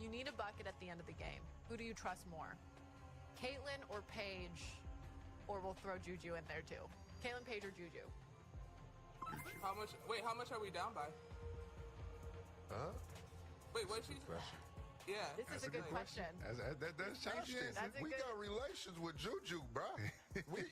you need a bucket at the end of the game, who do you trust more? Caitlyn or Paige? Or we'll throw Juju in there too. Caitlyn, Paige, or Juju? How much? Wait, how much are we down by? Huh? Wait, what's she? Yeah. This is a good question. That's changing. We got relations with Juju, bro. We.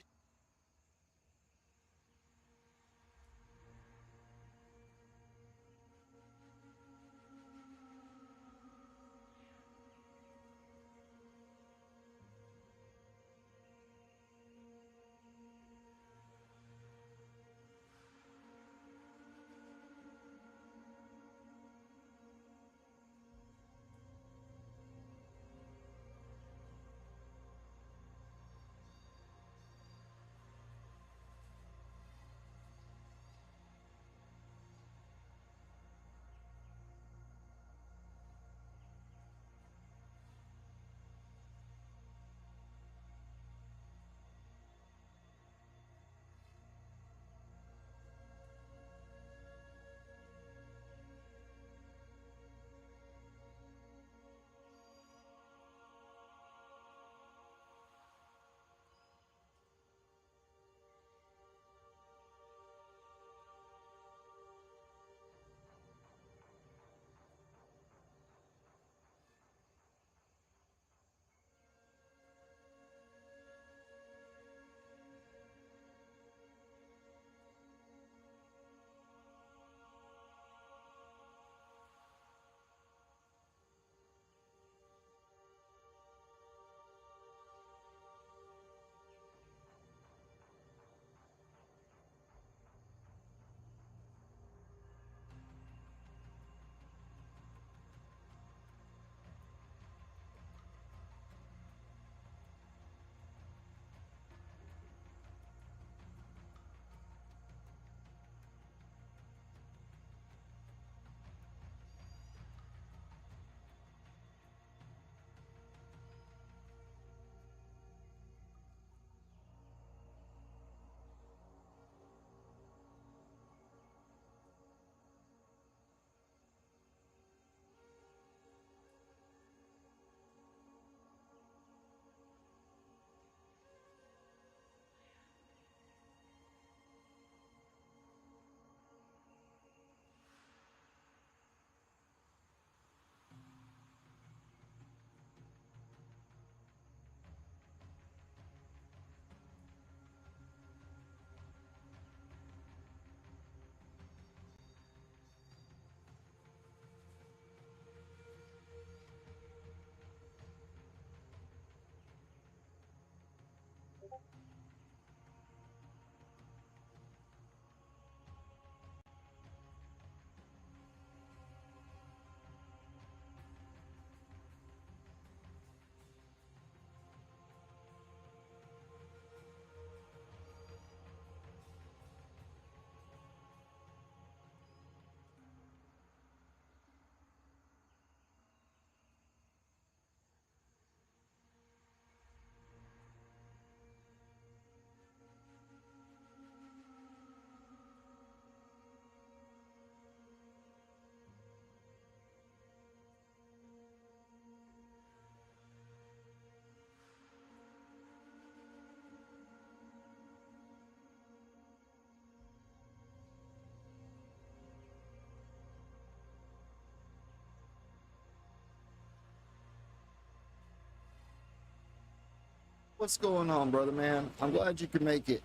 What's going on, brother man? I'm glad you could make it.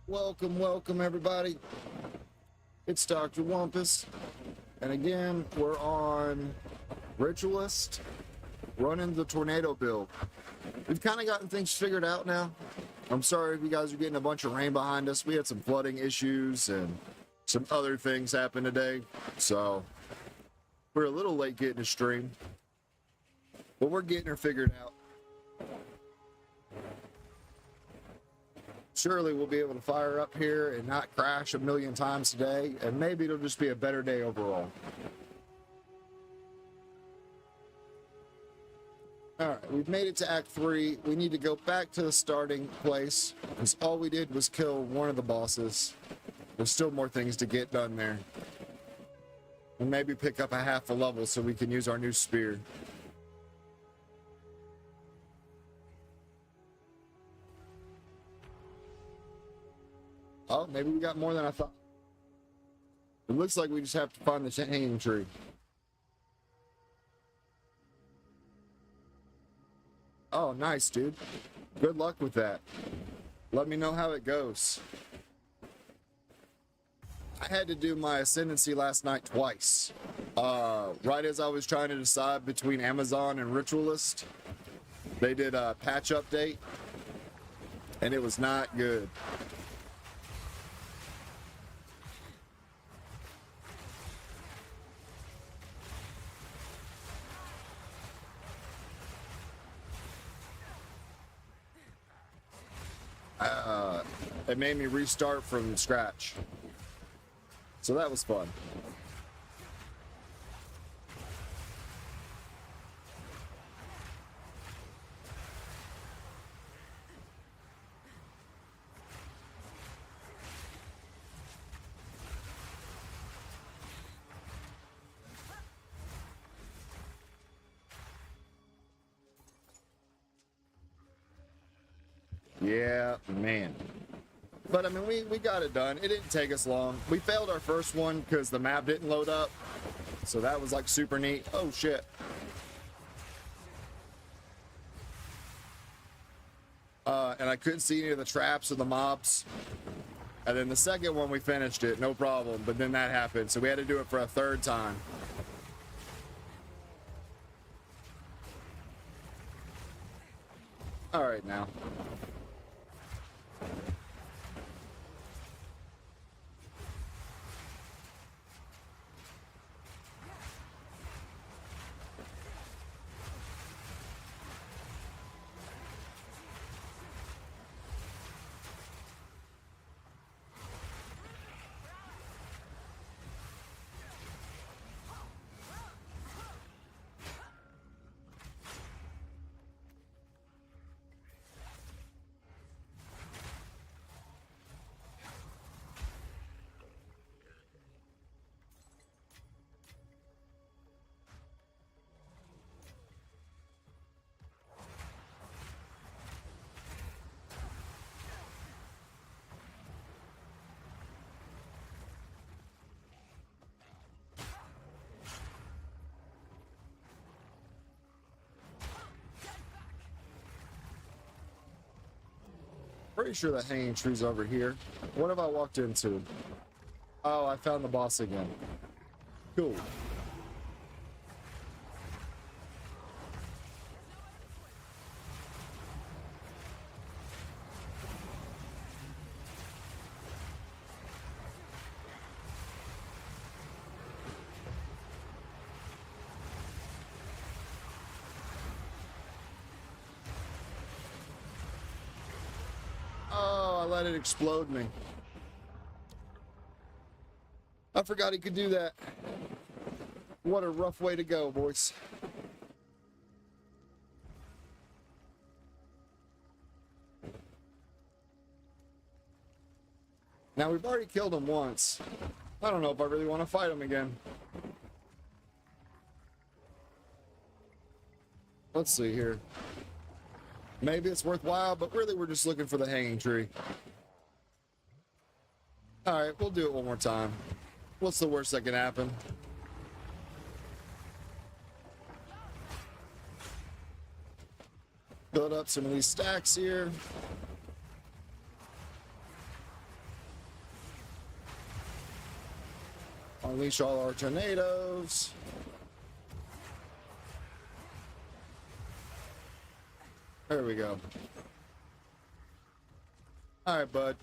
Welcome everybody. It's Dr. Wumpus. And again, we're on Ritualist, running the tornado build. We've kind of gotten things figured out now. I'm sorry if you guys are getting a bunch of rain behind us. We had some flooding issues and some other things happen today. So we're a little late getting a stream, but we're getting her figured out. Surely we'll be able to fire up here and not crash a million times today, and maybe it'll just be a better day overall. Alright, we've made it to Act 3. We need to go back to the starting place, because all we did was kill one of the bosses. There's still more things to get done there. And maybe pick up a half a level so we can use our new spear. Oh, maybe we got more than I thought. It looks like we just have to find the hanging tree. Oh, nice, dude. Good luck with that. Let me know how it goes. I had to do my ascendancy last night twice. Right as I was trying to decide between Amazon and Ritualist, they did a patch update, and it was not good. It made me restart from scratch. So that was fun. Yeah, man. But I mean, we got it done. It didn't take us long. We failed our first one because the map didn't load up. So that was like super neat. Oh shit. And I couldn't see any of the traps or the mobs. And then the second one we finished it, no problem. But then that happened. So we had to do it for a third time. All right now. Pretty sure that hanging tree's over here. What have I walked into? Oh, I found the boss again. Cool. Let it explode me. I forgot he could do that. What a rough way to go, boys. Now, we've already killed him once. I don't know if I really want to fight him again. Let's see here. Maybe it's worthwhile, but really we're just looking for the hanging tree. Alright, we'll do it one more time. What's the worst that can happen? Build up some of these stacks here. Unleash all our tornadoes. There we go. All right, bud.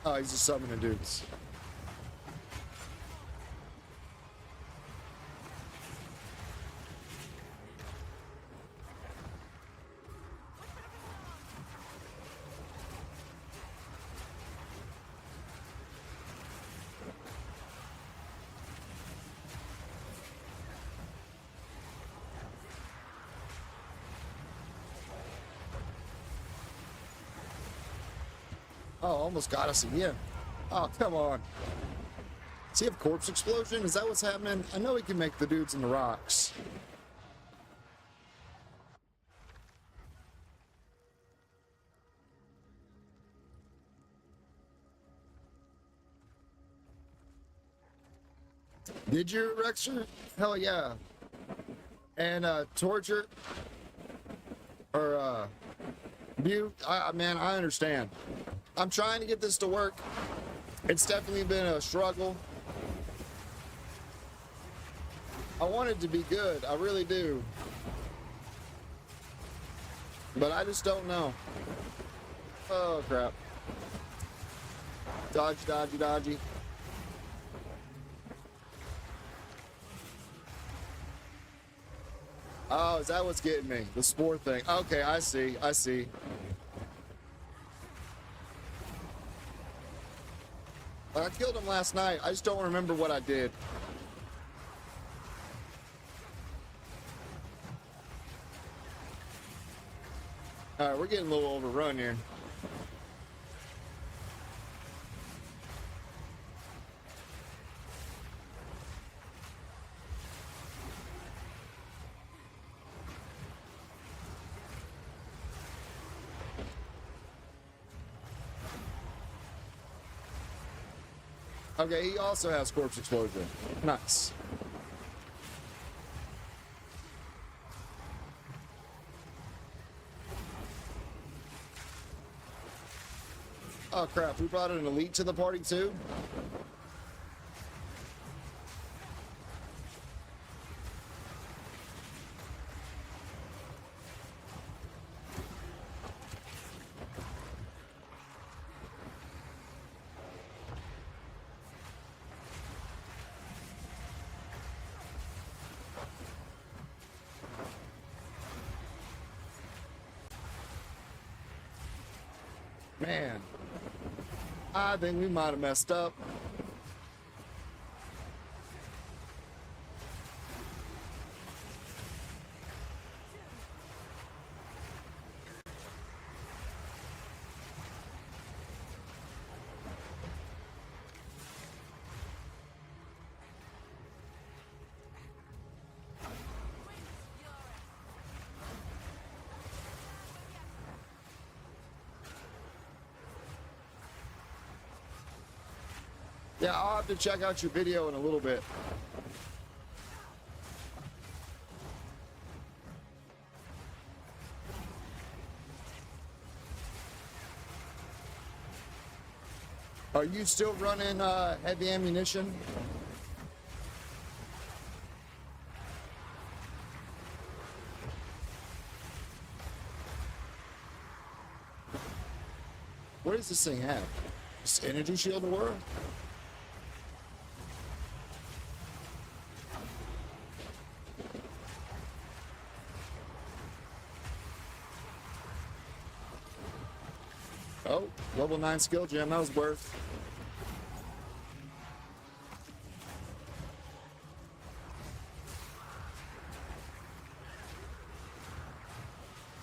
Oh, he's just summoning dudes. Oh, almost got us again. Oh, come on. Does he have corpse explosion? Is that what's happening? I know he can make the dudes in the rocks. Did you, Rexer? Hell yeah. And torture or view. Man, I understand. I'm trying to get this to work. It's definitely been a struggle. I want it to be good. I really do. But I just don't know. Oh, crap. Dodgy, dodgy, dodgy. Oh, is that what's getting me? The spore thing. Okay, I see. I see. I killed him last night. I just don't remember what I did. Alright, we're getting a little overrun here. Okay, he also has corpse explosion. Nice. Oh crap, we brought an elite to the party too? Man, I think we might have messed up. Yeah, I'll have to check out your video in a little bit. Are you still running heavy ammunition? What does this thing have? Just energy shield aura? Oh, level 9 skill gem, that was worth.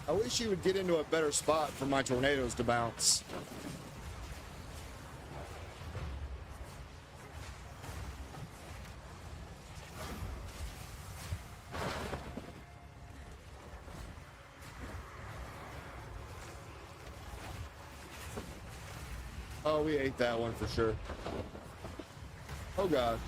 I wish you would get into a better spot for my tornadoes to bounce. Oh, we ate that one for sure. Oh, God.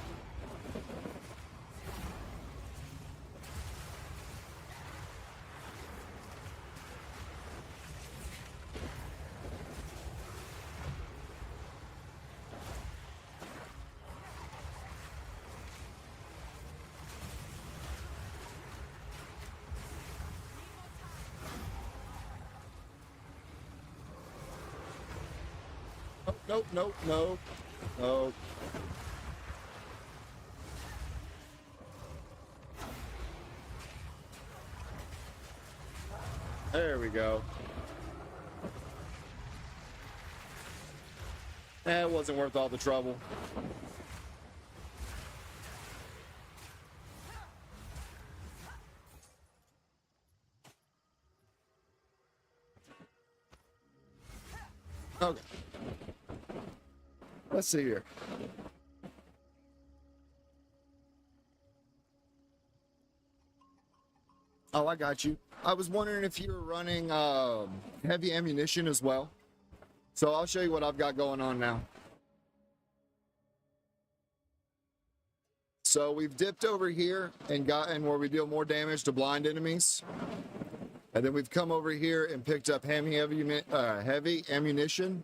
Nope, nope, nope, nope. There we go. It wasn't worth all the trouble. Okay. Let's see here. Oh, I got you. I was wondering if you were running heavy ammunition as well. So I'll show you what I've got going on now. So we've dipped over here and gotten where we deal more damage to blind enemies. And then we've come over here and picked up heavy ammunition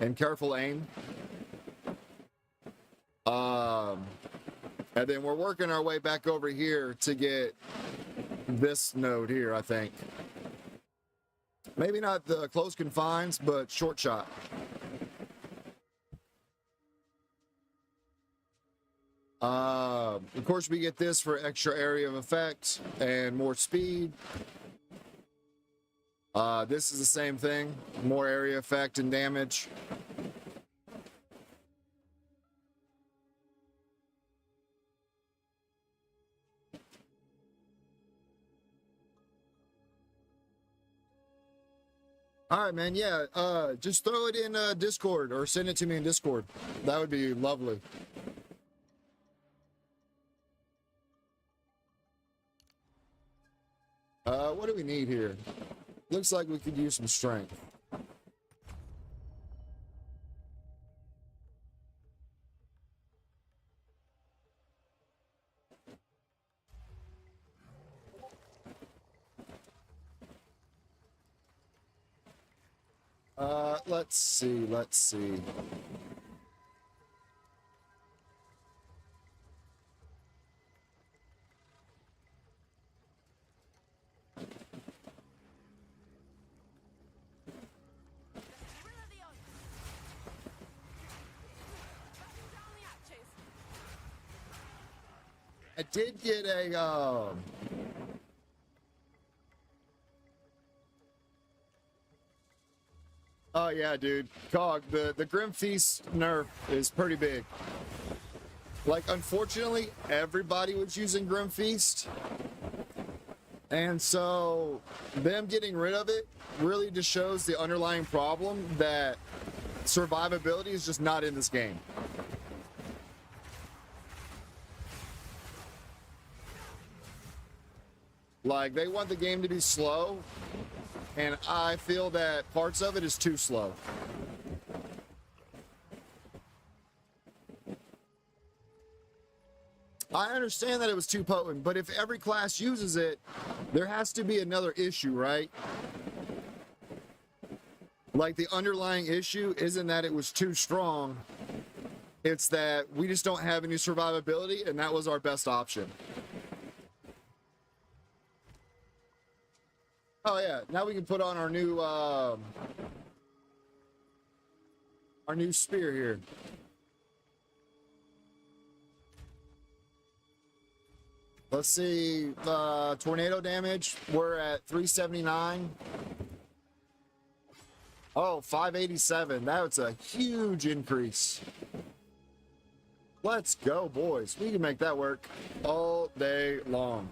and careful aim. And then we're working our way back over here to get this node here, I think. Maybe not the close confines, but short shot. Of course, we get this for extra area of effect and more speed. This is the same thing, more area effect and damage. All right, man. Yeah, just throw it in Discord or send it to me in Discord. That would be lovely. What do we need here? Looks like we could use some strength. Let's see. I did get a oh yeah, dude. Cog, the Grim Feast nerf is pretty big. Like, unfortunately, everybody was using Grim Feast. And so them getting rid of it really just shows the underlying problem that survivability is just not in this game. Like, they want the game to be slow, and I feel that parts of it is too slow. I understand that it was too potent, but if every class uses it, there has to be another issue, right? Like, the underlying issue isn't that it was too strong, it's that we just don't have any survivability, and that was our best option. Oh yeah, now we can put on our new spear here. Let's see, tornado damage, we're at 379. Oh, 587, that's a huge increase. Let's go, boys. We can make that work all day long.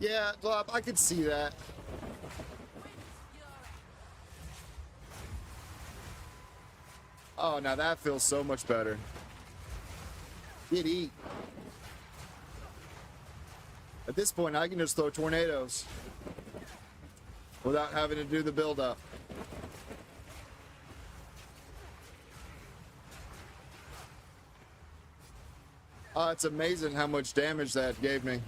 Yeah, Glop, I could see that. Oh, now that feels so much better. Get eat. At this point, I can just throw tornadoes without having to do the build-up. It's amazing how much damage that gave me.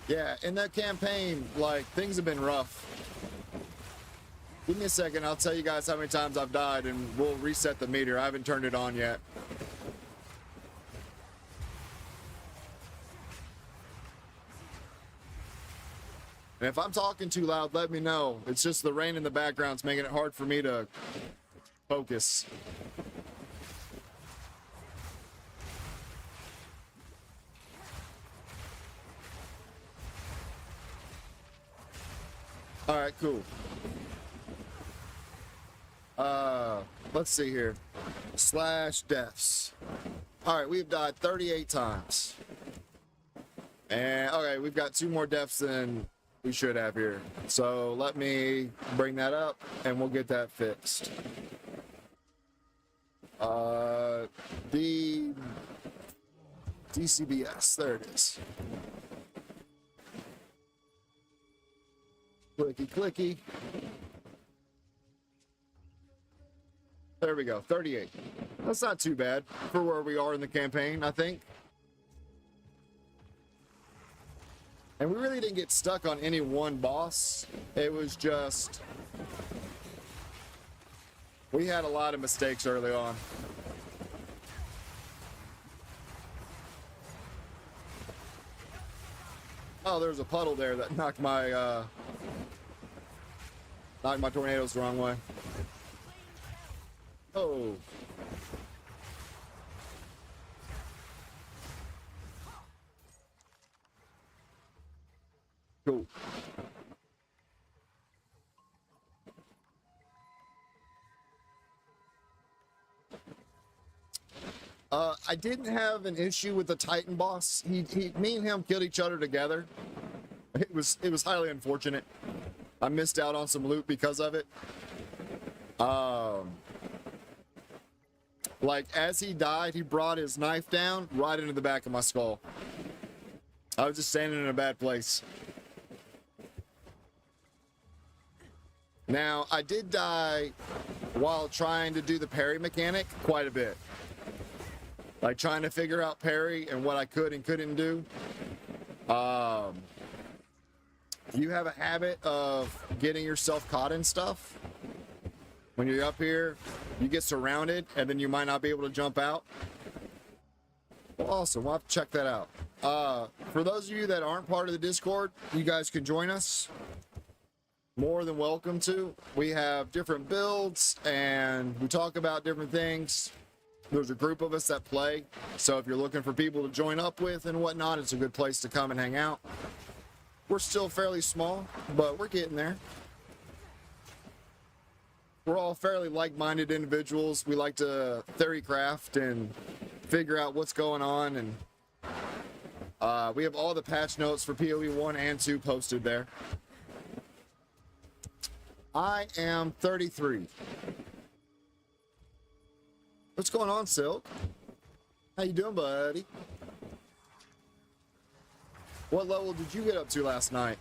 Yeah, in that campaign, like, things have been rough. Give me a second, I'll tell you guys how many times I've died, and we'll reset the meter. I haven't turned it on yet. And if I'm talking too loud, let me know. It's just the rain in the background's making it hard for me to focus. All right, cool. Let's see here. Slash deaths. All right, we've died 38 times. And, okay, we've got 2 more deaths than we should have here. So let me bring that up, and we'll get that fixed. The DCBS, there it is. Clicky, clicky. There we go, 38. That's not too bad for where we are in the campaign, I think. And we really didn't get stuck on any one boss. It was just... we had a lot of mistakes early on. Oh, there's a puddle there that knocked my tornadoes the wrong way. Oh. Cool. I didn't have an issue with the Titan boss. Me and him killed each other together. It was highly unfortunate. I missed out on some loot because of it. Like, as he died, he brought his knife down right into the back of my skull. I was just standing in a bad place. Now, I did die while trying to do the parry mechanic quite a bit. Like, trying to figure out parry and what I could and couldn't do. You have a habit of getting yourself caught in stuff. When you're up here, you get surrounded, and then you might not be able to jump out. Well, awesome. We'll have to check that out. For those of you that aren't part of the Discord, you guys can join us. More than welcome to. We have different builds, and we talk about different things. There's a group of us that play, so if you're looking for people to join up with and whatnot, it's a good place to come and hang out. We're still fairly small, but we're getting there. We're all fairly like-minded individuals. We like to theory craft and figure out what's going on, and we have all the patch notes for PoE 1 and 2 posted there. I am 33. What's going on, Silk? How you doing, buddy? What level did you get up to last night?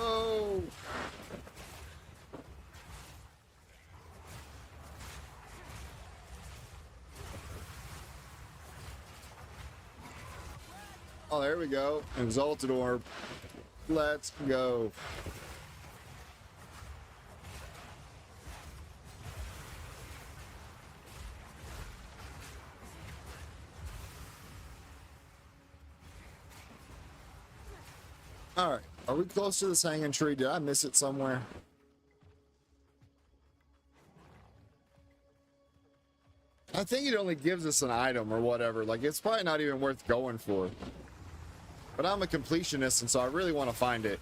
Oh. Oh, there we go. Exalted Orb. Let's go. All right. Are we close to this hanging tree? Did I miss it somewhere? I think it only gives us an item or whatever. Like, it's probably not even worth going for. But I'm a completionist, and so I really want to find it.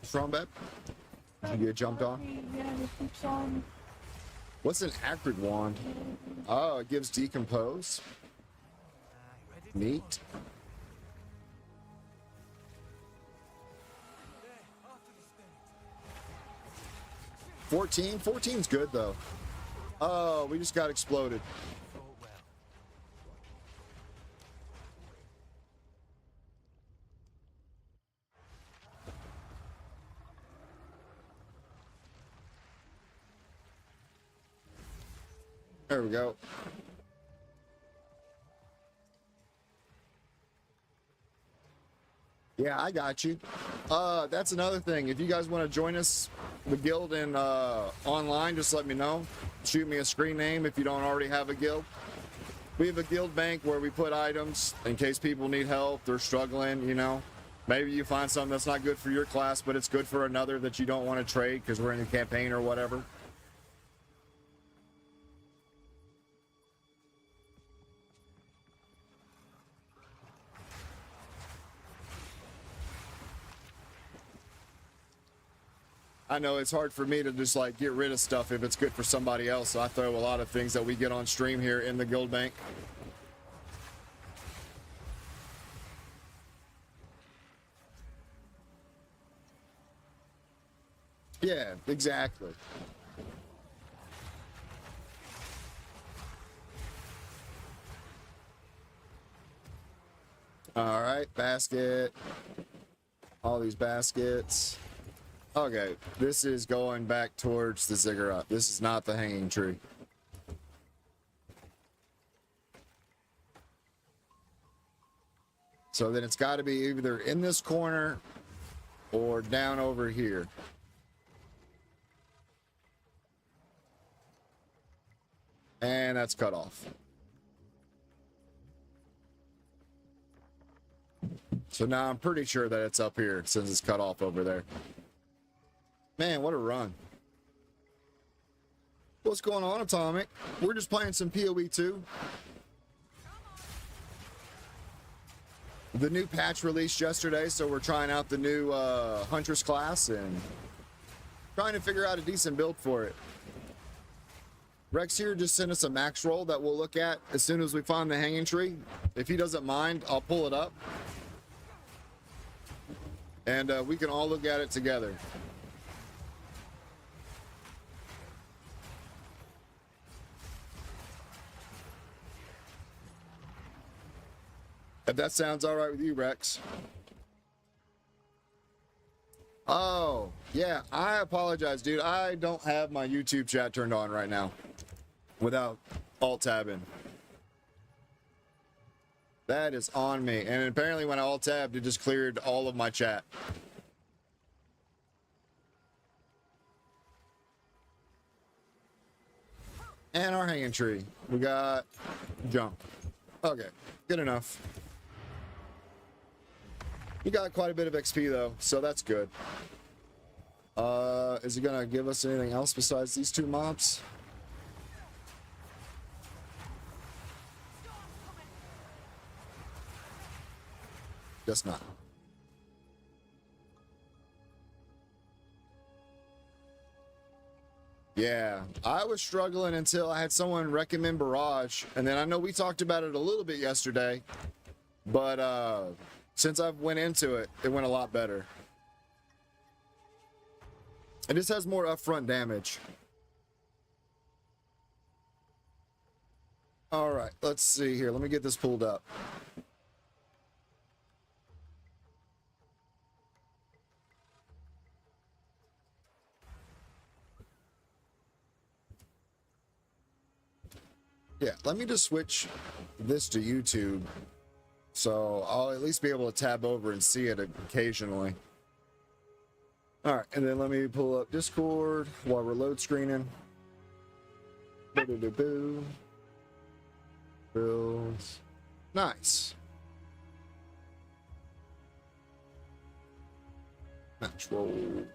Strong bet? Did you get jumped on? Yeah, it keeps on. What's an acrid wand? Oh, it gives decompose. Neat. 14? 14's good, though. Oh, we just got exploded. There we go. Yeah, I got you. That's another thing. If you guys want to join us, the guild, and online, just let me know. Shoot me a screen name if you don't already have a guild. We have a guild bank where we put items in case people need help, they're struggling, you know. Maybe you find something that's not good for your class, but it's good for another that you don't want to trade because we're in a campaign or whatever. I know it's hard for me to just like get rid of stuff if it's good for somebody else, so I throw a lot of things that we get on stream here in the guild bank. Yeah, exactly. All right, basket. All these baskets. Okay, this is going back towards the ziggurat. This is not the hanging tree. So then it's got to be either in this corner or down over here. And that's cut off. So now I'm pretty sure that it's up here since it's cut off over there. Man, what a run. What's going on, Atomic? We're just playing some PoE 2. The new patch released yesterday, so we're trying out the new Huntress class and trying to figure out a decent build for it. Rex here just sent us a max roll that we'll look at as soon as we find the hanging tree. If he doesn't mind, I'll pull it up. And we can all look at it together. If that sounds all right with you, Rex. Oh, yeah, I apologize, dude. I don't have my YouTube chat turned on right now without alt-tabbing. That is on me. And apparently when I alt-tabbed, it just cleared all of my chat. And our hanging tree. We got jump. Okay, good enough. We got quite a bit of XP though, so that's good. Is it gonna give us anything else besides these two mobs? Guess not. Yeah, I was struggling until I had someone recommend Barrage, and then I know we talked about it a little bit yesterday, but since I've went into it, it went a lot better. It just has more upfront damage. All right, let's see here. Let me get this pulled up. Yeah, let me just switch this to YouTube, so I'll at least be able to tab over and see it occasionally. All right, and then let me pull up Discord while we're load screening. Boo-doo-doo-boo. Builds. Nice. Match roll.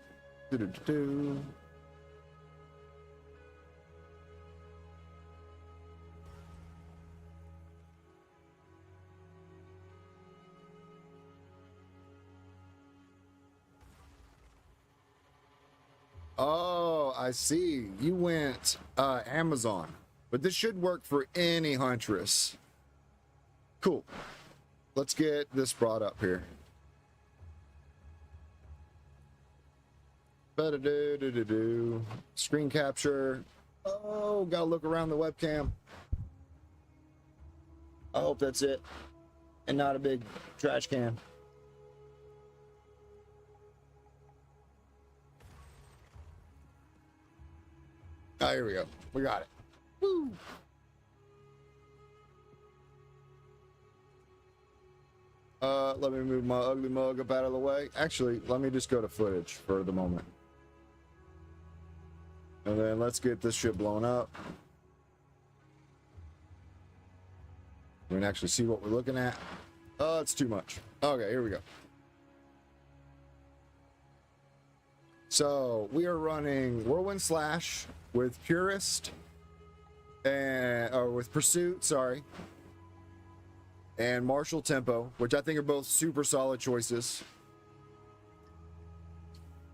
Do-do-do-do. Oh, I see. You went Amazon. But this should work for any Huntress. Cool. Let's get this brought up here. Ba-da-do-do-do-do. Screen capture. Oh, gotta look around the webcam. I hope that's it. And not a big trash can. Oh, here we go. We got it. Woo! Let me move my ugly mug up out of the way. Actually, let me just go to footage for the moment. And then let's get this shit blown up. We can actually see what we're looking at. Oh, it's too much. Okay, here we go. So we are running Whirlwind Slash with Purist and with Pursuit, sorry, and Martial Tempo, which I think are both super solid choices.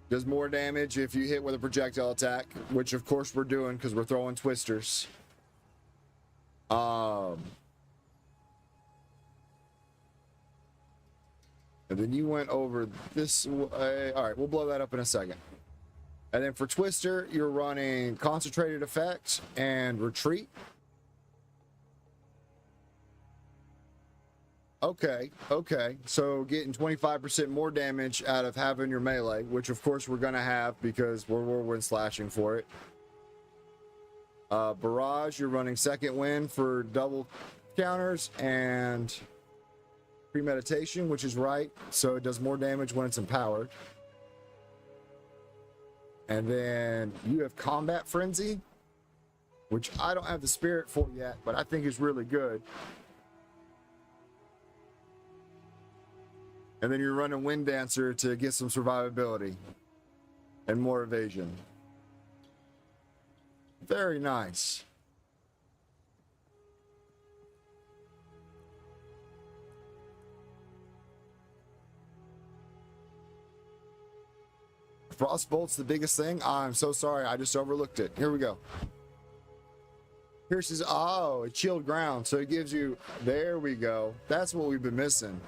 Does more damage if you hit with a projectile attack, which of course we're doing because we're throwing twisters. And then you went over this way. All right, we'll blow that up in a second. And then for Twister, you're running Concentrated Effect and Retreat. Okay. So getting 25% more damage out of having your melee, which of course we're going to have because we're whirlwind slashing for it. Barrage, you're running Second Wind for double counters and Premeditation, which is right. So it does more damage when it's empowered. And then you have Combat Frenzy, which I don't have the spirit for yet, but I think is really good. And then you're running Wind Dancer to get some survivability and more evasion. Very nice. Frostbolt's the biggest thing. I'm so sorry, I just overlooked it. Here we go. Pierces, oh, a chilled ground, so it gives you, there we go. That's what we've been missing.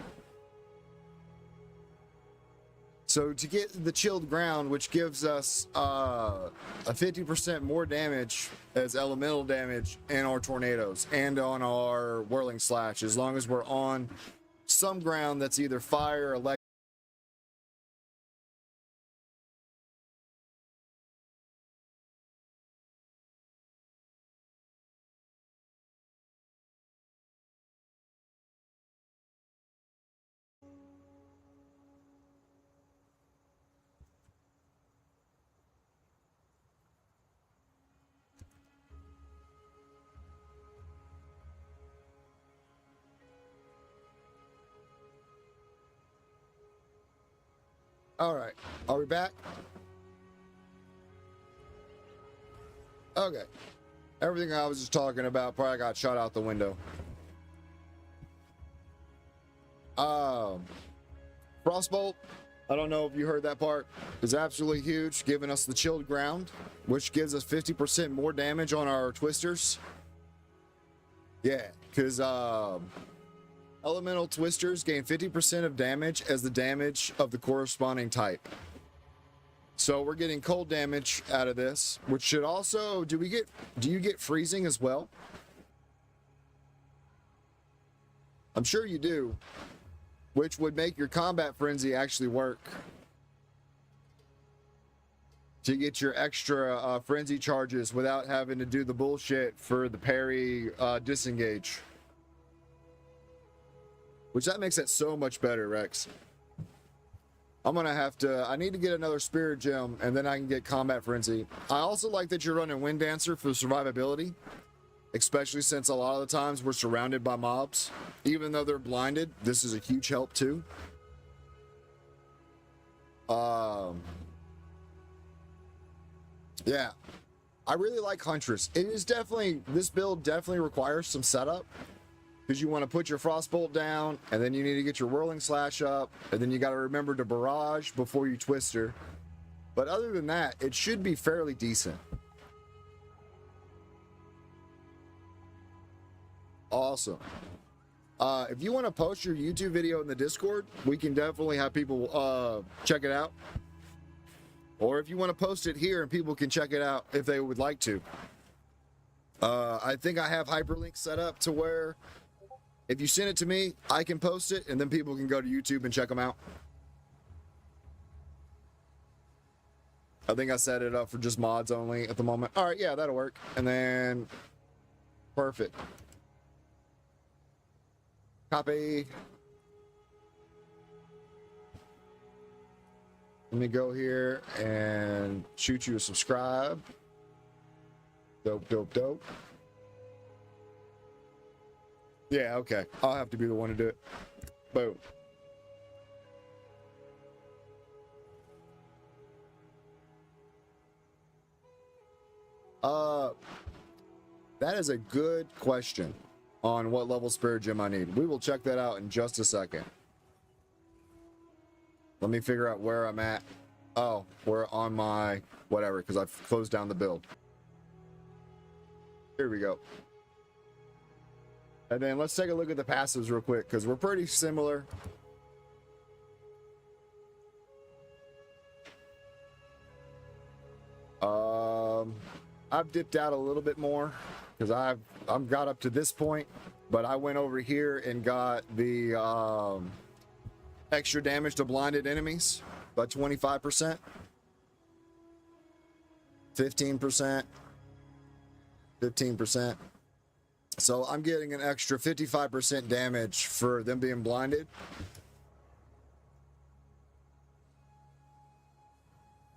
So to get the chilled ground, which gives us a 50% more damage as elemental damage in our tornadoes and on our whirling slash, as long as we're on some ground that's either fire, electric. All right, are we back? Okay. Everything I was just talking about probably got shot out the window. Frostbolt, I don't know if you heard that part, is absolutely huge, giving us the chilled ground, which gives us 50% more damage on our twisters. Yeah, because elemental twisters gain 50% of damage as the damage of the corresponding type. So we're getting cold damage out of this, which should also, do you get freezing as well? I'm sure you do, which would make your combat frenzy actually work to get your extra frenzy charges without having to do the bullshit for the parry disengage. Which that makes it so much better, Rex. I need to get another spirit gem and then I can get combat frenzy. I also like that you're running Wind Dancer for survivability, especially since a lot of the times we're surrounded by mobs. Even though they're blinded, this is a huge help too. Yeah, I really like Huntress. This build definitely requires some setup, because you want to put your Frostbolt down, and then you need to get your Whirling Slash up, and then you got to remember to barrage before you twister. But other than that, it should be fairly decent. Awesome. If you want to post your YouTube video in the Discord, we can definitely have people check it out. Or if you want to post it here and people can check it out if they would like to. I think I have hyperlinks set up to where if you send it to me, I can post it and then people can go to YouTube and check them out. I think I set it up for just mods only at the moment. All right, yeah, that'll work. And then, perfect. Copy. Let me go here and shoot you a subscribe. Dope, dope, dope. Yeah, okay. I'll have to be the one to do it. Boom. That is a good question on what level spirit gem I need. We will check that out in just a second. Let me figure out where I'm at. Oh, we're on my whatever, because I've closed down the build. Here we go. And then let's take a look at the passives real quick, because we're pretty similar. I've dipped out a little bit more because I've got up to this point, but I went over here and got the extra damage to blinded enemies by 25%, 15%, 15%. So I'm getting an extra 55% damage for them being blinded.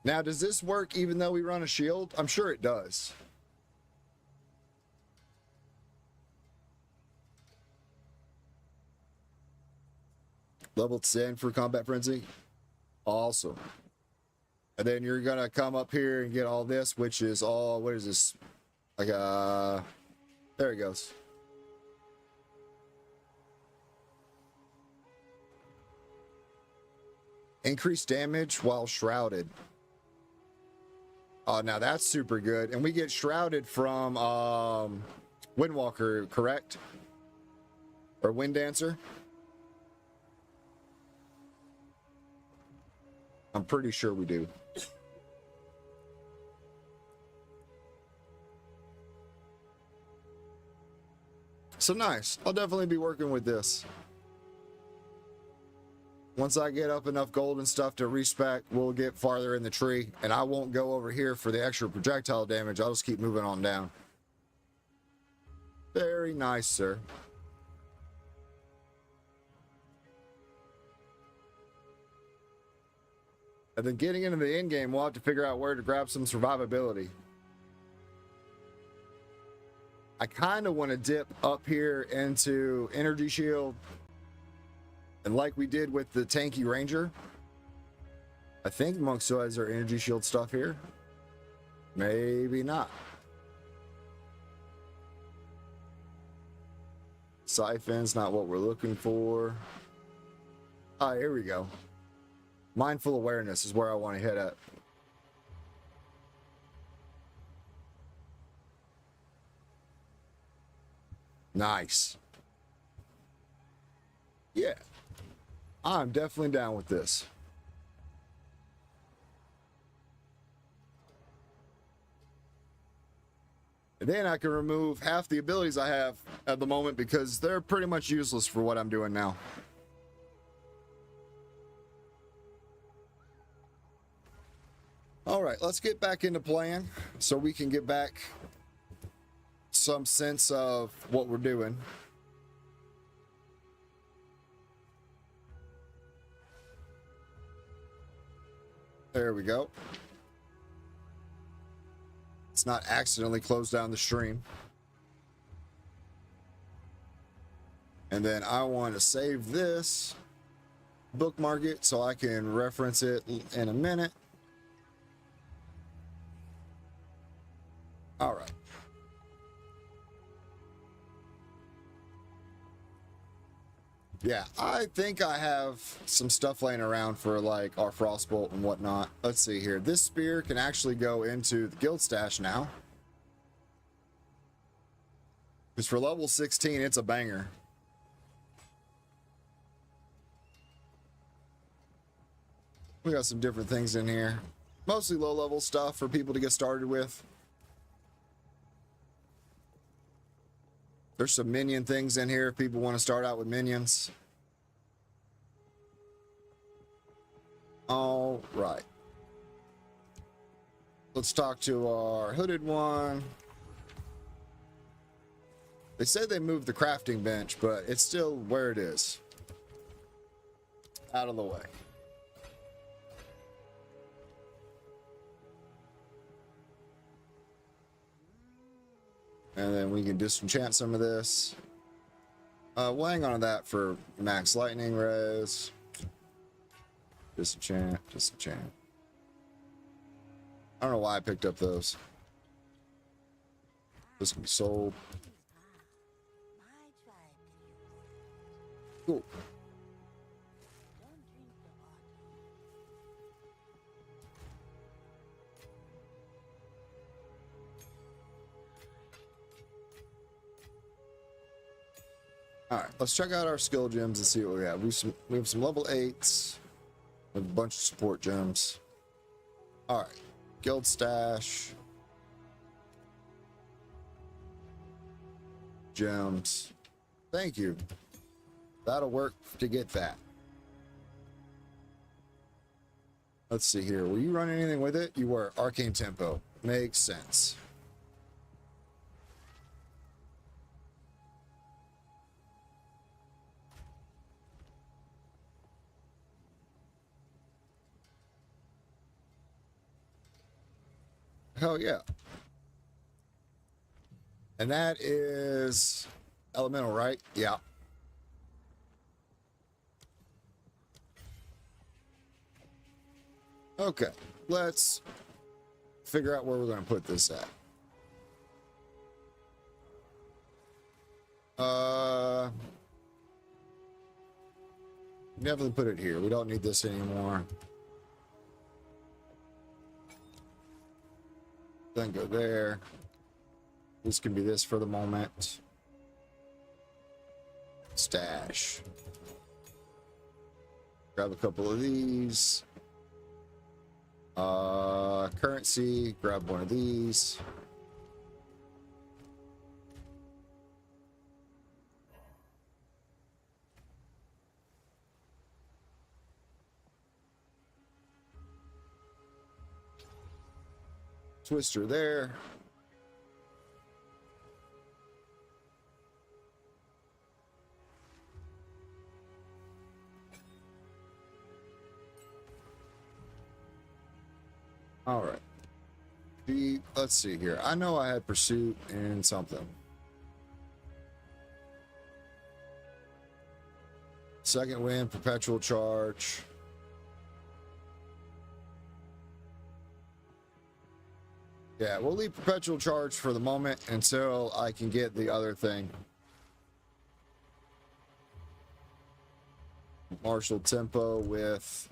Now, does this work even though we run a shield? I'm sure it does. Level 10 for Combat Frenzy. Awesome. And then you're going to come up here and get all this, which is all, what is this? Like, there it goes. Increased damage while shrouded. Oh, now that's super good. And we get shrouded from Windwalker, correct? Or Wind Dancer? I'm pretty sure we do. So nice. I'll definitely be working with this. Once I get up enough gold and stuff to respec, we'll get farther in the tree, and I won't go over here for the extra projectile damage. I'll just keep moving on down. Very nice, sir. And then getting into the end game, we'll have to figure out where to grab some survivability. I kind of want to dip up here into energy shield. And like we did with the tanky ranger, I think Monk still has their energy shield stuff here. Maybe not. Siphon's not what we're looking for. Ah, here we go. Mindful awareness is where I want to hit at. Nice. Yeah. I'm definitely down with this. And then I can remove half the abilities I have at the moment because they're pretty much useless for what I'm doing now. All right, let's get back into playing so we can get back some sense of what we're doing. There we go. Let's not accidentally close down the stream. And then I want to save this, bookmark it so I can reference it in a minute. All right. Yeah, I think I have some stuff laying around for like our frostbolt and whatnot. Let's see here. This spear can actually go into the guild stash now. Because for level 16, it's a banger. We got some different things in here. Mostly low-level stuff for people to get started with. There's some minion things in here if people want to start out with minions. All right. Let's talk to our hooded one. They said they moved the crafting bench, but it's still where it is. Out of the way. And then we can disenchant some of this. We'll hang on to that for max lightning res. Disenchant, disenchant. I don't know why I picked up those. This can be sold. Cool. All right, let's check out our skill gems and see what we have. We have some level 8s. We have a bunch of support gems. All right, guild stash. Gems. Thank you. That'll work to get that. Let's see here. Were you running anything with it? You were. Arcane Tempo. Makes sense. Hell yeah. And that is elemental, right? Yeah. Okay, let's figure out where we're going to put this at. Definitely put it here. We don't need this anymore. Then go there. This can be this for the moment. Stash. Grab a couple of these. Currency, grab one of these. Twister there. All right. Let's see here. I know I had pursuit and something. Second wind, perpetual charge. Yeah, we'll leave perpetual charge for the moment until I can get the other thing. Martial tempo with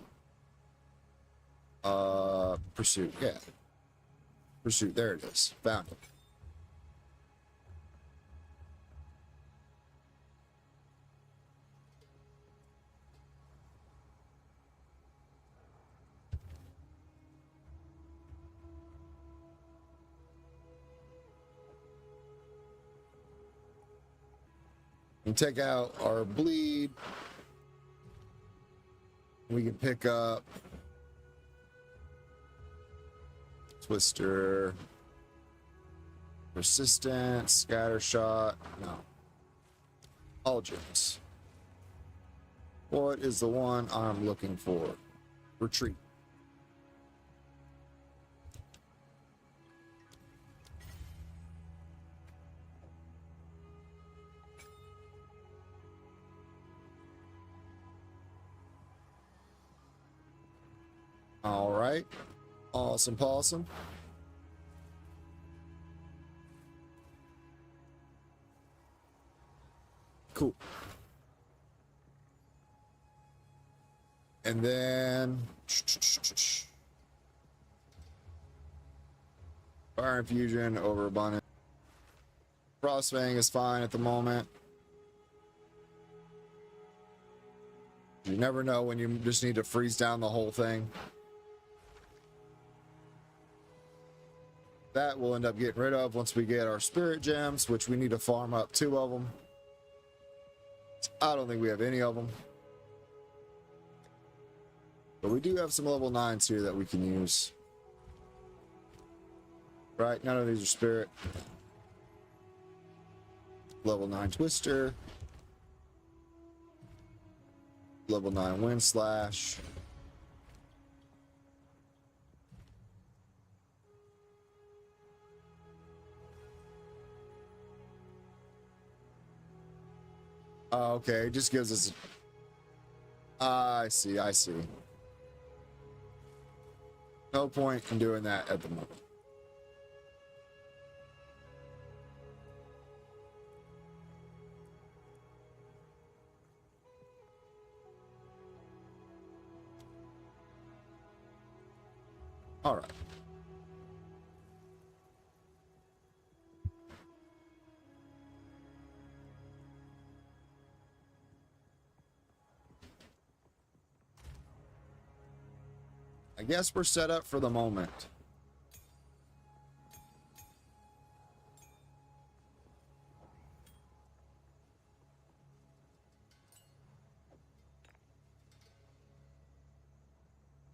pursuit. Yeah. Pursuit. There it is. Found it. And take out our bleed. We can pick up Twister, Persistent, Scatter Shot. No. All gems. What is the one I'm looking for? Retreat. All right. Awesome possum. Cool. And then Fire Infusion, Overabundant. Frostfang is fine at the moment. You never know when you just need to freeze down the whole thing. That we'll end up getting rid of once we get our spirit gems, which we need to farm up 2 of them. I don't think we have any of them. But we do have some level 9s here that we can use. Right, none of these are spirit. Level 9 Twister. Level 9 Wind Slash. Oh, okay, it just gives us... I see. No point in doing that at the moment. All right. I guess we're set up for the moment.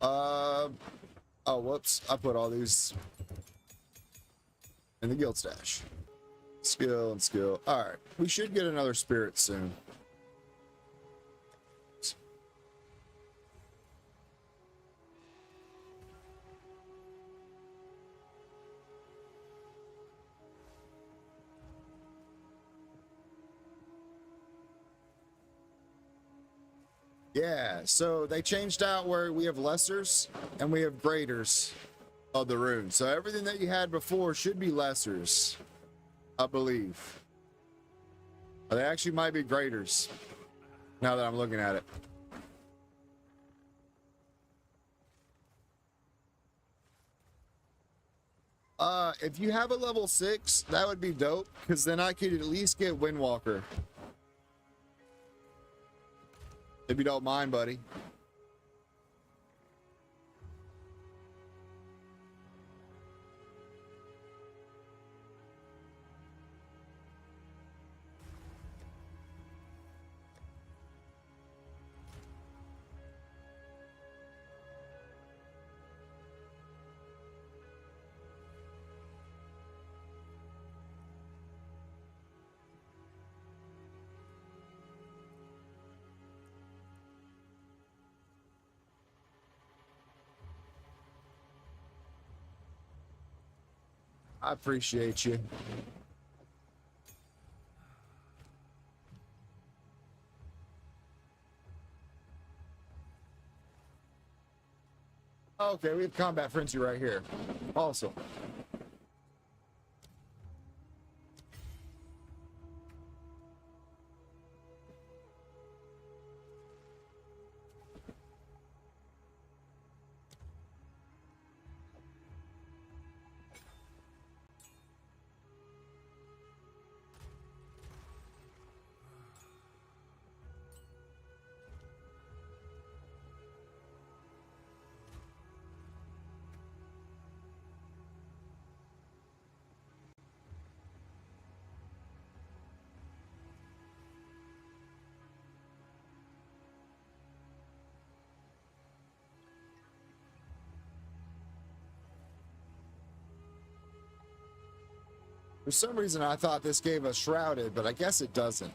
Oh, whoops. I put all these in the guild stash. Skill and skill. All right. We should get another spirit soon. Yeah, so they changed out where we have lessers and we have greaters of the rune. So everything that you had before should be lessers, I believe. Or they actually might be greaters, now that I'm looking at it. If you have a level 6, that would be dope, because then I could at least get Windwalker. If you don't mind, buddy. I appreciate you. Okay, we have combat frenzy right here. Awesome. For some reason, I thought this gave us Shrouded, but I guess it doesn't.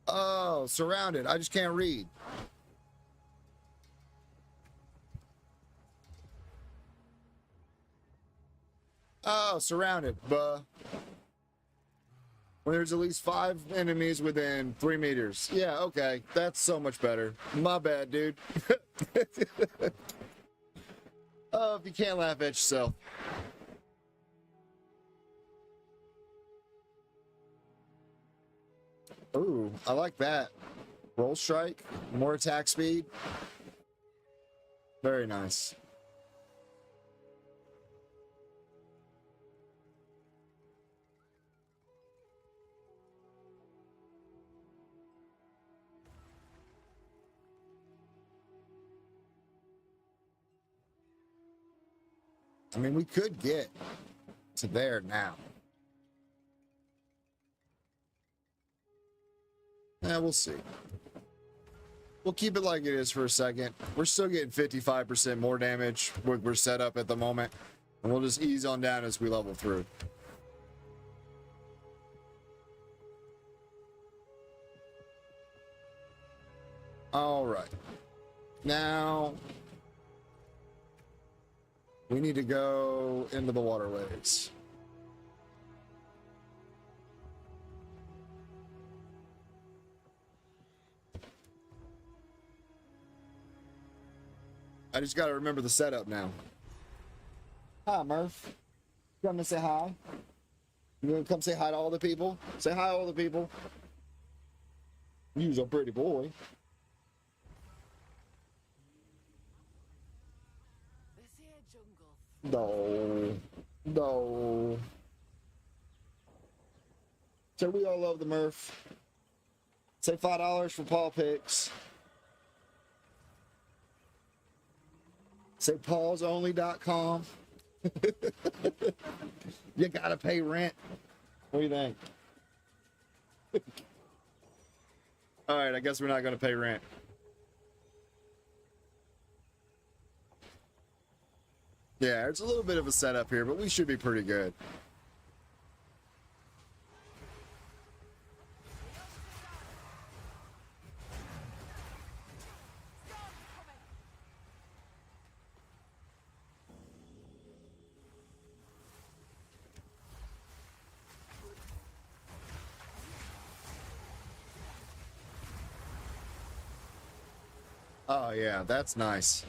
Oh, Surrounded. I just can't read. Oh, Surrounded. Buh. When there's at least 5 enemies within 3 meters. Yeah, okay. That's so much better. My bad, dude. Oh, if you can't laugh at yourself. Ooh, I like that. Roll strike, more attack speed. Very nice. I mean, we could get to there now. Yeah, we'll see. We'll keep it like it is for a second. We're still getting 55% more damage. We're set up at the moment. And we'll just ease on down as we level through. All right. Now, we need to go into the waterways. I just got to remember the setup now. Hi, Murph. Come to say hi? You gonna come say hi to all the people? Say hi to all the people. You's a pretty boy. No. No. So we all love the Murph. Say $5 for Paul Picks. Say paulsonly.com. You gotta pay rent. What do you think? All right, I guess we're not gonna pay rent. Yeah, it's a little bit of a setup here, but we should be pretty good. Oh yeah, that's nice.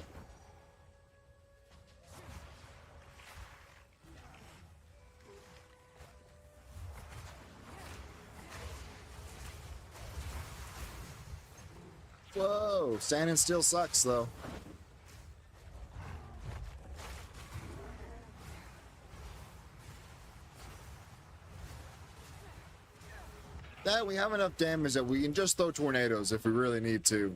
Whoa, standing still sucks though. That we have enough damage that we can just throw tornadoes if we really need to.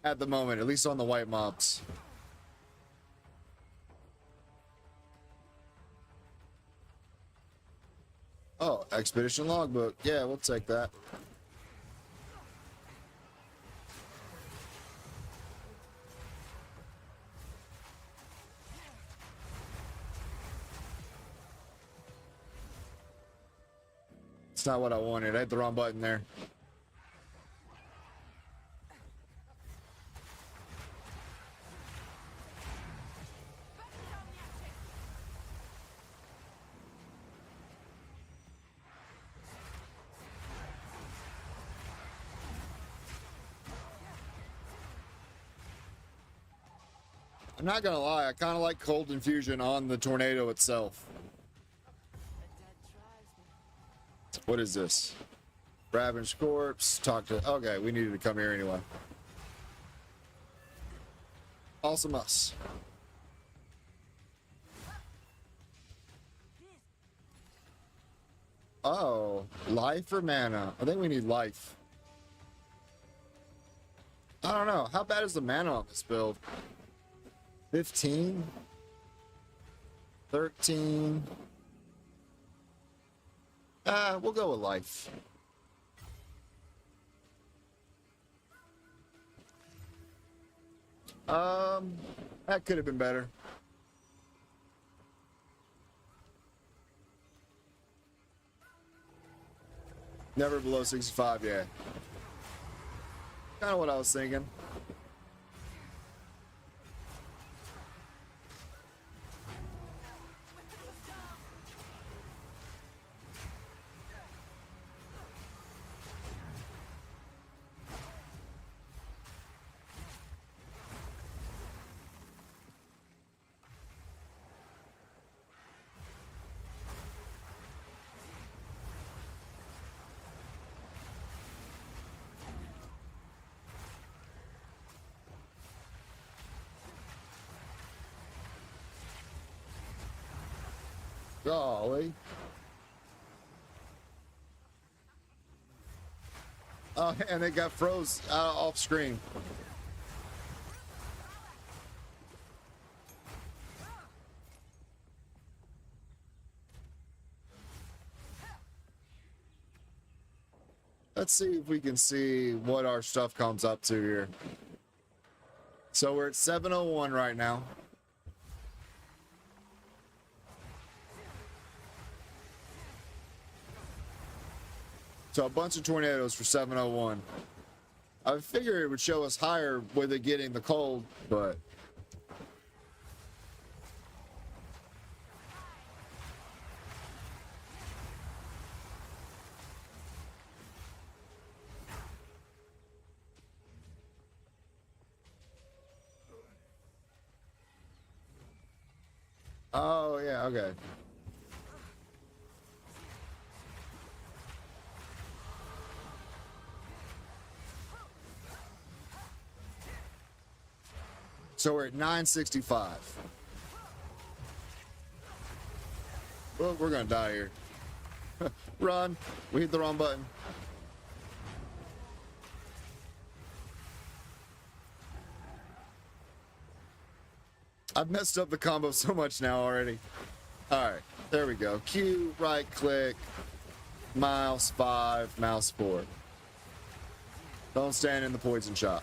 At the moment, at least on the white mobs. Oh, expedition logbook. Yeah, we'll take that. It's not what I wanted. I hit the wrong button there. I'm not gonna lie, I kind of like cold infusion on the tornado itself. What is this? Ravaged corpse. Talk to. Okay, we needed to come here anyway. Awesome us. Oh, life or mana? I think we need life. I don't know. How bad is the mana on this build? 15? 13? We'll go with life. That could have been better. Never below 65, yeah. Kind of what I was thinking. Golly. Oh, and it got froze off screen. Let's see if we can see what our stuff comes up to here. So we're at 701 right now. So a bunch of tornadoes for 701. I figured it would show us higher with it getting the cold, but... Oh, yeah, okay. So we're at 965. Well, we're gonna die here. Run! We hit the wrong button. I've messed up the combo so much now already. Alright, there we go. Q, right click, mouse 5, mouse 4. Don't stand in the poison shot.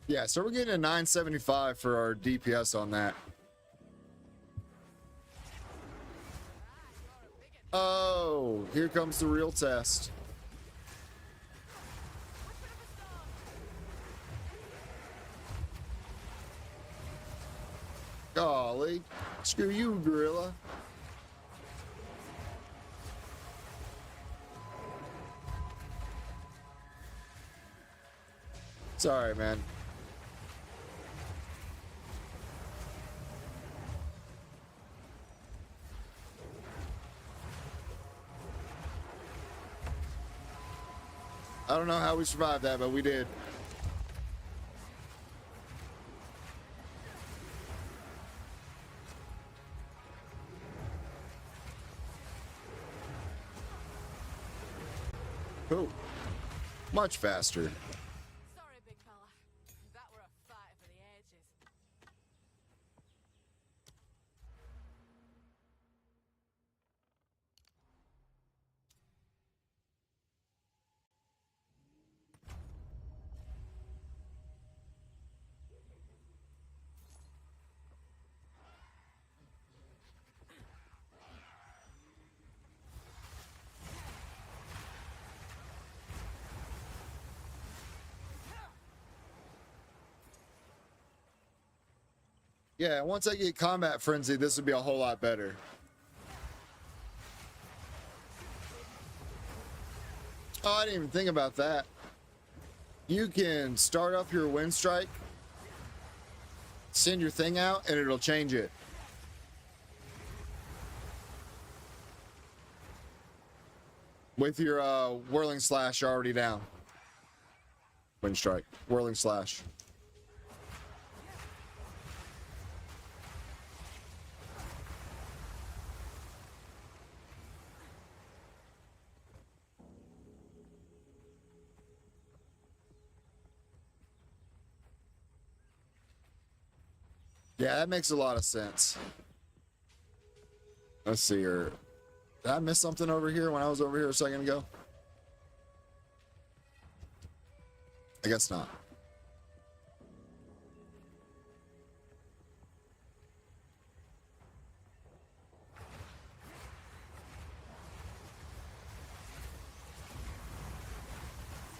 Yeah, so we're getting a 975 for our DPS on that. Oh, here comes the real test. Golly, screw you, gorilla. Sorry, man. I don't know how we survived that, but we did. Cool. Much faster. Sorry, big fella. That were a fight for the ages. Yeah, once I get combat frenzy, this would be a whole lot better. Oh, I didn't even think about that. You can start up your wind strike, send your thing out, and it'll change it. With your whirling slash already down. Wind strike, whirling slash. Yeah, that makes a lot of sense. Let's see here. Did I miss something over here when I was over here a second ago? I guess not.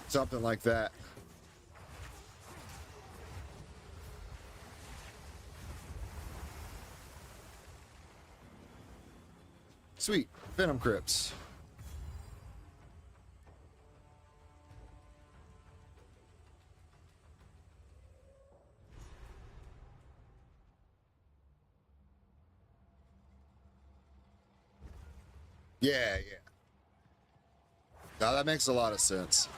Something like that. Sweet. Venom Crypts. Yeah, yeah. Now that makes a lot of sense.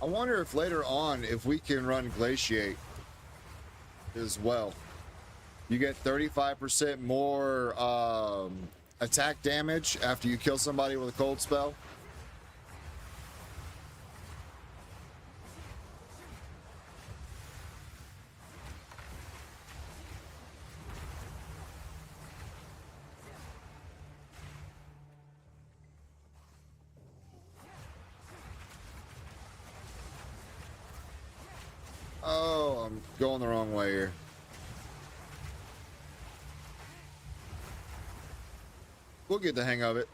I wonder if later on, if we can run Glaciate as well. You get 35% more attack damage after you kill somebody with a cold spell. Oh, I'm going the wrong way here. We'll get the hang of it.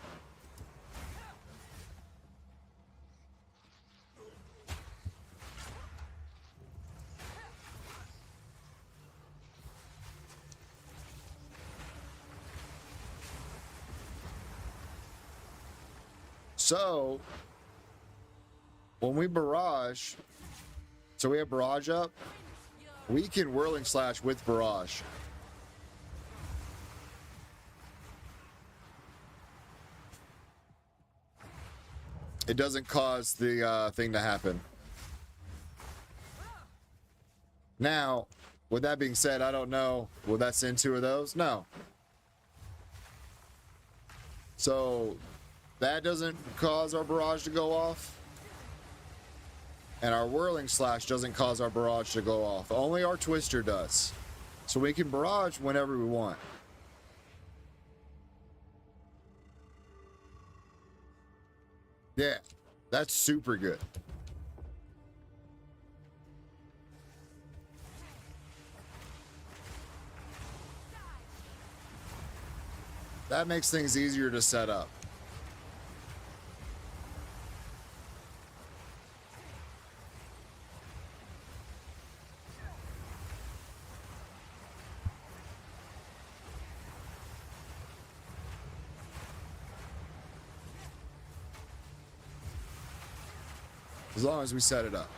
So, when we barrage, so we have barrage up, we can whirling slash with barrage. It doesn't cause the thing to happen. Now, with that being said, I don't know, will that send 2 of those? No. So, that doesn't cause our barrage to go off. And our whirling slash doesn't cause our barrage to go off. Only our twister does. So we can barrage whenever we want. Yeah, that's super good. That makes things easier to set up. As long as we set it up.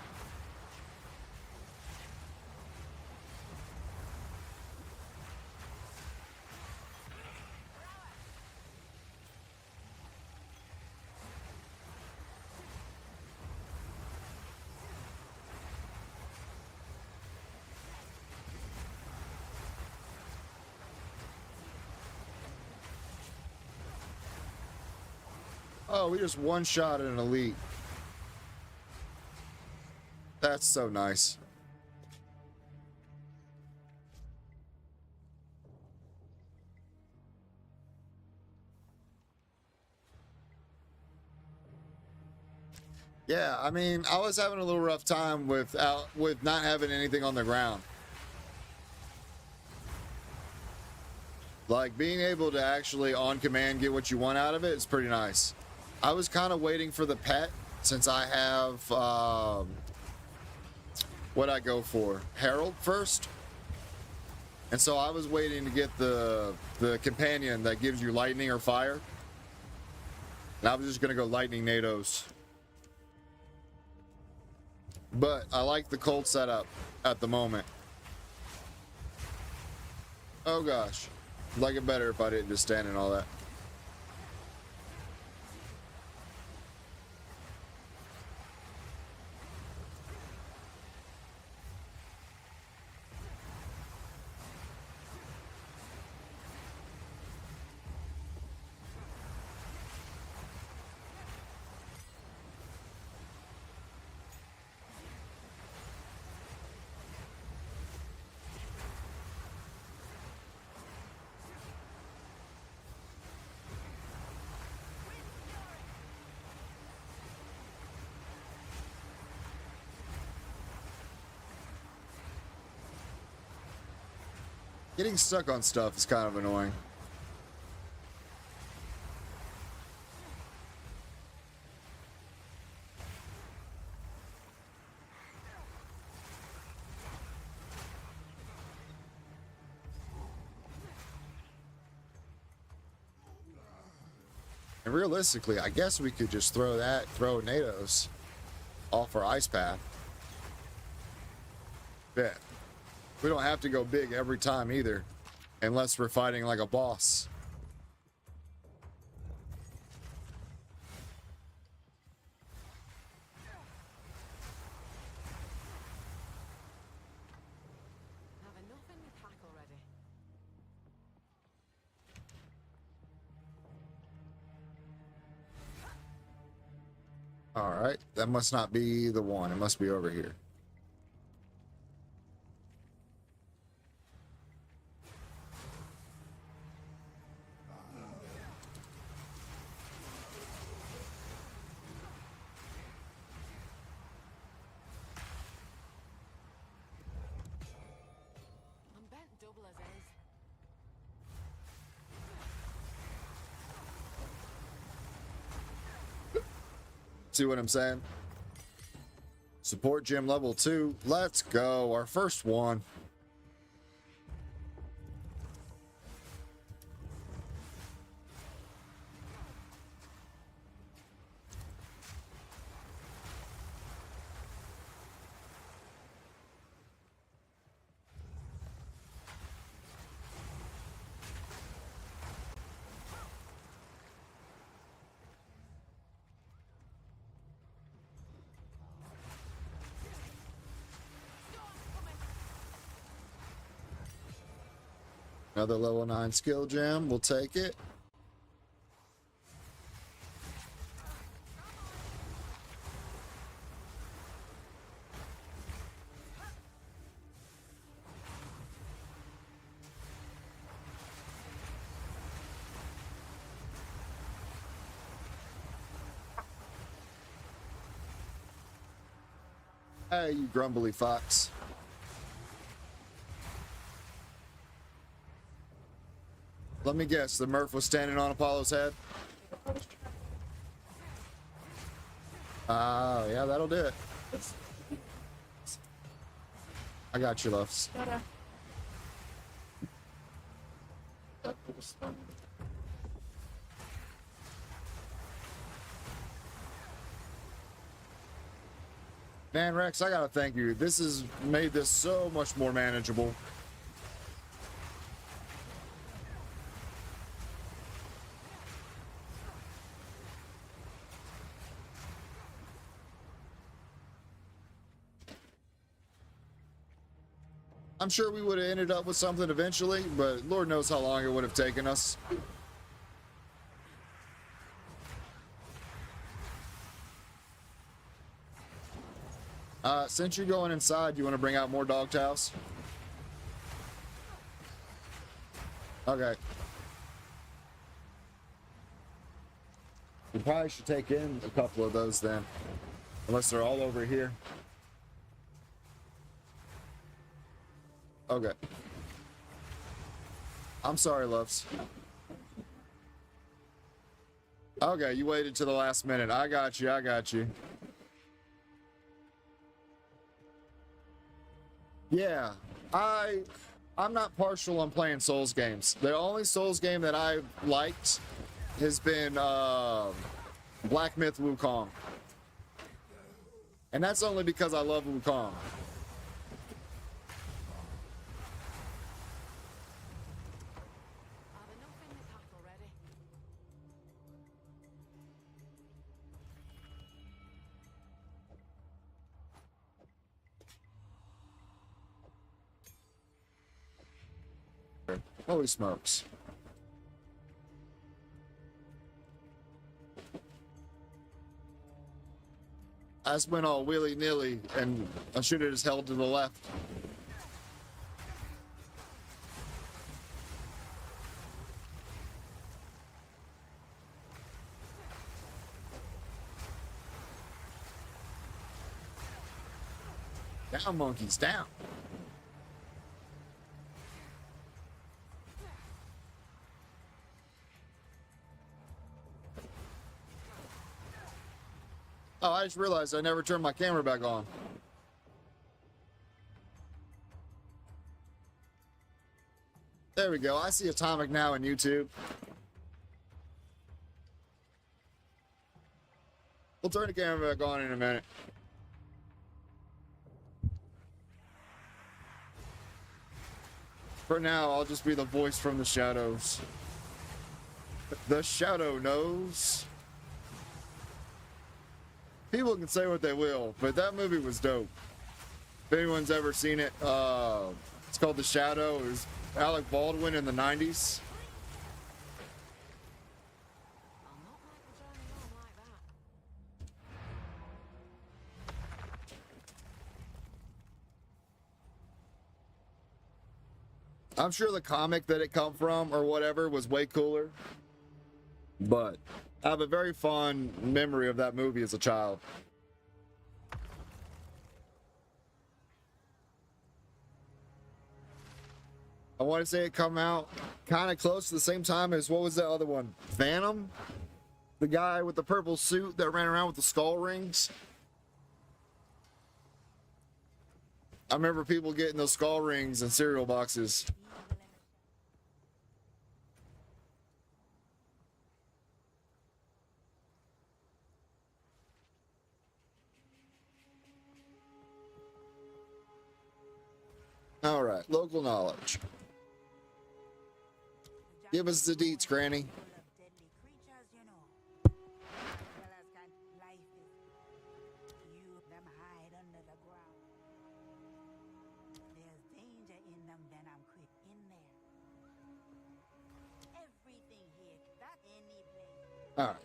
Oh, we just one-shot an elite. That's so nice. Yeah, I mean, I was having a little rough time with not having anything on the ground. Like, being able to actually on command get what you want out of it is pretty nice. I was kind of waiting for the pet since I have what I go for, Herald first, and so I was waiting to get the companion that gives you lightning or fire, and I was just gonna go lightning Nados. But I like the cold setup at the moment. Oh gosh, I'd like it better if I didn't just stand in all that. Getting stuck on stuff is kind of annoying. And realistically, I guess we could just throw Nados off our ice path. Yeah. We don't have to go big every time either, unless we're fighting like a boss. All right, that must not be the one. It must be over here. I'm bent double as is. See what I'm saying? Support gym level 2. Let's go. Our first one. Another level 9 skill gem. We'll take it. Hey, you grumbly fox. Let me guess, the Murph was standing on Apollo's head? Oh, yeah, that'll do it. I got you, loves. Man, Rex, I gotta thank you. This has made this so much more manageable. I'm sure we would have ended up with something eventually, but Lord knows how long it would have taken us. Since you're going inside, you want to bring out more dog towels? Okay. We probably should take in a couple of those then, unless they're all over here. Okay. I'm sorry, loves. Okay, you waited to the last minute. I got you. I got you. Yeah, I'm not partial on playing Souls games. The only Souls game that I've liked has been Black Myth Wukong. And that's only because I love Wukong. Holy smokes. I just went all willy-nilly and I should have just held to the left. Down, monkeys, down. Oh, I just realized I never turned my camera back on. There we go. I see Atomic now in YouTube. We'll turn the camera back on in a minute. For now, I'll just be the voice from the shadows. The shadow knows. People can say what they will, but that movie was dope. If anyone's ever seen it, it's called The Shadow. It was Alec Baldwin in the 90s. I'm sure the comic that it come from or whatever was way cooler. But I have a very fond memory of that movie as a child. I want to say it come out kind of close to the same time as, what was that other one? Phantom? The guy with the purple suit that ran around with the skull rings? I remember people getting those skull rings in cereal boxes. All right, local knowledge. Give us the deets, Granny. All right.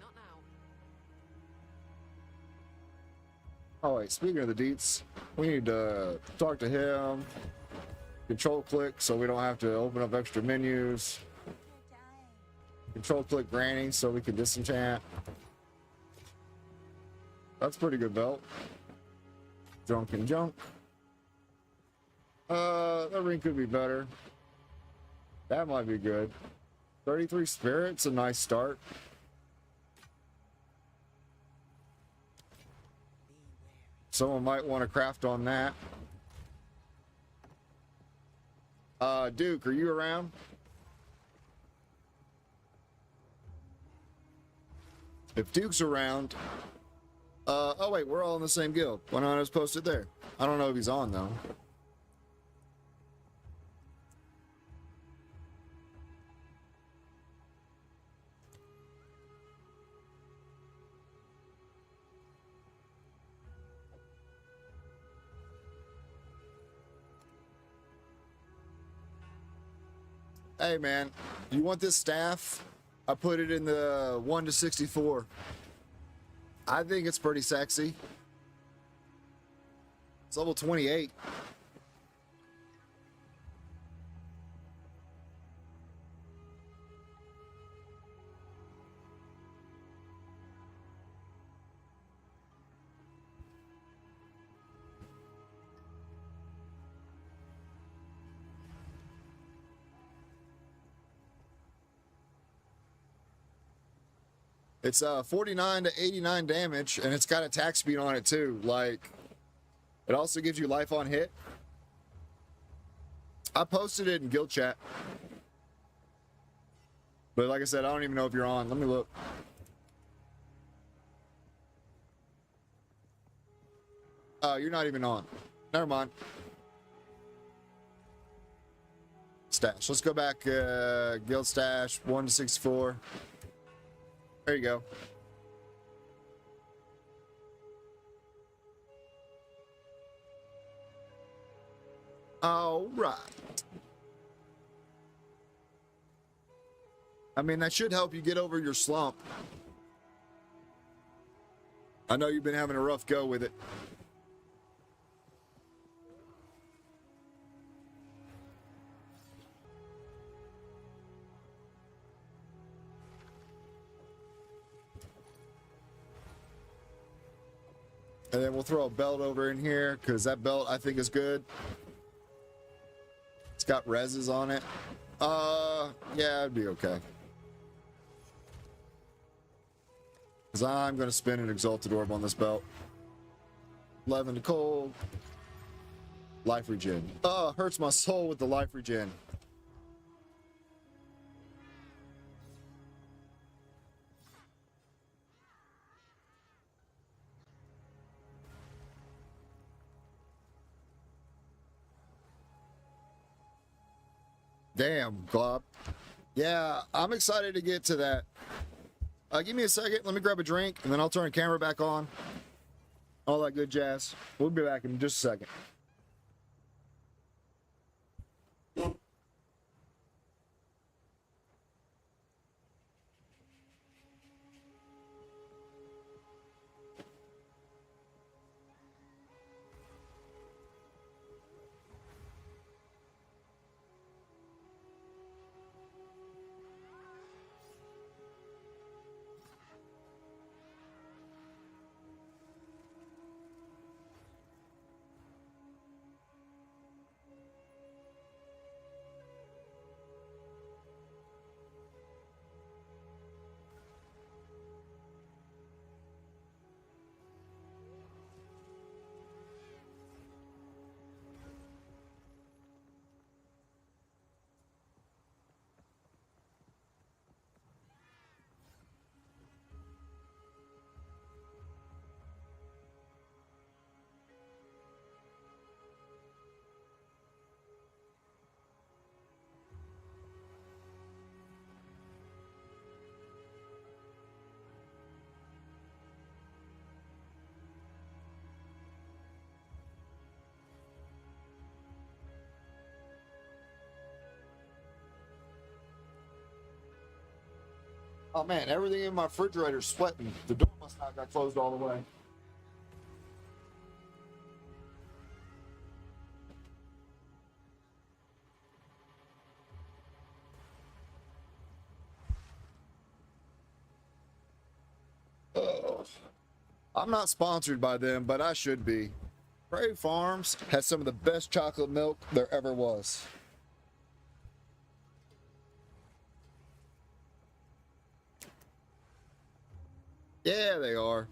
Not now. Oh wait, speaking of the deets, we need to talk to him. Control click so we don't have to open up extra menus. Control click Granny so we can disenchant. That's pretty good belt. Drunken junk. That ring could be better. That might be good. 33 spirits, a nice start. Someone might want to craft on that. Duke, are you around? If Duke's around, oh wait, we're all in the same guild. Why not just post it there? I don't know if he's on though. Hey man, you want this staff? I put it in the 1 to 64. I think it's pretty sexy. It's level 28. It's 49 to 89 damage, and it's got attack speed on it too. Like, it also gives you life on hit. I posted it in guild chat. But like I said, I don't even know if you're on. Let me look. Oh, you're not even on. Never mind. Stash. Let's go back. Guild stash 1 to 64. There you go. All right. I mean, that should help you get over your slump. I know you've been having a rough go with it. And then we'll throw a belt over in here, because that belt I think is good. It's got reses on it. Yeah, it'd be okay. Because I'm going to spin an Exalted Orb on this belt. 11 to cold. Life regen. Hurts my soul with the life regen. Damn, Glob. Yeah, I'm excited to get to that. Give me a second. Let me grab a drink, and then I'll turn the camera back on. All that good jazz. We'll be back in just a second. Oh man, everything in my refrigerator's sweating. The door must not have got closed all the way. Ugh. I'm not sponsored by them, but I should be. Prairie Farms has some of the best chocolate milk there ever was. Yeah, they are.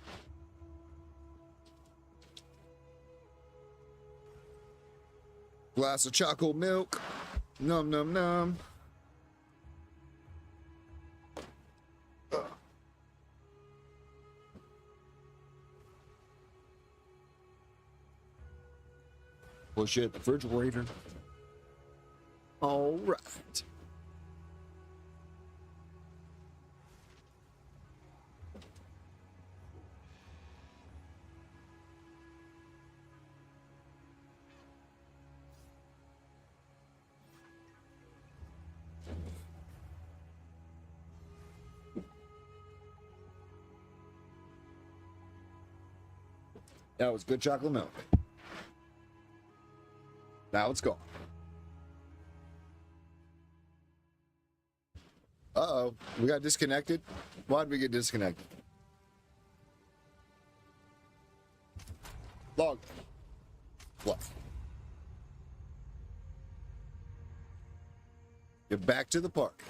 Glass of chocolate milk. Num num num. Push it, the refrigerator. All right. That was good chocolate milk. Now it's gone. Uh-oh. We got disconnected? Why did we get disconnected? Log. Bluff. Get back to the park.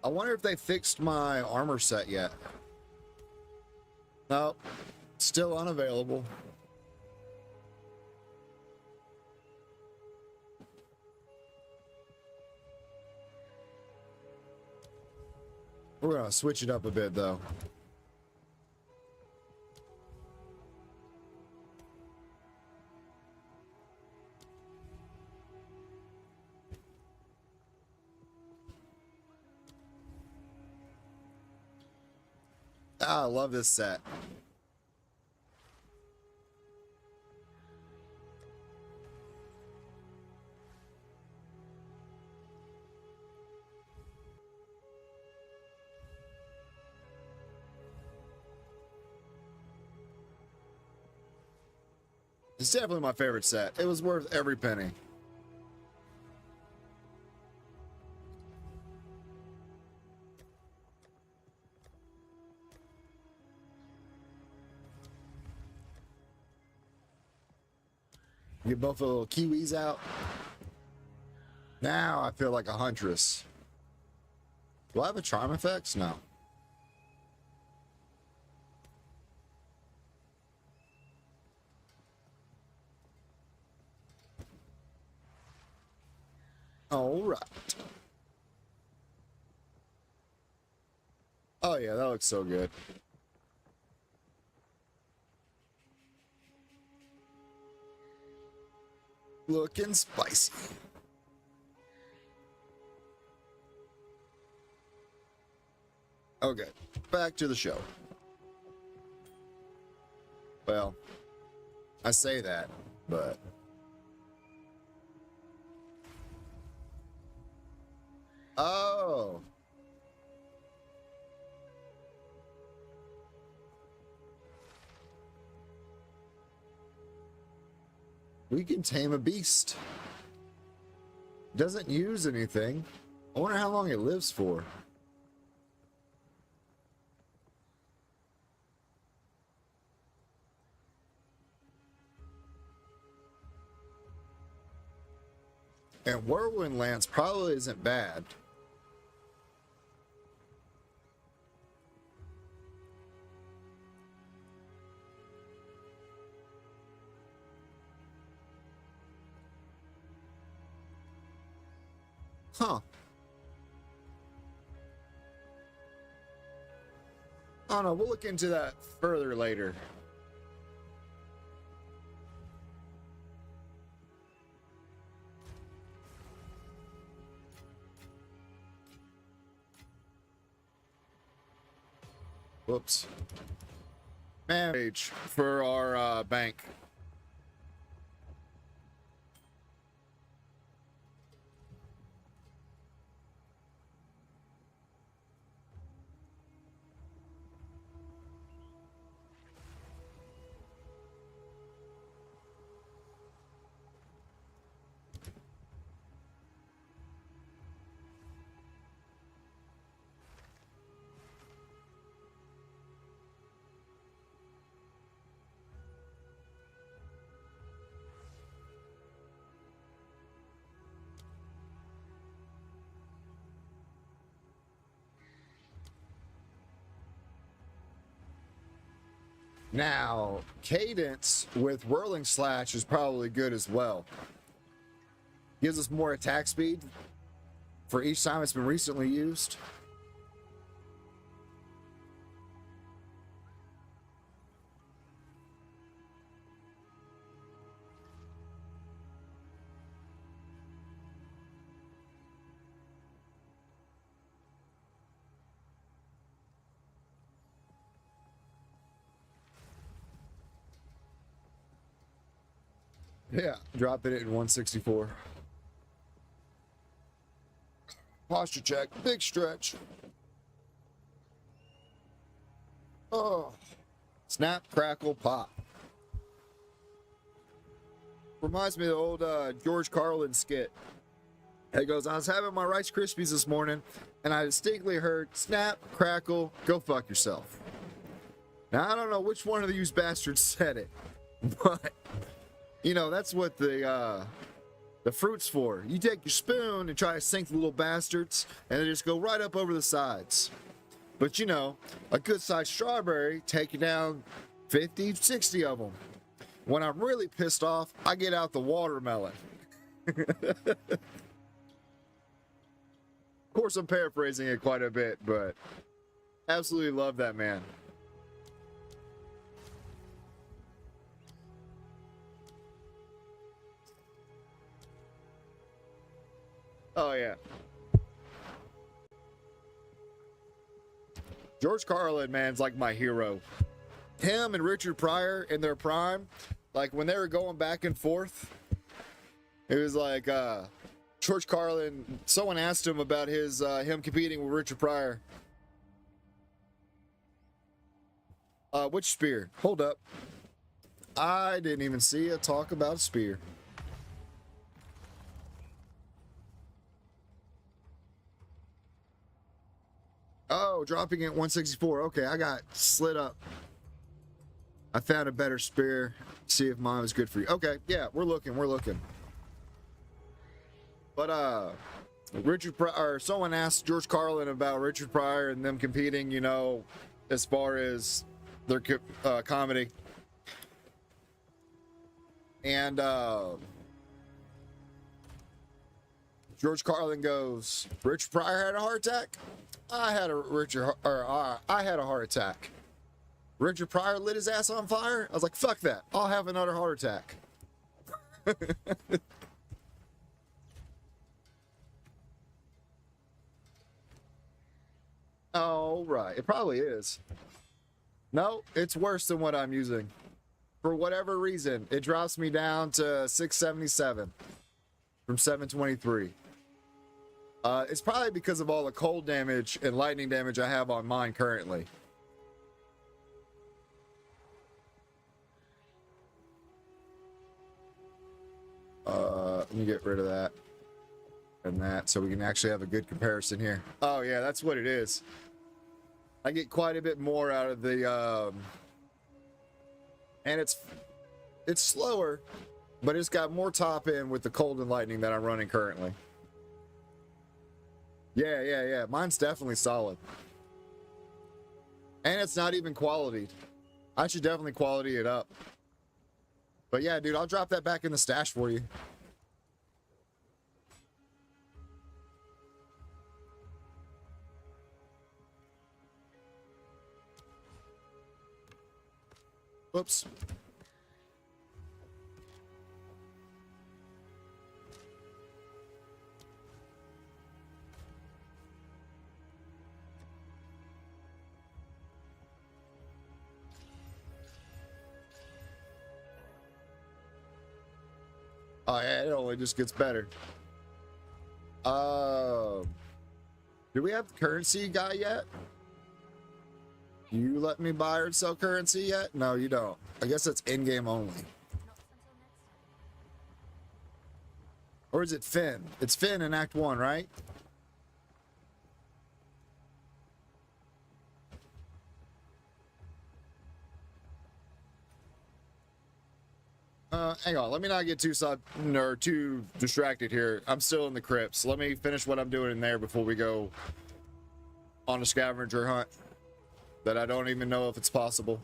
I wonder if they fixed my armor set yet. No, still unavailable. We're gonna switch it up a bit though. Ah, I love this set. It's definitely my favorite set. It was worth every penny. Get both the little kiwis out. Now I feel like a Huntress. Do I have a charm effects? No. All right. Oh yeah, that looks so good. Looking spicy. Okay, back to the show. Well, I say that, but oh. We can tame a beast. Doesn't use anything. I wonder how long it lives for. And Whirlwind Lance probably isn't bad. Huh. I don't know. We'll look into that further later. Whoops. Manage for our bank. Now, Cadence with Whirling Slash is probably good as well. Gives us more attack speed for each time it's been recently used. Yeah, dropping it in 164. Posture check, big stretch. Oh, snap, crackle, pop. Reminds me of the old George Carlin skit. He goes, I was having my Rice Krispies this morning, and I distinctly heard snap, crackle, go fuck yourself. Now, I don't know which one of these bastards said it, but you know, that's what the fruit's for. You take your spoon and try to sink the little bastards, and they just go right up over the sides. But you know, a good-sized strawberry, take you down 50, 60 of them. When I'm really pissed off, I get out the watermelon. Of course, I'm paraphrasing it quite a bit, but absolutely love that man. Oh, yeah. George Carlin, man's like my hero. Him and Richard Pryor in their prime, like when they were going back and forth, it was like George Carlin, someone asked him about his him competing with Richard Pryor. Which spear? Hold up. I didn't even see a talk about a spear. Oh, dropping it 164. Okay, I got slid up. I found a better spear. See if mine was good for you. Okay, yeah, we're looking. But Richard Pryor, or someone asked George Carlin about Richard Pryor and them competing, you know, as far as their comedy. And George Carlin goes, Richard Pryor had a heart attack? I had a heart attack. Richard Pryor lit his ass on fire? I was like, fuck that. I'll have another heart attack. Oh, right. It probably is. No, it's worse than what I'm using. For whatever reason, it drops me down to 677 from 723. It's probably because of all the cold damage and lightning damage I have on mine currently. Let me get rid of that and that so we can actually have a good comparison here. Oh yeah, that's what it is. I get quite a bit more out of the and it's slower, but it's got more top end with the cold and lightning that I'm running currently. Yeah. Mine's definitely solid. And it's not even qualityed. I should definitely quality it up. But yeah, dude, I'll drop that back in the stash for you. Whoops. Oh yeah, it only just gets better. Do we have the currency guy yet? You let me buy or sell currency yet? No, you don't. I guess that's in-game only. Or is it Finn? It's Finn in Act 1, right? Hang on. Let me not get too distracted here. I'm still in the crypts. Let me finish what I'm doing in there before we go on a scavenger hunt that I don't even know if it's possible.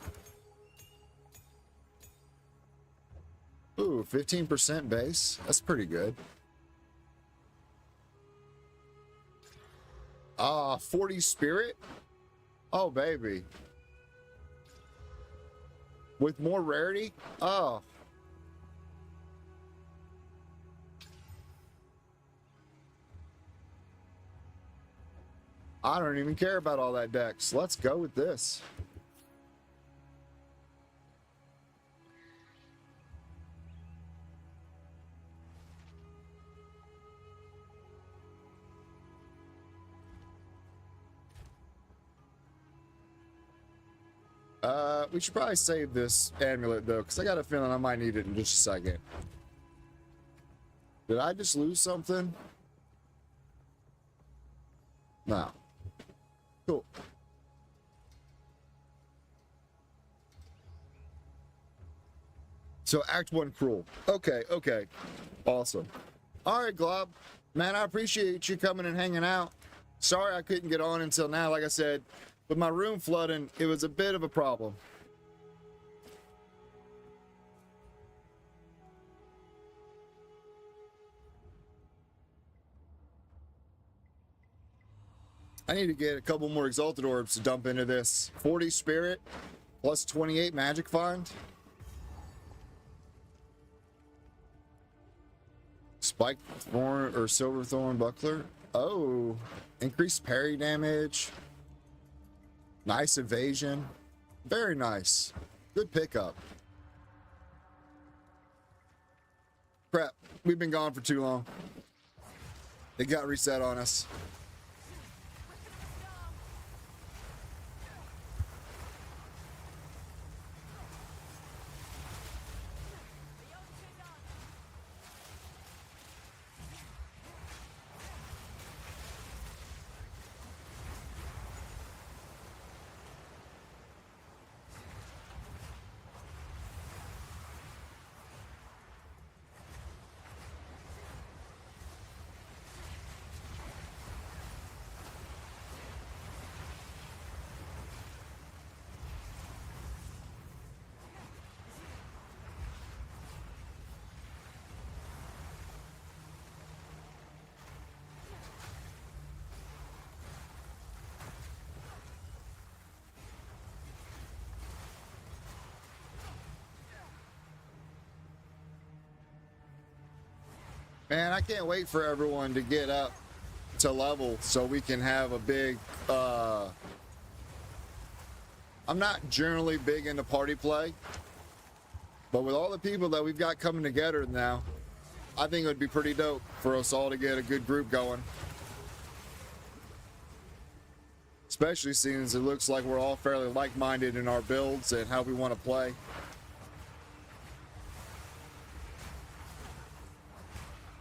Ooh, 15% base. That's pretty good. 40 spirit? Oh, baby. With more rarity? Oh. I don't even care about all that dex. Let's go with this. We should probably save this amulet though, because I got a feeling I might need it in just a second. Did I just lose something? No. Cool. So Act 1 cruel. Okay. Awesome. All right, Glob. Man, I appreciate you coming and hanging out. Sorry I couldn't get on until now. Like I said, with my room flooding, it was a bit of a problem. I need to get a couple more Exalted Orbs to dump into this. 40 Spirit, plus 28 Magic Find. Spike Thorn or Silver Thorn Buckler. Oh, increased parry damage. Nice evasion. Very nice. Good pickup. Crap, we've been gone for too long. It got reset on us. Man, I can't wait for everyone to get up to level so we can have a big, I'm not generally big into party play, but with all the people that we've got coming together now, I think it would be pretty dope for us all to get a good group going. Especially since it looks like we're all fairly like-minded in our builds and how we want to play.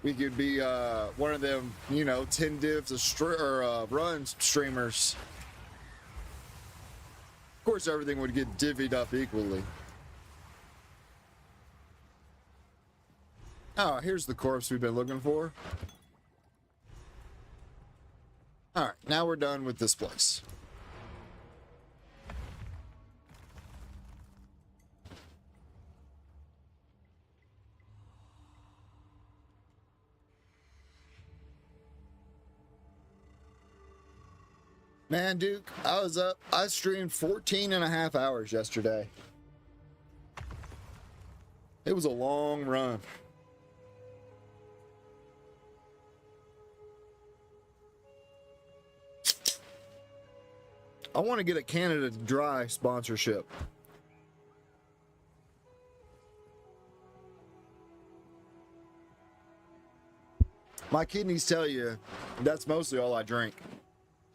We could be one of them, you know, 10 divs or run streamers. Of course, everything would get divvied up equally. Oh, here's the corpse we've been looking for. Alright, now we're done with this place. Man, Duke, I streamed 14 and a half hours yesterday. It was a long run. I want to get a Canada Dry sponsorship. My kidneys tell you that's mostly all I drink.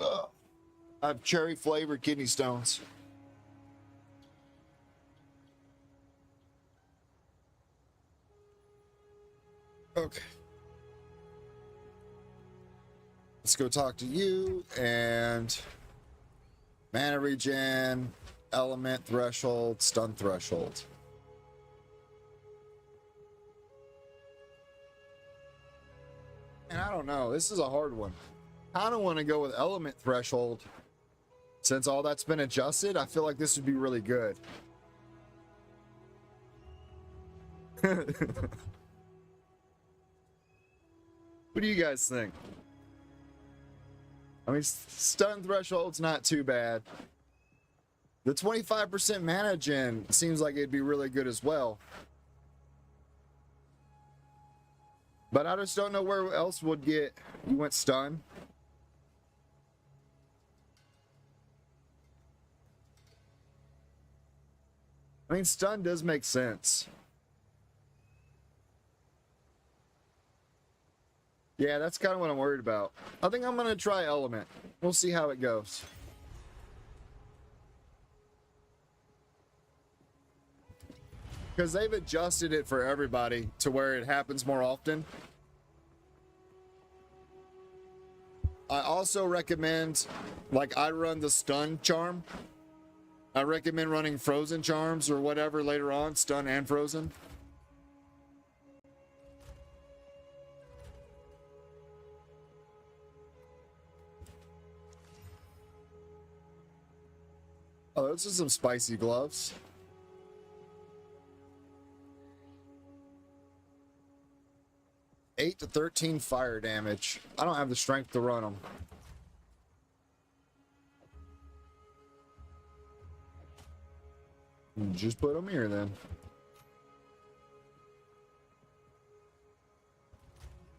I have cherry flavored kidney stones. Okay. Let's go talk to you and mana regen, element threshold, stun threshold. And I don't know, this is a hard one. I don't want to go with element threshold. Since all that's been adjusted, I feel like this would be really good. What do you guys think? I mean, stun threshold's not too bad. The 25% mana gen seems like it'd be really good as well. But I just don't know where else would get... You went stun? I mean, stun does make sense. Yeah, that's kind of what I'm worried about. I think I'm going to try element. We'll see how it goes. Because they've adjusted it for everybody to where it happens more often. I also recommend, like, I run the stun charm. I recommend running frozen charms or whatever later on, stun and frozen. Oh, those are some spicy gloves. $8 to 13 fire damage. I don't have the strength to run them. Just put them here then.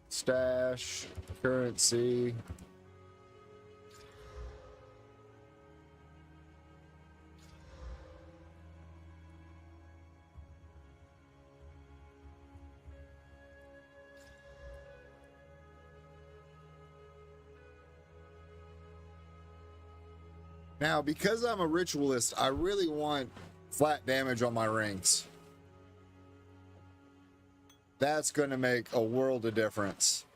Stash, currency. Now, because I'm a ritualist, I really want flat damage on my rings. That's going to make a world of difference.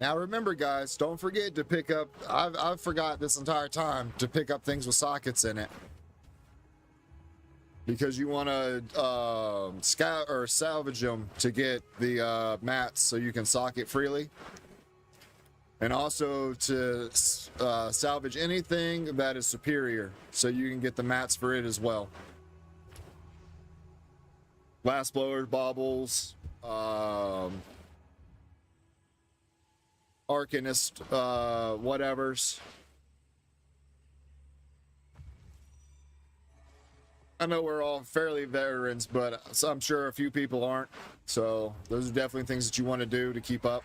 Now remember, guys, don't forget to pick up, I've forgot this entire time to pick up things with sockets in it. Because you want to scout or salvage them to get the mats so you can socket freely. And also to salvage anything that is superior, so you can get the mats for it as well. Glass blowers, baubles, Arcanist, whatevers. I know we're all fairly veterans, but I'm sure a few people aren't. So those are definitely things that you want to do to keep up.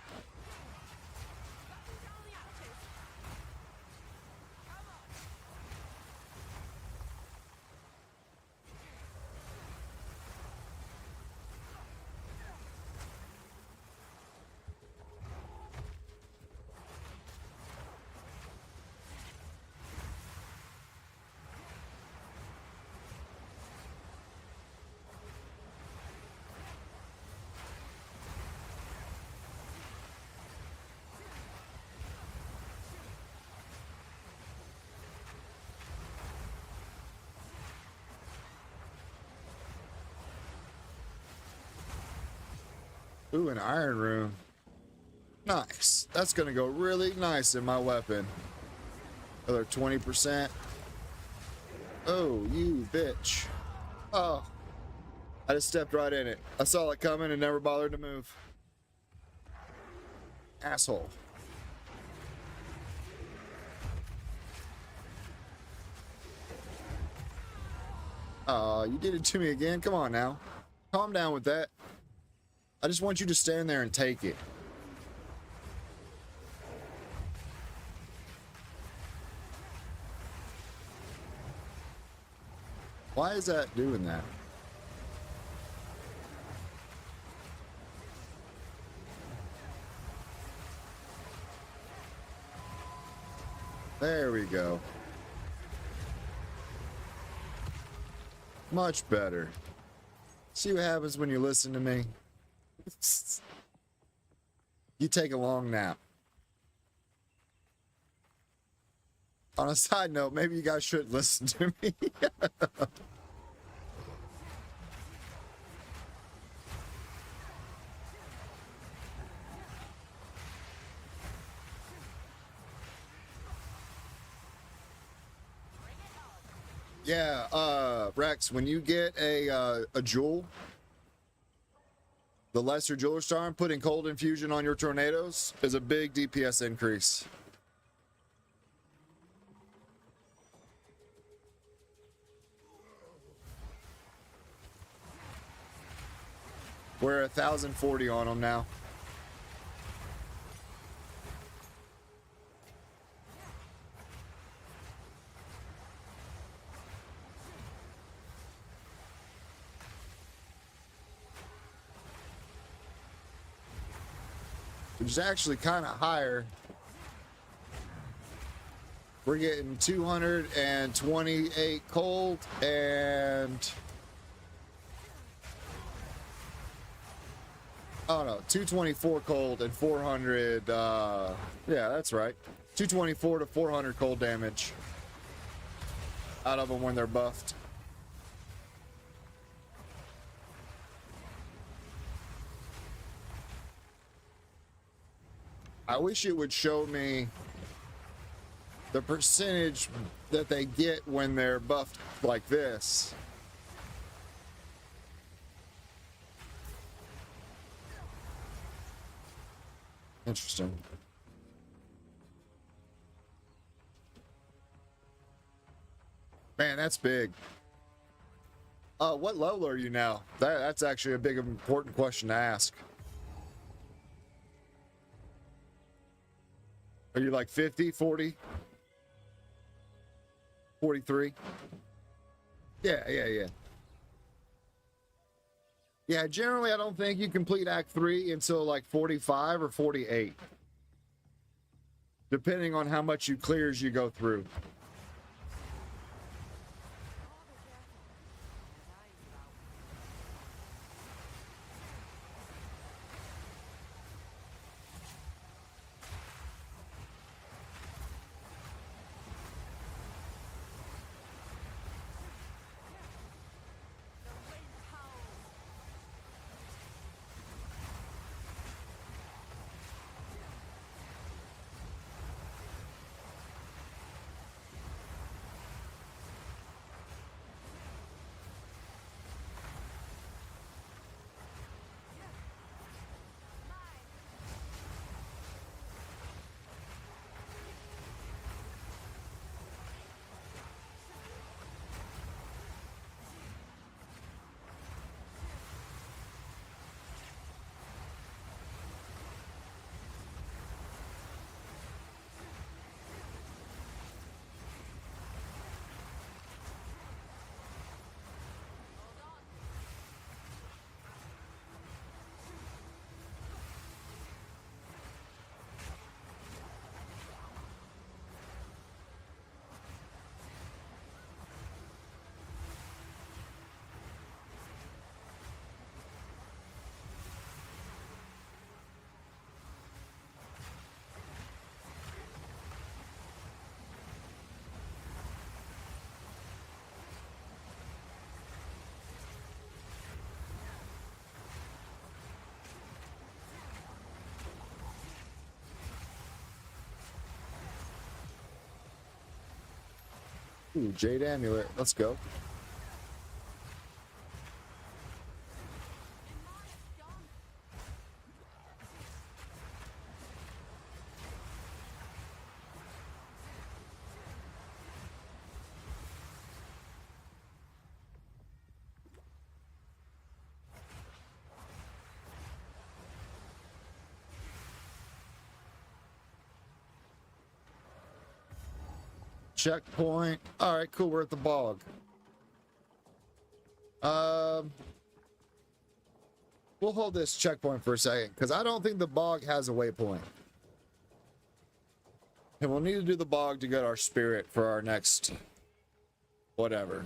Ooh, an iron rune. Nice. That's gonna go really nice in my weapon. Another 20%. Oh, you bitch. Oh. I just stepped right in it. I saw it coming and never bothered to move. Asshole. You did it to me again. Come on now. Calm down with that. I just want you to stand there and take it. Why is that doing that? There we go. Much better. See what happens when you listen to me? You take a long nap. On a side note, maybe you guys should listen to me. Yeah, Rex, when you get a jewel, the lesser jeweler star, putting cold infusion on your tornadoes is a big DPS increase. We're 1,040 on them now. Which is actually kind of higher. We're getting 228 cold and oh no, 224 cold and 400 yeah, that's right. 224 to 400 cold damage out of them when they're buffed. I wish it would show me the percentage that they get when they're buffed like this. Interesting. Man, that's big. What level are you now? That's actually a big important question to ask. Are you like 50, 40? 43? Yeah. Yeah, generally I don't think you complete Act 3 until like 45 or 48. Depending on how much you clear as you go through. Ooh, Jade Amulet. Let's go. Checkpoint. All right, cool. We're at the bog. We'll hold this checkpoint for a second because I don't think the bog has a waypoint. And we'll need to do the bog to get our spirit for our next whatever.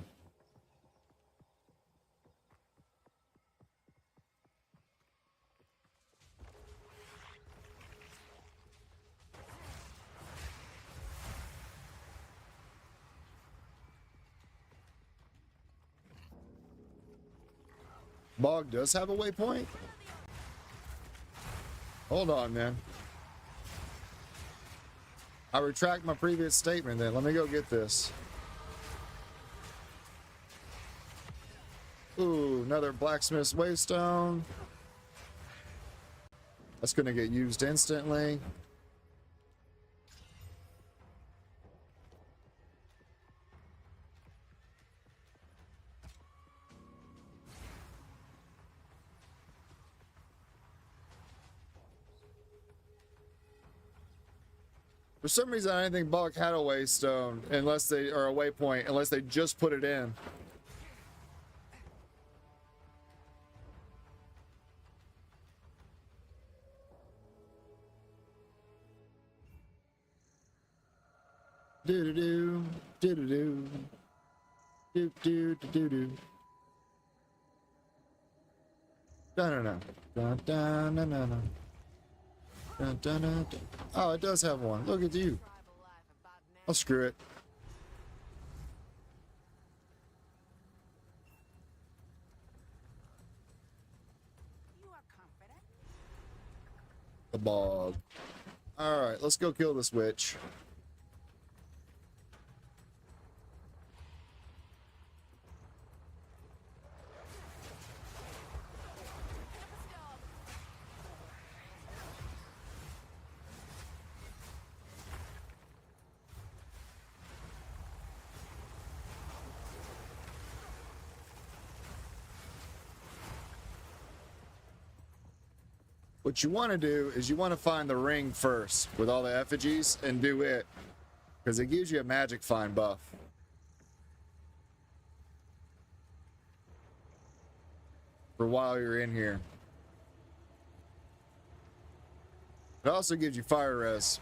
Bog does have a waypoint? Hold on, man. I retract my previous statement then. Let me go get this. Ooh, another blacksmith's waystone. That's gonna get used instantly. For some reason, I didn't think Bog had a waystone unless they, or a waypoint, unless they just put it in. Do do do do do do do do do do. No no no. Dun dun no no no. Dun, dun, dun, dun. Oh, it does have one. Look at you. I'll screw it. The bog. Alright, let's go kill this witch. What you want to do is you want to find the ring first with all the effigies and do it, because it gives you a magic find buff. For while you're in here. It also gives you fire res.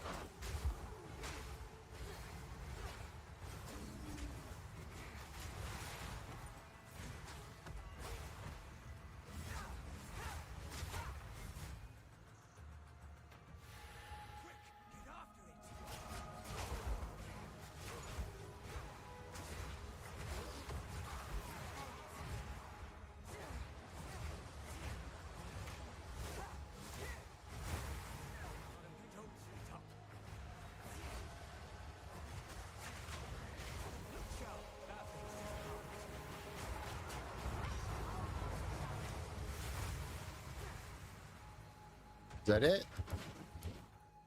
Is that it?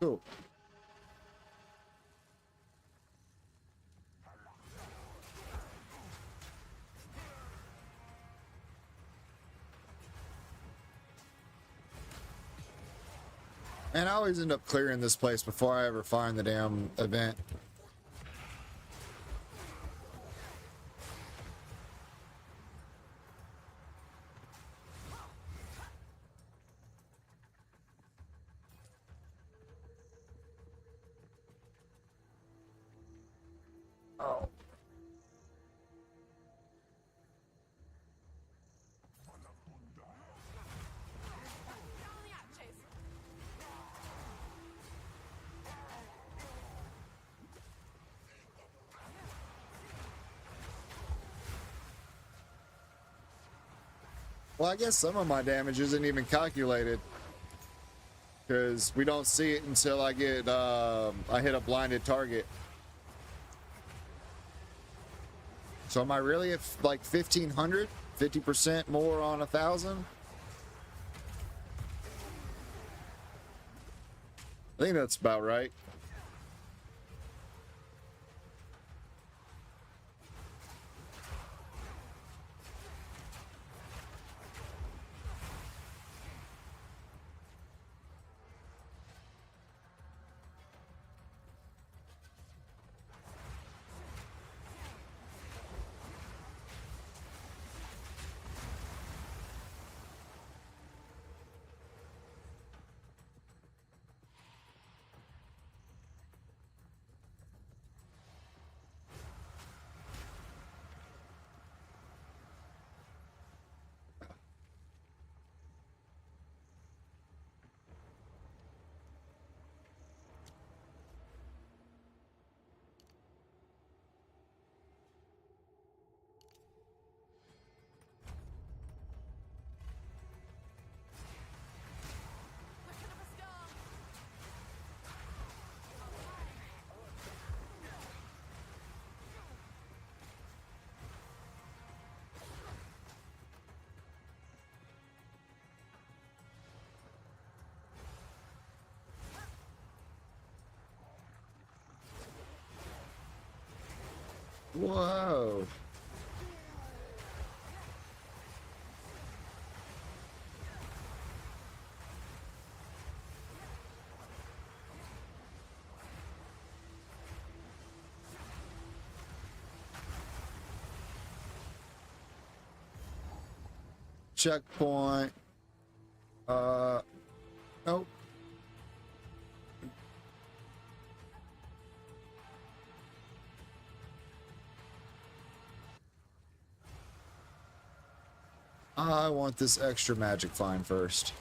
Cool. And I always end up clearing this place before I ever find the damn event. Oh. Well, I guess some of my damage isn't even calculated, because we don't see it until I get I hit a blinded target. So am I really at like 1,500? 50% more on 1,000? I think that's about right. Whoa. Checkpoint. Nope. I want this extra magic find first.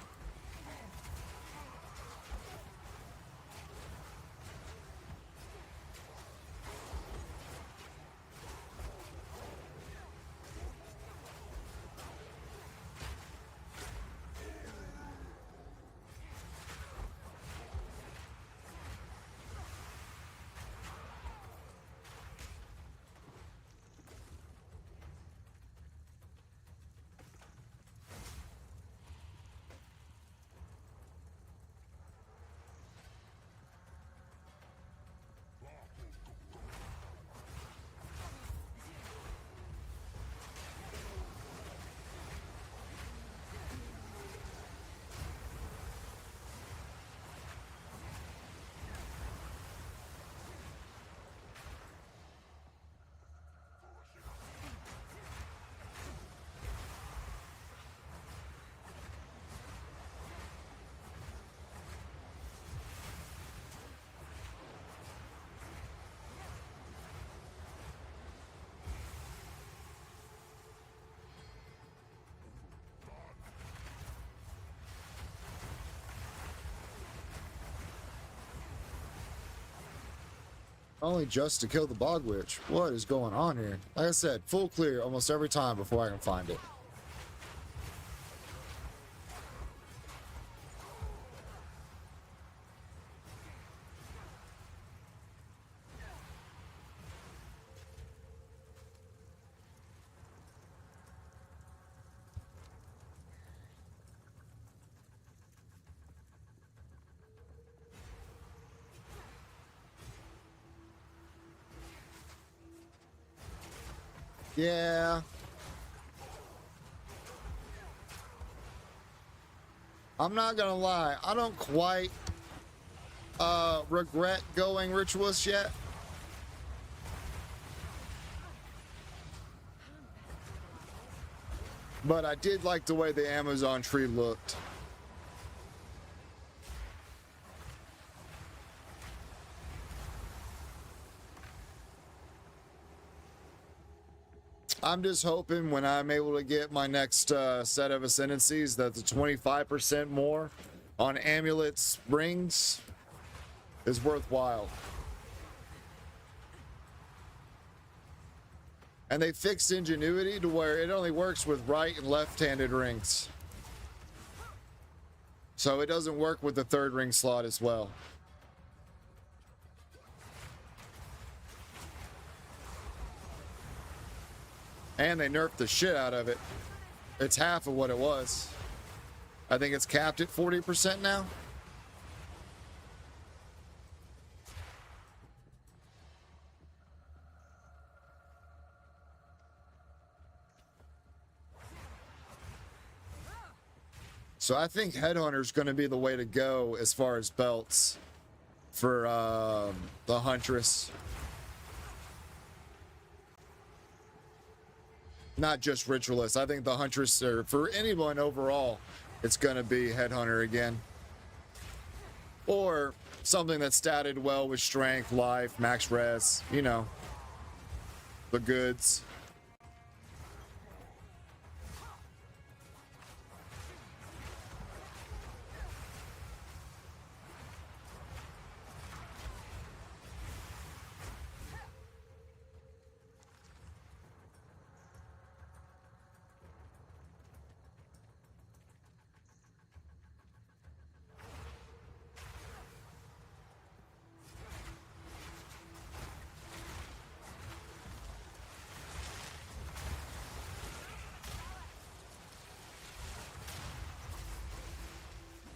Only just to kill the bog witch. What is going on here? Like I said, full clear almost every time before I can find it. Yeah. I'm not gonna lie, I don't quite regret going ritualist yet. But I did like the way the Amazon tree looked. I'm just hoping when I'm able to get my next set of ascendancies that the 25% more on amulets rings is worthwhile. And they fixed ingenuity to where it only works with right and left-handed rings. So it doesn't work with the third ring slot as well. And they nerfed the shit out of it. It's half of what it was. I think it's capped at 40% now. So I think Headhunter's going to be the way to go as far as belts for the Huntress. Not just Ritualist. I think the Huntress, or for anyone overall, it's going to be Headhunter again. Or something that's statted well with strength, life, max res, you know, the goods.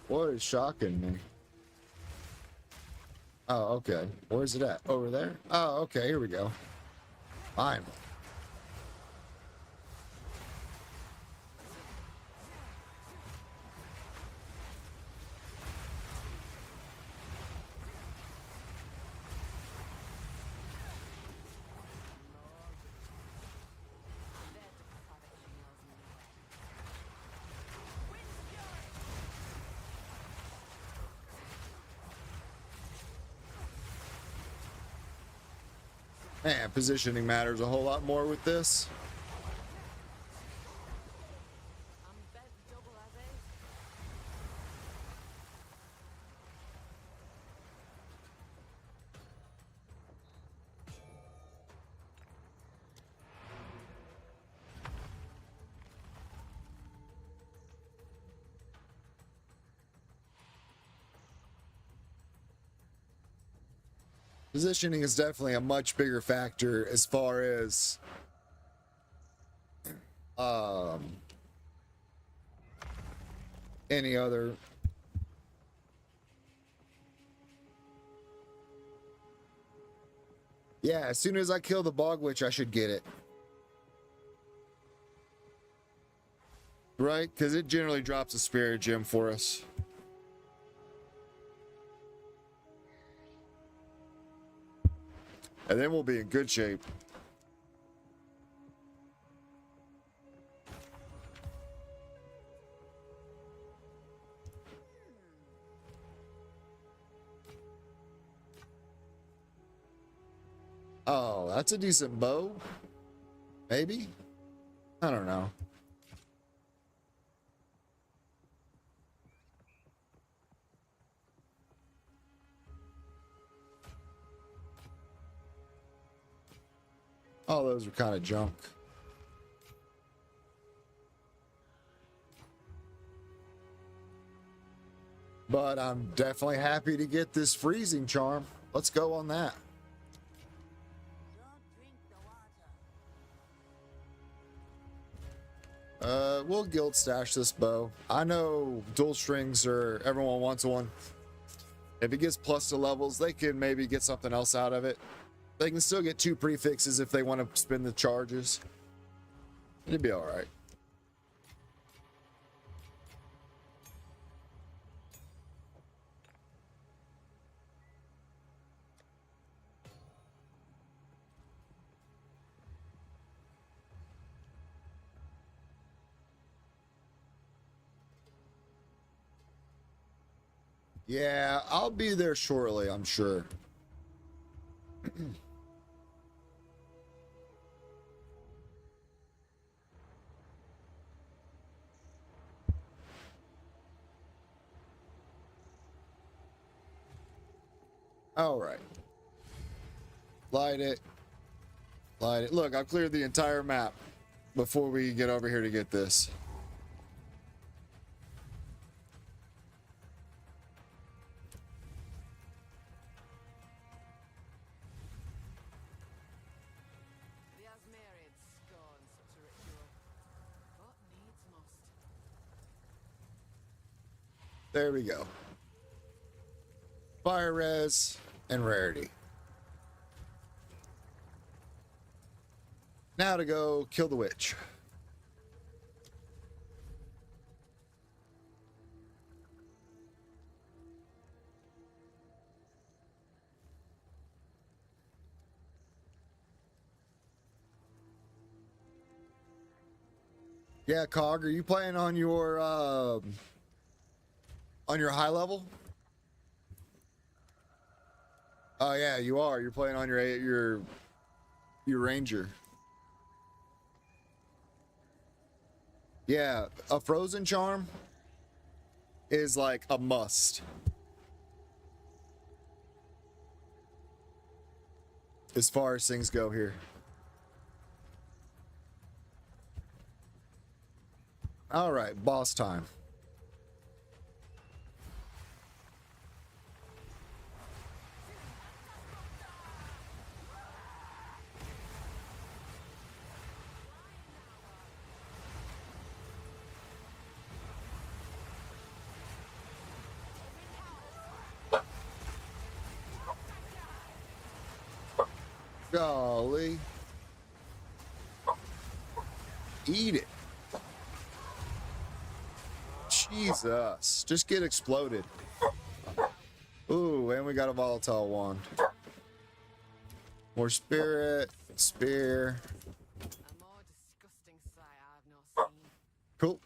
What is shocking me? Oh, okay. Where's it at? Over there? Oh, okay. Here we go. Fine. Man, positioning matters a whole lot more with this. Positioning is definitely a much bigger factor as far as any other. Yeah, as soon as I kill the Bog Witch, I should get it. Right? Because it generally drops a spirit gem for us. And then we'll be in good shape. Oh, that's a decent bow. Maybe? I don't know. All those are kind of junk. But I'm definitely happy to get this freezing charm. Let's go on that. We'll guild stash this bow. I know dual strings are, everyone wants one. If it gets plus to levels, they can maybe get something else out of it. They can still get 2 prefixes if they want to spend the charges. It'd be all right. Yeah, I'll be there shortly, I'm sure. All right. Light it. Light it. Look, I've cleared the entire map before we get over here to get this. There we go. Fire res and rarity. Now to go kill the witch. Yeah, Cog, are you playing on your high level? Oh yeah, you are. You're playing on your ranger. Yeah, a frozen charm is like a must. As far as things go here. All right, boss time. Golly. Eat it. Jesus. Just get exploded. Ooh, and we got a volatile wand. More spirit. Spear. A more disgusting sight I've not seen. Cool.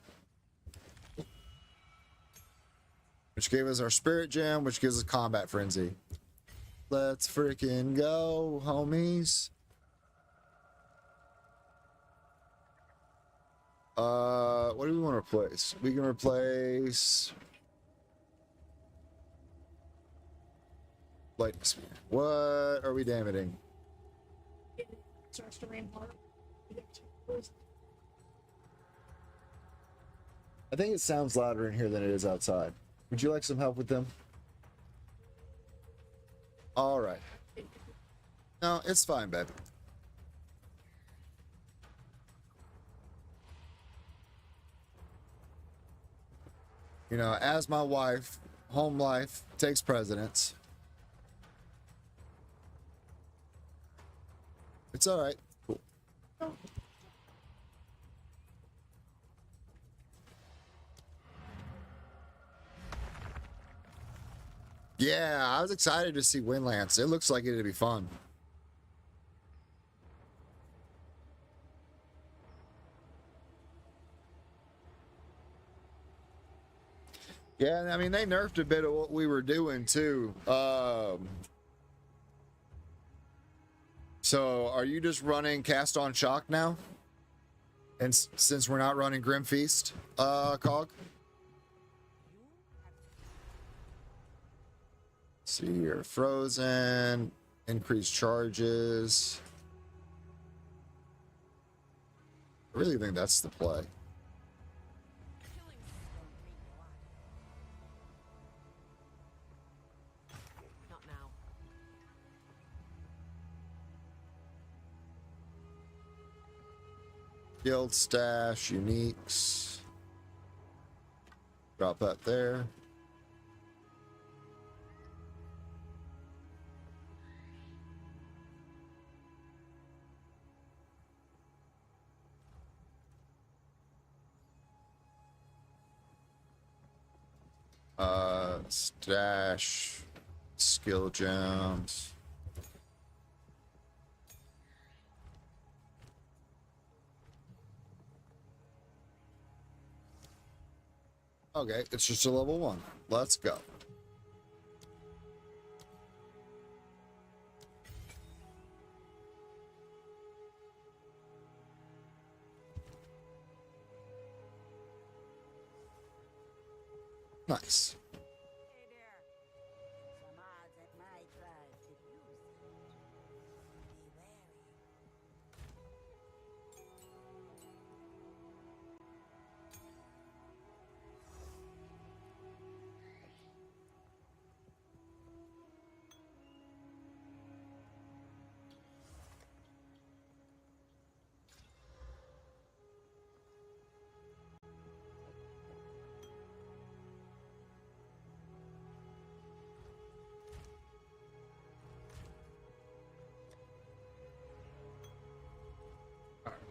Which gave us our spirit gem, which gives us combat frenzy. Let's freaking go, homies. What do we want to replace? We can replace lightning spear. What are we damaging? Starts to rain hard. I think it sounds louder in here than it is outside. Would you like some help with them? All right. No, it's fine, babe. You know, as my wife, home life takes precedence. It's all right. Cool. Yeah, I was excited to see Windlance. It looks like it'd be fun. Yeah, I mean, they nerfed a bit of what we were doing, too. So, are you just running Cast on Shock now? And since we're not running Grim Feast, Cog? See, you're frozen. Increased charges. I really think that's the play. Not now. Guild stash, uniques. Drop that there. Stash, skill gems. Okay, it's just a level 1. Let's go. Nice. Hey there. Some odds at my tribe could use it. Be wary.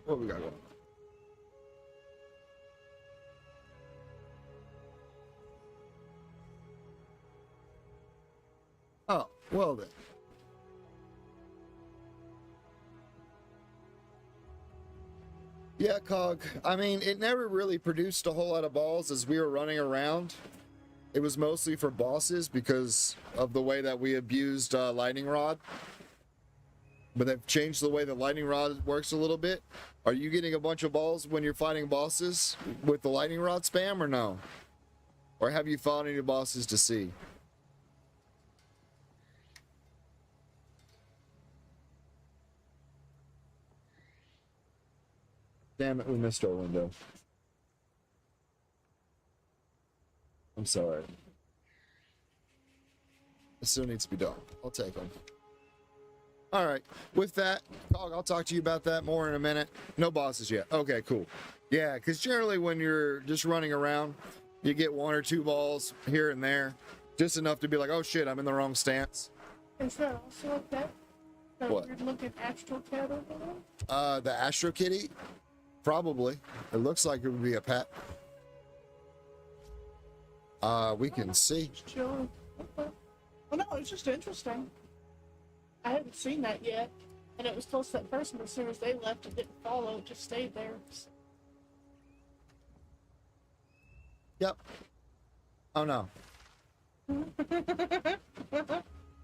What we got going? Oh, well then. Yeah, Cog. I mean, it never really produced a whole lot of balls as we were running around. It was mostly for bosses because of the way that we abused lightning rod. But they've changed the way the lightning rod works a little bit. Are you getting a bunch of balls when you're fighting bosses with the lightning rod spam or no? Or have you fought any bosses to see? Damn it, we missed our window. I'm sorry. It still needs to be done. I'll take them. All right. With that, Cog, I'll talk to you about that more in a minute. No bosses yet. Okay, cool. Yeah, because generally when you're just running around, you get 1 or 2 balls here and there. Just enough to be like, oh shit, I'm in the wrong stance. Is that also a pet? That What? weird looking astral cat over there? The Astro Kitty? Probably. It looks like it would be a pet. We can see. Just chilling. Okay. Well, no, it's just interesting. I hadn't seen that yet. And it was close to that person, but as soon as they left, it didn't follow. It just stayed there. Yep. Oh no.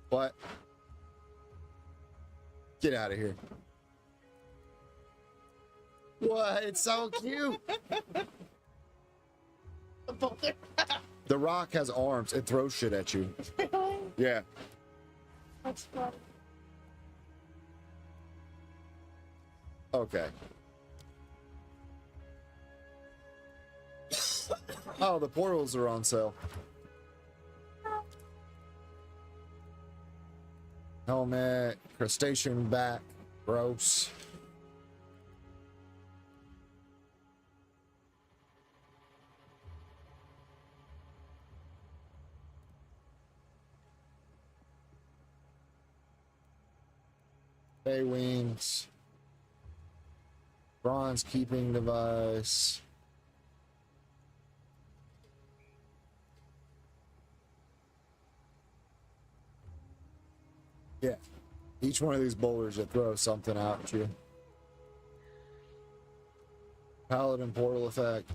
What? Get out of here. What? It's so cute. The rock has arms. It throws shit at you. Really? Yeah. That's funny. Okay. Oh, the portals are on sale. Helmet, crustacean back, gross. Bay wings. Bronze keeping device. Yeah. Each one of these boulders that throws something out at you. Paladin portal effect.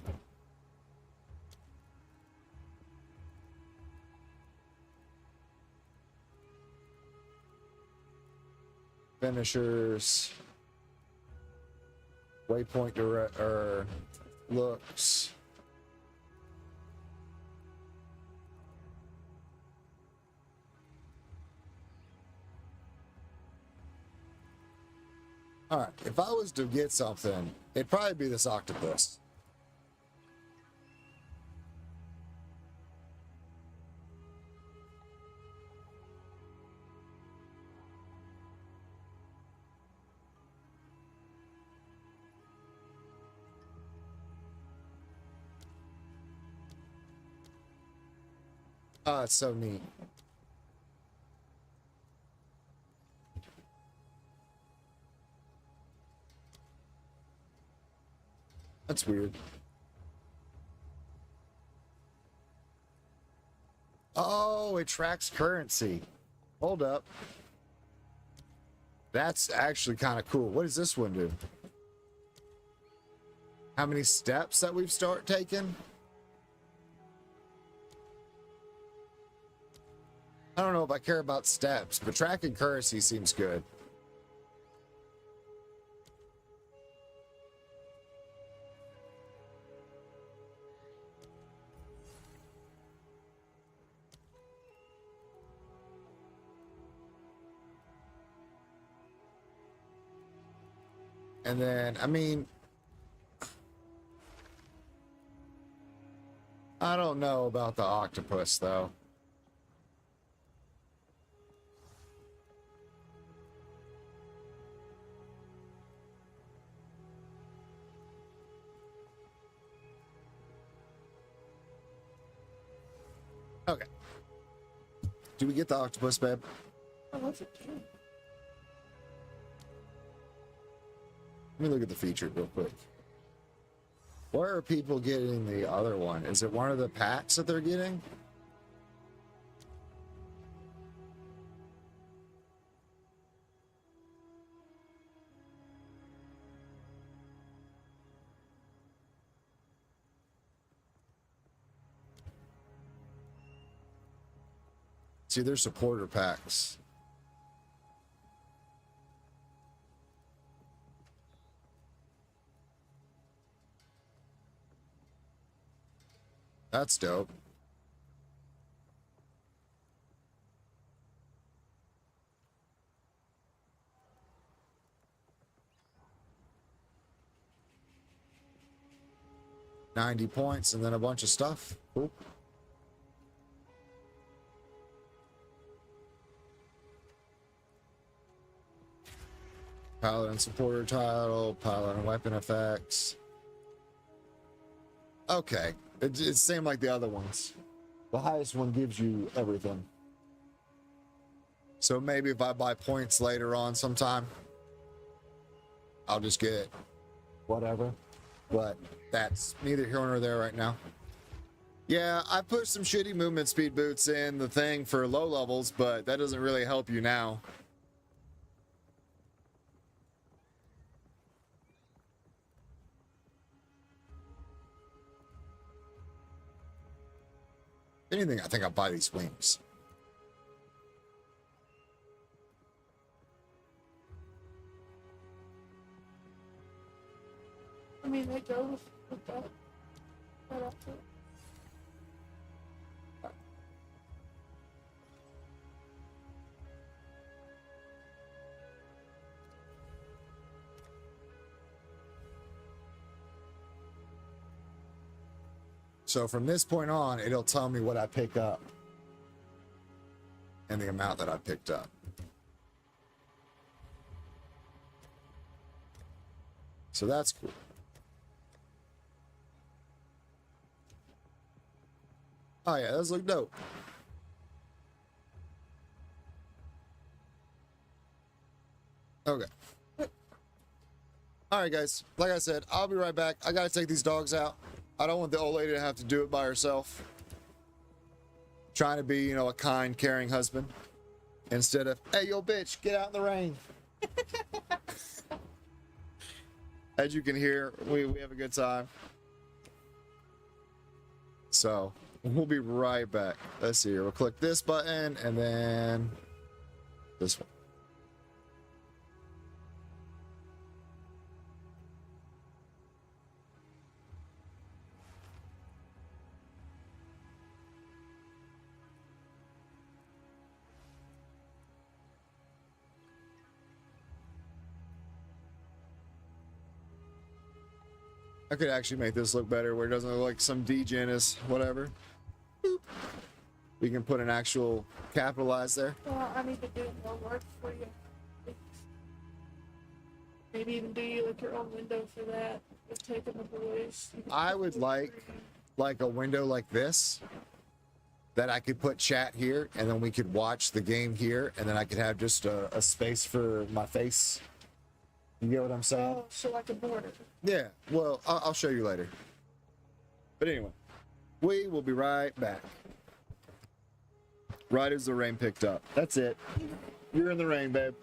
Finishers. Waypoint direct or looks. All right, if I was to get something, it'd probably be this octopus. Oh, it's so neat. That's weird. Oh, it tracks currency. Hold up. That's actually kind of cool. What does this one do? How many steps that we've start taking? I don't know if I care about steps, but tracking currency seems good. And then, I mean, I don't know about the octopus, though. Okay. Do we get the octopus, babe? Oh, what's it doing? Let me look at the feature real quick. Where are people getting the other one? Is it one of the packs that they're getting? See, they're supporter packs. That's dope. $90 points and then a bunch of stuff. Cool. Paladin supporter title, Paladin weapon effects. Okay, it's the same like the other ones. The highest one gives you everything. So maybe if I buy points later on sometime, I'll just get whatever. But that's neither here nor there right now. Yeah, I put some shitty movement speed boots in the thing for low levels, but that doesn't really help you now. Anything, I think I'll buy these wings. I mean, they go with that. Right after it. So from this point on, it'll tell me what I pick up and the amount that I picked up. So that's cool. Oh yeah, those look dope. Okay. All right, guys. Like I said, I'll be right back. I gotta take these dogs out. I don't want the old lady to have to do it by herself. Trying to be, you know, a kind, caring husband. Instead of, hey, yo, bitch, get out in the rain. As you can hear, we have a good time. So, we'll be right back. Let's see here. We'll click this button and then this one. I could actually make this look better where it doesn't look like some degen is whatever. Boop. We can put an actual capitalize there. Well, I need to do more work for you. Maybe even do you like your own window for that. With taking the boys. I would like a window like this that I could put chat here and then we could watch the game here and then I could have just a space for my face. You get what I'm saying? Oh, so like a border. Yeah, well, I'll show you later. But anyway, we will be right back. Right as the rain picked up. That's it. You're in the rain, babe.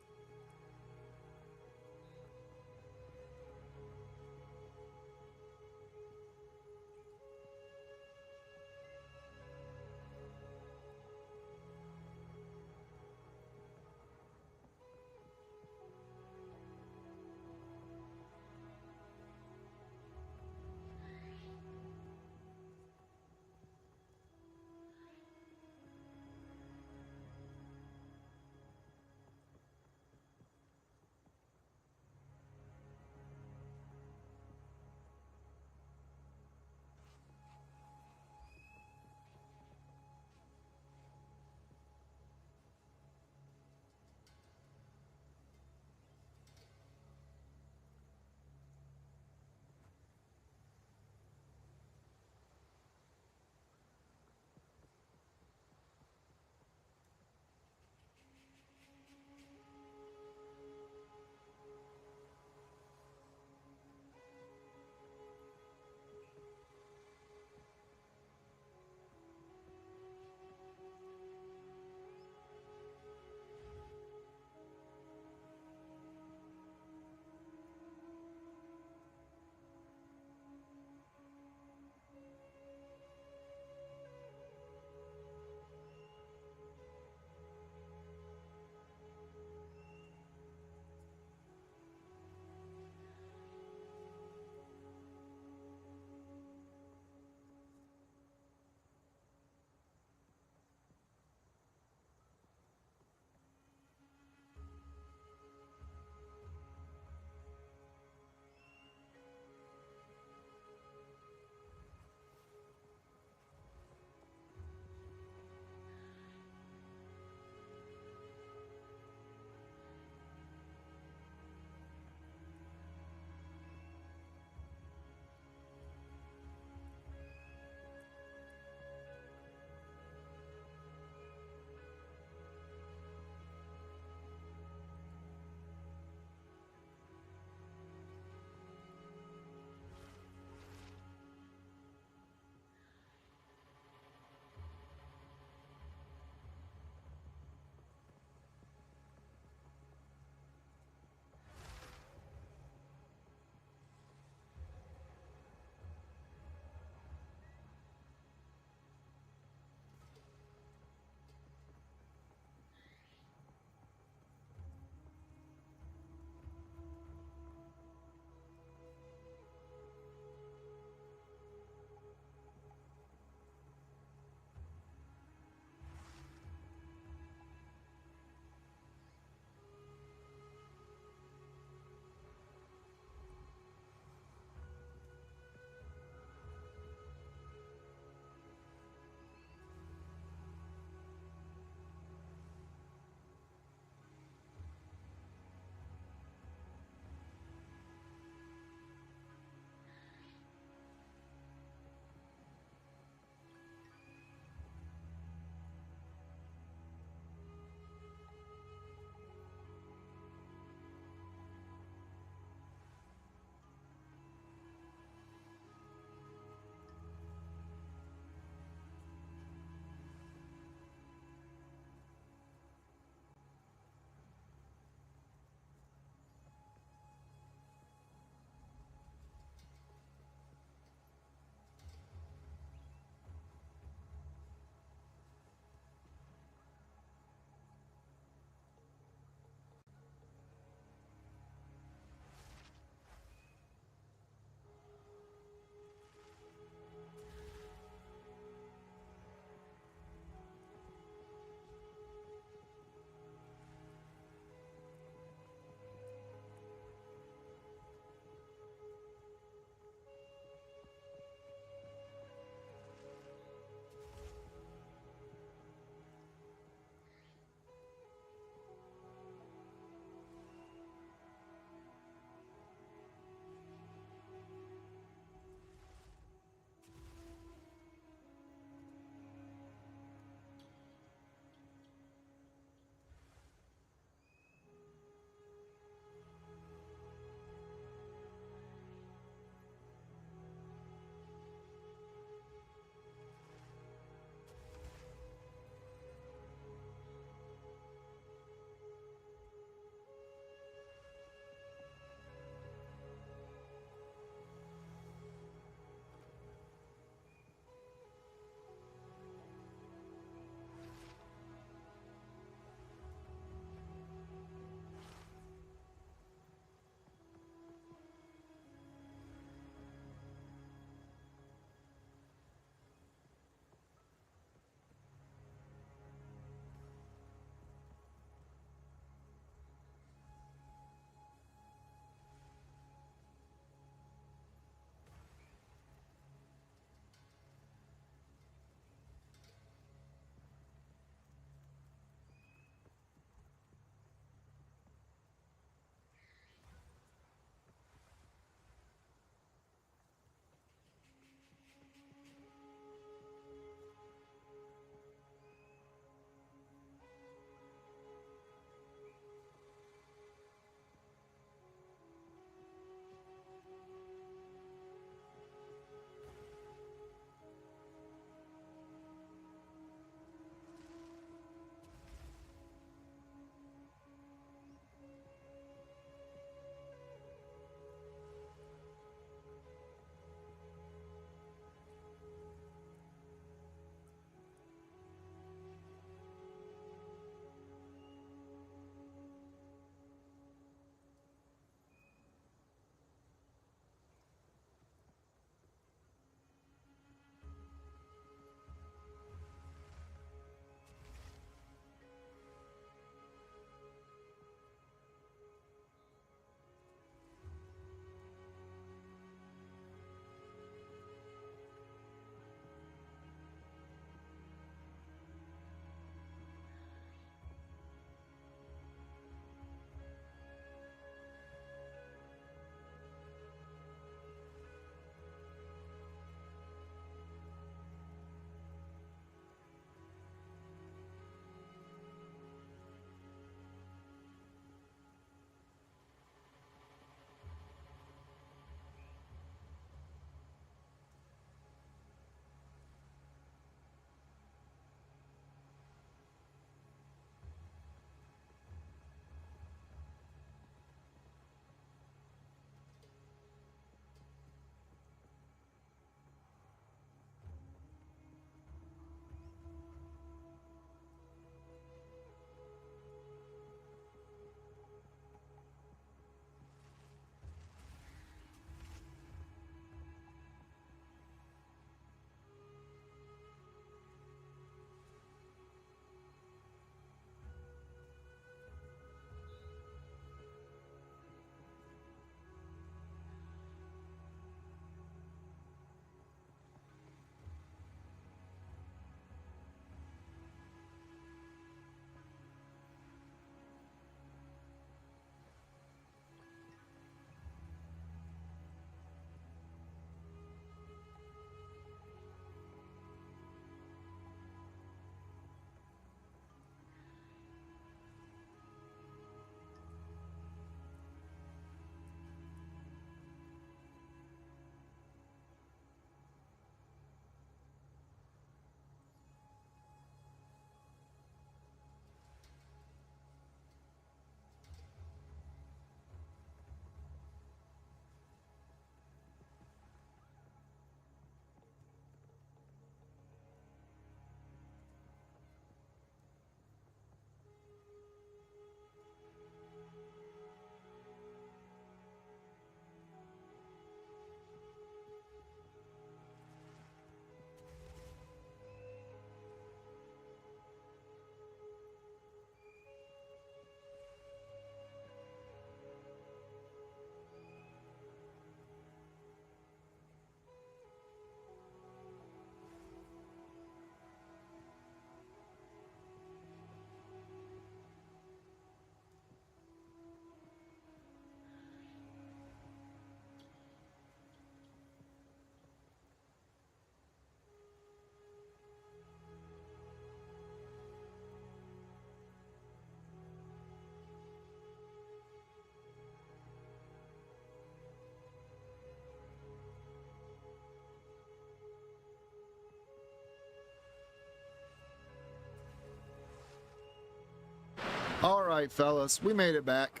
All right, fellas, we made it back.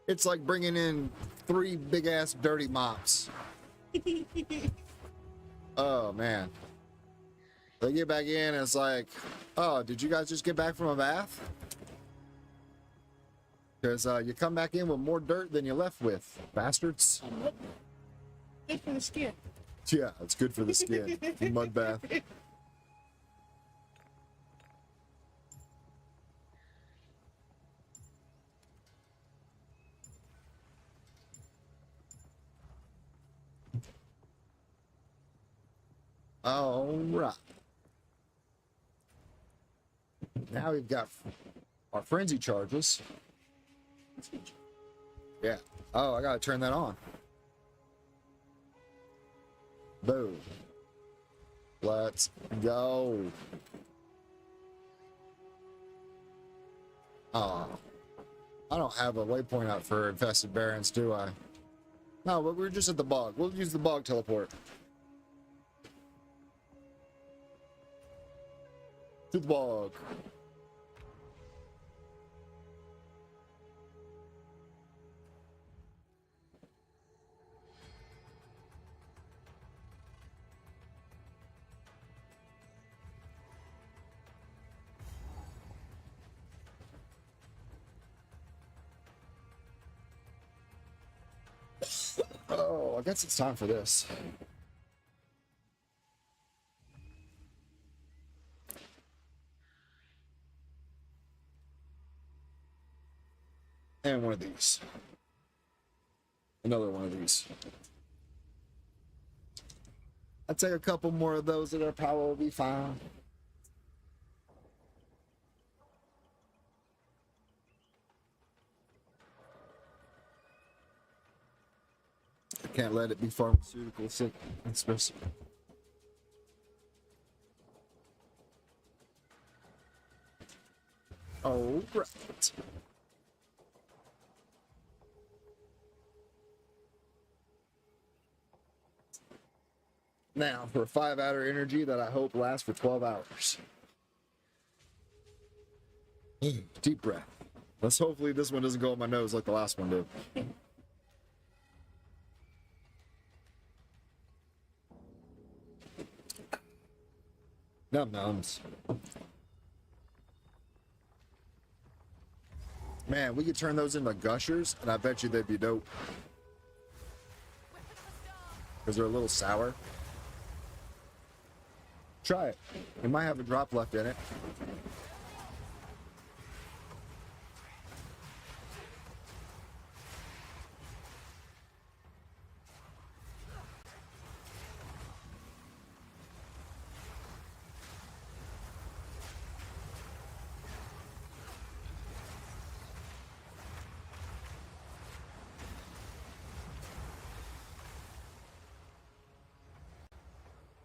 It's like bringing in 3 big-ass dirty mops. Oh, man. They get back in, and it's like, oh, did you guys just get back from a bath? Because you come back in with more dirt than you left with, bastards. Good for the skin. Yeah, it's good for the skin. Mud bath. All right. Now we've got our frenzy charges. Yeah. Oh, I gotta turn that on. Boom. Let's go. Oh, I don't have a waypoint out for infested barrens, do I? No, but we're just at the bog. We'll use the bog teleport. To the bog. Oh, I guess it's time for this. And one of these. Another one of these. I'll take a couple more of those and our power will be fine. I can't let it be pharmaceutical sick, especially. All right. Now for a 5-hour energy that I hope lasts for 12 hours. Deep breath. Let's hopefully this one doesn't go in my nose like the last one did. Num nums. Man, we could turn those into gushers, and I bet you they'd be dope. Because they're a little sour. Try it. It might have a drop left in it.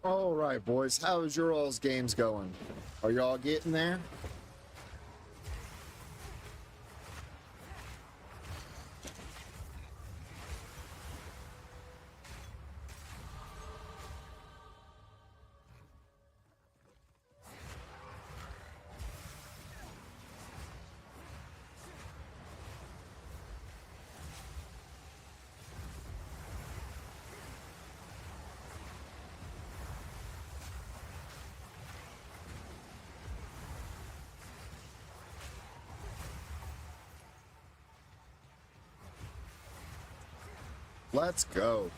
All right, boys. How is your all's games going? Are y'all getting there? Let's go.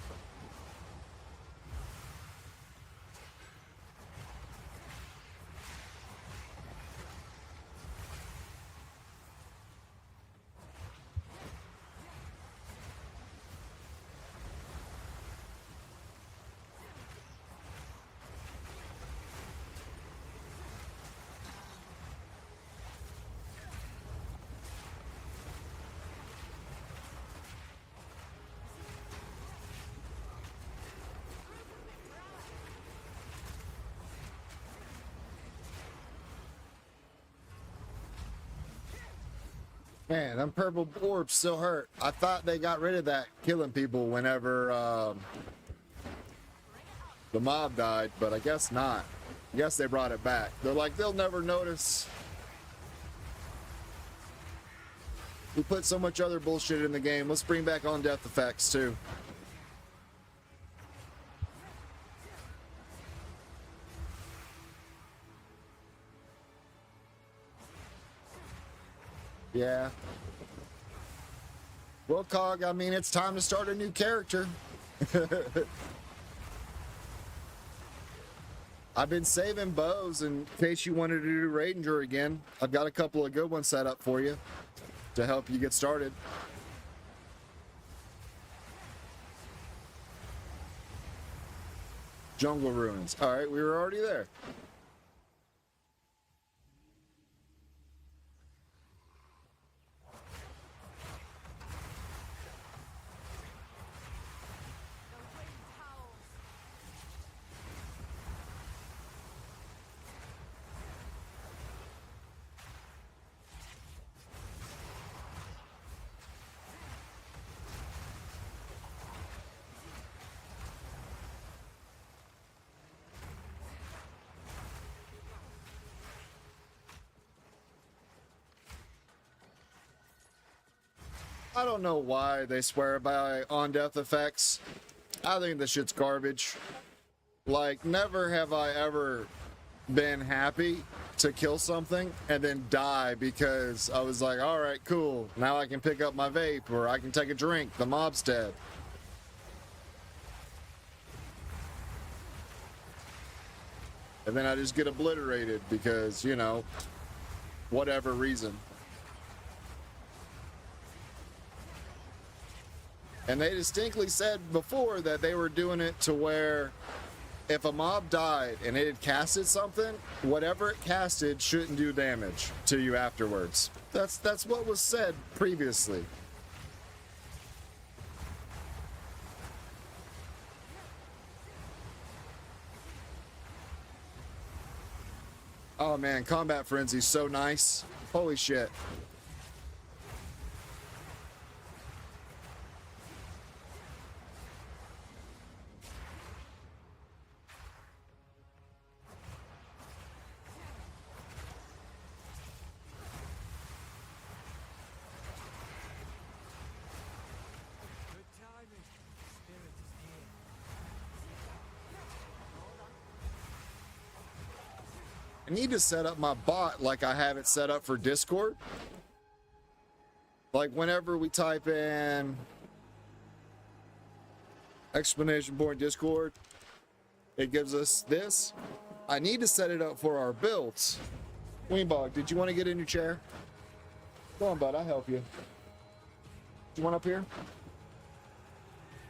Man, them purple orbs still hurt. I thought they got rid of that killing people whenever the mob died, but I guess not. I guess they brought it back. They're like, they'll never notice. We put so much other bullshit in the game. Let's bring back on death effects too. Yeah. Well, Cog, I mean, it's time to start a new character. I've been saving bows in case you wanted to do Ranger again. I've got a couple of good ones set up for you to help you get started. Jungle Ruins. All right, we were already there. I don't know why they swear by on-death effects. I think this shit's garbage. Like, never have I ever been happy to kill something and then die because I was like, all right, cool. Now I can pick up my vape or I can take a drink. The mob's dead. And then I just get obliterated because, you know, whatever reason. And they distinctly said before that they were doing it to where if a mob died and it had casted something, whatever it casted shouldn't do damage to you afterwards. That's what was said previously. Oh man, Combat Frenzy's so nice. Holy shit. I need to set up my bot like I have it set up for Discord. Like whenever we type in exclamation point Discord, it gives us this. I need to set it up for our builds. Weenbog, did you want to get in your chair? Go on, bud, I'll help you. You want up here?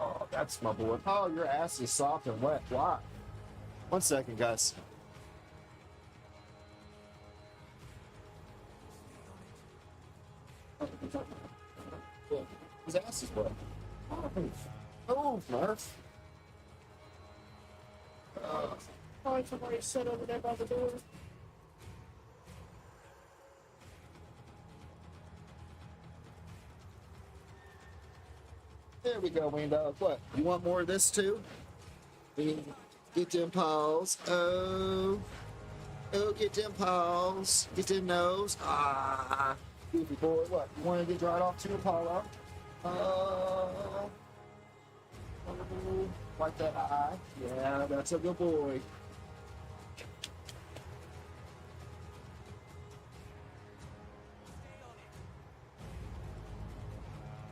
Oh, that's my boy. Oh, your ass is soft and wet. Why? 1 second, guys. His ass is wet. Oh, Murph. Probably somebody sit over there by the door. There we go, Wayne Dog. What? You want more of this too? Get them paws. Oh, get them paws. Get them nose. Ah. Goofy boy, what? You want to get dried off too, Apollo? Like that eye. Yeah, that's a good boy.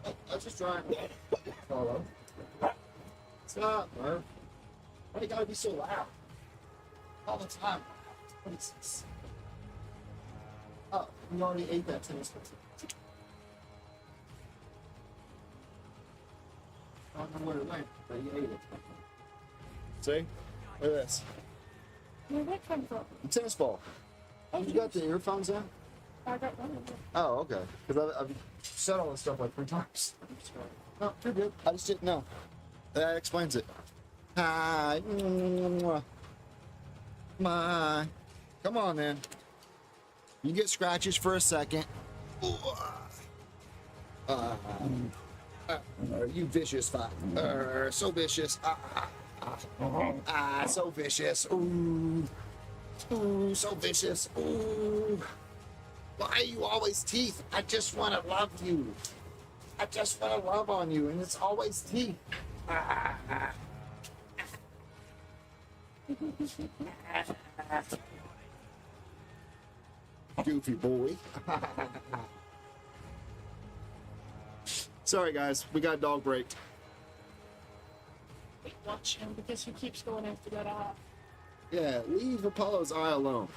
I was just trying. Apollo. Stop, Murph. Why you gotta be so loud? All the time. What is this? Oh, we already ate that tennis ball. I don't know where it went, but you ate it. See? Look at this. Where'd that come from? The tennis ball. Oh, You got the earphones in? I got one of them. Oh, okay. Because I've said all this stuff like 3 times. No, you're good. I just didn't know. That explains it. Hi. My. Come on, then. You get scratches for a second. You vicious fuck. So vicious. So vicious. Ooh. Ooh, so vicious. Ooh. Why are you always teeth? I just want to love you. I just want to love on you, and it's always teeth. Goofy boy. Sorry, guys. We got dog break. Watch him because he keeps going after that eye. Yeah, leave Apollo's eye alone.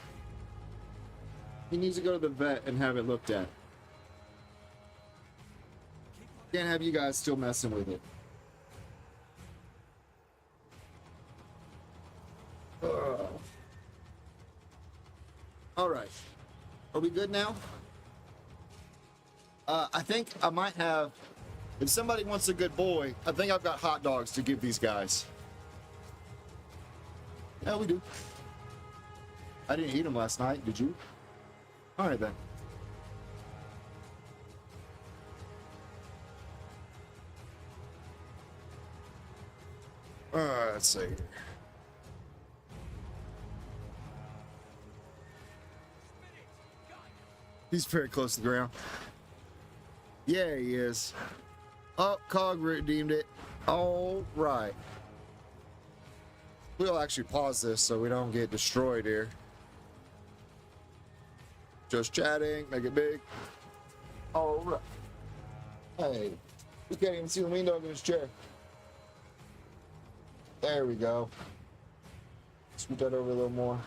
He needs to go to the vet and have it looked at. Can't have you guys still messing with it. All right. Are we good now? I think I might have... If somebody wants a good boy, I think I've got hot dogs to give these guys. Yeah, we do. I didn't eat them last night. Did you? All right, then. Let's see. He's very close to the ground. Yeah, he is. Oh, Cog redeemed it. All right. We'll actually pause this so we don't get destroyed here. Just chatting, make it big. All right. Hey, we can't even see the window in his chair. There we go. Scoot that over a little more.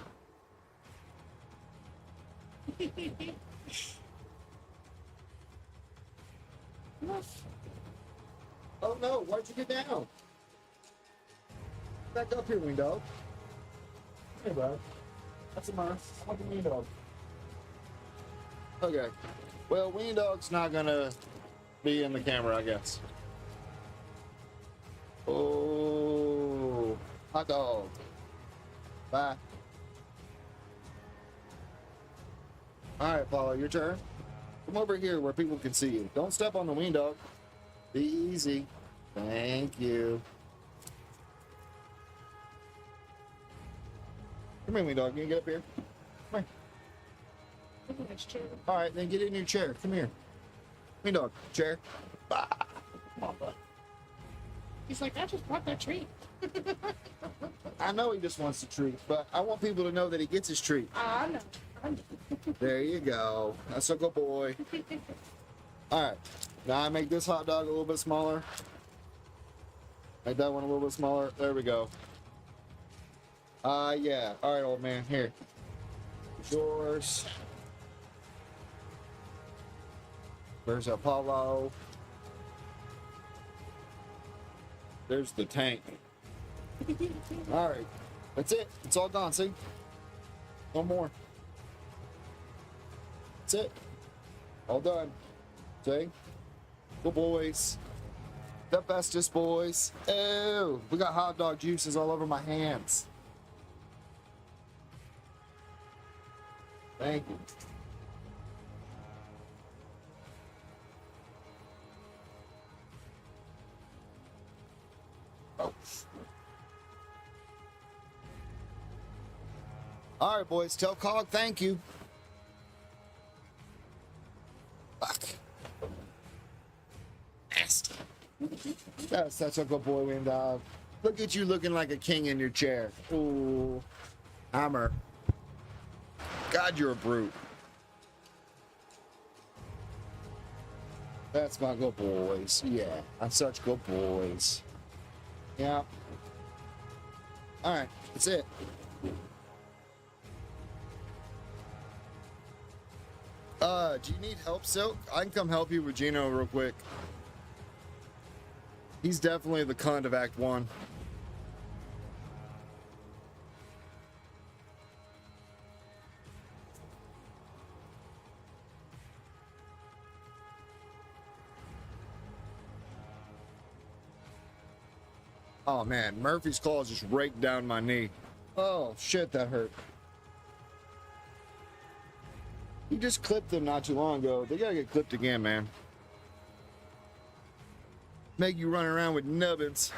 Oh no, why'd you get down? Back up here, window. Hey, bud. That's a mess. I want the window. Okay. Well, Weenie Dog's not gonna be in the camera, I guess. Oh, hot dog. Bye. All right, Paula, your turn. Come over here where people can see you. Don't step on the Weenie Dog. Be easy. Thank you. Come here, Weenie Dog. Can you get up here? Come here. All right, then get in your chair. Come here. Weenie Dog, chair. Bah. Come on, bud. He's like, I just brought that treat. I know he just wants a treat, but I want people to know that he gets his treat. I know. There you go. That's a good boy. All right. Now I make this hot dog a little bit smaller. Make that one a little bit smaller. There we go. Yeah. All right, old man. Here. It's yours. There's Apollo. There's the tank. All right. That's it. It's all gone. See? No more. That's it. All done. See? Good boys. The bestest boys. Oh, we got hot dog juices all over my hands. Thank you. Oh. All right, boys. Tell Cog thank you. Fuck. Nasty. That's such a good boy, Wind Dog. Look at you looking like a king in your chair. Ooh. Hammer. God, you're a brute. That's my good boys. Yeah, I'm such good boys. Yeah. All right, that's it. Do you need help, Silk? I can come help you with Gino real quick. He's definitely the cunt of Act 1. Oh man, Murphy's claws just raked down my knee. Oh shit, that hurt. You just clipped them not too long ago. They gotta get clipped again, man. Make you run around with nubbins.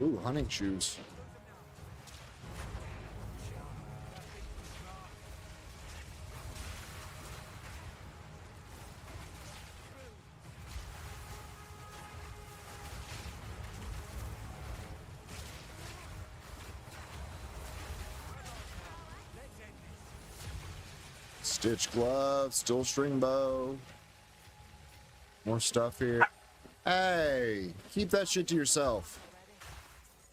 Ooh, hunting shoes. Stitch glove, steel string bow. More stuff here. Hey, keep that shit to yourself.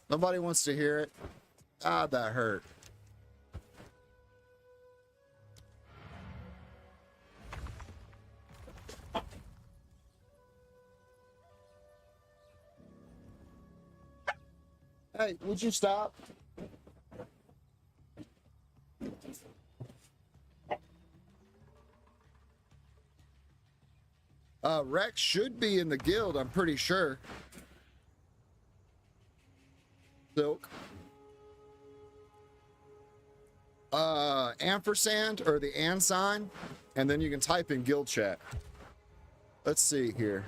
Nobody wants to hear it. Ah, that hurt. Hey, would you stop? Rex should be in the guild, I'm pretty sure. Silk. Ampersand, or the and sign, and then you can type in guild chat. Let's see here.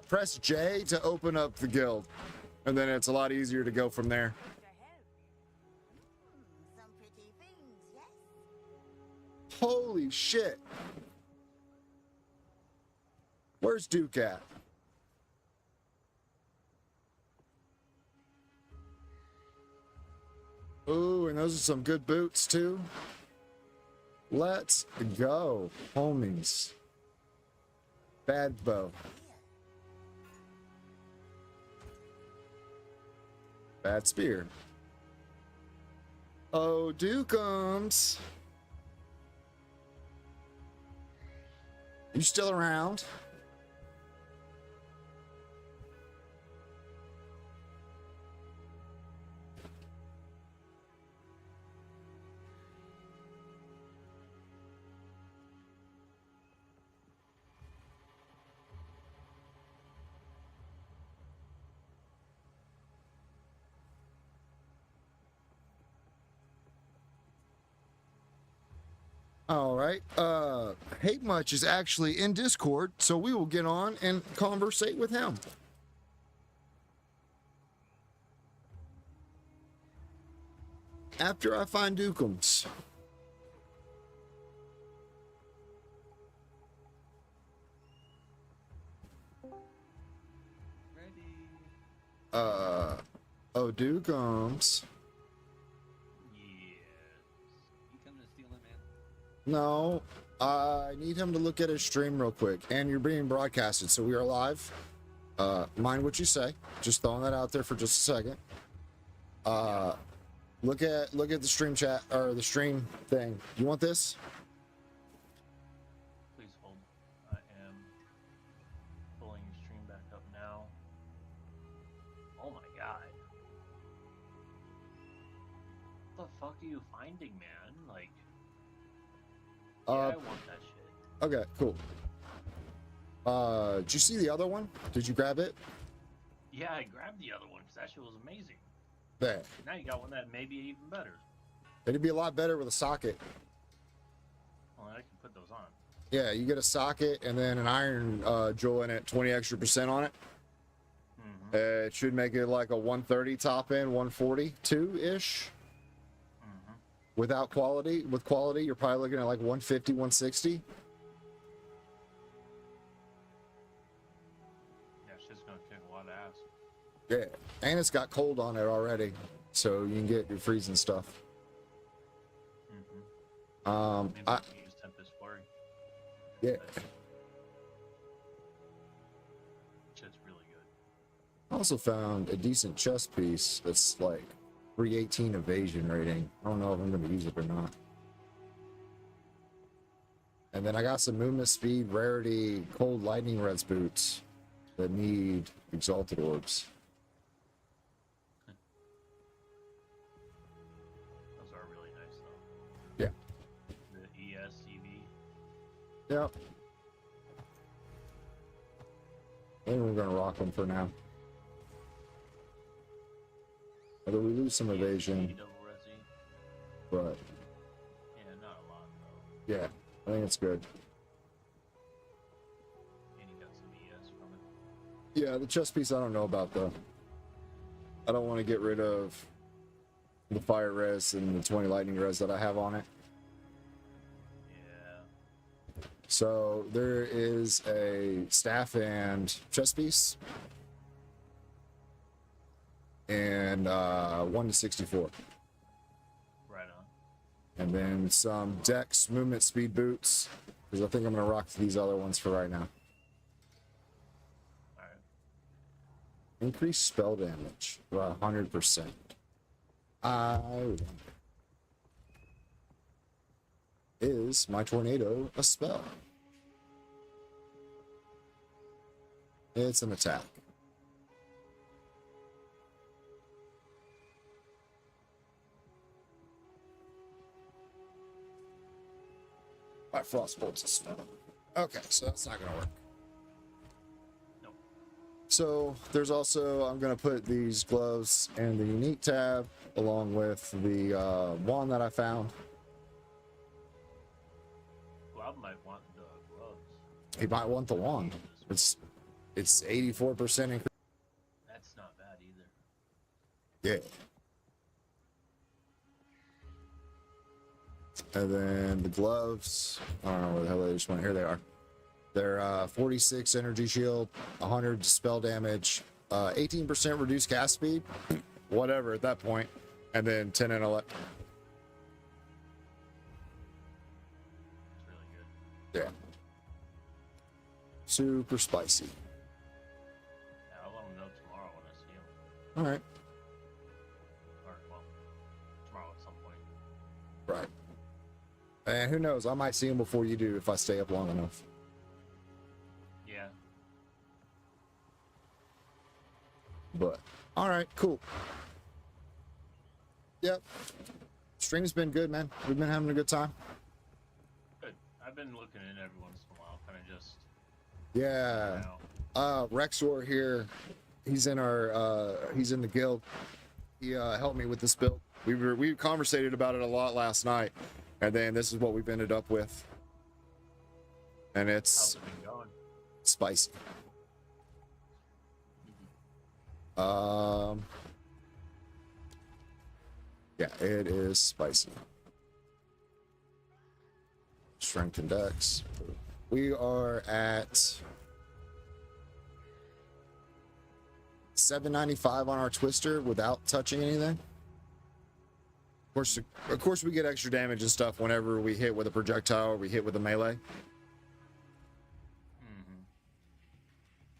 Press J to open up the guild, and then it's a lot easier to go from there. Some pretty things, yes? Holy shit. Where's Duke at? Ooh, and those are some good boots too. Let's go, homies. Bad bow. Bad spear. Oh, Dukeums. You still around? All right. Hate Much is actually in Discord, so we will get on and conversate with him. After I find Dukeums. Oh, Dukeums. No, I need him to look at his stream real quick. And you're being broadcasted, so we are live. Mind what you say. Just throwing that out there for just a second. Look at the stream chat or the stream thing. You want this? Please hold. I am pulling your stream back up now. Oh my god. What the fuck are you finding, man? Like, yeah, I want that shit. Okay, cool. Did you see the other one? Did you grab it? Yeah, I grabbed the other one because that shit was amazing. There. Now you got one that may be even better. It'd be a lot better with a socket. Well, I can put those on. Yeah, you get a socket and then an iron jewel in it, 20 extra % on it. Mm-hmm. It should make it like a 130 top end, 142-ish. Mm-hmm. Without quality. With quality, you're probably looking at like 150, 160. Yeah, shit's gonna kick a lot of ass. Yeah, and it's got cold on it already, so you can get your freezing stuff. Mm-hmm. Maybe I can use Tempest Flurry. Yeah. Shit's really good. I also found a decent chest piece that's like 318 evasion rating. I don't know if I'm going to use it or not. And then I got some movement speed, rarity, cold lightning reds boots that need exalted orbs. Those are really nice though. Yeah. The ESCV. Yep. I think we're going to rock them for now. Although we lose some evasion, Double resi. but Yeah, not a lot though. yeah, I think it's good. And he got some ES from it. Yeah, the chest piece I don't know about though. I don't want to get rid of the fire res and the 20 lightning res that I have on it. Yeah. So there is a staff and chest piece. And 1 to 64. Right on. And then some dex movement speed boots. Because I think I'm going to rock these other ones for right now. Alright. Increased spell damage by 100%. Is my tornado a spell? It's an attack. My frostbolt's a spell. Okay, so that's not gonna work. Nope. So there's also, I'm gonna put these gloves in the unique tab along with the wand that I found. Well, I might want the gloves. He might want the wand. It's 84% increase. That's not bad either. Yeah. And then the gloves, I don't know where the hell they just went. Here they are. They're 46 energy shield, 100 spell damage, 18% reduced cast speed, whatever at that point, and then 10 and 11. It's really good. Yeah. Super spicy. Yeah, I'll let him know tomorrow when I see him. All right. Or, well, tomorrow at some point. Right. And who knows? I might see him before you do if I stay up long enough. Yeah. But, all right, cool. Yep. Stream's been good, man. We've been having a good time. Good. I've been looking in every once in a while, kind of just. Yeah. Rexor here. He's in the guild. He helped me with this build. We conversated about it a lot last night, and then this is what we've ended up with. And How's it's it been going? spicy. Yeah, it is spicy. Strength and dex. We are at 795 on our twister without touching anything. Of course, we get extra damage and stuff whenever we hit with a projectile or we hit with a melee.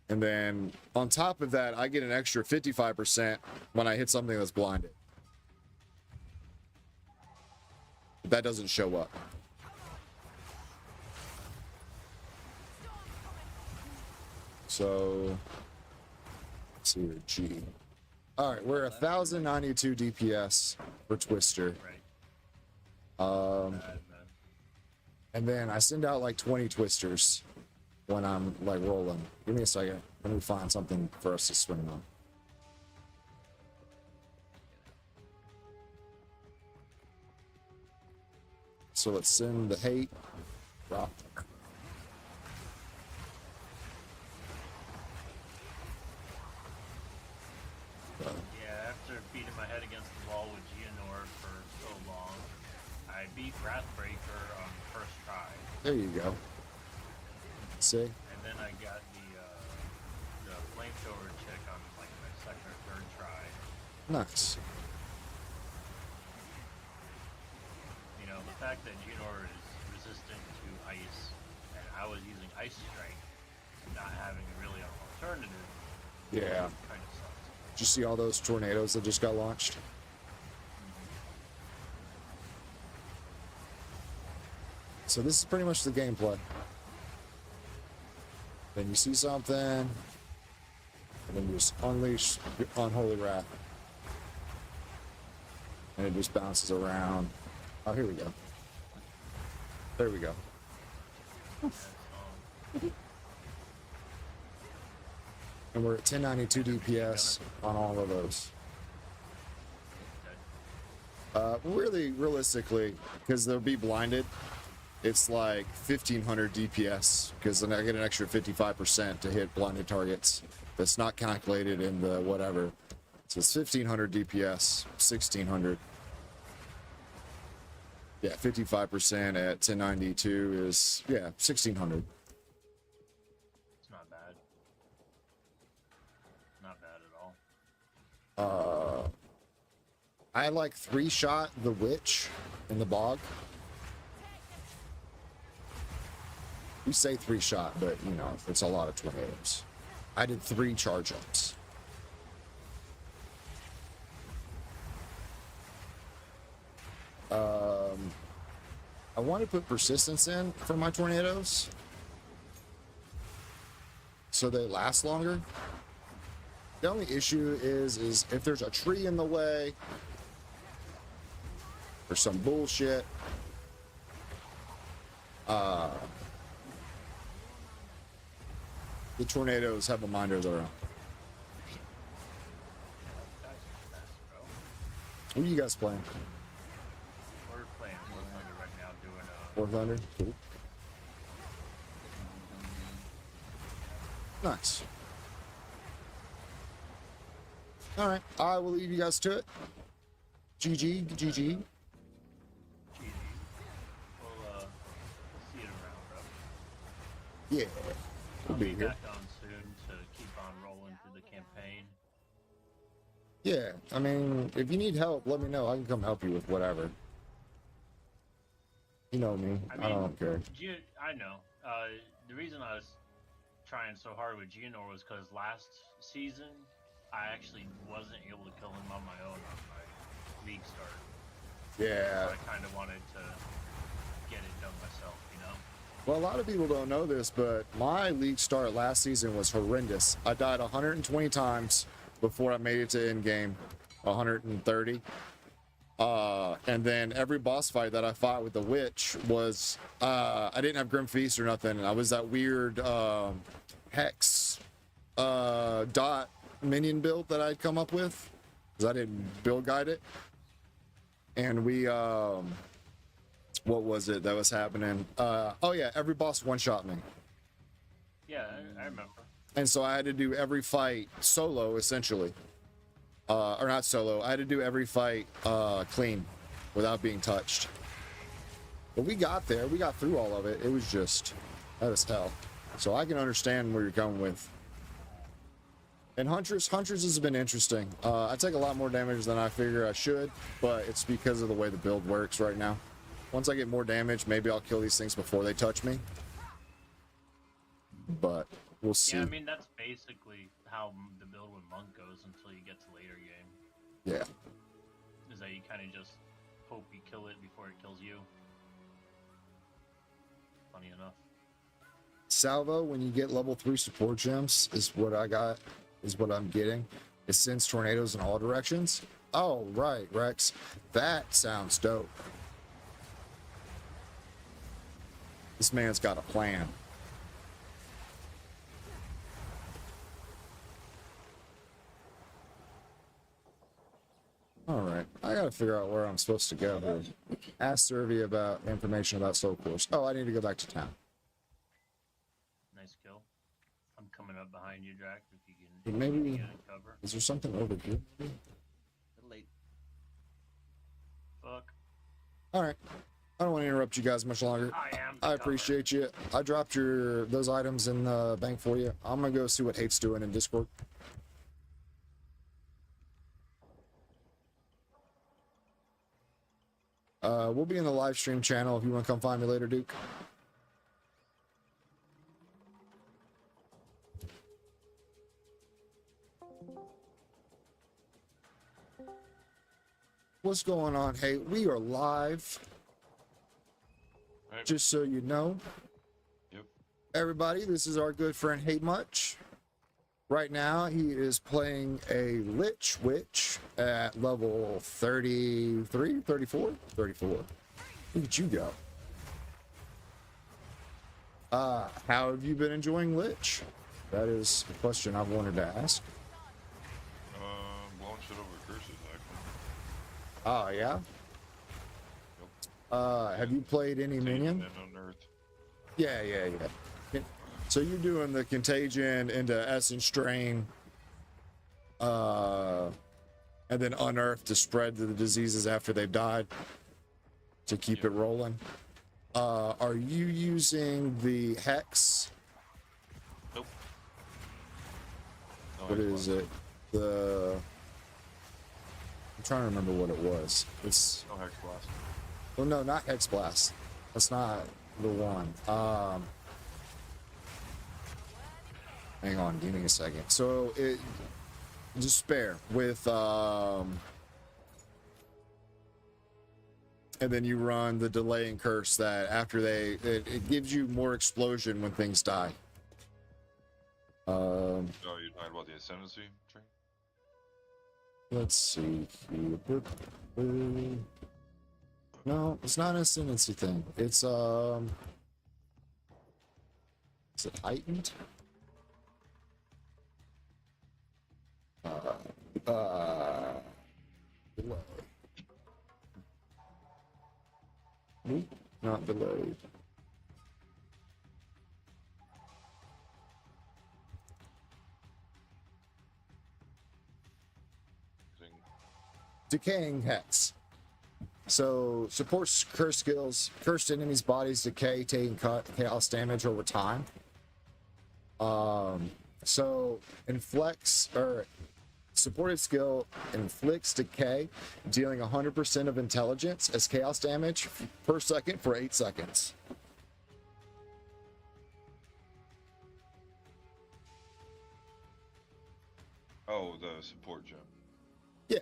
And then on top of that, I get an extra 55% when I hit something that's blinded. But that doesn't show up. So, let's see here, G. All right, we're 1,092 DPS for Twister. Right. And then I send out like 20 Twisters when I'm like rolling. Give me a second. Let me find something for us to swing on. So let's send the hate. Rock. Yeah, after beating my head against the wall with Geonor for so long, I beat Wrathbreaker on the first try. There you go. See? And then I got the flamethrower chick on like my second or third try. Nice. You know, the fact that Geonor is resistant to ice, and I was using Ice Strike, not having really an alternative, Yeah. kind of sucks. Did you see all those tornadoes that just got launched? So this is pretty much the gameplay. Then you see something, and then you just unleash your unholy wrath. And it just bounces around. Oh, here we go. There we go. And we're at 1092 DPS on all of those. Really, realistically, because they'll be blinded, it's like 1500 DPS, because then I get an extra 55% to hit blinded targets. That's not calculated in the whatever. So it's 1500 DPS, 1600. Yeah, 55% at 1092 is, yeah, 1600. It's not bad. Not bad at all. I like 3-shot the witch in the bog. We say 3-shot, but you know, it's a lot of tornadoes. I did 3 charge ups. I want to put persistence in for my tornadoes so they last longer. The only issue is if there's a tree in the way or some bullshit, the tornadoes have a mind of their own. What are you guys playing? We're playing War Thunder right now, doing War Thunder? Cool. Nice. Alright, I will leave you guys to it. GG, GG. GG. We'll see you around, bro. Yeah. I'll We'll be be here. back on soon to keep on rolling through the campaign. Yeah, I mean, if you need help, let me know. I can come help you with whatever. You know me. I don't care. I know. The reason I was trying so hard with Junior was because last season, I actually wasn't able to kill him on my own on my league start. Yeah. So I kind of wanted to get it done myself, you know? Well, a lot of people don't know this, but my league start last season was horrendous. I died 120 times before I made it to end game, 130. And then every boss fight that I fought with the witch was, I didn't have Grim Feast or nothing. I was that weird hex dot minion build that I'd come up with, because I didn't build guide it. And we, what was it that was happening? Oh yeah, every boss one-shot me. Yeah, I remember. And so I had to do every fight solo, essentially. Or not solo, I had to do every fight clean, without being touched. But we got there, we got through all of it. It was just, that was hell. So I can understand where you're going with. And Huntress has been interesting. I take a lot more damage than I figure I should, but it's because of the way the build works right now. Once I get more damage, maybe I'll kill these things before they touch me. But we'll see. Yeah, I mean, that's basically how the build with Monk goes until you get to later game. Yeah. Is that you kind of just hope you kill it before it kills you. Funny enough. Salvo, when you get level 3 support gems, is what I got, is what I'm getting. It sends tornadoes in all directions. Oh, right, Rex. That sounds dope. This man's got a plan. Alright, I gotta figure out where I'm supposed to go here. Ask Servi about information about Soul Course. Oh, I need to go back to town. Nice kill. I'm coming up behind you, Drac, if you can Maybe, get in cover. is there something over here? Late. Fuck. Alright, I don't want to interrupt you guys much longer. I appreciate you. I dropped those items in the bank for you. I'm gonna go see what Hate's doing in Discord. We'll be in the live stream channel if you want to come find me later, Duke. What's going on? Hey, we are live. Right. Just so you know. Yep. Everybody, this is our good friend Hate Much. Right now, he is playing a Lich Witch at level 33, 34? 34. Look at you go. How have you been enjoying Lich? That is a question I've wanted to ask. Blowing shit over curses, actually. Oh, yeah? Have you played any Minion? And Unearth. Yeah. So you're doing the contagion into Essence Strain, and then Unearth to spread the diseases after they've died to keep it rolling. Are you using the Hex? Nope. No, What is it? I'm trying to remember what it was. It's No Hex Blast. well, no, not Hex Blast. That's not the one. Hang on, give me a second. So it Despair with and then you run the delay and curse that after it gives you more explosion when things die. Oh, you're talking about the Ascendancy train? Let's see here. No, it's not an ascendancy thing. It's is it heightened? Delay. Nope, not delayed. Decaying Hex. So supports curse skills. Cursed enemies' bodies decay, taking chaos damage over time. So inflicts or supported skill inflicts decay, dealing 100% of intelligence as chaos damage per second for 8 seconds. Oh, the support gem. Yeah.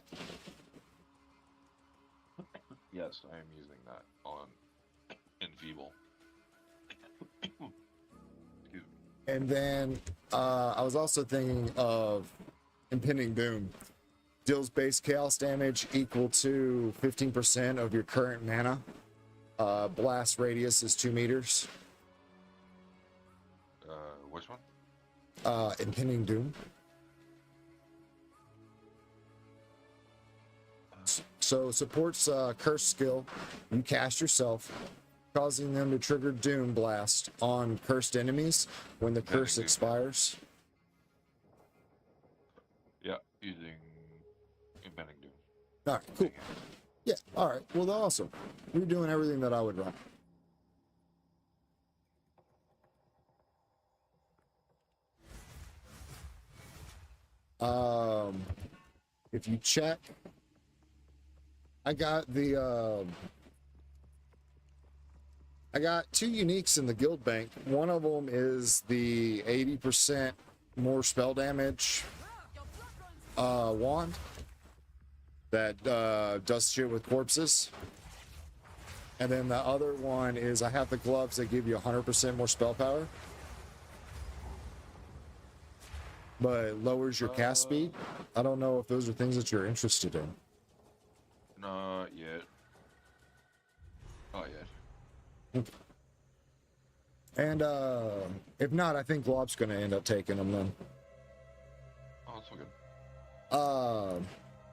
Yes, I am using that on Enfeeble. Excuse me. And then I was also thinking of Impending Doom. Deals base chaos damage equal to 15% of your current mana. Blast radius is 2 meters. Which one? Impending Doom. So supports curse skill. You cast yourself, causing them to trigger Doom Blast on cursed enemies when the curse expires. Yeah, using Impending Doom. All right, cool. Yeah, all right. Well, awesome. You're doing everything that I would run. If you check, I got I got 2 uniques in the guild bank. One of them is the 80% more spell damage wand that does shit with corpses. And then the other one is I have the gloves that give you 100% more spell power, but lowers your cast speed. I don't know if those are things that you're interested in. Not yet. Not yet. And if not, I think Glob's gonna end up taking them then. Oh, that's all good.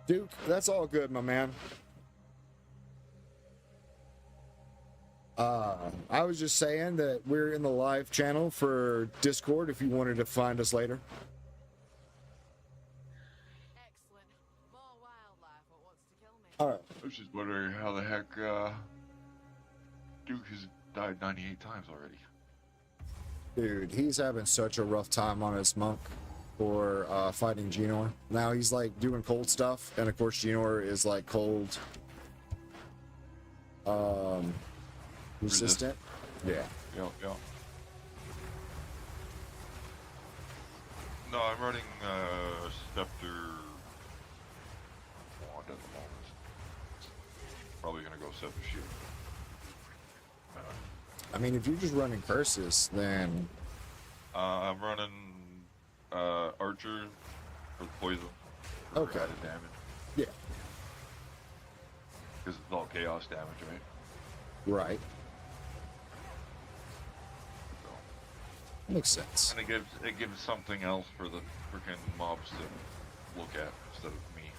Duke, that's all good, my man. I was just saying that we're in the live channel for Discord if you wanted to find us later. Excellent. More wildlife. What wants to kill me? All right. I was just wondering how the heck Duke has died 98 times already. Dude, he's having such a rough time on his monk for fighting Genor. Now he's like doing cold stuff, and of course Genor is like cold resistant. Yeah. Yeah. No, I'm running Scepter wand at the moment. Probably gonna go Scepter Shield. I mean, if you're just running curses, then I'm running Archer for the poison. For Okay. added damage. yeah, Because it's all chaos damage, right? right, So, makes sense. and it gives something else for the freaking mobs to look at instead of me.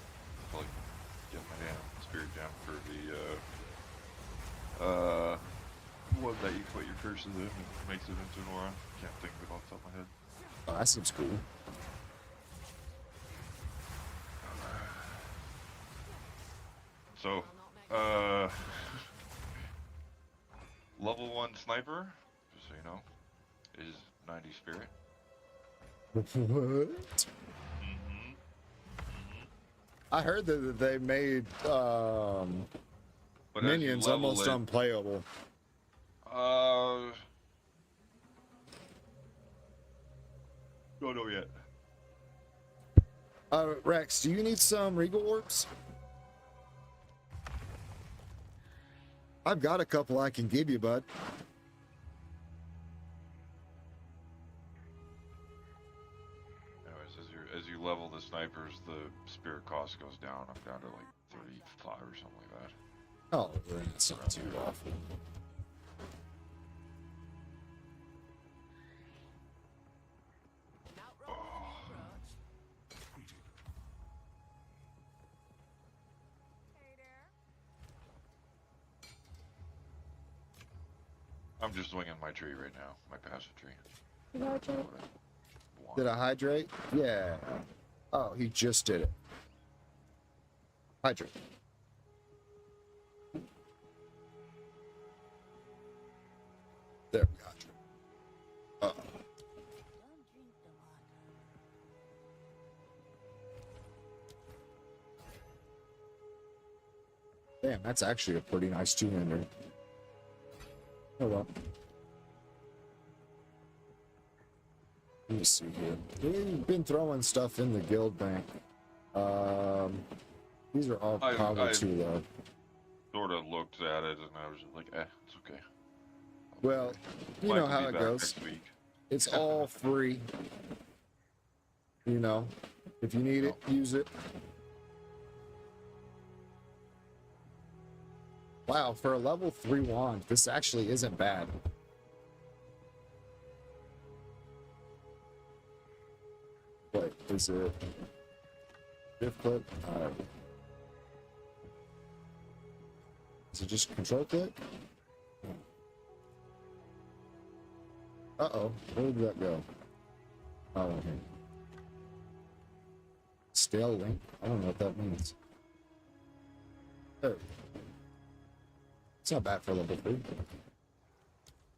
Like get my damn spirit gem for the One that you put your curses in and makes it into an aura. Can't think of it off the top of my head. Oh, that seems cool. So, level 1 sniper, just so you know, is 90 spirit. What? I heard that they made But minions as you level almost it, unplayable. Don't know yet. Rex, do you need some Regal Orbs? I've got a couple I can give you, bud. Anyways, as you level the snipers, the spirit cost goes down. I'm down to like 35 or something like that. Oh, then it's not too awful. I'm just swinging my tree right now, my passive tree. You know what, Jay? Did I hydrate? Yeah. Oh, he just did it. Hydrate. There we hydrate. Uh-oh. Don't drink the water. Damn, that's actually a pretty nice two-hander. Oh well. Let me see here. We've been throwing stuff in the guild bank. These are all probably too low. Sort of looked at it and I was just like, it's okay. Well, you know how it goes. It's all free. You know, if you need it, use it. Wow, for a level 3 wand, this actually isn't bad. Wait, is it shift click? Is it just control click? Uh-oh, where did that go? Oh, okay. Stale link? I don't know what that means. There. It's not bad for level 3.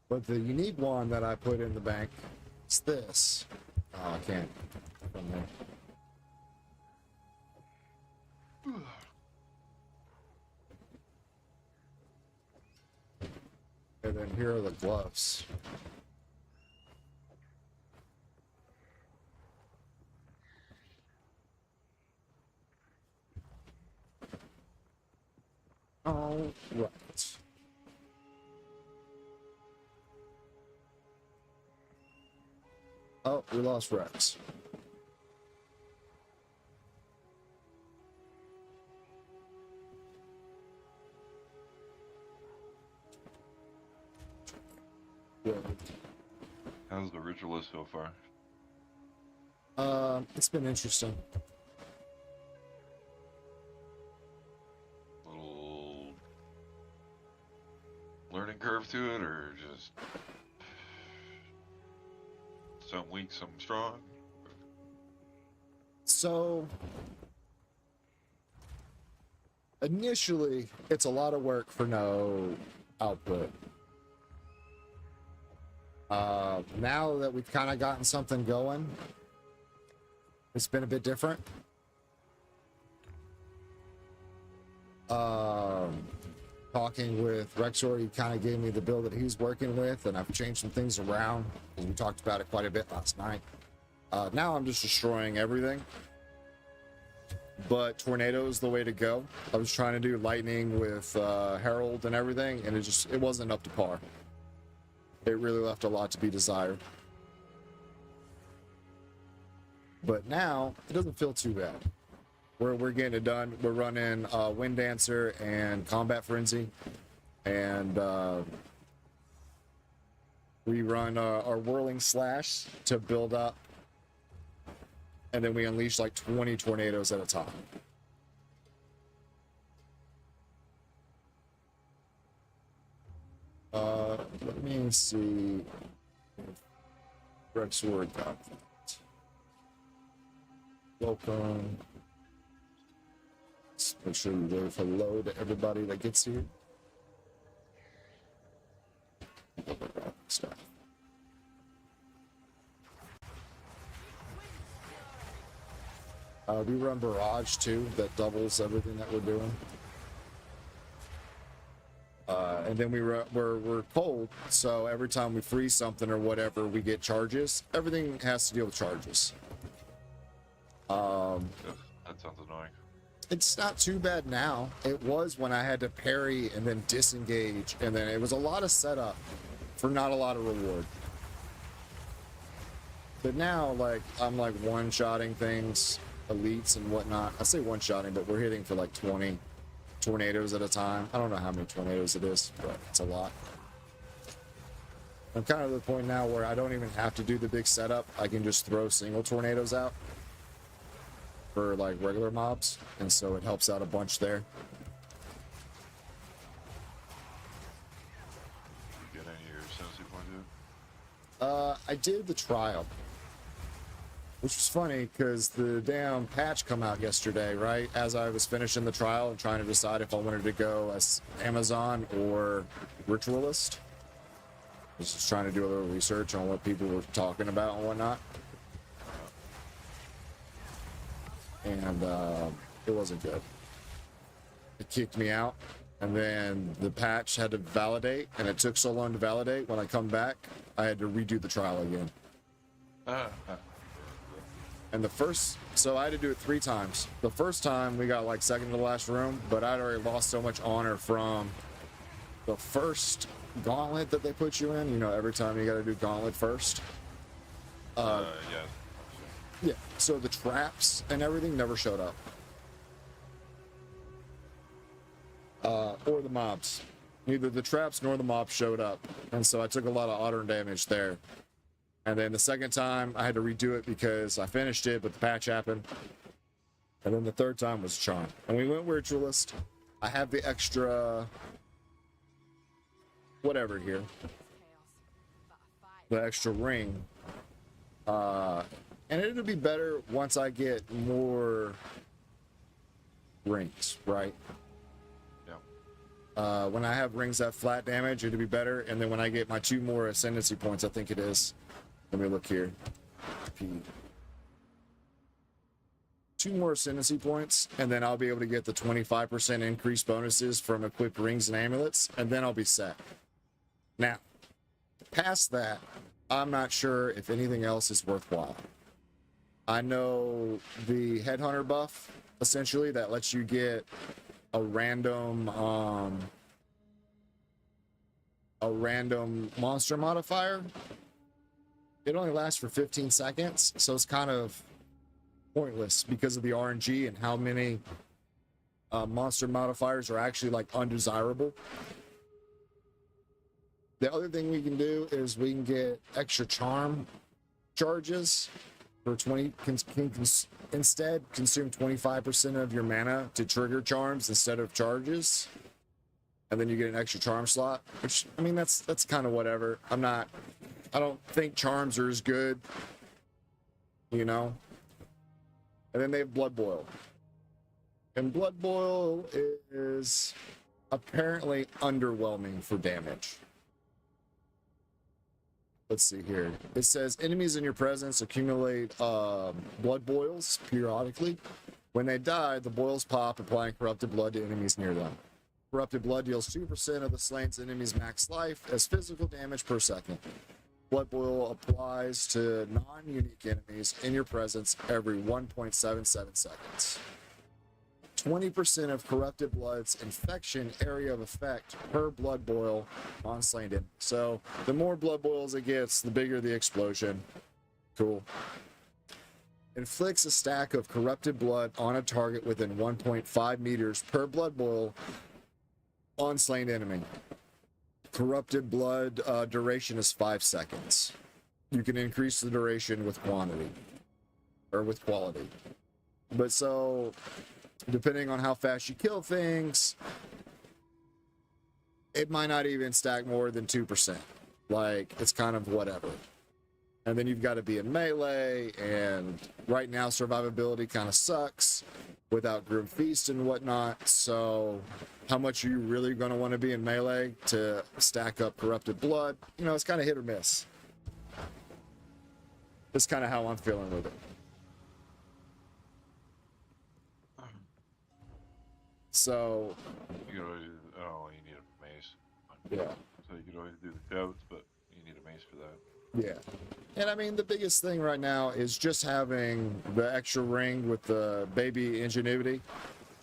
But the unique one that I put in the bank is this. Oh, I can't. From there. And then here are the gloves. All right. Oh, we lost Rex. Good. How's the ritualist so far? It's been interesting. Little learning curve to it, or just some weak, some strong? So, initially, it's a lot of work for no output. Now that we've kind of gotten something going, it's been a bit different. Talking with Rexor, he kind of gave me the build that he's working with, and I've changed some things around, and we talked about it quite a bit last night. Now I'm just destroying everything. But Tornado is the way to go. I was trying to do lightning with Herald and everything, and it wasn't up to par. It really left a lot to be desired. But now, it doesn't feel too bad. We're getting it done. We're running Wind Dancer and Combat Frenzy. And we run our Whirling Slash to build up. And then we unleash like 20 tornadoes at a time. Let me see if Rex Ward got that. Welcome. Let's make sure we wave hello to everybody that gets here. Stuff. We run Barrage too, that doubles everything that we're doing. And then we're cold, so every time we freeze something or whatever, we get charges. Everything has to deal with charges. Ugh, that sounds annoying. It's not too bad now. It was when I had to parry and then disengage, and then it was a lot of setup for not a lot of reward. But now, like, I'm like one-shotting things, elites and whatnot. I say one-shotting, but we're hitting for like 20 tornadoes at a time. I don't know how many tornadoes it is, but it's a lot. I'm kind of at the point now where I don't even have to do the big setup. I can just throw single tornadoes out for like regular mobs, and so it helps out a bunch there. Did you get any of your sensitive points yet? I did the trial, which was funny because the damn patch come out yesterday, right? As I was finishing the trial and trying to decide if I wanted to go as Amazon or ritualist. I was just trying to do a little research on what people were talking about and whatnot. And it wasn't good. It kicked me out, and then the patch had to validate, and it took so long to validate. When I come back, I had to redo the trial again. And so I had to do it 3 times. The first time we got like second to the last room, but I'd already lost so much honor from the first gauntlet that they put you in. You know, every time you got to do gauntlet first. Yeah. Yeah, so the traps and everything never showed up. Or the mobs. Neither the traps nor the mobs showed up. And so I took a lot of auto damage there. And then the second time, I had to redo it because I finished it, but the patch happened. And then the third time was Charm. And we went Ritualist. I have the extra... whatever here. The extra ring. And it'll be better once I get more rings, right? Yeah. When I have rings that flat damage, it'll be better. And then when I get my 2 more ascendancy points, I think it is. Let me look here. 2 more ascendancy points, and then I'll be able to get the 25% increased bonuses from equipped rings and amulets, and then I'll be set. Now, past that, I'm not sure if anything else is worthwhile. I know the Headhunter buff, essentially, that lets you get a random monster modifier. It only lasts for 15 seconds, so it's kind of pointless because of the RNG and how many monster modifiers are actually like undesirable. The other thing we can do is we can get extra charm charges for 20. Instead, consume 25% of your mana to trigger charms instead of charges, and then you get an extra charm slot. Which, I mean, that's kind of whatever. I don't think charms are as good, you know. And then they have Blood Boil, and Blood Boil is apparently underwhelming for damage. Let's see here. It says enemies in your presence accumulate blood boils periodically. When they die, the boils pop, applying corrupted blood to enemies near them. Corrupted blood deals 2% of the slain enemy's max life as physical damage per second. Blood boil applies to non-unique enemies in your presence every 1.77 seconds. 20% of corrupted blood's infection area of effect per blood boil on slain enemy. So the more blood boils it gets, the bigger the explosion. Cool. Inflicts a stack of corrupted blood on a target within 1.5 meters per blood boil on slain enemy. Corrupted blood duration is 5 seconds. You can increase the duration with quantity or with quality. But so, depending on how fast you kill things, it might not even stack more than 2%. Like, it's kind of whatever. And then you've got to be in melee, and right now survivability kind of sucks without Grim Feast and whatnot. So how much are you really going to want to be in melee to stack up Corrupted Blood? You know, it's kind of hit or miss. That's kind of how I'm feeling with it. So You could always, oh, you need a mace. yeah. So you could always do the shouts, but you need a mace for that. Yeah. And I mean, the biggest thing right now is just having the extra ring with the baby ingenuity.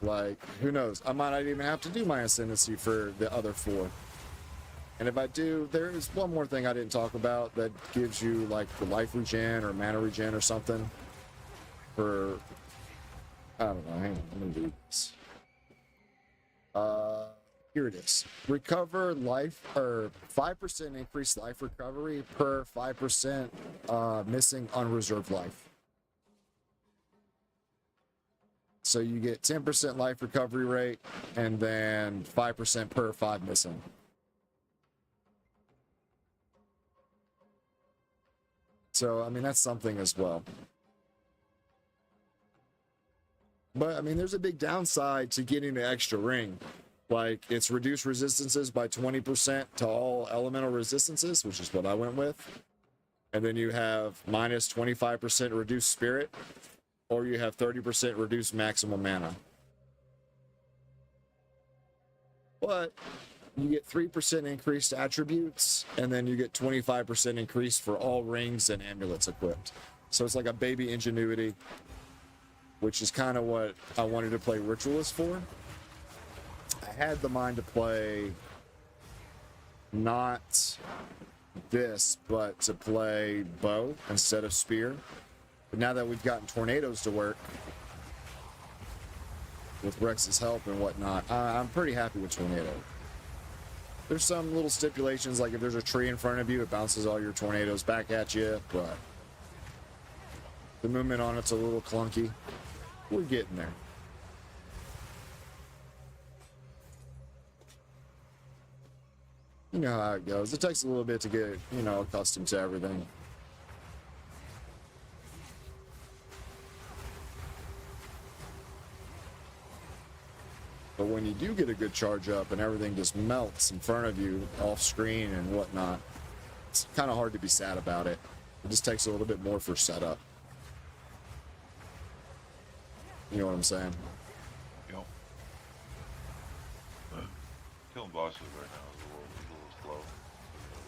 Like, who knows? I might not even have to do my ascendancy for the other 4. And if I do, there is one more thing I didn't talk about that gives you like the life regen or mana regen or something for, I don't know, hang on, let me do this. Here it is. Recover life, or 5% increased life recovery per 5% missing unreserved life. So you get 10% life recovery rate and then 5% per 5 missing. So, I mean, that's something as well. But, I mean, there's a big downside to getting the extra ring. Like, it's reduced resistances by 20% to all elemental resistances, which is what I went with. And then you have minus 25% reduced spirit, or you have 30% reduced maximum mana. But you get 3% increased attributes, and then you get 25% increase for all rings and amulets equipped. So it's like a baby ingenuity, which is kind of what I wanted to play Ritualist for. I had the mind to play not this, but to play bow instead of spear. But now that we've gotten tornadoes to work, with Rex's help and whatnot, I'm pretty happy with tornado. There's some little stipulations, like if there's a tree in front of you, it bounces all your tornadoes back at you, but the movement on it's a little clunky. We're getting there. You know how it goes. It takes a little bit to get, you know, accustomed to everything. But when you do get a good charge up and everything just melts in front of you off screen and whatnot, it's kind of hard to be sad about it. It just takes a little bit more for setup. You know what I'm saying? Yep. Killing bosses right now is a little slow.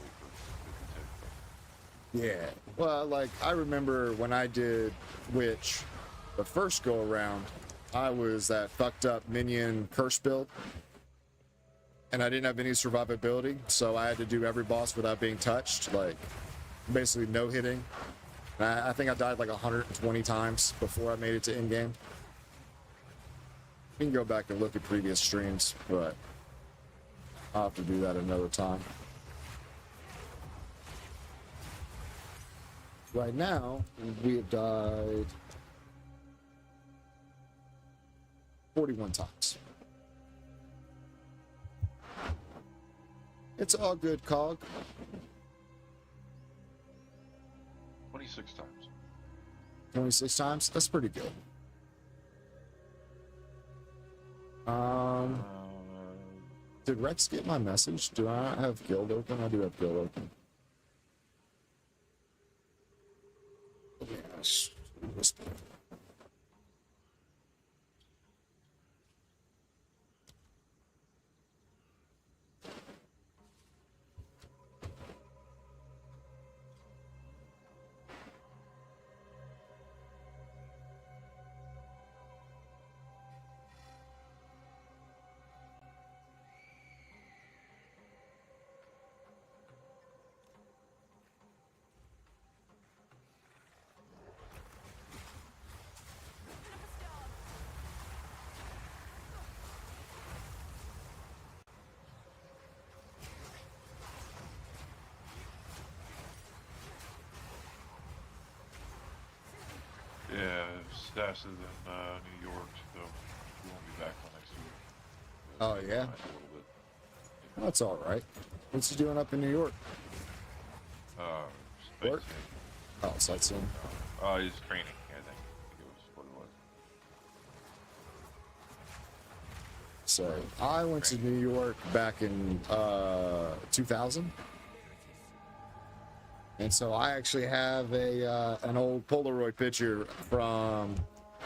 Wait for it to take. Yeah. Well, like, I remember when I did Witch the first go around, I was that fucked up minion curse build, and I didn't have any survivability, so I had to do every boss without being touched, like basically no hitting. And I think I died like 120 times before I made it to in-game. You can go back and look at previous streams, but I'll have to do that another time. Right now, we have died 41 times. It's all good, Cog. 26 times. 26 times? That's pretty good. Did Rex get my message? Do I not have guild open? I do have guild open. Yes. Yeah, Stas is in New York, so he won't be back till next week. Oh, yeah? A little bit. That's all right. What's he doing up in New York? Work? Oh, sightseeing. He's training, I think. It was what it was. So I went to New York back in 2000, and so I actually have an old Polaroid picture from.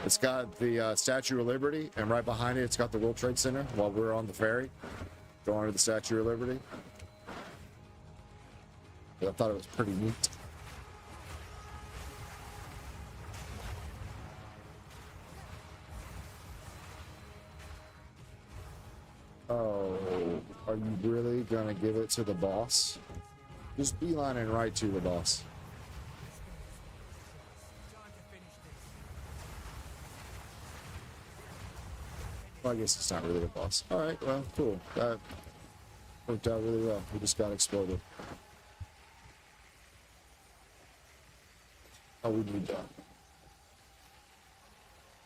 It's got the Statue of Liberty, and right behind it, it's got the World Trade Center. While we're on the ferry, going to the Statue of Liberty. I thought it was pretty neat. Oh, are you really gonna give it to the boss? Just beelining right to the boss. Well, I guess it's not really the boss. Alright, well, cool. That worked out really well. We just got exploded. Oh, we need that.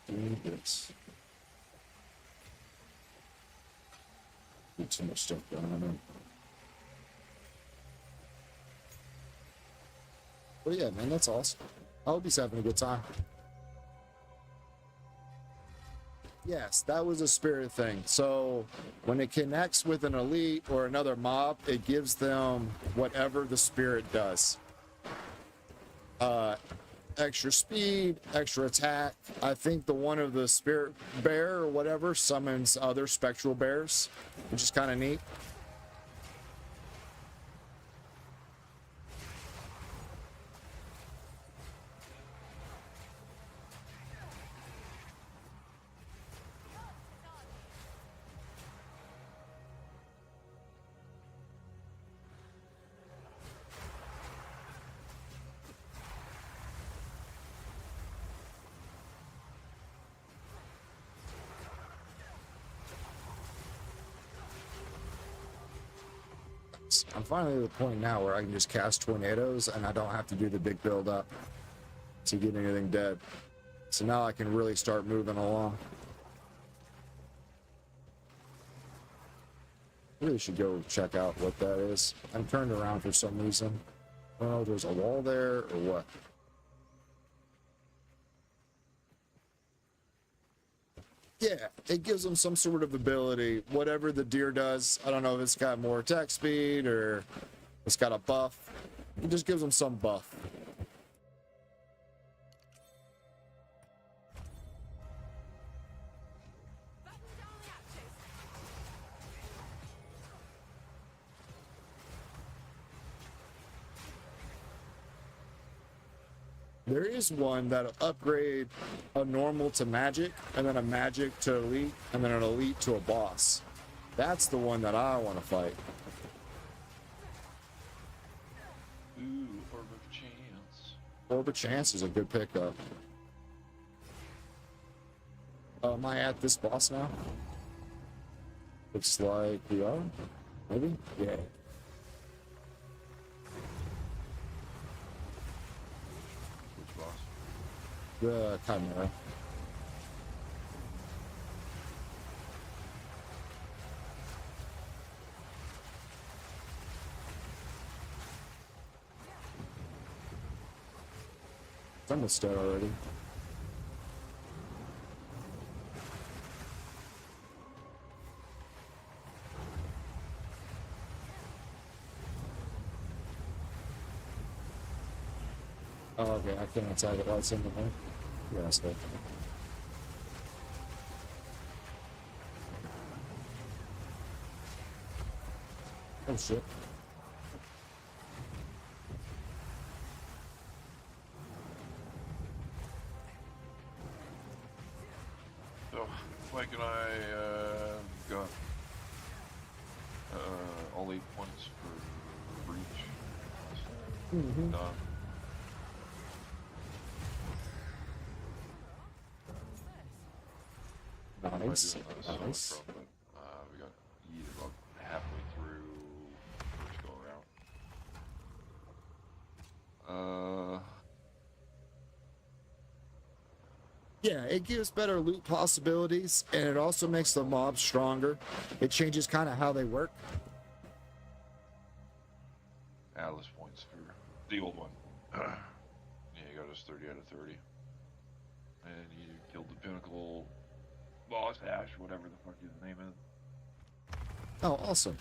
We need this. Need too much stuff going on there. But yeah, man, that's awesome. I hope he's having a good time. Yes, that was a spirit thing. So when it connects with an elite or another mob, it gives them whatever the spirit does. Extra speed, extra attack. I think the one of the spirit bear or whatever summons other spectral bears, which is kind of neat. I'm finally at the point now where I can just cast tornadoes and I don't have to do the big build up to get anything dead. So now I can really start moving along. Really should go check out what that is. I'm turned around for some reason. I don't know if there's a wall there or what. Yeah, it gives them some sort of ability. Whatever the deer does, I don't know if it's got more attack speed or it's got a buff. It just gives them some buff. There is one that'll upgrade a normal to magic, and then a magic to elite, and then an elite to a boss. That's the one that I want to fight. Ooh, Orb of Chance. Orb of Chance is a good pickup. Am I at this boss now? Looks like we are. Maybe? Yeah. The Chimera. It's almost dead already. Oh, okay, I can't attack it while it's in the way. Yeah, that's good. Oh shit. So, Mike and I got all 8 points for breach. Mm-hmm. Done. Nice. Nice. From, but, we got yeet about halfway through first go around. Yeah, it gives better loot possibilities, and it also makes the mobs stronger. It changes kind of how they work. The old one. Yeah, he got us 30 out of 30. And he killed the pinnacle boss, Ash, whatever the fuck his name is. Oh, awesome.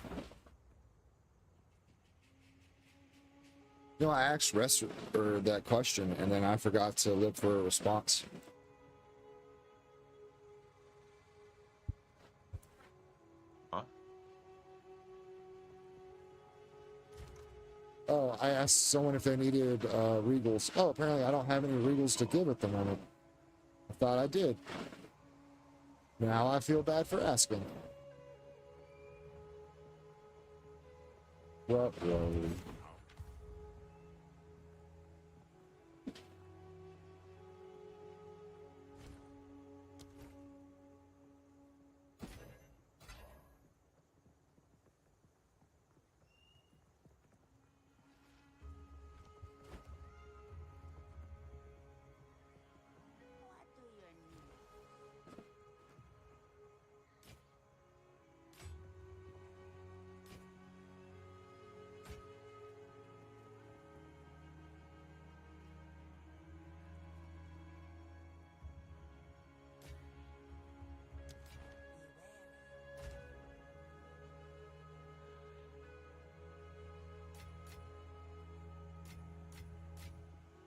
You know, I asked or that question, and then I forgot to look for a response. Huh? Oh, I asked someone if they needed regals. Oh, apparently I don't have any regals to give at the moment. I thought I did. Now I feel bad for asking. What? What do you need?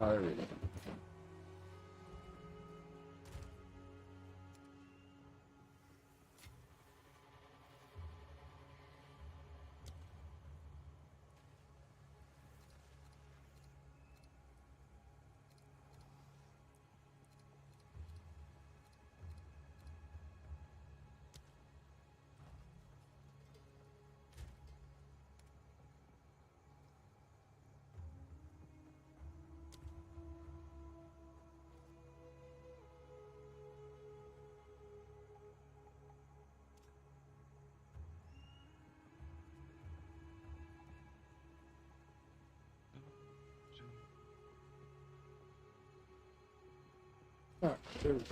Oh, there we go. Oh, there we go.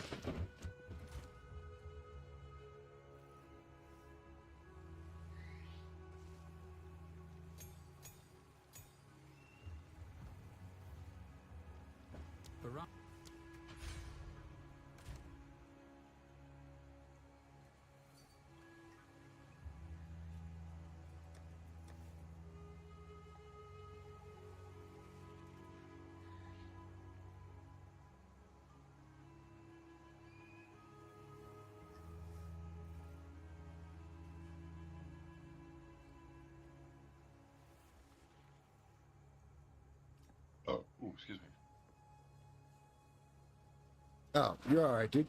Oh, ooh, excuse me. Oh, you're all right, dude.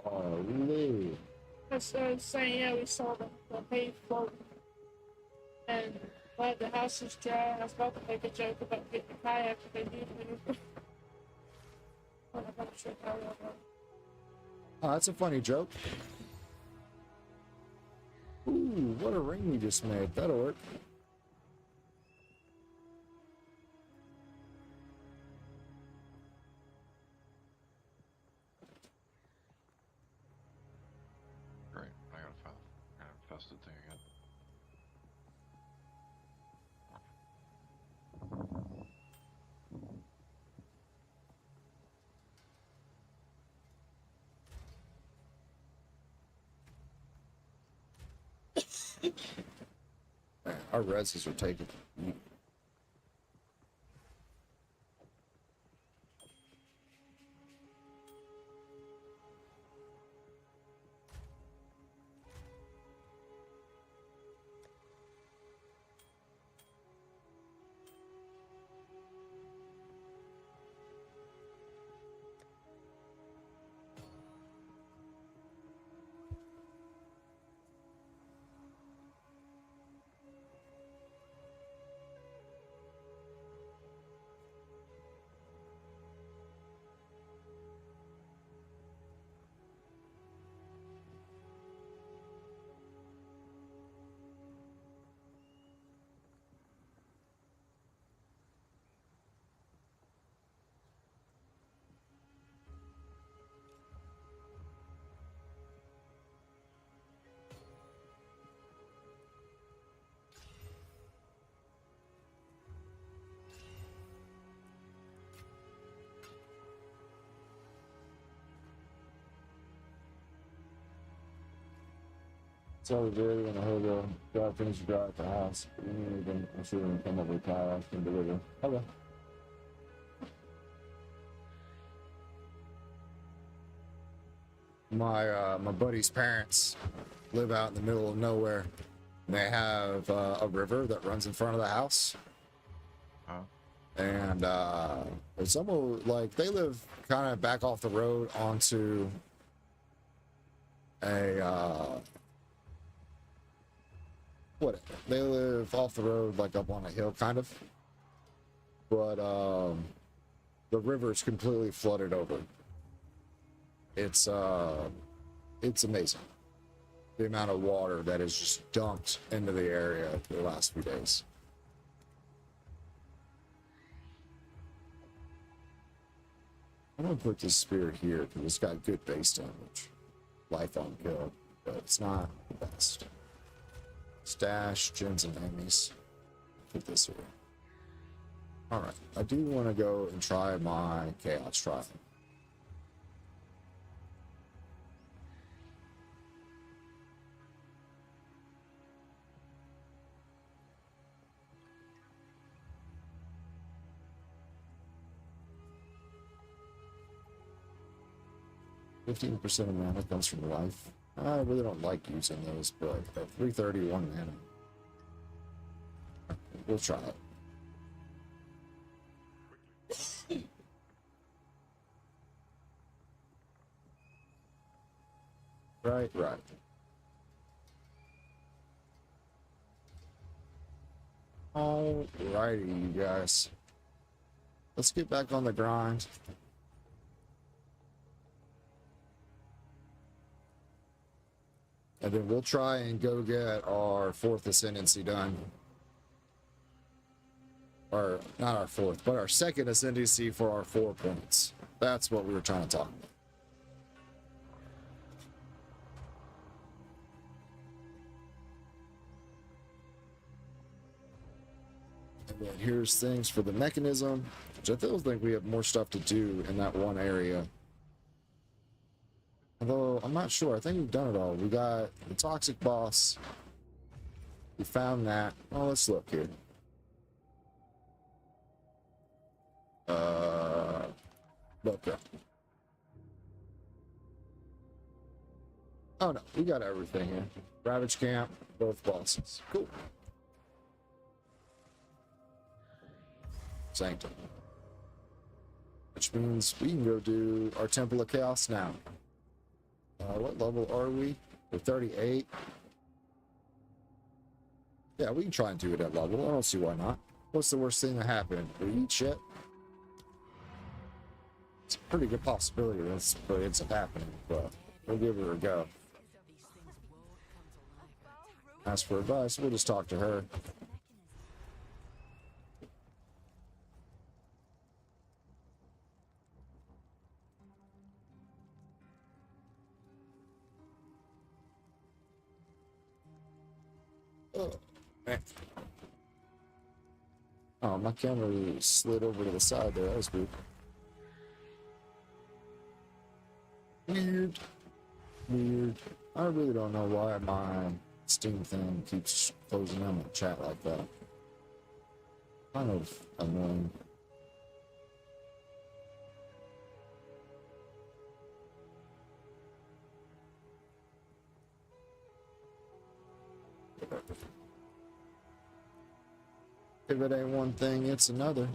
Oh, Lou. I was saying, yeah, we saw the hay floating, and glad the house is dry. I was about to make a joke about getting a kayak if they needed it. I'm not sure how that went. Oh, that's a funny joke. Ooh, what a ring we just made. That'll work. Great, I gotta find an infested thing again. Our reses are taken. So we're really gonna hold the drive, finish the drive at the house. We need them. I'm sure we're gonna come over to kayak and deliver. Okay. My buddy's parents live out in the middle of nowhere. They have a river that runs in front of the house. And it's almost like they live kind of back off the road onto a they live off the road, like up on a hill, kind of. But the river's completely flooded over. It's amazing the amount of water that is just dumped into the area the last few days. I'm gonna put this spear here because it's got good base damage, life on kill, but it's not the best. Stash, gens, and enemies. Put this here. Alright, I do want to go and try my Chaos Trial. $15% of mana comes from life. I really don't like using those, but at 331 mana, we'll try it. Right. Alrighty, you guys. Let's get back on the grind. And then we'll try and go get our 4th Ascendancy done. Or, not our 4th, but our 2nd Ascendancy for our 4 points. That's what we were trying to talk about. And then here's things for the mechanism, which I still think we have more stuff to do in that one area. Although, I'm not sure. I think we've done it all. We got the Toxic Boss. We found that. Oh, let's look here. Okay. Oh, no. We got everything here. Ravage Camp, both bosses. Cool. Sanctum. Which means we can go do our Temple of Chaos now. What level are we? We're 38. Yeah, we can try and do it at level. I don't see why not. What's the worst thing that happened? We eat shit? It's a pretty good possibility that ends up happening, but we'll give it a go. Ask for advice, we'll just talk to her. Oh, man. Oh, my camera slid over to the side there. That was weird. Weird. I really don't know why my Steam thing keeps closing down my chat like that. Kind of annoying. If it ain't one thing, it's another.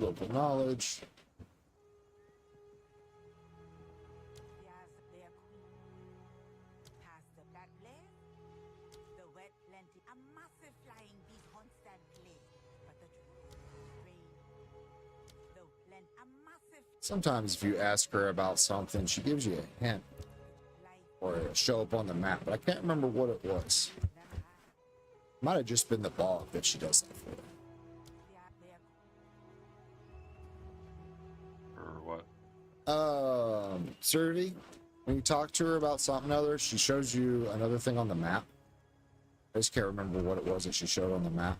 Local knowledge. There's their queen. Past the black blaze, the wet plenty. A massive flying beast hunts that place. But the truth is strange. The plenty, a massive Sometimes if you ask her about something, she gives you a hint life or it'll show up on the map, but I can't remember what it was. them high. Might have just been the bog that she does that for. Or what? Servi, when you talk to her about something other, she shows you another thing on the map. I just can't remember what it was that she showed on the map.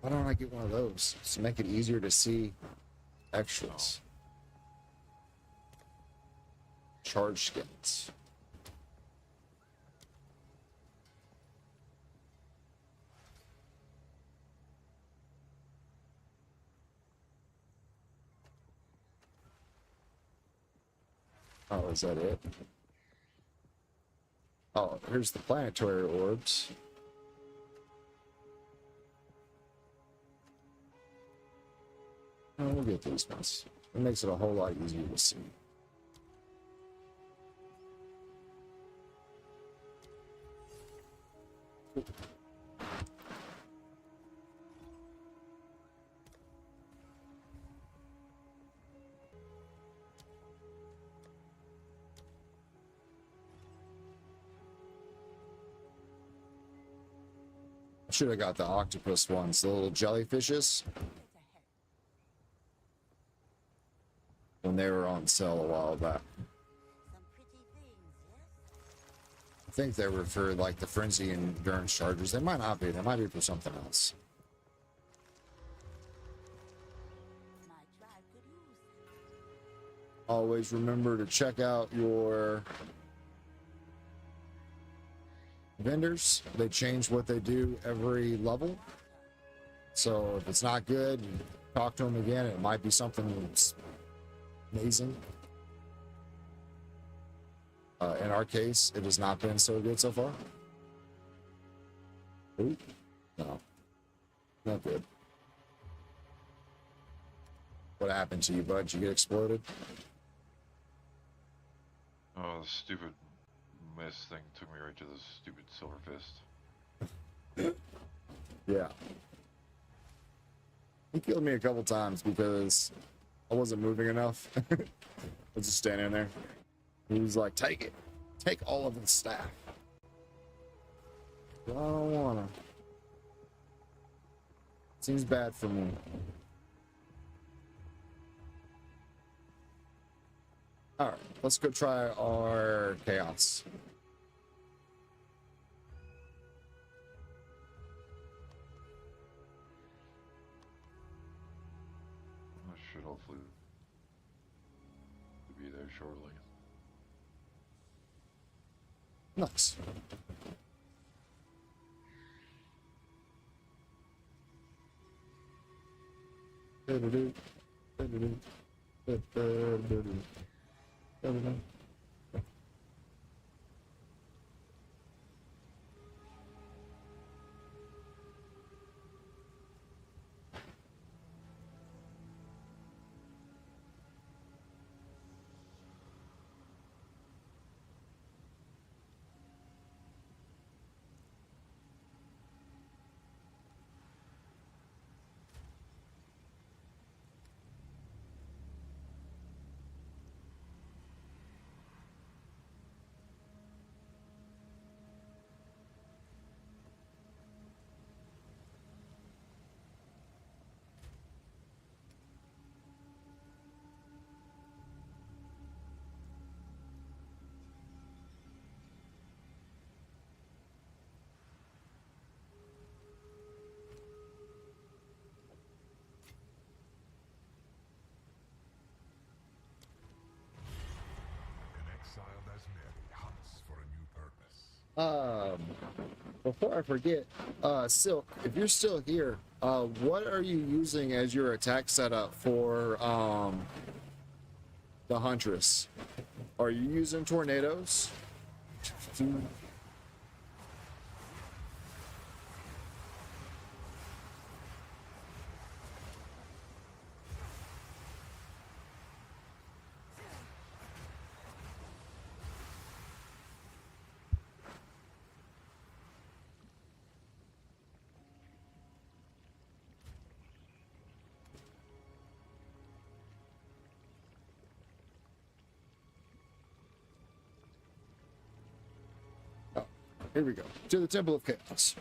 Why don't I get one of those to make it easier to see extras? Charge skins. Oh, is that it? Oh, here's the planetary orbs. Oh, we'll get these ones. It makes it a whole lot easier to see. Should have got the octopus ones, the little jellyfishes, when they were on sale a while back. Some pretty things, yes? I think they were for like the frenzy endurance chargers. They might not be. They might be for something else. My tribe could use them. Always remember to check out your vendors. They change what they do every level. So if it's not good, you talk to them again. It might be something that's amazing. In our case, it has not been so good so far. Ooh, no, not good. What happened to you, bud? Did you get exploded? Oh, the stupid mist thing took me right to the stupid silver fist. Yeah. He killed me a couple times because I wasn't moving enough. I was just standing there. He was like, take it. Take all of the staff. I don't wanna. Seems bad for me. Alright, let's go try our chaos. I should hopefully be there shortly. Nice. Before I forget, Silk, if you're still here, what are you using as your attack setup for the Huntress? Are you using tornadoes? Here we go. To the Temple of Chaos.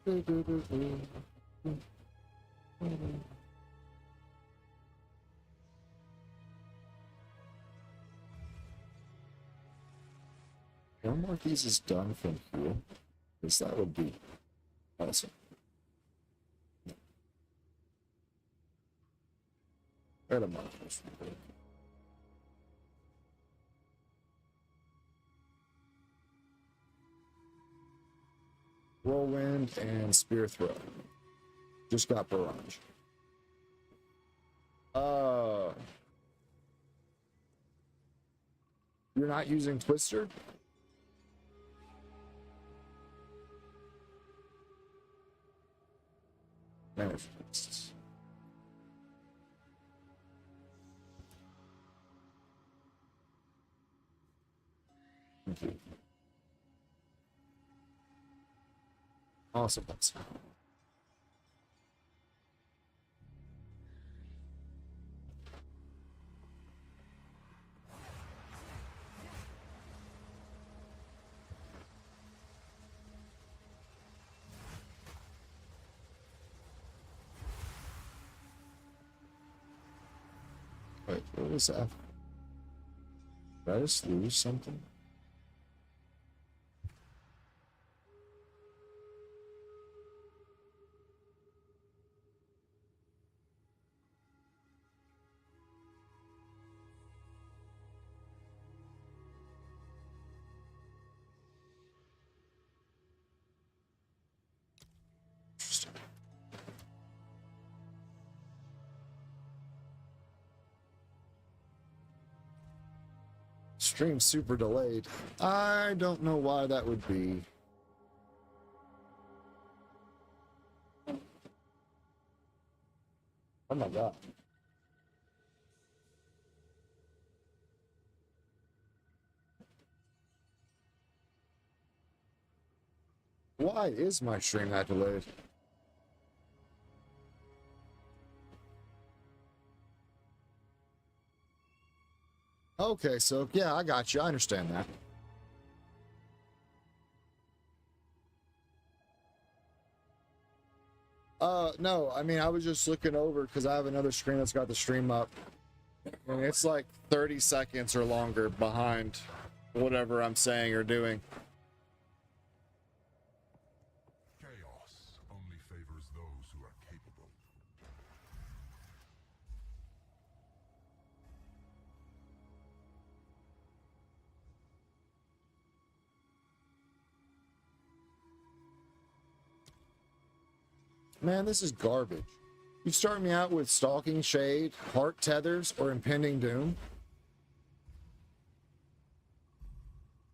One more of these is done from here. Because that would be awesome. Wait a minute. Whirlwind and Spear Throw. Just got barrage. You're not using Twister? Manifests. Thank you. Awesome. Wait, what was that? Did I just lose something? Stream super delayed. I don't know why that would be. Oh my god. Why is my stream that delayed? Okay, so yeah, I got you. I understand that. No, I mean, I was just looking over because I have another screen that's got the stream up. And it's like 30 seconds or longer behind whatever I'm saying or doing. Chaos only favors those who are capable. Man, this is garbage. You start me out with Stalking Shade, Heart Tethers, or Impending Doom?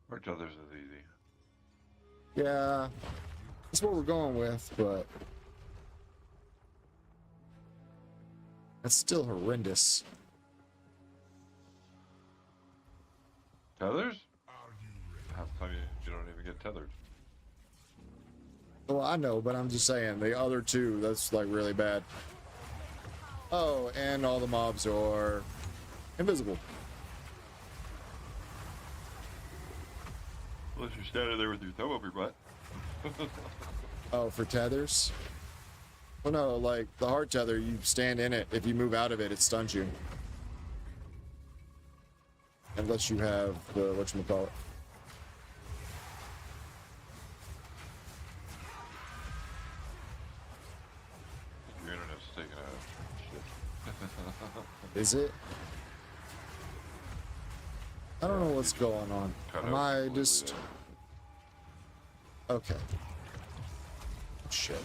Heart Tethers is easy. Yeah, that's what we're going with, but that's still horrendous. Tethers? Half the time you don't even get tethered. Well, I know, but I'm just saying, the other two, that's like really bad. Oh, and all the mobs are invisible. Unless you're standing there with your thumb up your butt. Oh, for tethers? Well, no, like the heart tether, you stand in it. If you move out of it, it stuns you. Unless you have the, whatchamacallit. Your internet's taking a shit. Is it? I don't know what's going on. Am I just... Okay. Shit.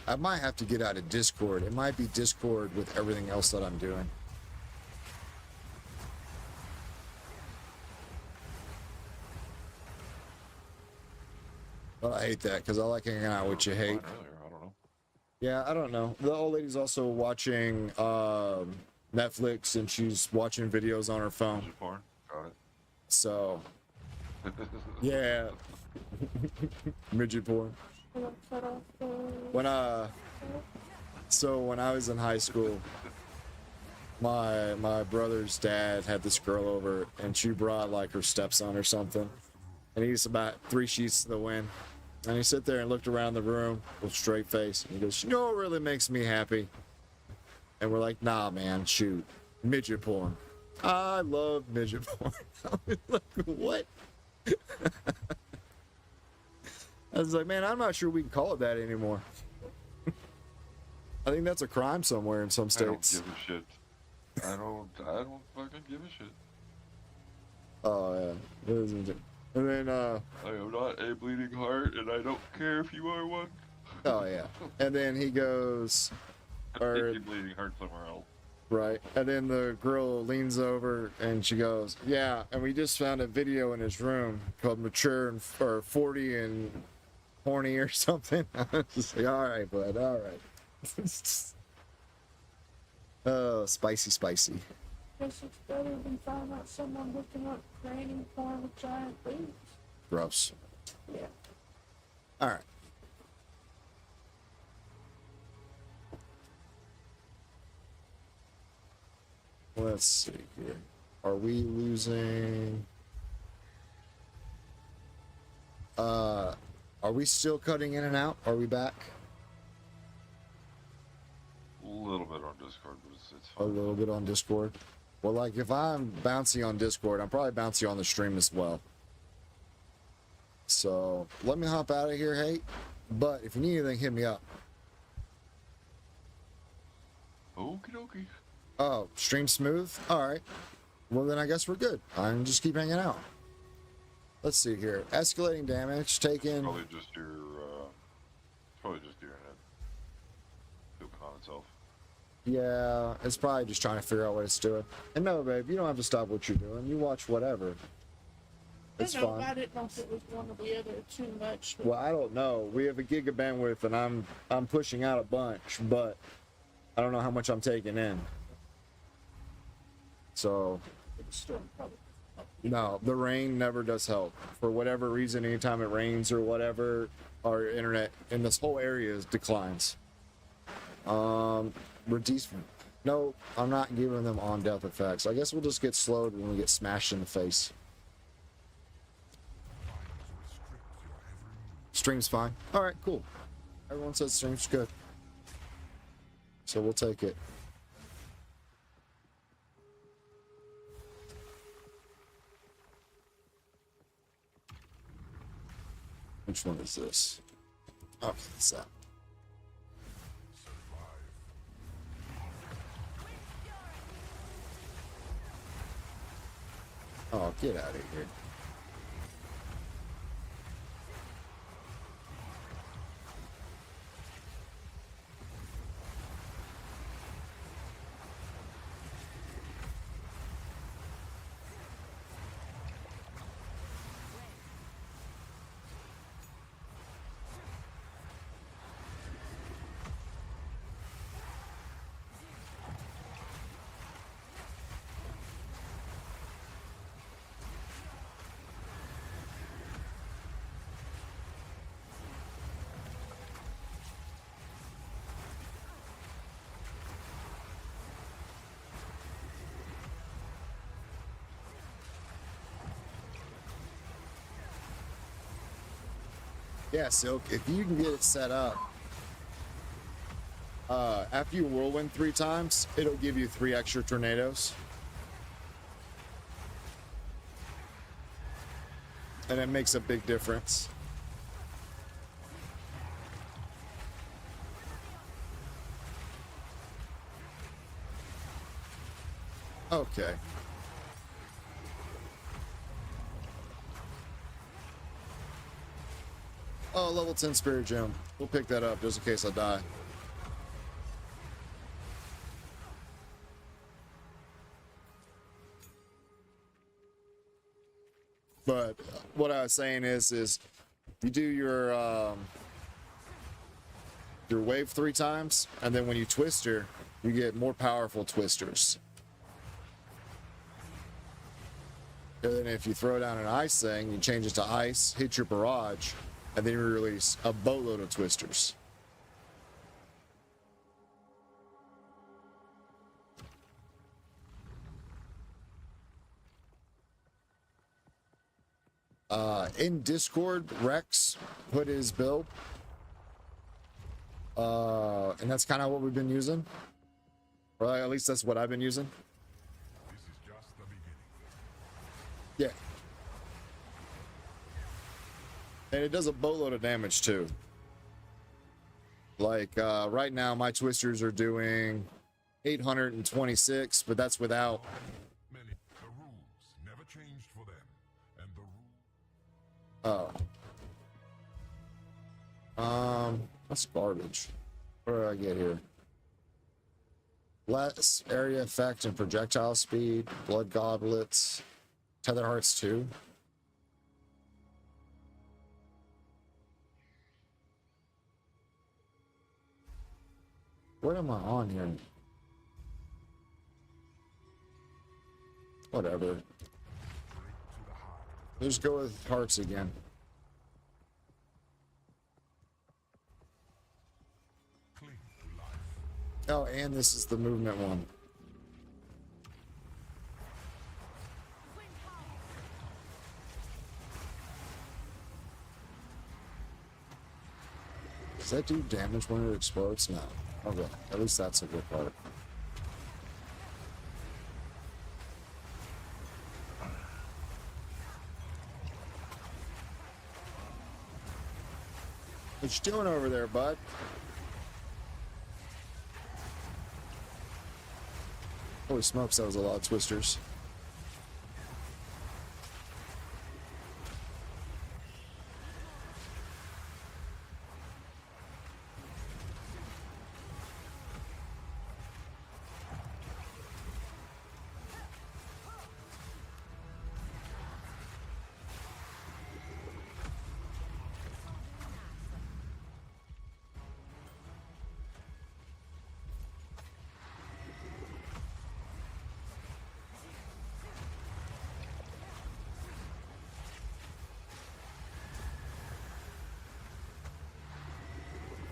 I might have to get out of Discord. It might be Discord with everything else that I'm doing. But I hate that because I like hanging out with you, hate. I don't know. Yeah, I don't know. The old lady's also watching Netflix and she's watching videos on her phone. Porn. Got it. So, yeah. Midget porn. When when I was in high school, my brother's dad had this girl over and she brought like her stepson or something, and he's about 3 sheets to the wind, and he sat there and looked around the room with a straight face and he goes, "You know what really makes me happy?" And we're like, "Nah, man, shoot, midget porn. I love midget porn." I was like, what? I was like, man, I'm not sure we can call it that anymore. I think that's a crime somewhere in some states. I don't give a shit. I don't fucking give a shit. Oh, yeah. And then, I am not a bleeding heart, and I don't care if you are one. Oh, yeah. And then he goes... Or bleeding heart somewhere else. Right. And then the girl leans over and she goes, "Yeah, and we just found a video in his room called Mature and or 40 and Horny or something." I was just like, all right, bud, all right. Oh, spicy. Guess it's better than finding out someone looking up granny porn with giant boobs. Gross. Yeah. All right. Let's see here. Are we losing... Are we still cutting in and out? Are we back? A little bit on Discord, but it's A fine. little bit on Discord. Well, like, if I'm bouncy on Discord, I'm probably bouncy on the stream as well. So, let me hop out of here, hate. But if you need anything, hit me up. Okie dokie. Oh, stream smooth? Alright. Well, then I guess we're good. I can just keep hanging out. Let's see here. Escalating damage, taken... Probably just your internet. Pooping on itself. Yeah, it's probably just trying to figure out what it's doing. And no, babe, you don't have to stop what you're doing. You watch whatever. It's fine. I didn't know if it was one or the other too much. Well, I don't know. We have a gig of bandwidth, and I'm pushing out a bunch, but I don't know how much I'm taking in. So, no, the rain never does help. For whatever reason, anytime it rains or whatever, our internet in this whole area declines. Reduce. No, I'm not giving them on-death effects. I guess we'll just get slowed when we get smashed in the face. Stream's fine. All right, cool. Everyone says stream's good, so we'll take it. Which one is this? Oh, it's that. Oh, get out of here. Yeah, Silk, if you can get it set up, after you whirlwind 3 times, it'll give you 3 extra tornadoes. And it makes a big difference. Okay. Oh, level 10 Spirit Gem. We'll pick that up just in case I die. But what I was saying is you do your wave 3 times, and then when you twister, you get more powerful twisters. And then if you throw down an ice thing, you change it to ice, hit your barrage, and then you release a boatload of twisters. In Discord, Rex put his build. And that's kind of what we've been using. Or at least that's what I've been using. This is just the beginning. Yeah. And it does a boatload of damage too. Like right now my twisters are doing 826, but that's without Many. The rules never changed for them. And the rules. That's garbage. What did I get here? Less area effect and projectile speed, blood goblets, tether hearts 2. What am I on here? Whatever. Let's go with hearts again. Oh, and this is the movement one. Does that do damage when it explodes? No. Okay, at least that's a good part. What you doing over there, bud? Holy smokes, that was a lot of twisters.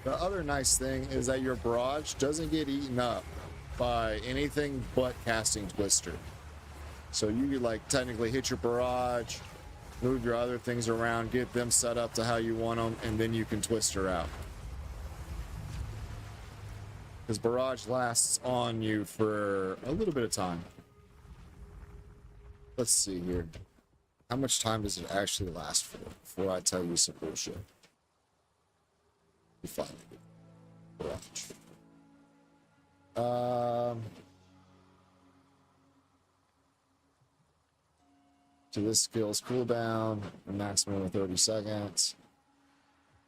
The other nice thing is that your barrage doesn't get eaten up by anything but casting twister. So you could like technically hit your barrage, move your other things around, get them set up to how you want them, and then you can twister out. Because barrage lasts on you for a little bit of time. Let's see here. How much time does it actually last for before I tell you some bullshit? You find it. Barrage. So this skill's cooldown, a maximum of 30 seconds.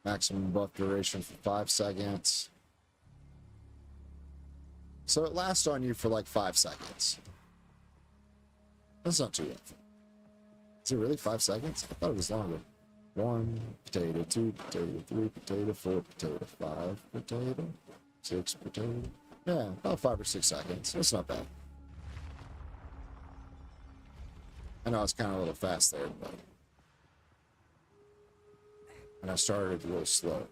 Maximum buff duration for 5 seconds. So it lasts on you for like 5 seconds. That's not too bad. Is it really 5 seconds? I thought it was longer. 1 potato, 2 potato, 3 potato, 4 potato, 5 potato, 6 potato. Yeah, about 5 or 6 seconds. That's not bad. I know it's kind of a little fast there, but... And I started a little slow.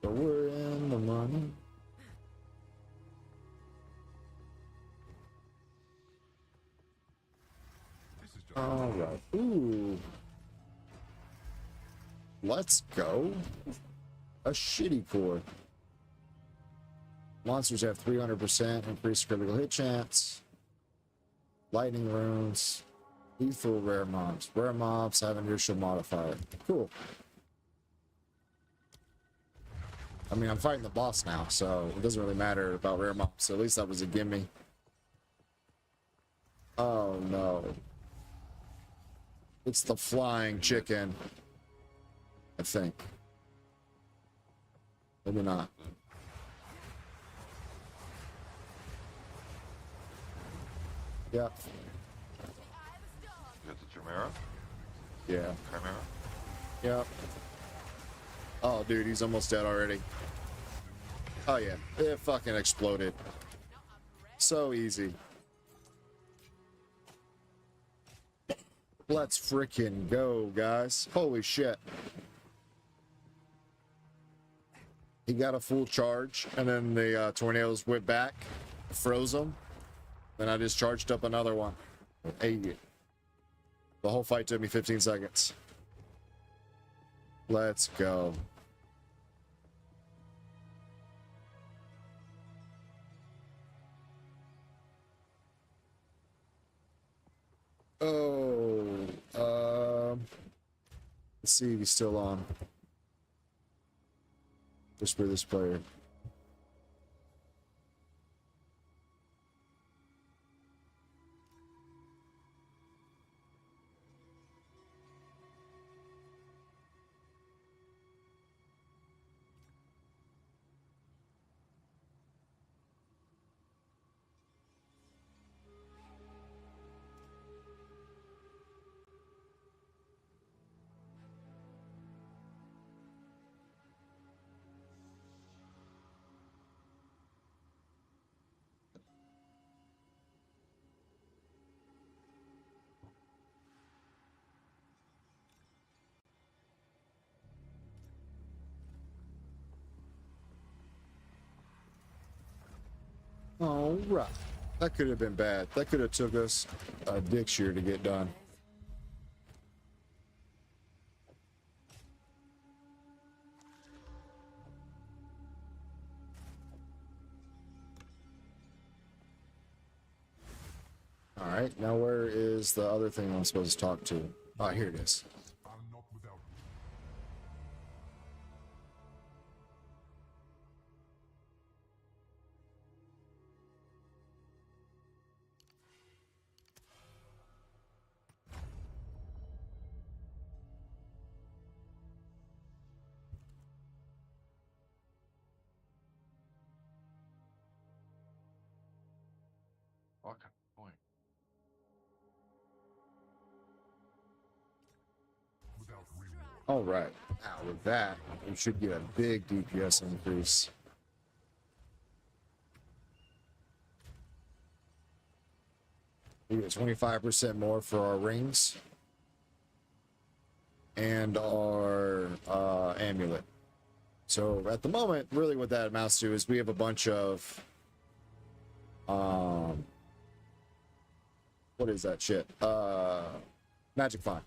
But we're in the money. All right. Ooh. Let's go. A shitty core. Monsters have 300% increased critical hit chance. Lightning runes. Lethal rare mobs. Rare mobs have an initial modifier. Cool. I mean, I'm fighting the boss now, so it doesn't really matter about rare mobs. So at least that was a gimme. Oh no. It's the flying chicken. I think. Maybe not. Yeah. You got the Chimera? Yeah. Chimera? Yeah. Oh, dude, he's almost dead already. Oh, yeah. It fucking exploded. So easy. Let's freaking go, guys. Holy shit. He got a full charge, and then the tornadoes went back, froze him. Then I just charged up another one. Hey, the whole fight took me 15 seconds. Let's go. Oh, let's see if he's still on. Whisper this player. All right. That could have been bad. That could have took us a dick shear to get done. All right. Now where is the other thing I'm supposed to talk to? Oh, here it is. are not without Fuck. Point. without reward. All right. Now with that, we should get a big DPS increase. We get 25% more for our rings and our amulet. So at the moment, really what that amounts to is we have a bunch of what is that shit? Magic Find.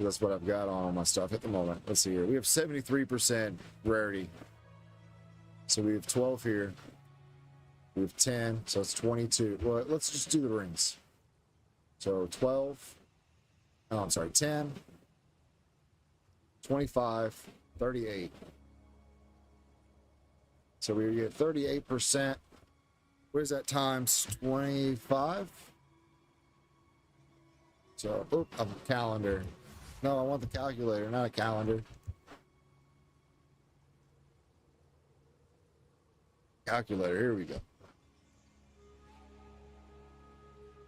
That's what I've got on all my stuff at the moment. Let's see here. We have 73% rarity. So we have 12 here. We have 10, so it's 22. Well, let's just do the rings. So 12. Oh, I'm sorry, 10, 25, 38. So we get 38%. Where's that times 25? So, oop, a calendar. No, I want the calculator, not a calendar. Calculator, here we go.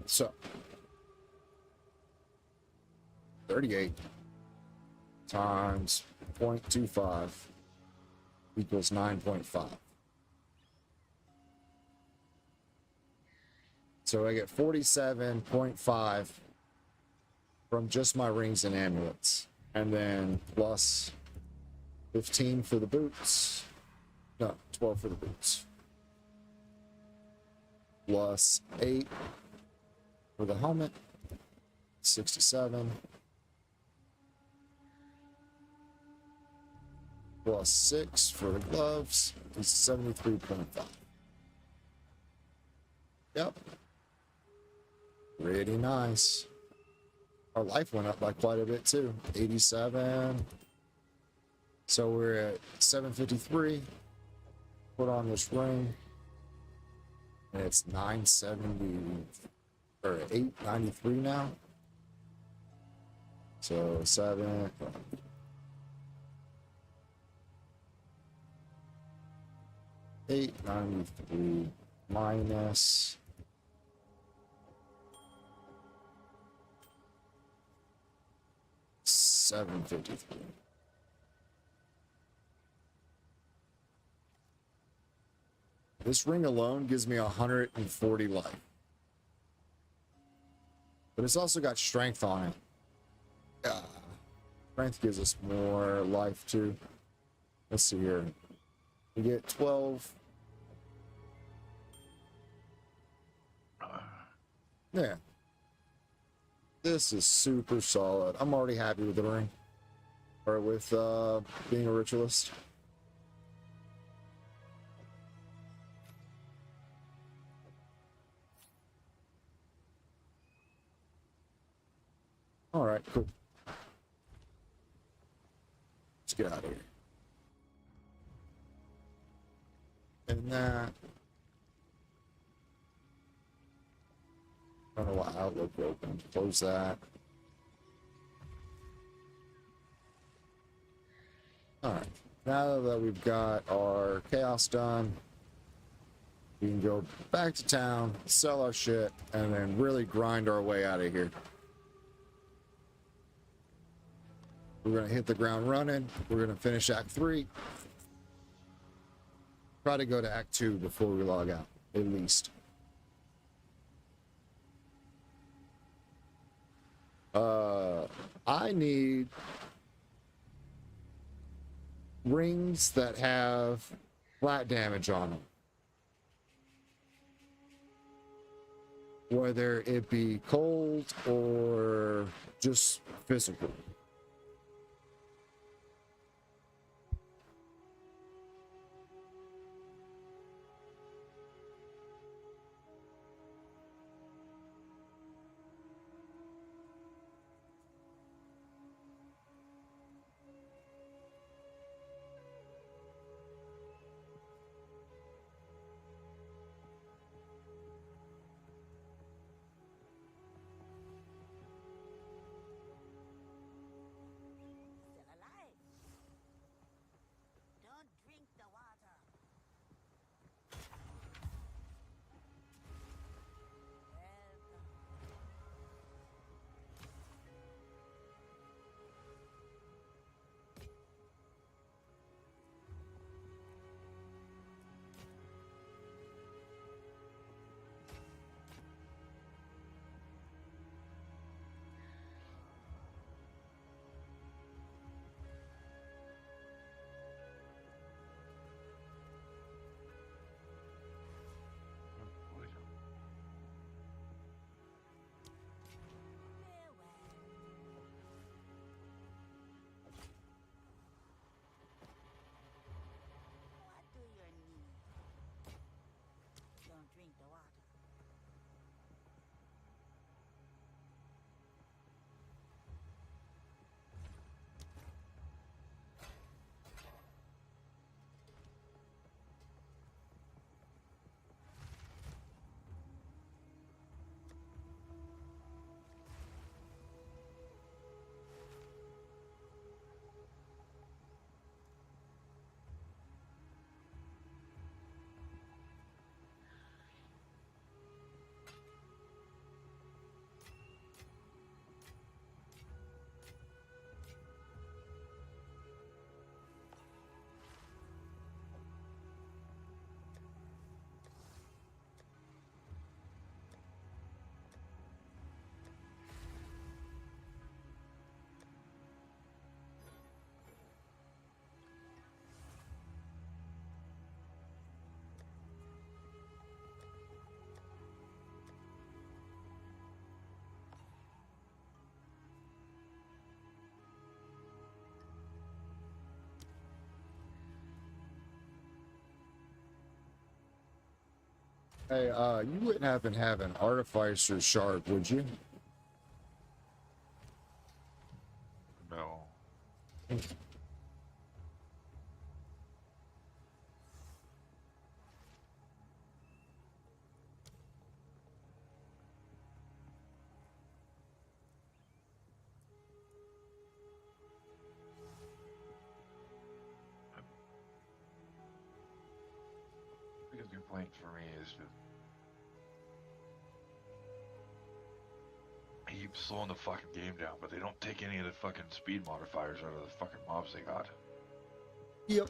So, 38 times 0.25 equals 9.5. So I get 47.5 from just my rings and amulets. And then plus 15 for the boots. No, 12 for the boots. Plus 8 for the helmet. 67. Plus 6 for the gloves. Is 73.5. Yep. Pretty nice. Our life went up by quite a bit too. 87. So we're at 753. Put on this ring. And it's 970 or 893 now. So 893 minus 753. This ring alone gives me 140 life. But it's also got strength on it. Strength gives us more life too. Let's see here. We get 12. Yeah. This is super solid. I'm already happy with the ring. Or with being a ritualist. All right, cool. Let's get out of here. And that. I don't know why Outlook open. Close that. All right. Now that we've got our chaos done, we can go back to town, sell our shit, and then really grind our way out of here. We're going to hit the ground running. We're going to finish Act 3. Try to go to Act 2 before we log out, at least. I need rings that have flat damage on them. Whether it be cold or just physical. Still alive. Don't drink the water. Welcome. What do you need? Don't drink the water. Hey, you wouldn't happen to have an artificer shard, would you? No. wasted. He keeps slowing the fucking game down, but they don't take any of the fucking speed modifiers out of the fucking mobs they got. Yep.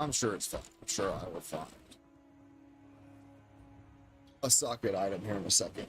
I'm sure it's fun. I'm sure I will find a socket item here in a second.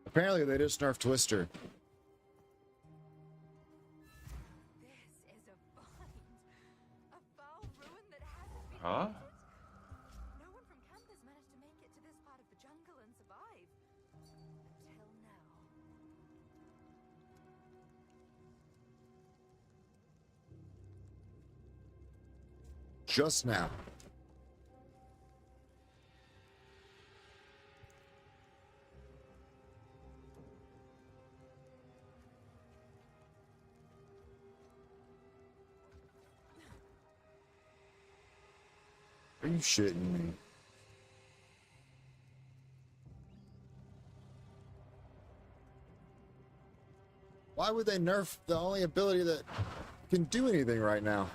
Apparently they just nerfed Twister. This is a find. A foul ruin that hasn't been Huh? No one from camp has managed to make it to this part of the jungle and survive. Till now. Just now. Are you shitting me? Why would they nerf the only ability that can do anything right now?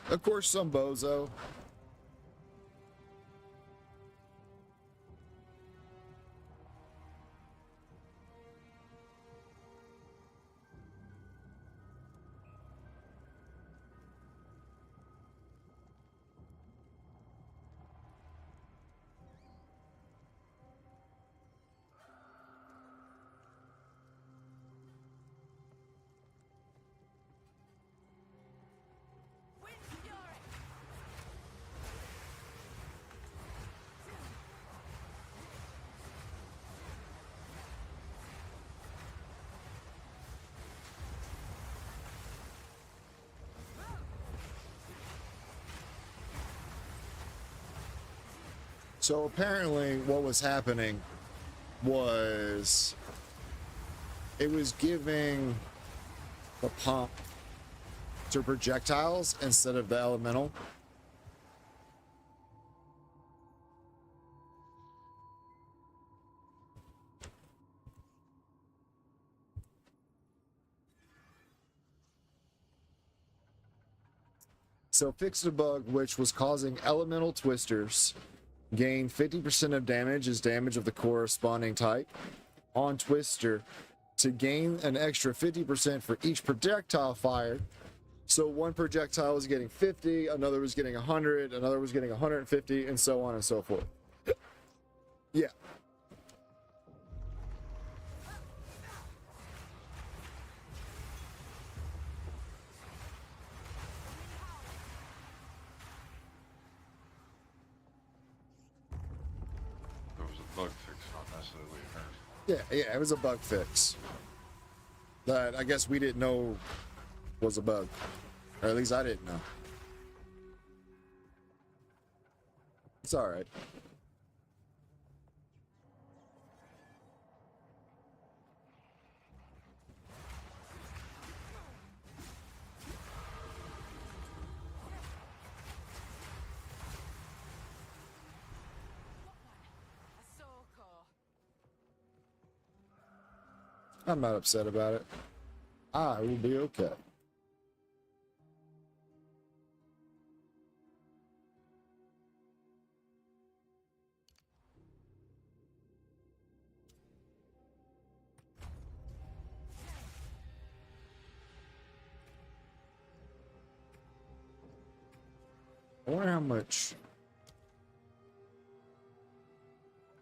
Of course, some bozo. So apparently what was happening was it was giving the pump to projectiles instead of the elemental. So fixed a bug which was causing elemental twisters gain 50% of damage as damage of the corresponding type on Twister to gain an extra 50% for each projectile fired. So one projectile was getting 50, another was getting 100, another was getting 150, and so on and so forth. Yeah. It was a bug fix, not necessarily a nerf. Yeah, it was a bug fix. that I guess we didn't know was a bug. Or at least I didn't know. It's alright. A softcore. I'm not upset about it. I will be okay. I wonder how much.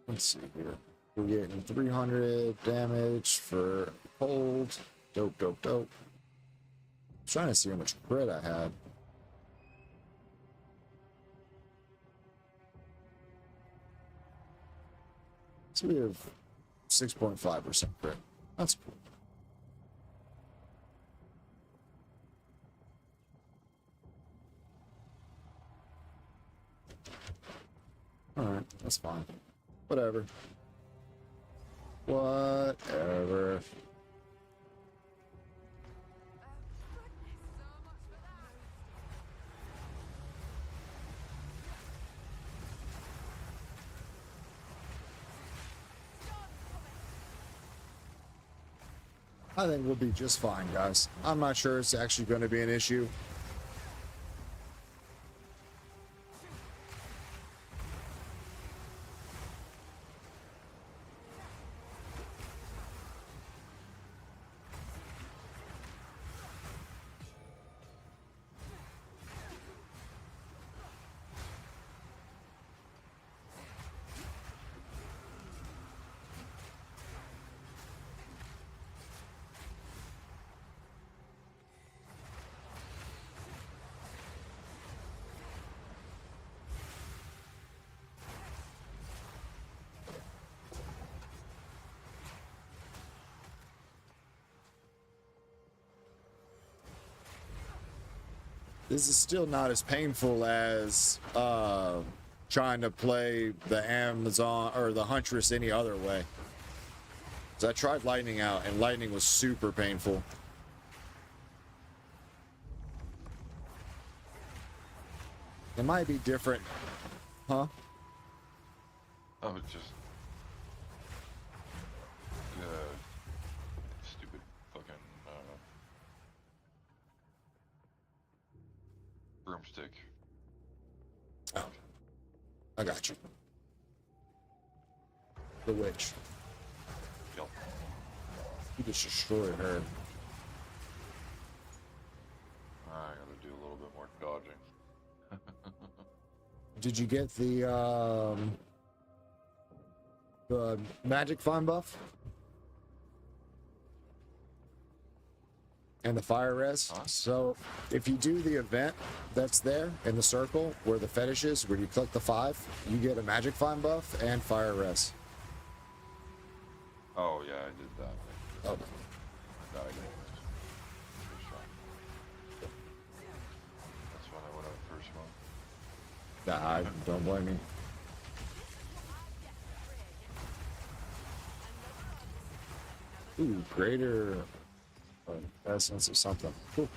Let's see here. We're getting 300 damage for hold. Dope, dope, dope. I'm trying to see how much crit I had. So we have 6.5% crit. That's cool. Alright, that's fine. Whatever. Whatever. Goodness, so much for that. I think we'll be just fine, guys. I'm not sure it's actually going to be an issue. This is still not as painful as trying to play the Amazon or the Huntress any other way. 'Cause I tried lightning out and lightning was super painful. It might be different, huh? I was just stupid fucking broomstick. Oh, I got you. The witch. Yep. You just destroyed her. I gotta do a little bit more dodging. Did you get the magic fine buff? And the fire res? Huh? So if you do the event that's there in the circle where the fetish is, where you click the 5, you get a magic fine buff and fire res. Oh yeah, I did that. Oh. I died. First one. That's when I went out first one. Nah, don't blame me. Ooh, greater essence of something. Cool.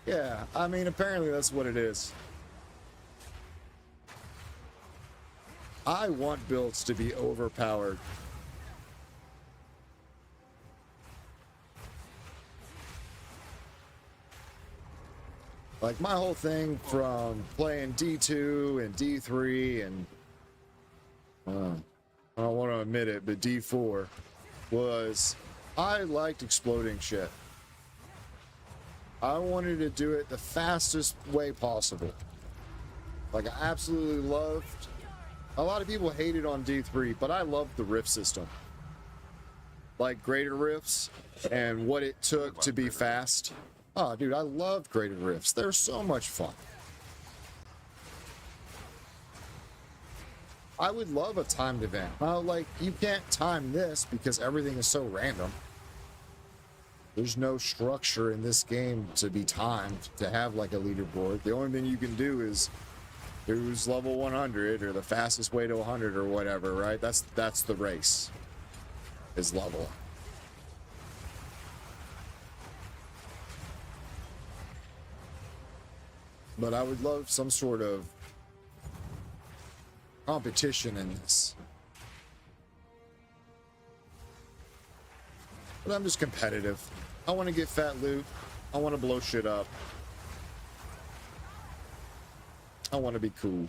Yeah, I mean, apparently that's what it is. I want builds to be overpowered. Like, my whole thing from playing D2 and D3 and I don't want to admit it, but D4 was I liked exploding shit. I wanted to do it the fastest way possible. Like, I absolutely loved. A lot of people hated on D3, but I loved the rift system. Like greater rifts, and what it took to be fast. Oh, dude, I love graded rifts. They're so much fun. I would love a timed event. Like, you can't time this because everything is so random. There's no structure in this game to be timed, to have like a leaderboard. The only thing you can do is who's level 100 or the fastest way to 100 or whatever, right? That's the race, is level. But I would love some sort of competition in this. But I'm just competitive. I want to get fat loot. I want to blow shit up. I want to be cool.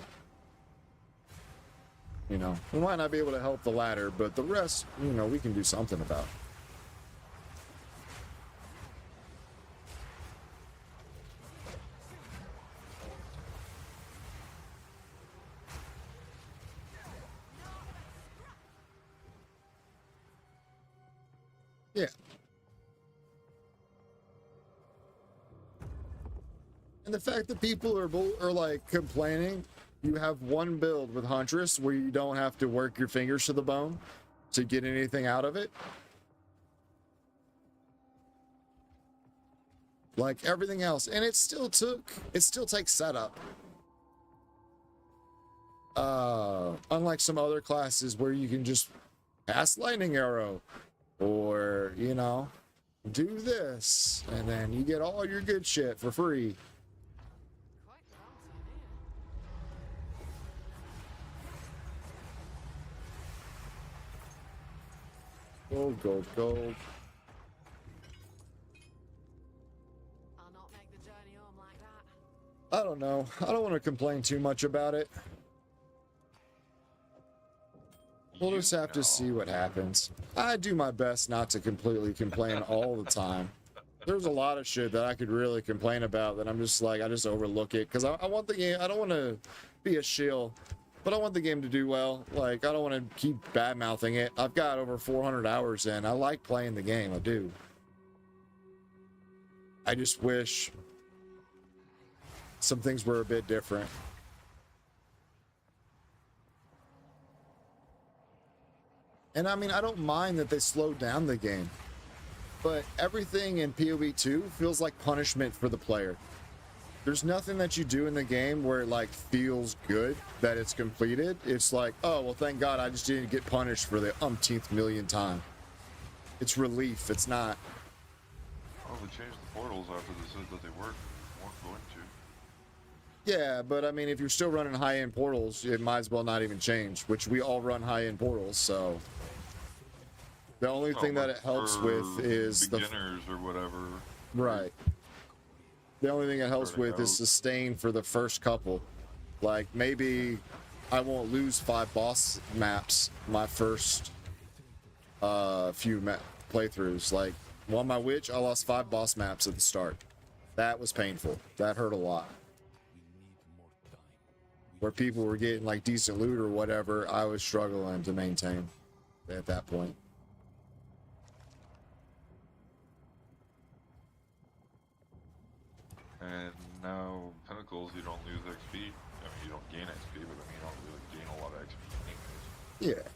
You know, we might not be able to help the ladder, but the rest, you know, we can do something about. Yeah. And the fact that people are like complaining, you have one build with Huntress where you don't have to work your fingers to the bone to get anything out of it. Like everything else, and it still takes setup. Unlike some other classes where you can just pass lightning arrow, or you know, do this, and then you get all your good shit for free. Gold, gold, gold. I'll not make the journey home like that. I don't know. I don't want to complain too much about it. We'll just have to see what happens. I do my best not to completely complain all the time. There's a lot of shit that I could really complain about that I'm just like, I just overlook it. Because I want the game, I don't want to be a shill, but I want the game to do well. Like, I don't want to keep bad-mouthing it. I've got over 400 hours in. I like playing the game. I do. I just wish some things were a bit different. And I mean, I don't mind that they slowed down the game, but everything in PoE 2 feels like punishment for the player. There's nothing that you do in the game where it like feels good that it's completed. It's like, oh, well, thank God I just didn't get punished for the umpteenth million time. It's relief. It's not. Oh, they changed the portals after they said that they weren't going to. Yeah, but I mean, if you're still running high-end portals, it might as well not even change, which we all run high-end portals, so. The only thing that it helps with is beginners or whatever. Right. The only thing it helps with is sustain for the first couple. Like, maybe I won't lose 5 boss maps my first few playthroughs. Like, on my witch, I lost 5 boss maps at the start. That was painful. That hurt a lot. Where people were getting, like, decent loot or whatever, I was struggling to maintain at that point. And now Pinnacles, you don't lose XP. I mean, you don't gain XP, but I mean, you don't really gain a lot of XP anyways. Yeah.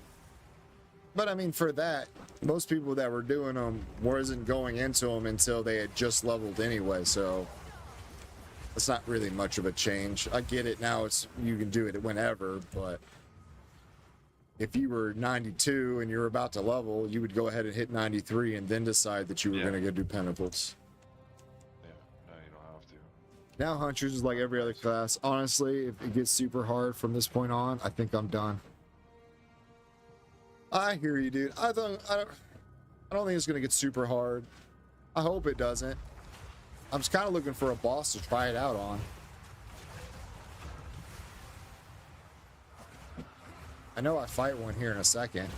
But I mean, for that, most people that were doing them wasn't going into them until they had just leveled anyway, so it's not really much of a change. I get it now, it's you can do it whenever, but if you were 92 and you're about to level, you would go ahead and hit 93 and then decide that you were going to go do Pinnacles. Now Huntress is like every other class. Honestly, if it gets super hard from this point on, I think I'm done. I hear you, dude. I don't think it's gonna get super hard. I hope it doesn't. I'm just kind of looking for a boss to try it out on. I know I fight one here in a second.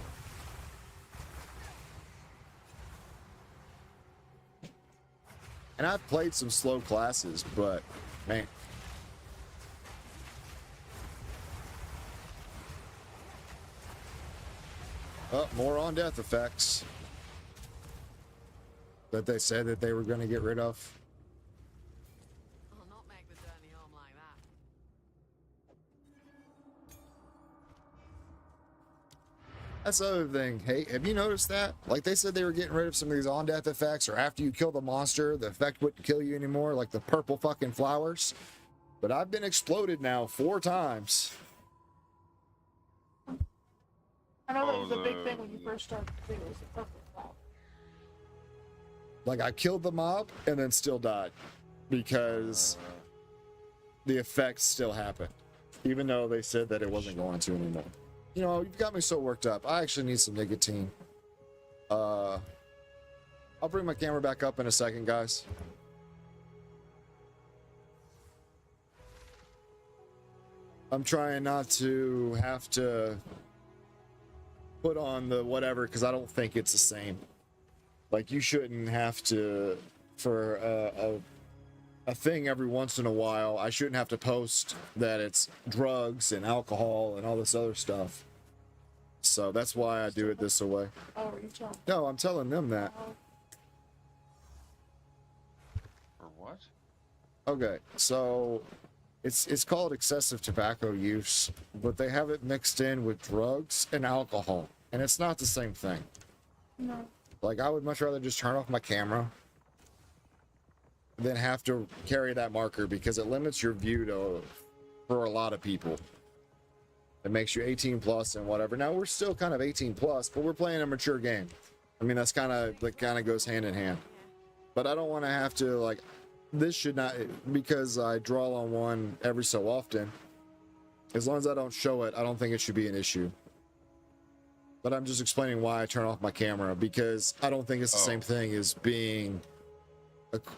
And I've played some slow classes, but man. Oh, more on death effects. that they said that they were going to get rid of. I'll not make the journey home like that. That's the other thing. Hey, have you noticed that? Like they said they were getting rid of some of these on-death effects, or after you kill the monster, the effect wouldn't kill you anymore, like the purple fucking flowers. But I've been exploded now 4 times. I know that was a big thing when you first started to do it was the purple flower. Like I killed the mob and then still died because the effects still happened, even though they said that it wasn't going to anymore. You know, you've got me so worked up. I actually need some nicotine. I'll bring my camera back up in a second, guys. I'm trying not to have to put on the whatever because I don't think it's the same. Like you shouldn't have to, for a thing every once in a while, I shouldn't have to post that it's drugs and alcohol and all this other stuff. So that's why I do it this way. Oh, are you telling? No, I'm telling them that. Or what? Okay, so it's called excessive tobacco use, but they have it mixed in with drugs and alcohol, and it's not the same thing. No. Like I would much rather just turn off my camera than have to carry that marker because it limits your view to for a lot of people. It makes you 18 plus and whatever. Now we're still kind of 18 plus, but we're playing a mature game. I mean that's kind of goes hand in hand. But I don't want to have to like this should not, because I draw on one every so often. As long as I don't show it, I don't think it should be an issue. But I'm just explaining why I turn off my camera because I don't think it's the same thing as being.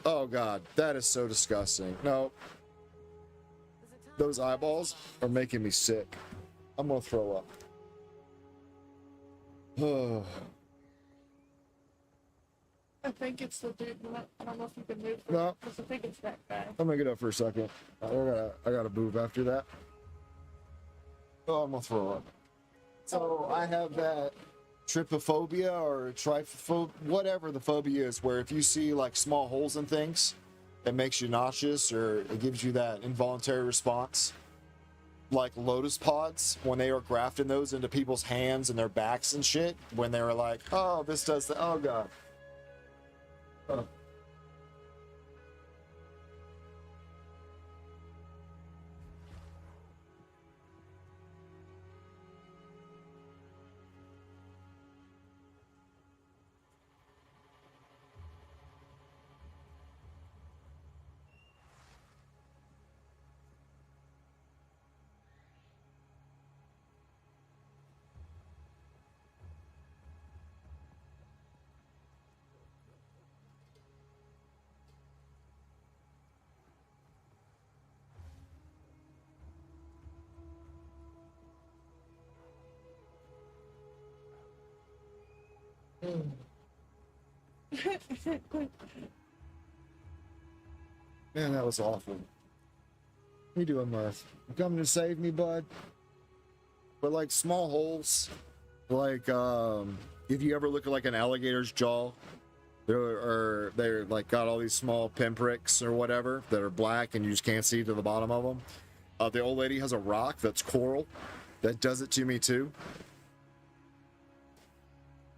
Oh God, that is so disgusting. No, those eyeballs are making me sick. I'm gonna throw up. I think it's the dude. I don't know if you can move. No. Because I think it's that guy. I'm gonna get up for a second. I gotta move after that. Oh, I'm gonna throw up. So I have that trypophobia or trypophobia, whatever the phobia is, where if you see like small holes in things, it makes you nauseous or it gives you that involuntary response. Like lotus pods, when they were grafting those into people's hands and their backs and shit, when they were like, oh, this does the, oh God. Oh. Man, that was awful. What are you doing, Murph? You coming to save me, bud? But like small holes, like if you ever look at like an alligator's jaw, they're like got all these small pinpricks or whatever that are black and you just can't see to the bottom of them. The old lady has a rock that's coral that does it to me too.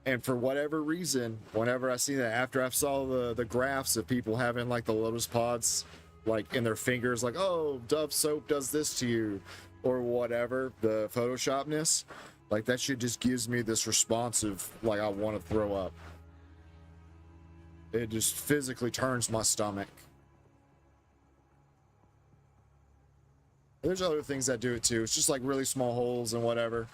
And for whatever reason, whenever I see that, after I saw the graphs of people having like the lotus pods like in their fingers, like, oh, Dove soap does this to you or whatever, the Photoshopness, like that shit just gives me this response of like I want to throw up. It just physically turns my stomach. There's other things that do it too. It's just like really small holes and whatever.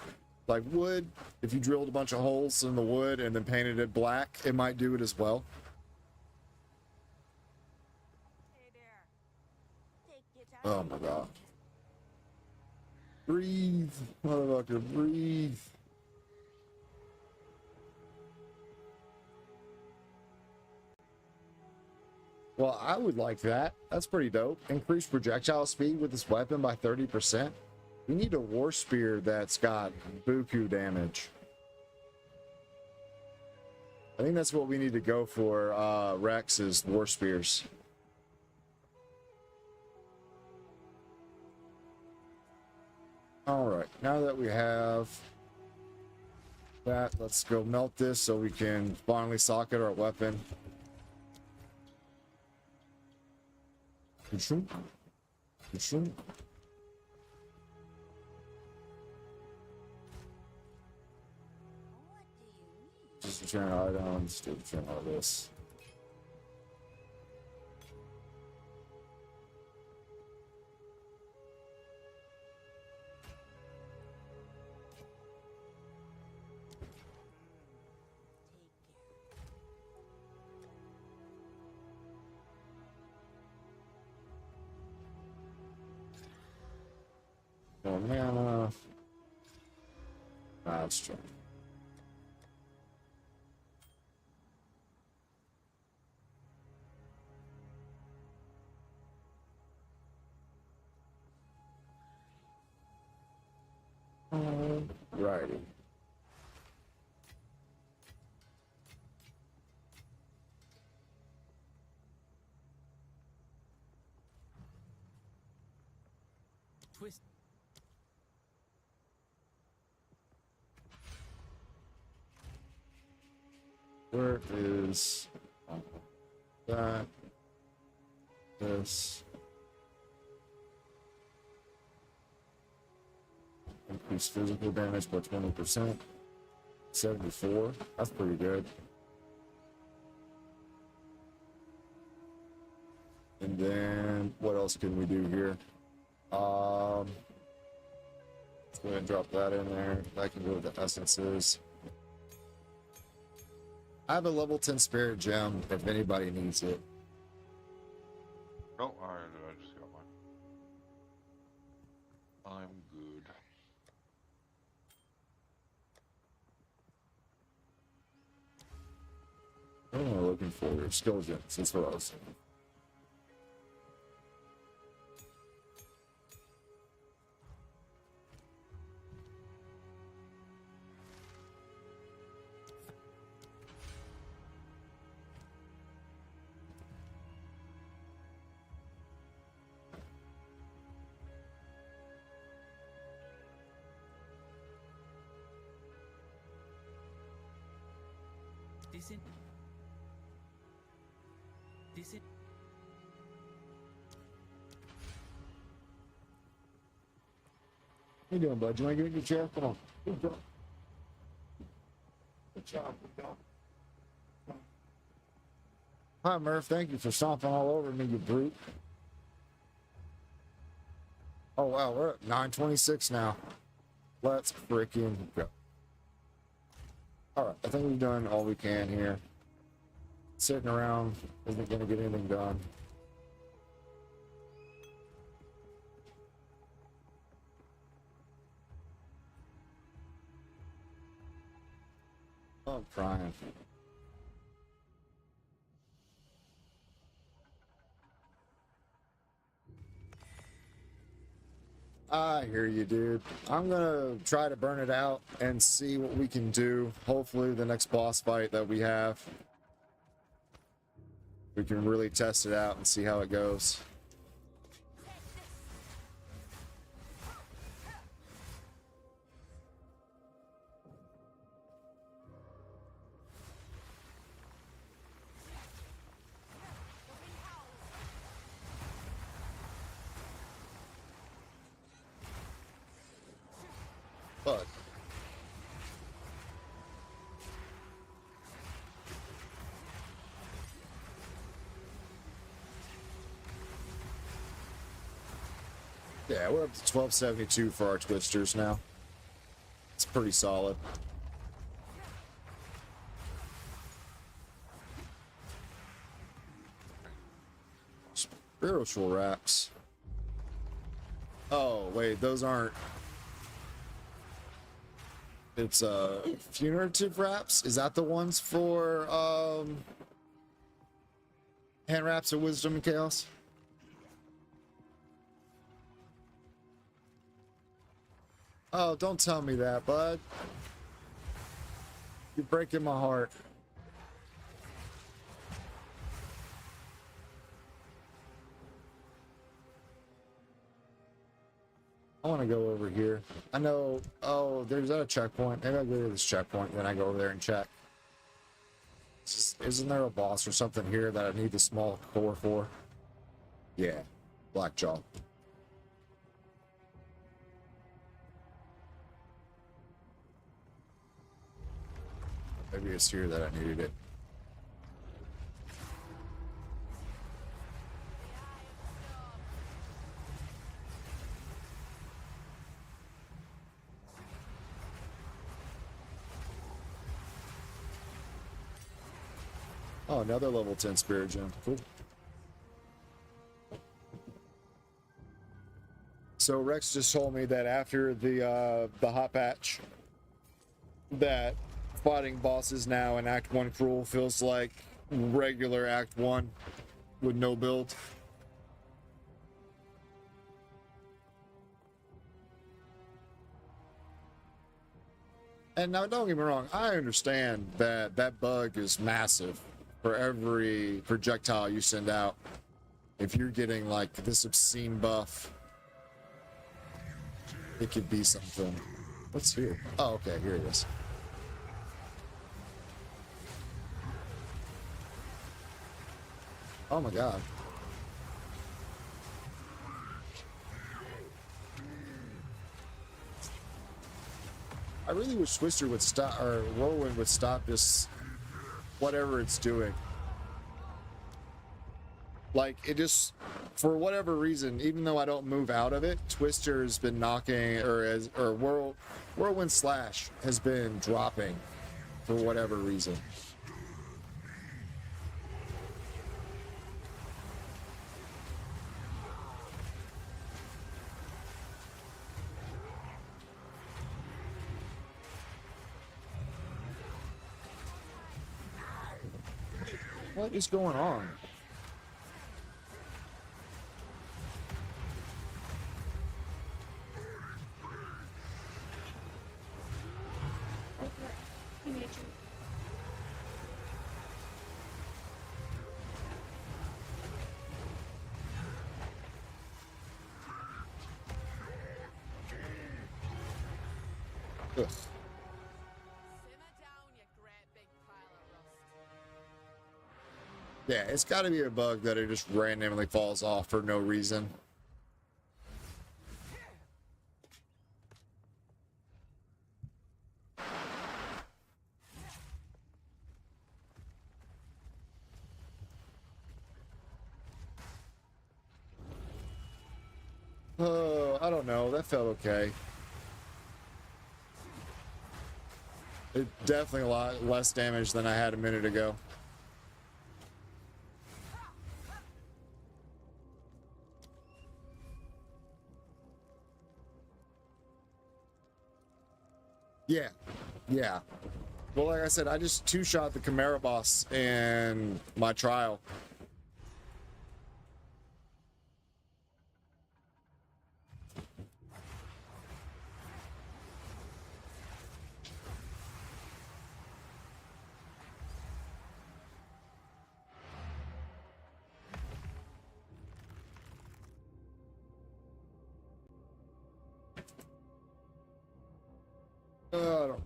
Like wood, if you drilled a bunch of holes in the wood and then painted it black, it might do it as well. Hey there. Take your time. Oh my God. Breathe, motherfucker, breathe. Well, I would like that. That's pretty dope. Increase projectile speed with this weapon by 30%. We need a war spear that's got buku damage. I think that's what we need to go for, Rex, is War Spears. Alright, now that we have that, let's go melt this so we can finally socket our weapon. Ka-chunk. Ka-chunk. Just return items, do return all this. Oh, mana. That's true. Righty. Twist. Where is that? This. Increase physical damage by 20%. 74. That's pretty good. And then what else can we do here? Let's go ahead and drop that in there. That can go with the essences. I have a level 10 spirit gem if anybody needs it. Oh, alright, I just got mine. I'm good. What am I looking for? Skill gems. That's what I was saying. Decent. Decent. How you doing, bud? You want to get in your chair? Come on. Good job. Good job. Good job. Hi, Murph. Thank you for stomping all over me, you brute. Oh, wow. We're at 9:26 now. Let's freaking go. All right. I think we've done all we can here. Sitting around isn't going to get anything done. Oh, I'm crying. I hear you, dude. I'm gonna try to burn it out and see what we can do. Hopefully the next boss fight that we have, we can really test it out and see how it goes. But yeah, we're up to 1272 for our twisters now. It's pretty solid. Spiritual wraps. Oh, wait, those aren't. It's funerative wraps. Is that the ones for hand wraps of wisdom and chaos? Oh, don't tell me that, bud. You're breaking my heart. I want to go over here. I know. Oh, there's a checkpoint. Maybe I'll go to this checkpoint, then I go over there and check. Isn't there a boss or something here that I need the small core for? Yeah, Blackjaw. Maybe it's here that I needed it. Oh, another level 10 spirit gem. Cool. So Rex just told me that after the hot patch, that fighting bosses now in Act 1 Cruel feels like regular Act 1 with no build. And now, don't get me wrong, I understand that that bug is massive for every projectile you send out. If you're getting like this obscene buff, it could be something. What's here? Oh, okay, here it is. Oh my god. I really wish Twister would stop, or Whirlwind would stop this, whatever it's doing. Like, it just, for whatever reason, even though I don't move out of it, Twister's been knocking, or Whirlwind Slash has been dropping for whatever reason. What is going on? Ugh. Yeah, it's got to be a bug that it just randomly falls off for no reason. Oh, I don't know. That felt okay. It definitely a lot less damage than I had a minute ago. Yeah, yeah. Well, like I said, I just two-shot the Chimera boss in my trial. I don't.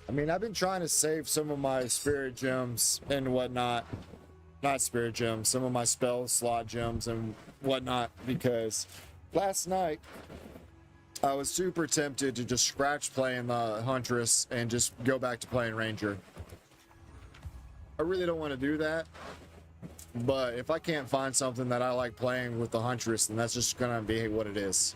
I mean, I've been trying to save some of my spirit gems and whatnot. Not spirit gems, some of my spell slot gems and whatnot, because last night I was super tempted to just scratch playing the Huntress and just go back to playing Ranger. I really don't want to do that, but if I can't find something that I like playing with the Huntress, then that's just gonna be what it is.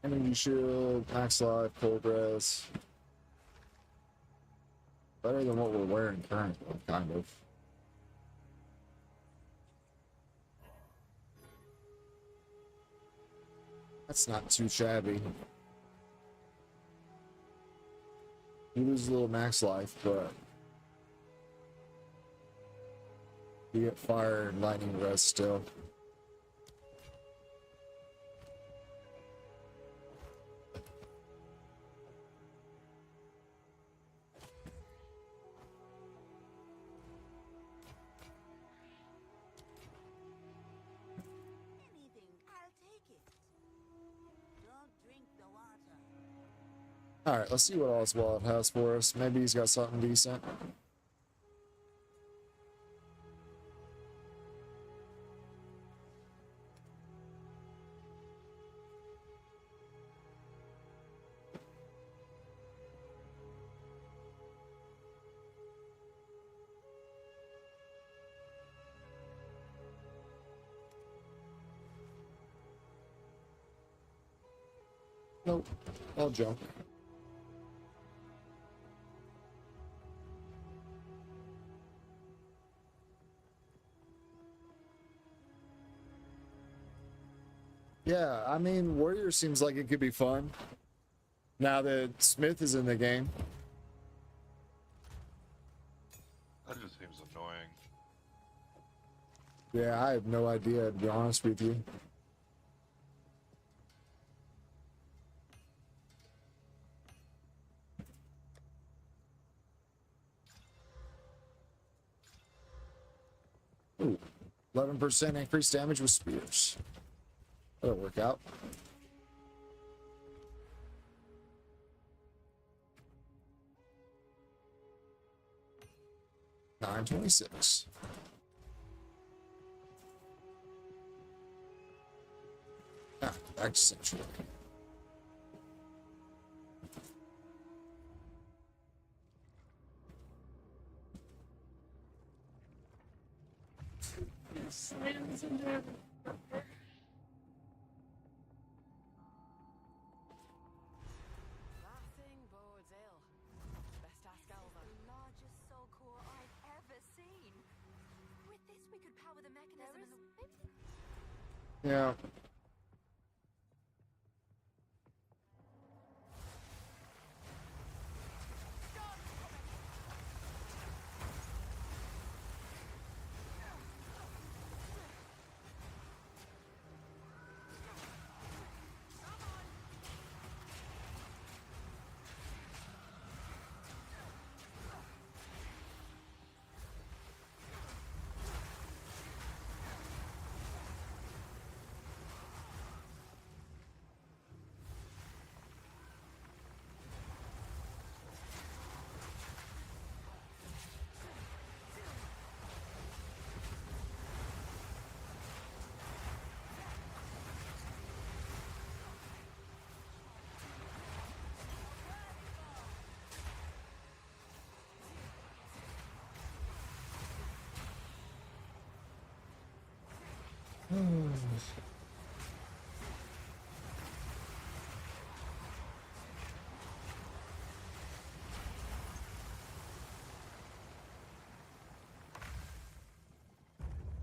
Energy shield, max life, cold res. Better than what we're wearing currently, kind of. That's not too shabby. You lose a little max life, but you get fire and lightning rest still. Anything, I'll take it. Don't drink the water. Alright, let's see what Oswald has for us. Maybe he's got something decent. Nope, all junk. Yeah, I mean, Warrior seems like it could be fun now that Smith is in the game. That just seems annoying. Yeah, I have no idea, to be honest with you. Ooh, 11% increased damage with spears. That'll work out. $9.26. Ah, back to Sanctuary. Slams into every- That thing bodes ill. Best ask Alva. The largest soul core I've ever seen. With this, we could power the mechanism and the... Yeah.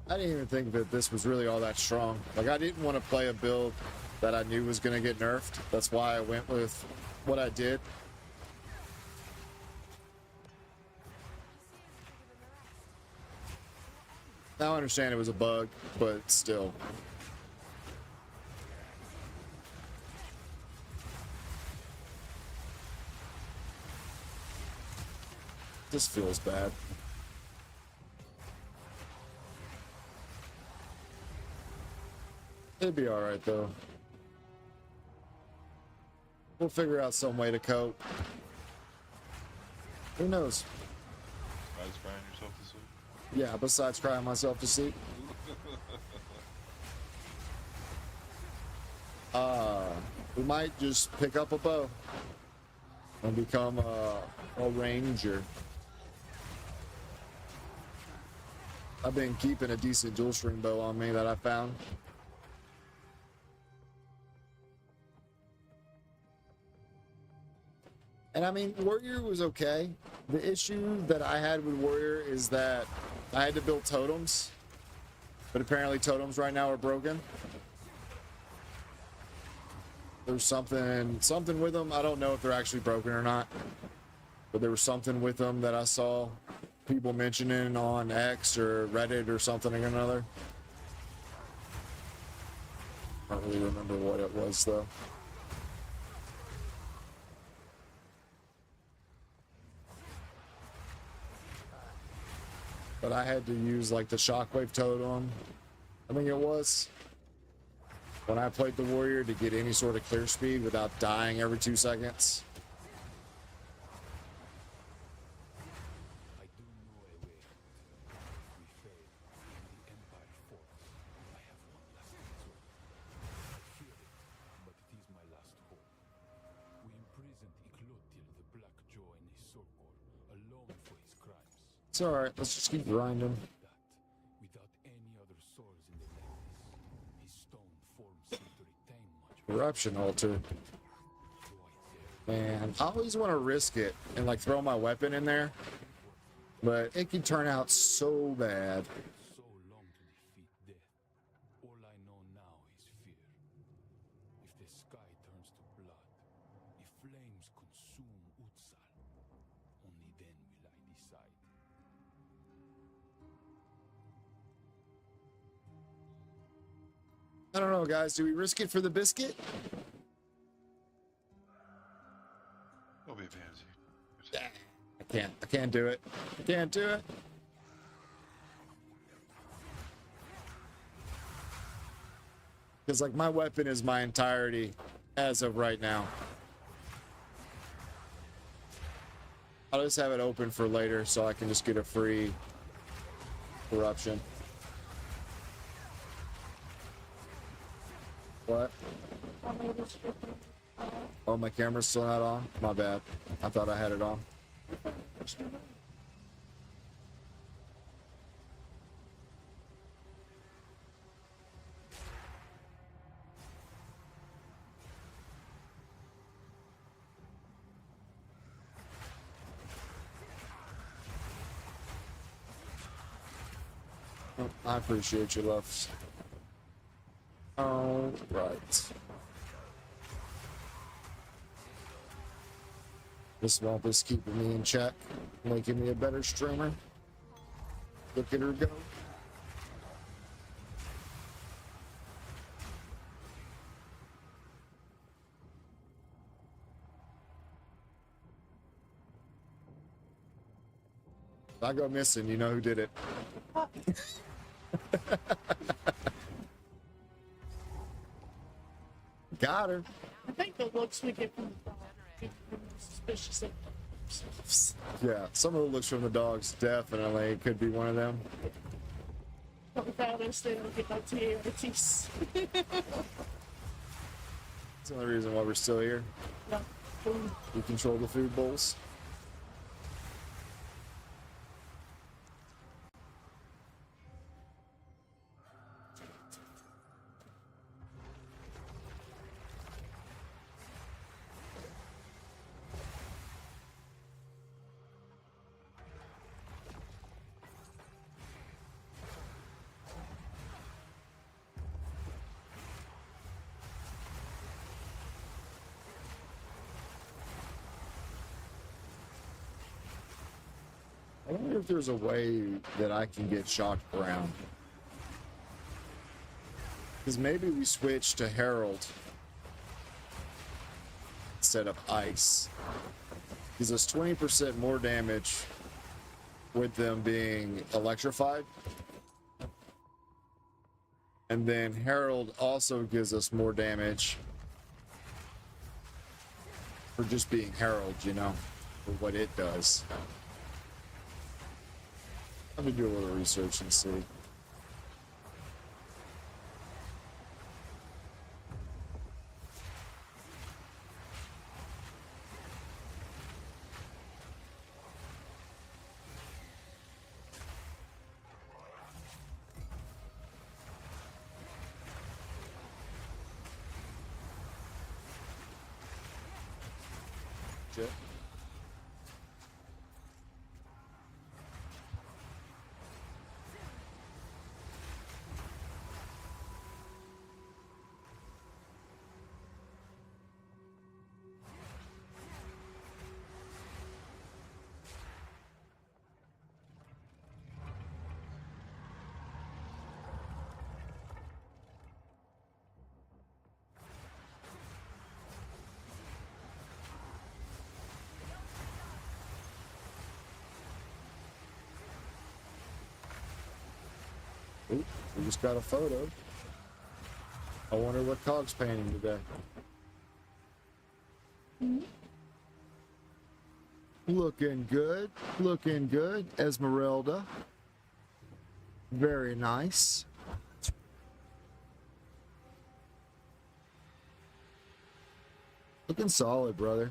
I didn't even think that this was really all that strong. Like, I didn't want to play a build that I knew was going to get nerfed. That's why I went with what I did. Now I understand it was a bug, but still. This feels bad. It'd be alright though. We'll figure out some way to cope. Who knows? Besides crying yourself to sleep. Yeah, besides crying myself to sleep. We might just pick up a bow and become a ranger. I've been keeping a decent dual string bow on me that I found. And I mean, Warrior was okay. The issue that I had with Warrior is that I had to build totems, but apparently totems right now are broken. There's something with them. I don't know if they're actually broken or not, but there was something with them that I saw people mentioning on X or Reddit or something or another. I don't really remember what it was though. But I had to use like the shockwave totem, I think it was, when I played the warrior to get any sort of clear speed without dying every 2 seconds. I do know a way. If we fail, the Empire falls. I have one last resort. I fear it, but it is my last hope. We imprisoned Iklotil the Black Jaw in a softcore, alone for his crimes. It's alright, let's just keep grinding. That, without any other souls in the Atlantis, his stone form seemed to retain much. Corruption altar. Do I dare? Man, I always want to risk it and like throw my weapon in there, but it can turn out so bad. So long to defeat death. All I know now is fear. If the sky turns to blood, if flames consume Utsal, only then will I decide. I don't know, guys. Do we risk it for the biscuit? Don't be a pansy. I can't do it. I can't do it. Because like my weapon is my entirety as of right now. I'll just have it open for later so I can just get a free corruption. What? Oh, my camera's still not on? My bad. I thought I had it on. I appreciate your loves. All right. This swamp is keeping me in check, making me a better streamer. Look at her go. If I go missing, you know who did it. Got her. I think the looks we get from the dog suspicious of themselves. Yeah, some of the looks from the dogs definitely could be one of them. But without us, they don't get no TARTs. That's the only reason why we're still here. Yeah. We control the food bowls. I wonder if there's a way that I can get shocked around. Because maybe we switch to Herald instead of Ice. Because there's 20% more damage with them being electrified. And then Herald also gives us more damage for just being Herald, you know, for what it does. Let me do a little research and see. Shit. Oop, we just got a photo. I wonder what Cog's painting today. Looking good. Looking good. Esmeralda. Very nice. Looking solid, brother.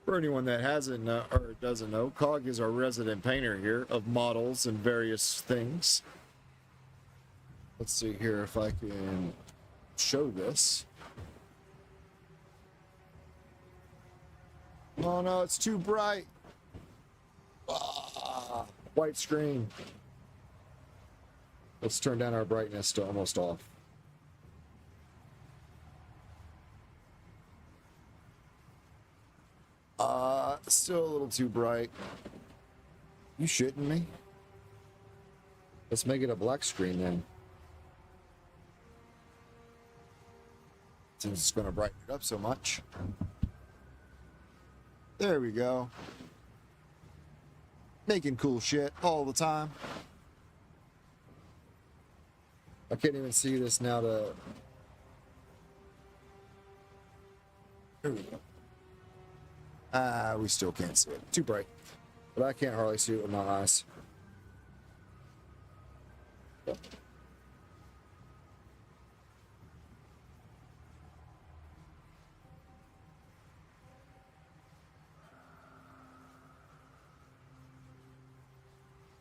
For anyone that hasn't or doesn't know, Cog is our resident painter here of models and various things. Let's see here if I can show this. Oh no, it's too bright. Ah, white screen. Let's turn down our brightness to almost off. Still a little too bright. You shitting me? Let's make it a black screen then. Since it's going to brighten it up so much. There we go. Making cool shit all the time. I can't even see this now to... There we go. We still can't see it. Too bright. But I can't hardly see it with my eyes. Yep.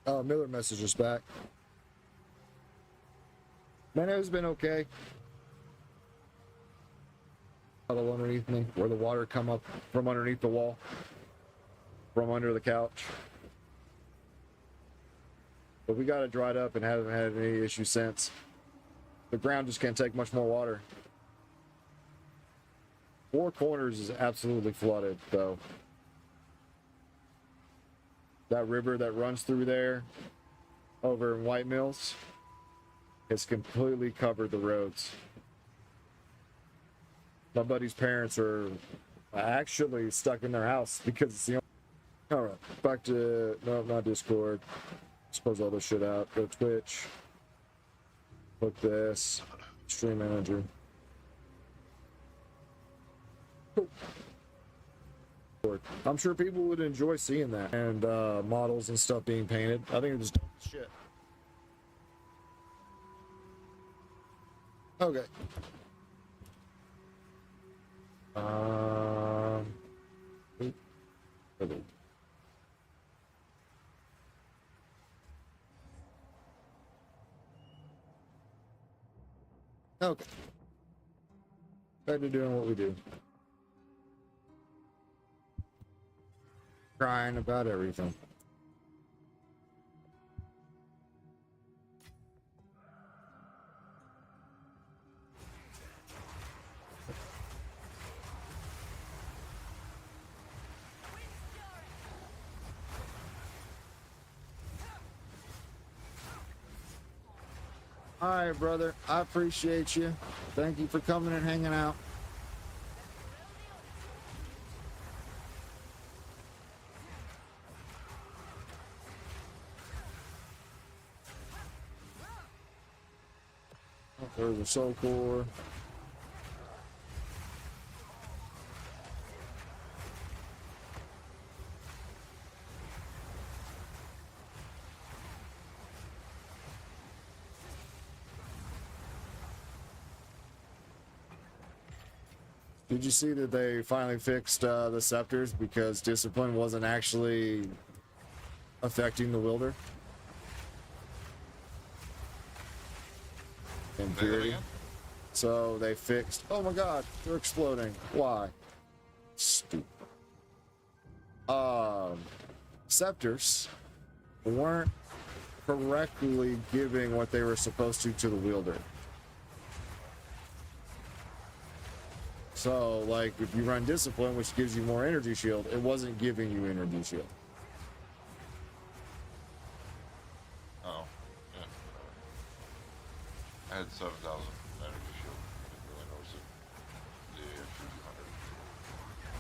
Oh, Miller message us back. Nano's been okay. Puddle underneath me, where the water come up from underneath the wall, from under the couch. But we got it dried up and haven't had any issue since. The ground just can't take much more water. Four Corners is absolutely flooded, though. That river that runs through there, over in White Mills, has completely covered the roads. My buddy's parents are actually stuck in their house because it's the only... All right, back to... No, not Discord. Suppose all this shit out. Go Twitch. Book this. Stream manager. Cool. I'm sure people would enjoy seeing that. And models and stuff being painted. I think it's just shit. Okay. Okay. Back to doing what we do. Crying about everything. All right, brother. I appreciate you. Thank you for coming and hanging out. There's a softcore. Did you see that they finally fixed the scepters because discipline wasn't actually affecting the wielder? In theory. So they fixed... Oh my god, they're exploding. Why? Stupid. Scepters weren't correctly giving what they were supposed to the wielder. So, like, if you run discipline, which gives you more energy shield, it wasn't giving you energy shield. Oh, yeah. I had 7,000 energy shield. Didn't really notice it.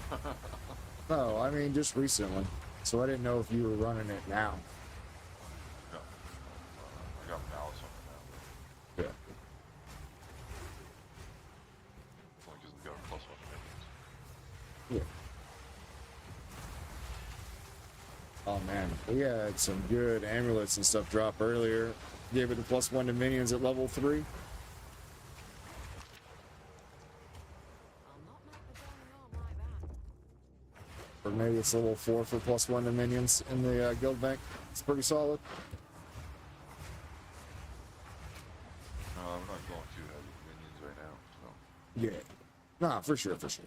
Yeah, 200. No, I mean, just recently. So I didn't know if you were running it now. Yeah. I got Malice on it now. Yeah. Only because we got a +1 to minions. Yeah. Oh man, we had some good amulets and stuff drop earlier. Gave it a +1 to minions at level 3. I'll not make the burning arm like that. Or maybe it's level 4 for +1 to minions in the guild bank. It's pretty solid. No, I'm not going too heavy with minions right now, so. Yeah. Nah, for sure, for sure.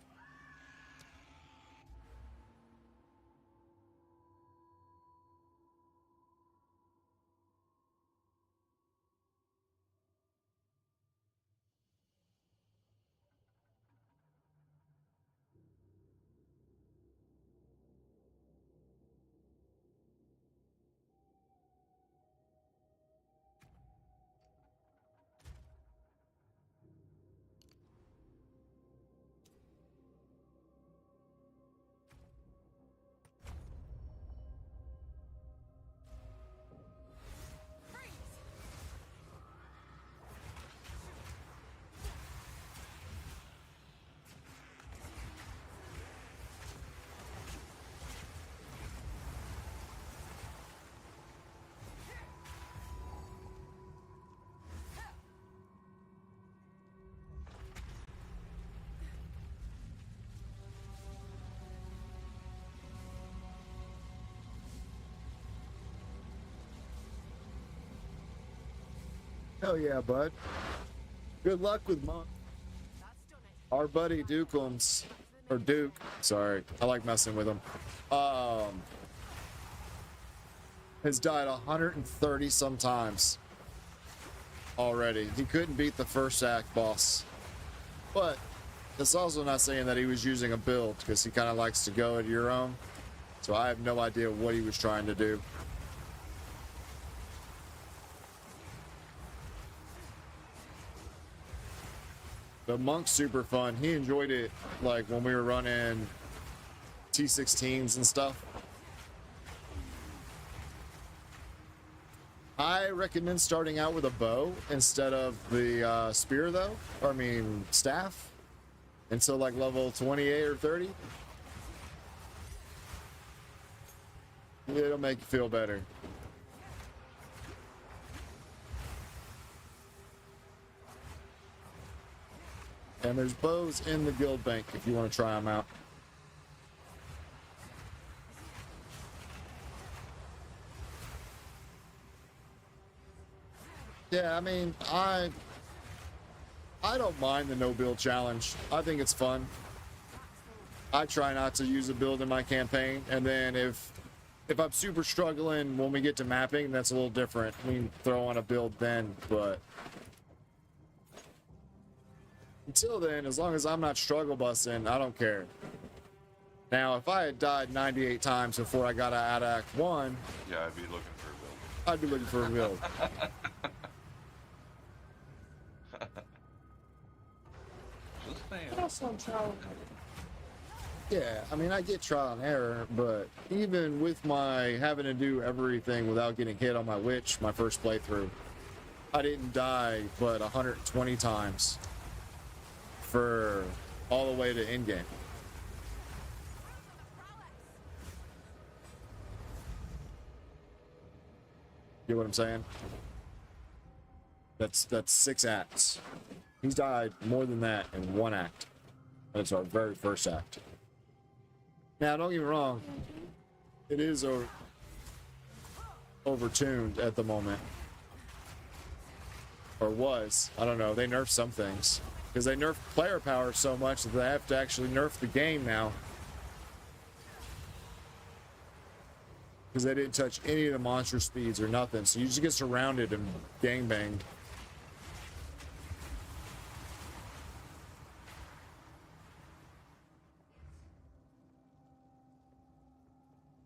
Hell yeah, bud. Good luck with Monk. Our buddy Dukeums, or Duke, sorry, I like messing with him, has died 130 some times already. He couldn't beat the first act boss. But that's also not saying that he was using a build, because he kind of likes to go at your own. So I have no idea what he was trying to do. The Monk's super fun. He enjoyed it, like, when we were running T16s and stuff. I recommend starting out with a bow instead of the spear, though. Or, I mean, staff. Until, like, level 28 or 30. It'll make you feel better. And there's bows in the guild bank if you want to try them out. Yeah, I mean, I don't mind the no build challenge. I think it's fun. I try not to use a build in my campaign, and then if I'm super struggling when we get to mapping, that's a little different. We can throw on a build then, but until then, as long as I'm not struggle busting, I don't care. Now, if I had died 98 times before I got out of Act 1... Yeah, I'd be looking for a build. I'd be looking for a build. Just saying. That's on trial. Yeah, I mean, I get trial and error, but even with my having to do everything without getting hit on my witch, my first playthrough, I didn't die but 120 times. For all the way to endgame. Get what I'm saying? That's 6 acts. He's died more than that in 1 act. That's our very first act. Now, don't get me wrong. It is overtuned at the moment. Or was. I don't know. They nerfed some things. Because they nerfed player power so much that they have to actually nerf the game now. Because they didn't touch any of the monster speeds or nothing. So you just get surrounded and gangbanged.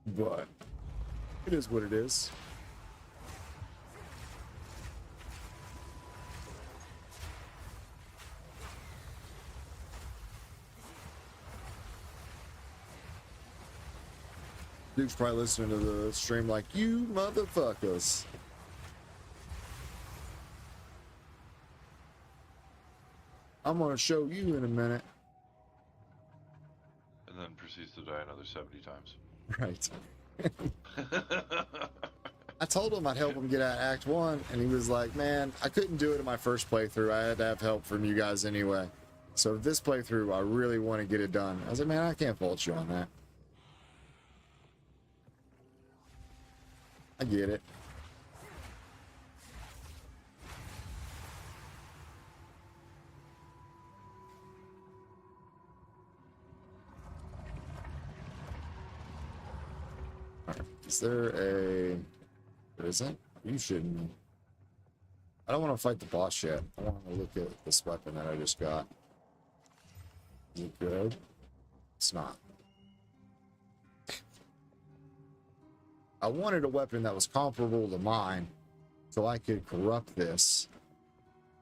But it is what it is. Duke's probably listening to the stream like, you motherfuckers. I'm gonna show you in a minute. And then proceeds to die another 70 times. Right. I told him I'd help him get out of Act 1, and he was like, man, I couldn't do it in my first playthrough. I had to have help from you guys anyway. So this playthrough, I really want to get it done. I was like, man, I can't fault you on that. I get it. Is there a... There isn't? You shouldn't. I don't want to fight the boss yet. I want to look at this weapon that I just got. Is it good? It's not. I wanted a weapon that was comparable to mine so I could corrupt this.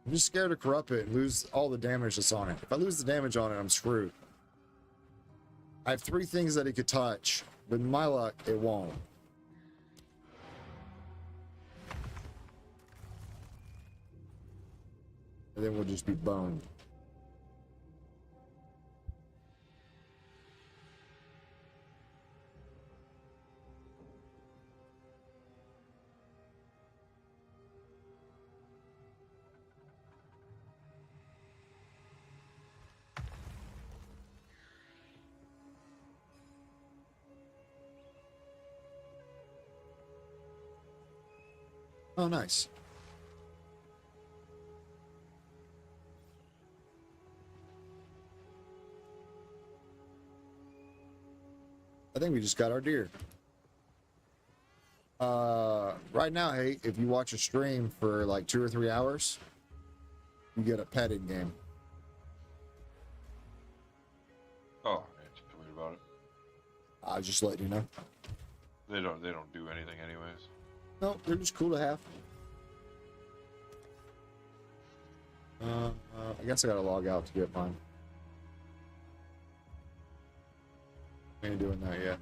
I'm just scared to corrupt it and lose all the damage that's on it. If I lose the damage on it, I'm screwed. I have 3 things that it could touch, but in my luck, it won't. And then we'll just be boned. Oh, nice. I think we just got our deer. Right now, hey, if you watch a stream for like 2 or 3 hours, you get a pet in game. Oh, yeah, tell me about it. I'll just let you know. They don't do anything anyways. No, they're just cool to have. I guess I gotta log out to get mine. Ain't doing that yet.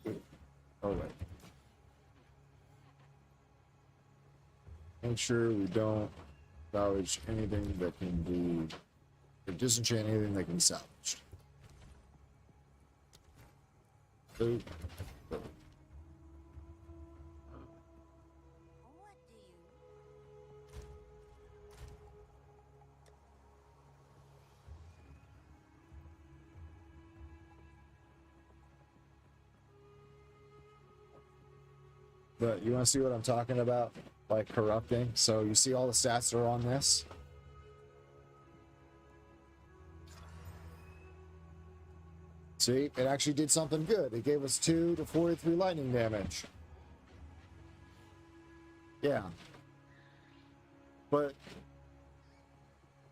Still alive. Oh, wait. Make sure we don't salvage anything that can be, or disenchant anything that can be salvaged. Boop. Boop. What do you... But you want to see what I'm talking about? Like corrupting. So you see all the stats are on this. See, it actually did something good. It gave us 2 to 43 lightning damage. Yeah. But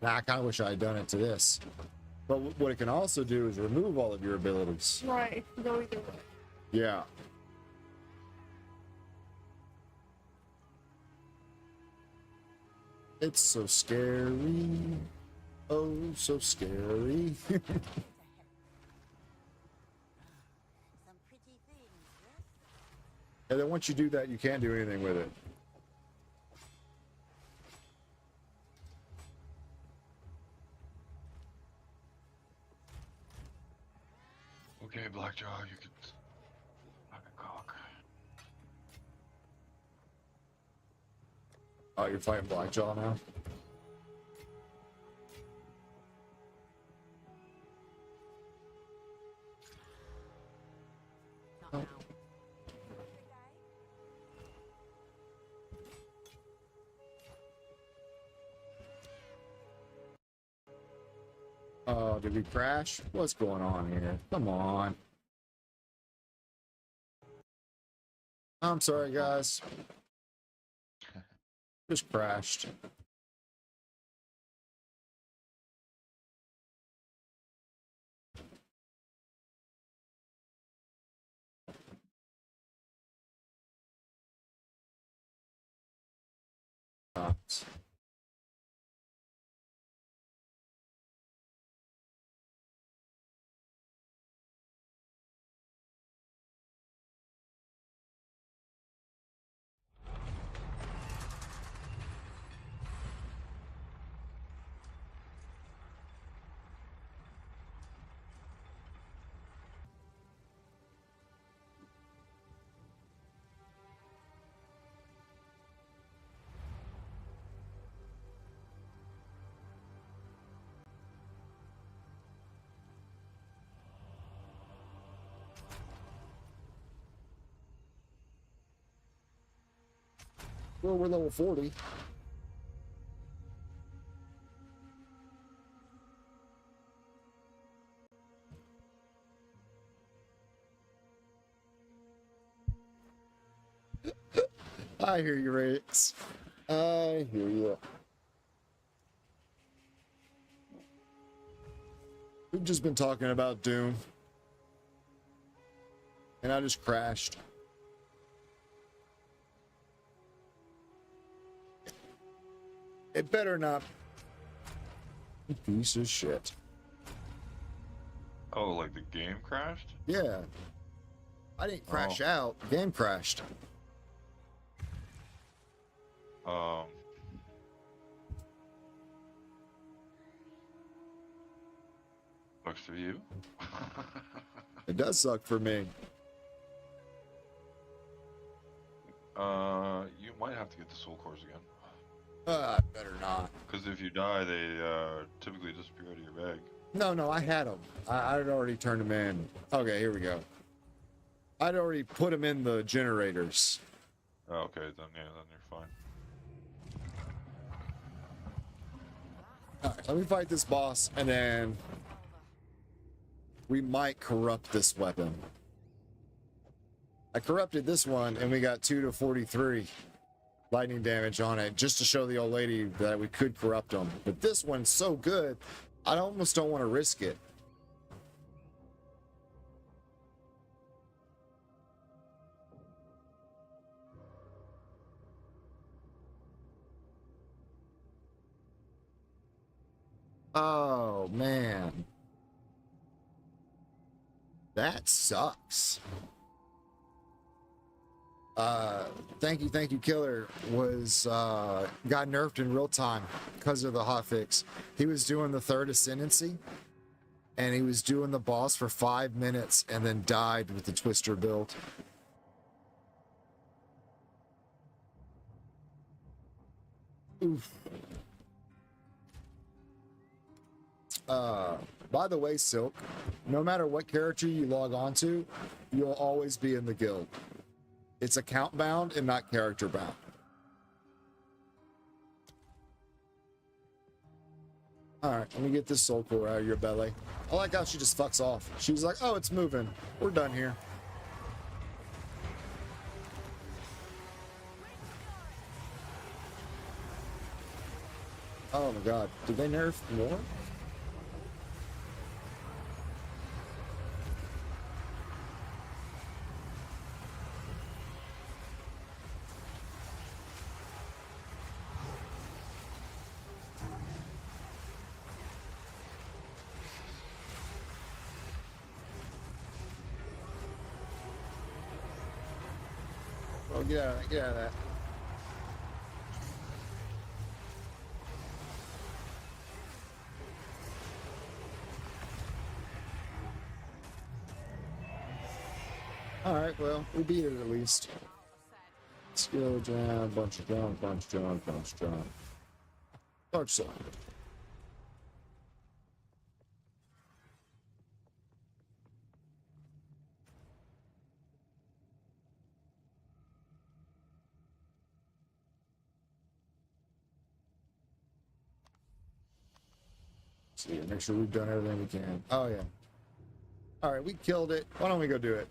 nah, I kind of wish I had done it to this. But what it can also do is remove all of your abilities. Right, go either way. Yeah. It's so scary. Oh, so scary. Some pretty things, yes? And then once you do that, you can't do anything with it. Okay, Blackjaw, you can fucking cock. Oh, you're fighting Blackjaw now? Not now. Oh, did we crash? What's going on here? Come on. I'm sorry, guys. Just crashed. Tops. Well, we're level 40. I hear you, Rex. I hear you. We've just been talking about Doom. And I just crashed. It better not. You piece of shit. Oh, like the game crashed? Yeah. I didn't crash out. The game crashed. Sucks for you. It does suck for me. You might have to get the soul cores again. Better not. Because if you die, they typically disappear out of your bag. No, I had them. I'd already turned them in. Okay, here we go. I'd already put them in the generators. Oh, okay, then yeah, then you're fine. Alright, let me fight this boss, and then we might corrupt this weapon. I corrupted this one, and we got 2 to 43 lightning damage on it, just to show the old lady that we could corrupt them. But this one's so good, I almost don't want to risk it. Oh, man. That sucks. Thank you, Killer was got nerfed in real time because of the hotfix. He was doing the 3rd Ascendancy, and he was doing the boss for 5 minutes and then died with the Twister build. Oof. By the way, Silk, no matter what character you log on to, you'll always be in the guild. It's account bound and not character bound. Alright, let me get this soul core out of your belly. I like how she just fucks off. She's like, oh, it's moving. We're done here. Oh my god. Did they nerf more? Oh, get out of that. Alright, well, we beat it at least. Skill jam, bunch of jump. Dark side. See, make sure we've done everything we can. Oh, yeah. Alright, we killed it. Why don't we go do it?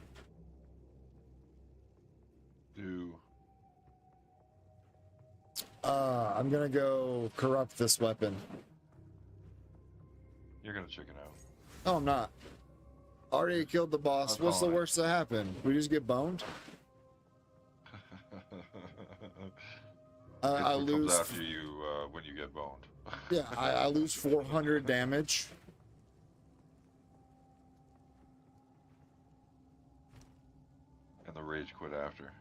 I'm gonna go corrupt this weapon. You're gonna chicken out. No, I'm not. Already killed the boss. What's the worst that happened? We just get boned? I What comes lose. after you when you get boned. Yeah, I lose 400 damage. And the rage quit after.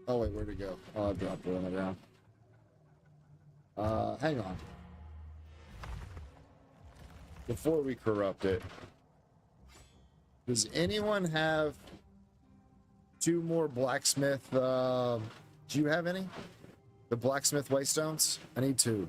Oh wait, where'd it go? Oh, I dropped it on the ground. Hang on. Before we corrupt it, does anyone have 2 more blacksmith? Do you have any? The blacksmith waystones? I need 2.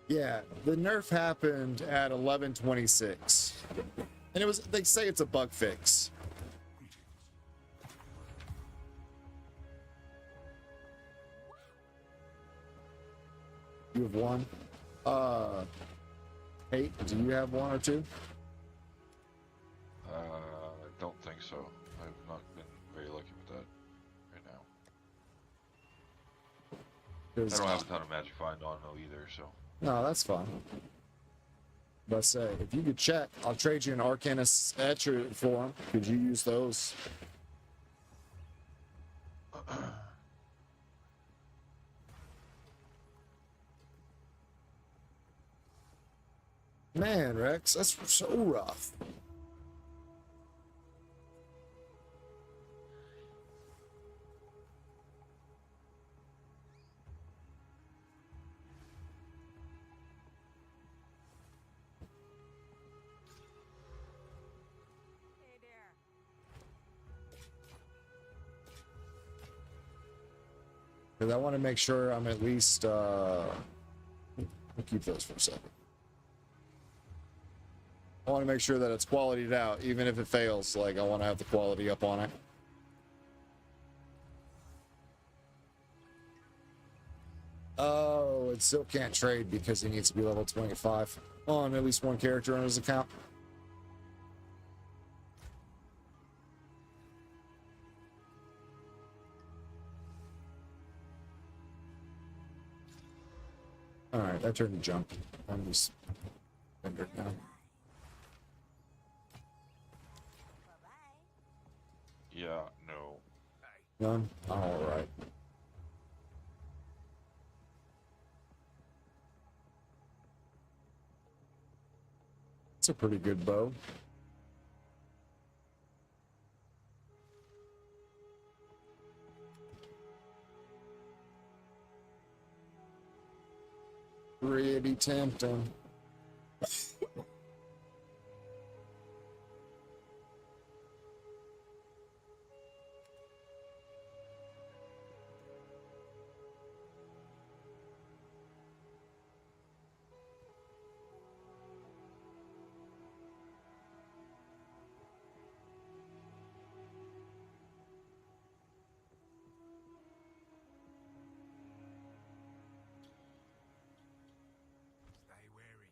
Yeah, the nerf happened at 11:26, and it was. They say it's a bug fix. You have 1. Hey, do you have 1 or 2? I don't think so. I've not been very lucky with that right now. I don't have a ton of magic find on though either, so. No, that's fine. But I say, if you could check, I'll trade you an Arcanist Etcher for him. Could you use those? Man, Rex, that's so rough. Hey there. Because I want to make sure I'm at least, we'll keep those for a second. I want to make sure that it's qualityed out, even if it fails. Like, I want to have the quality up on it. Oh, it still can't trade because he needs to be level 25 on at least 1 character on his account. Alright, that turned to junk. I'm just rendered now. Yeah, no. None? Alright. It's a pretty good bow. Pretty tempting. Stay wary.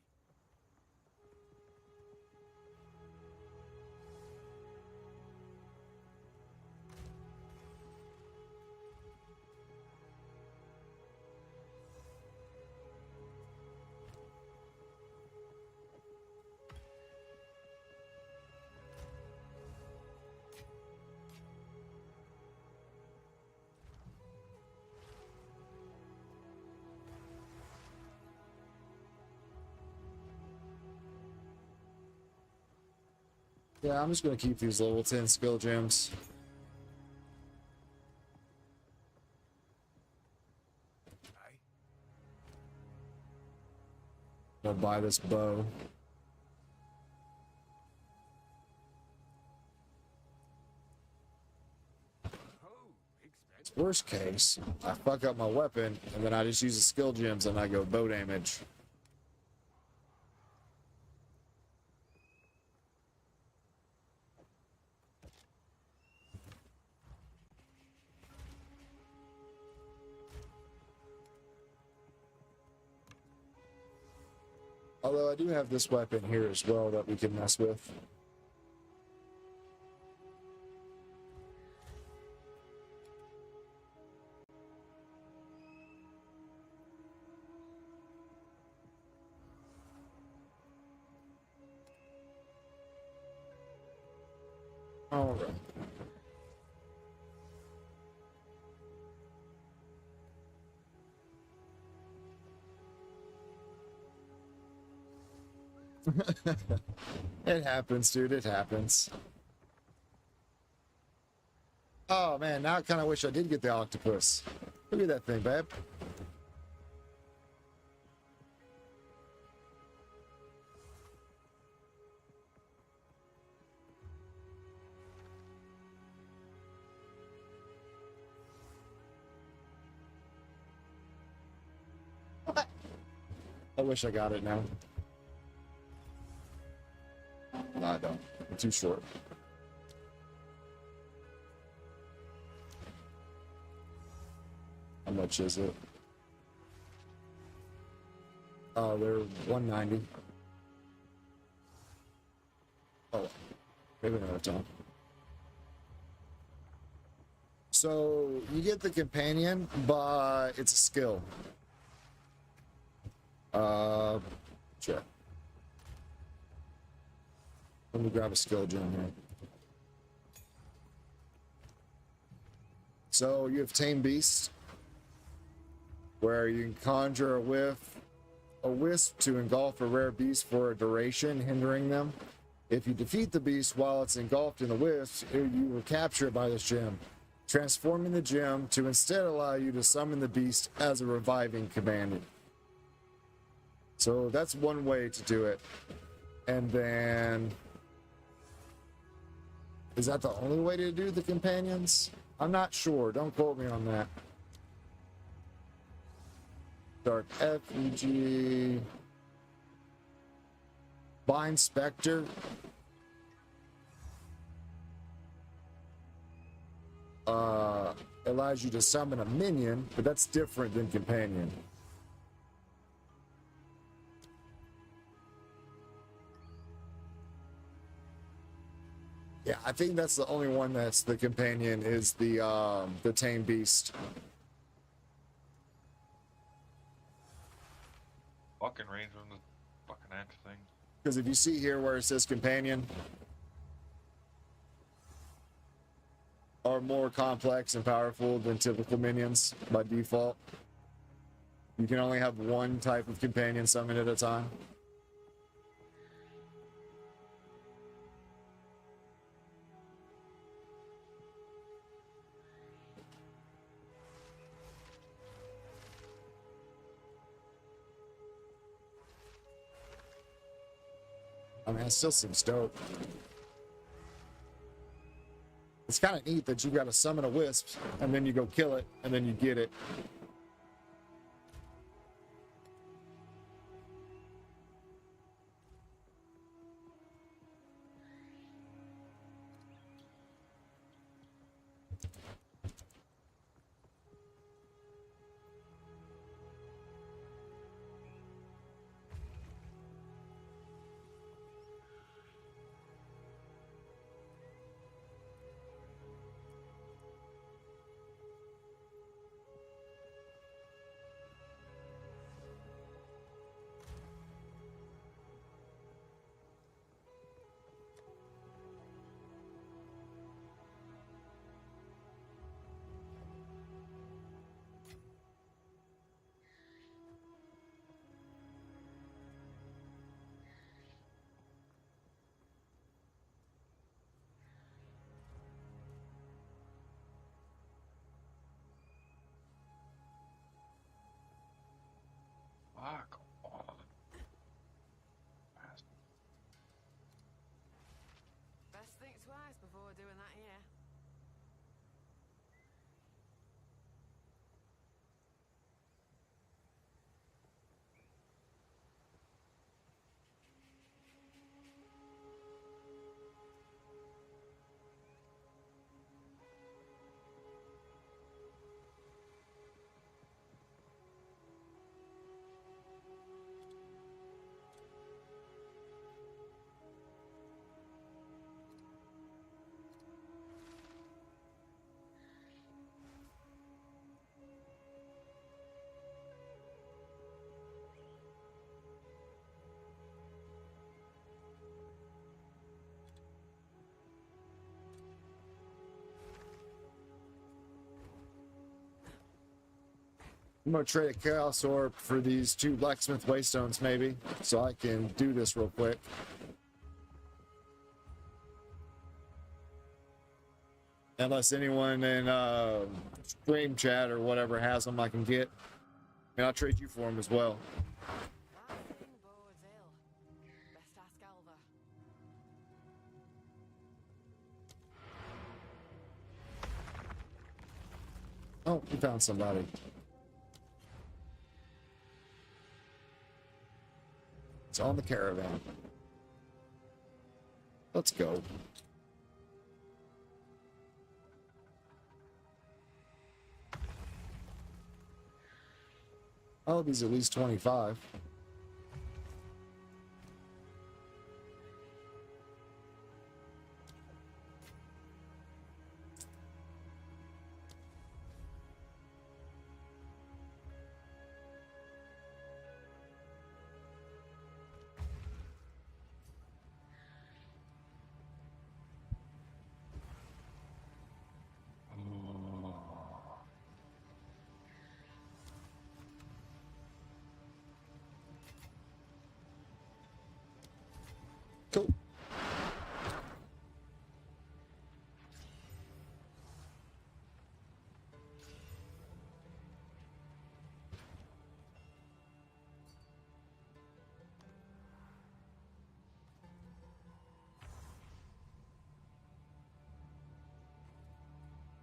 Yeah, I'm just gonna keep these level 10 skill gems. Aye. I'll buy this bow. Oh, expensive. Worst case, I fuck up my weapon, and then I just use the skill gems and I go bow damage. Although I do have this weapon here as well that we can mess with. All right. It happens, dude. It happens. Oh, man. Now I kind of wish I did get the octopus. Look at that thing, babe. I wish I got it now. No, I don't. I'm too short. How much is it? Oh, they're 190. Oh, maybe another time. So you get the companion, but it's a skill. Sure. Let me grab a skill gem here. So you have Tame Beast, where you can conjure a wisp to engulf a rare beast for a duration, hindering them. If you defeat the beast while it's engulfed in the wisp, you will capture it by this gem, transforming the gem to instead allow you to summon the beast as a reviving companion. So that's one way to do it. And then, is that the only way to do the companions? I'm not sure. Don't quote me on that. Dark Effigy. Bind Spectre. Allows you to summon a minion, but that's different than companion. Yeah, I think that's the only one that's the companion is the Tame Beast. Fucking range on the fucking axe thing. Because if you see here where it says companion, are more complex and powerful than typical minions by default. You can only have one type of companion summon at a time. I mean, it still seems dope. It's kind of neat that you got to summon a wisp, and then you go kill it, and then you get it. I'm gonna trade a Chaos Orb for these 2 Blacksmith Waystones, maybe, so I can do this real quick. Unless anyone in stream chat or whatever has them I can get. And I'll trade you for them as well. That thing bodes ill. Best ask Alva. Oh, we found somebody. It's on the caravan. Let's go. Oh, he's at least 25. Cool.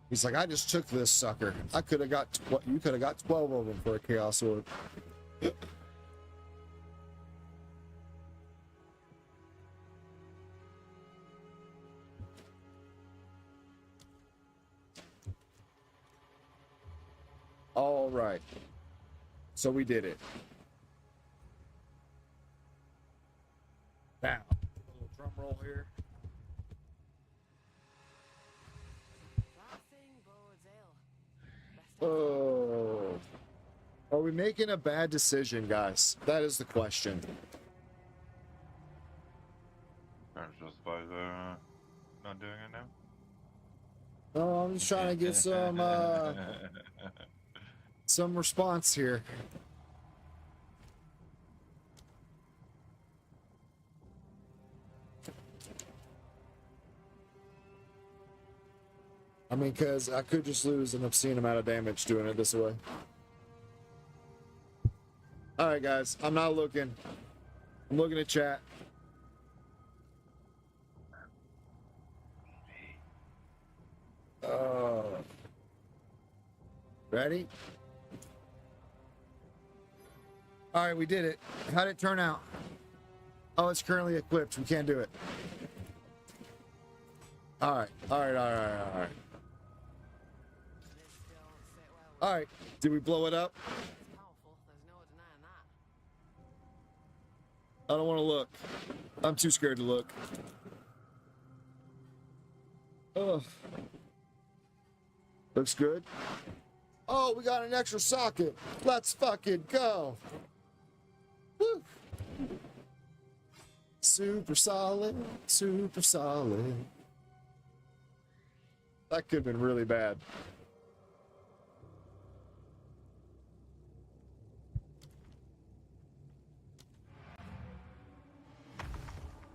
He's like, I just took this sucker. I could have got you could have got 12 of them for a Chaos Orb. All right. So we did it. Now, a little drum roll here. That thing bodes ill. Best Oh. Are we making a bad decision, guys? That is the question. Trying to justify the not doing it now? No, I'm just trying to get some response here. I mean, because I could just lose an obscene amount of damage doing it this way. Alright, guys. I'm not looking. I'm looking at chat. Ready? Alright, we did it. How'd it turn out? Oh, it's currently equipped. We can't do it. Alright. Alright. Alright. Did we blow it up? powerful. There's no denying that. I don't want to look. I'm too scared to look. Ugh. Looks good. Oh, we got an extra socket. Let's fucking go. Woo. Super solid. Super solid. That could have been really bad.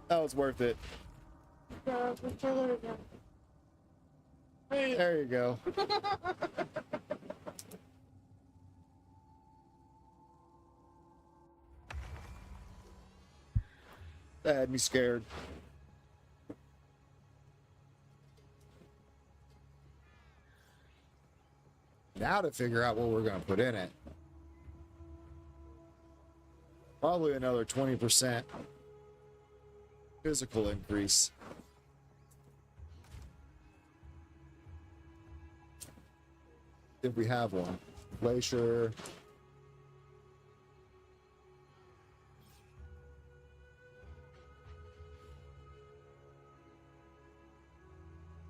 That was worth it. There you go. That had me scared. Now to figure out what we're going to put in it. Probably another 20% physical increase. If we have one. Glacier.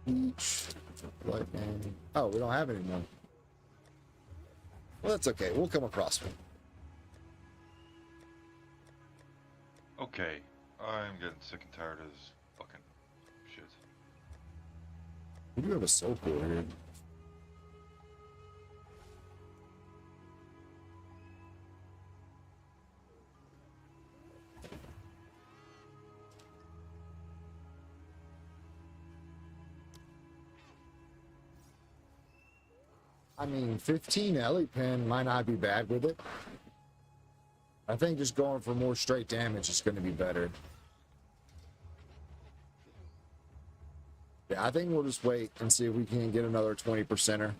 Beach. Lightning. Oh, we don't have any more. Well, that's okay. We'll come across one. Okay, I'm getting sick and tired of this fucking shit. We do have a soul core here. I mean, 15 Ellie Pin might not be bad with it. I think just going for more straight damage is going to be better. Yeah, I think we'll just wait and see if we can get another 20%er. Here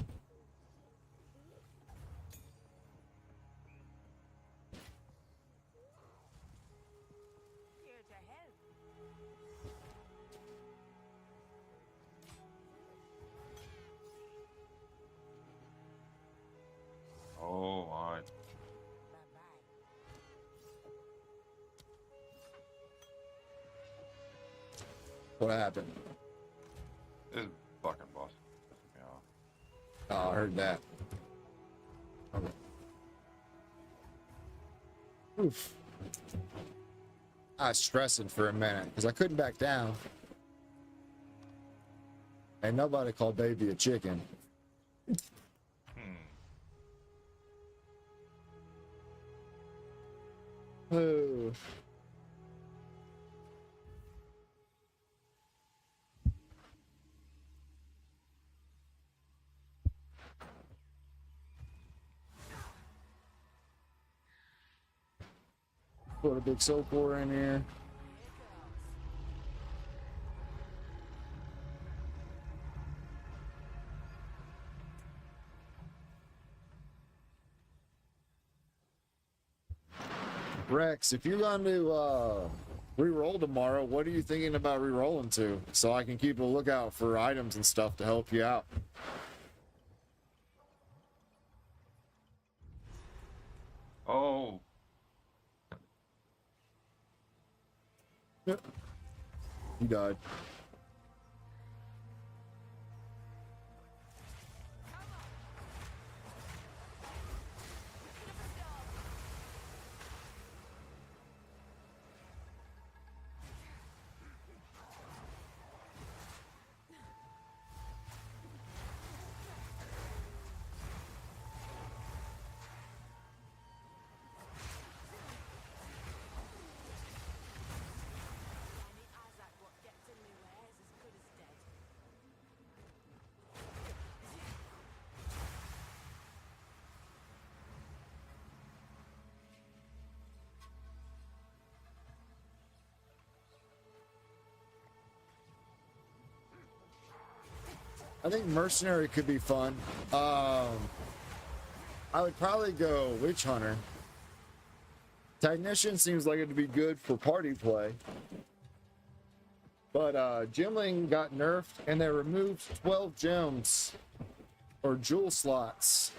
to help. Oh my. Bye-bye. What happened? This fucking boss. Yeah. Oh, I heard that. Okay. Oof. I was stressing for a minute because I couldn't back down. Ain't nobody called baby a chicken. Oh. Put a big softcore in here. Rex, if you're going to re-roll tomorrow, what are you thinking about re-rolling to? So I can keep a lookout for items and stuff to help you out. Oh. Yep. He died. Any Azak what gets in me wares as good as dead. I think mercenary could be fun. I would probably go witch hunter. Technician seems like it'd be good for party play. But Gemling got nerfed and they removed 12 gems or jewel slots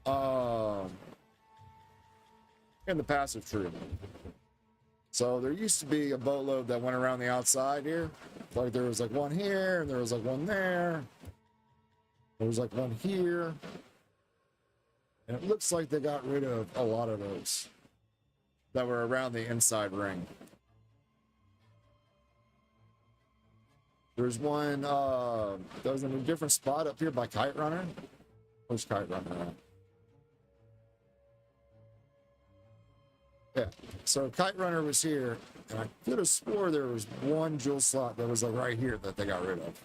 in the passive tree. So there used to be a boatload that went around the outside here. Like there was like one here and there was like one there. There was like one here. And it looks like they got rid of a lot of those that were around the inside ring. There's one that was in a different spot up here by Kite Runner. Where's Kite Runner at? Yeah, so Kite Runner was here, and I could have swore there was one jewel slot that was like right here that they got rid of.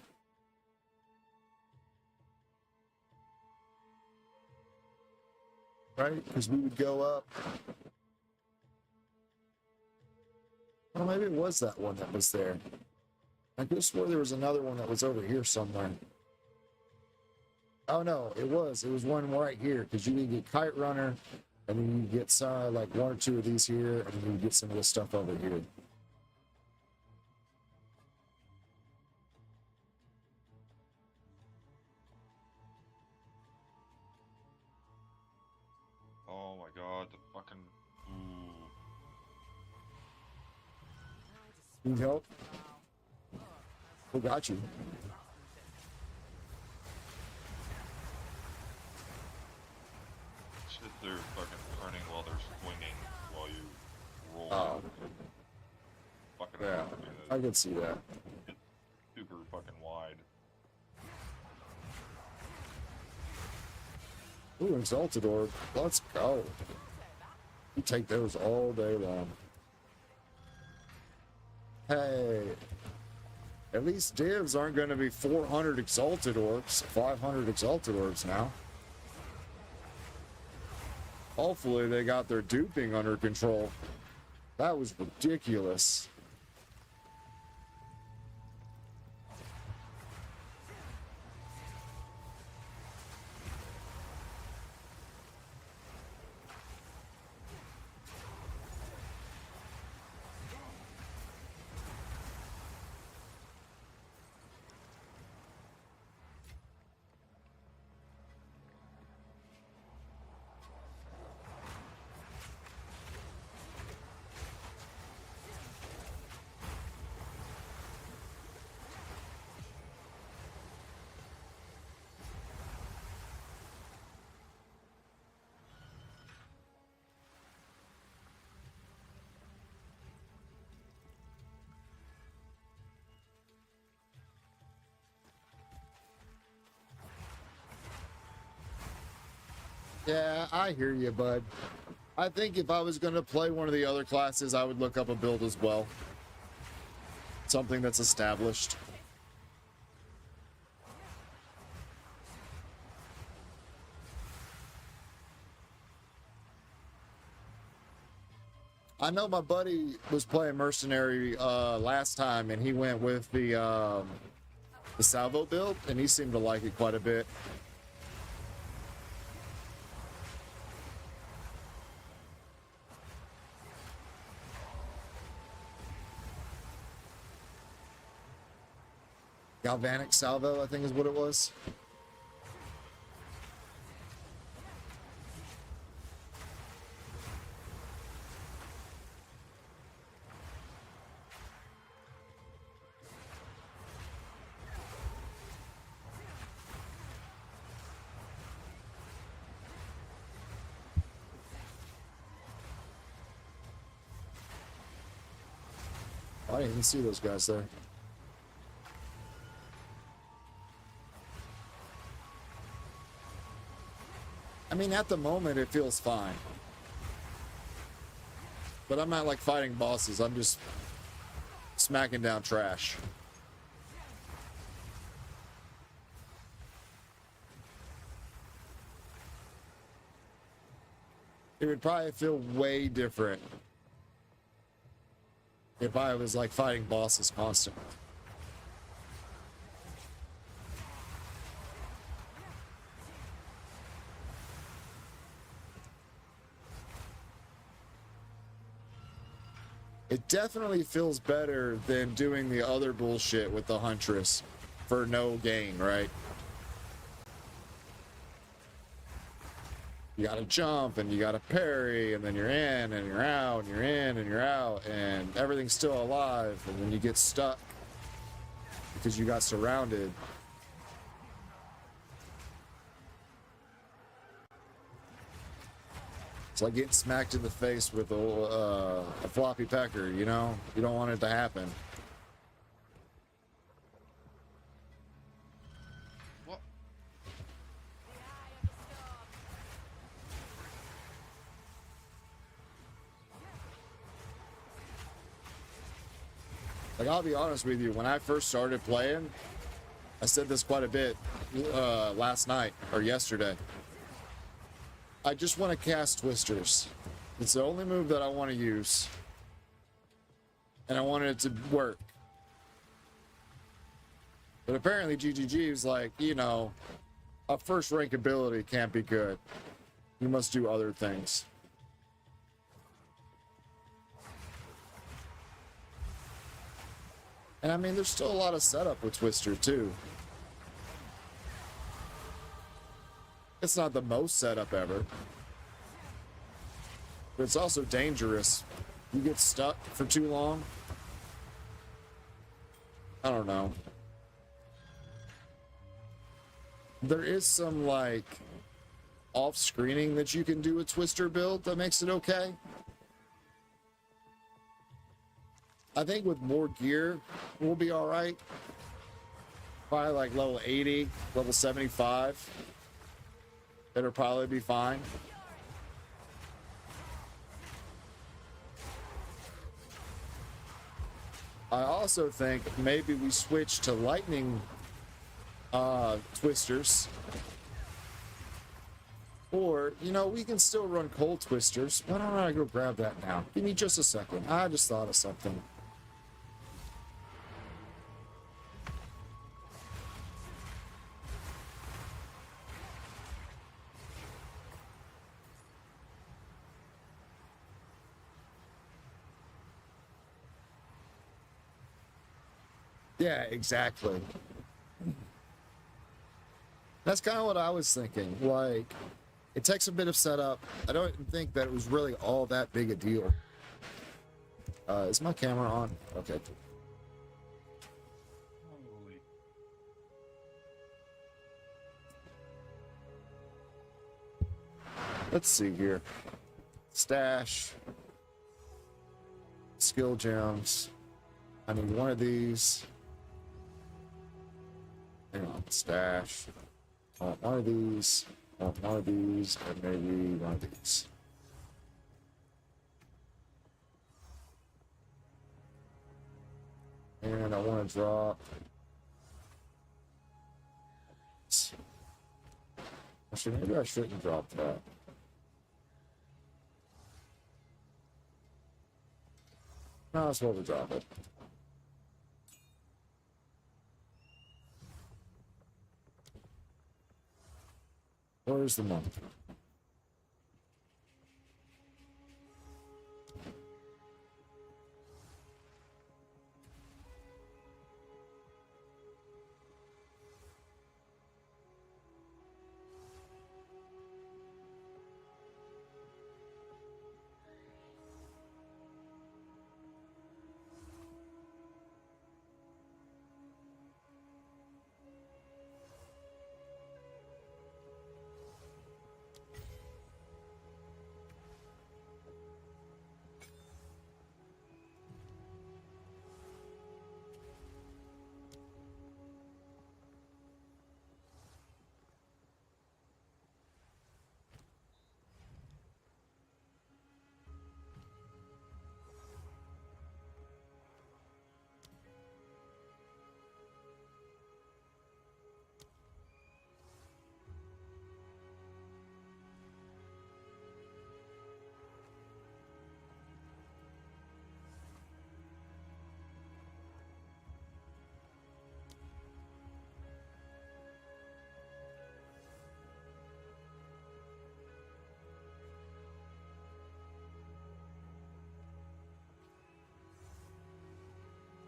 Right? Because we would go up. Well, maybe it was that one that was there. I could have swore there was another one that was over here somewhere. Oh no, it was one right here, because you can get Kite Runner, and then you get some, like one or two of these here, and then you get some of this stuff over here. Oh my god, the fucking. Ooh. Need help? Who got you? Shit, they're fucking turning while they're swinging while you roll. Oh. Fucking Yeah, I could see that. It's super fucking wide. Ooh, Exalted Orb. Let's go. You take those all day long. Hey. At least divs aren't going to be 400 Exalted Orbs, 500 Exalted Orbs now. Hopefully they got their duping under control. That was ridiculous. Yeah, I hear you, bud. I think if I was going to play one of the other classes, I would look up a build as well. Something that's established. I know my buddy was playing Mercenary last time, and he went with the Salvo build, and he seemed to like it quite a bit. Galvanic Salvo, I think is what it was. I didn't even see those guys there. I mean, at the moment, it feels fine. But I'm not like fighting bosses. I'm just smacking down trash. It would probably feel way different if I was like fighting bosses constantly. It definitely feels better than doing the other bullshit with the Huntress for no gain, right? You gotta jump and you gotta parry, and then you're in and you're out and you're in and you're out, and everything's still alive, and then you get stuck because you got surrounded. It's like getting smacked in the face with a floppy pecker, you know? You don't want it to happen. What? Like, I'll be honest with you, when I first started playing, I said this quite a bit last night or yesterday. I just want to cast Twisters. It's the only move that I want to use. And I wanted it to work. But apparently GGG was like, you know, a first rank ability can't be good. You must do other things. And I mean, there's still a lot of setup with Twister too. It's not the most setup ever. But it's also dangerous. You get stuck for too long. I don't know. There is some, like, off-screening that you can do with Twister build that makes it okay. I think with more gear, we'll be alright. Probably like level 80, level 75. It'll probably be fine. I also think maybe we switch to lightning Twisters Or, you know, we can still run cold twisters. Why don't I go grab that now? Give me just a second. I just thought of something. Yeah, exactly. That's kind of what I was thinking. Like, it takes a bit of setup. I don't think that it was really all that big a deal. Is my camera on? Okay. Let's see here. Stash. Skill gems. I need one of these. Hang on. Stash. I want one of these. I want one of these. And maybe one of these. And I want to drop. Actually, maybe I shouldn't drop that. No, it's what we drop it. Where's the money?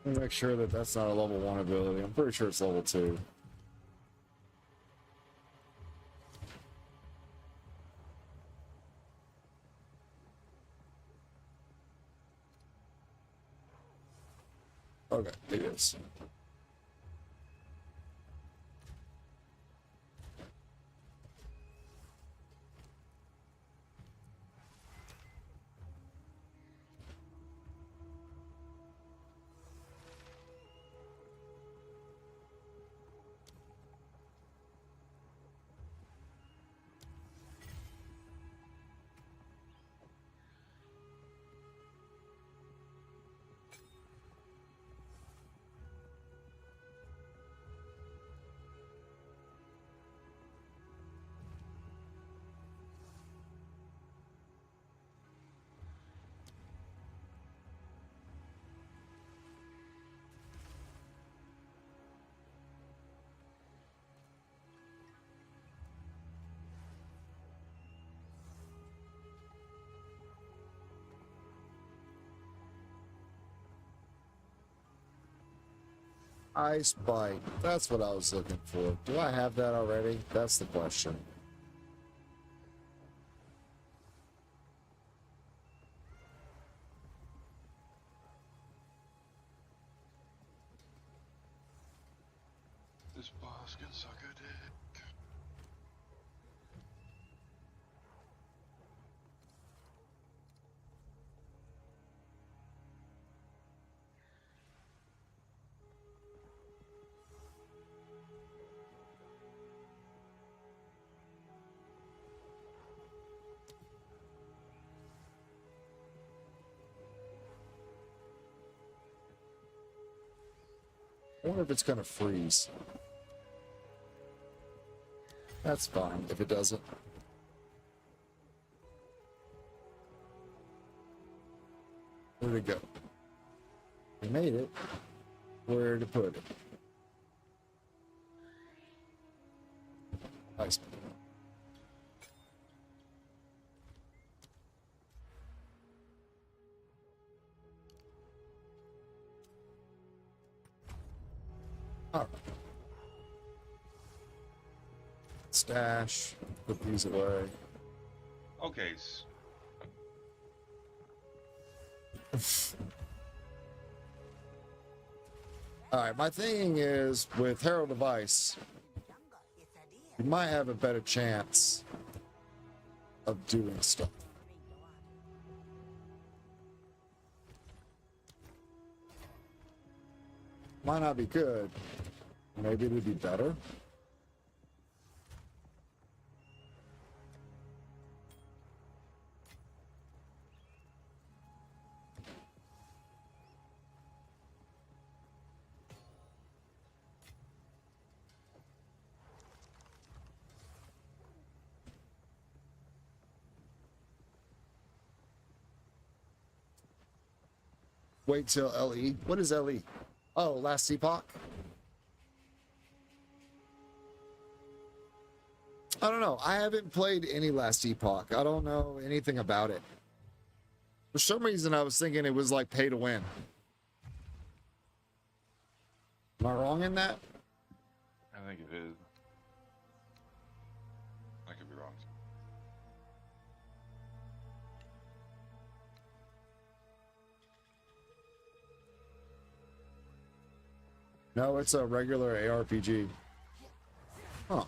Let me make sure that that's not a level 1 ability. I'm pretty sure it's level 2. Okay, it is. Ice Bite. That's what I was looking for. Do I have that already? That's the question. This boss can suck a dick. I wonder if it's gonna freeze. That's fine if it doesn't. did it go? We made it. Where to put it? Nice. All right. Stash. Put these away. Okay. All right. My thing is with Herald of Ice, you might have a better chance of doing stuff. Might not be good. Maybe it'd be better. Wait till LE. What is LE? Oh, Last Epoch? I don't know. I haven't played any Last Epoch. I don't know anything about it. For some reason, I was thinking it was like pay to win. Am I wrong in that? I think it is. I could be wrong. No, it's a regular ARPG. Huh.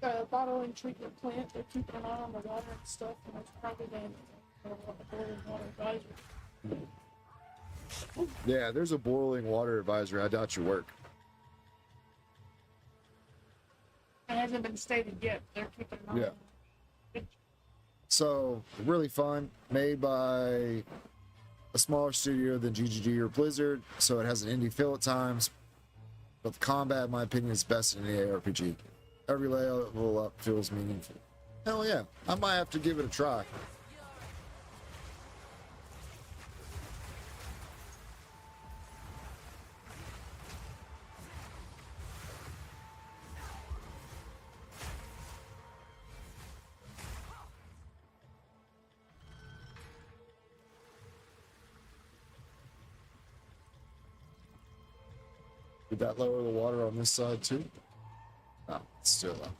Got a bottling treatment plant. They're keeping an eye on the water and stuff, and it's probably going to boiling water advisory. Yeah, there's a boiling water advisory. I doubt your work. It hasn't been stated yet. They're keeping an eye on it. So, really fun. Made by a smaller studio than GGG or Blizzard, so it has an indie feel at times. But the combat, in my opinion, is best in the ARPG. Every level up feels meaningful. Hell yeah, I might have to give it a try. Did that lower the water on this side too? No, it's still up.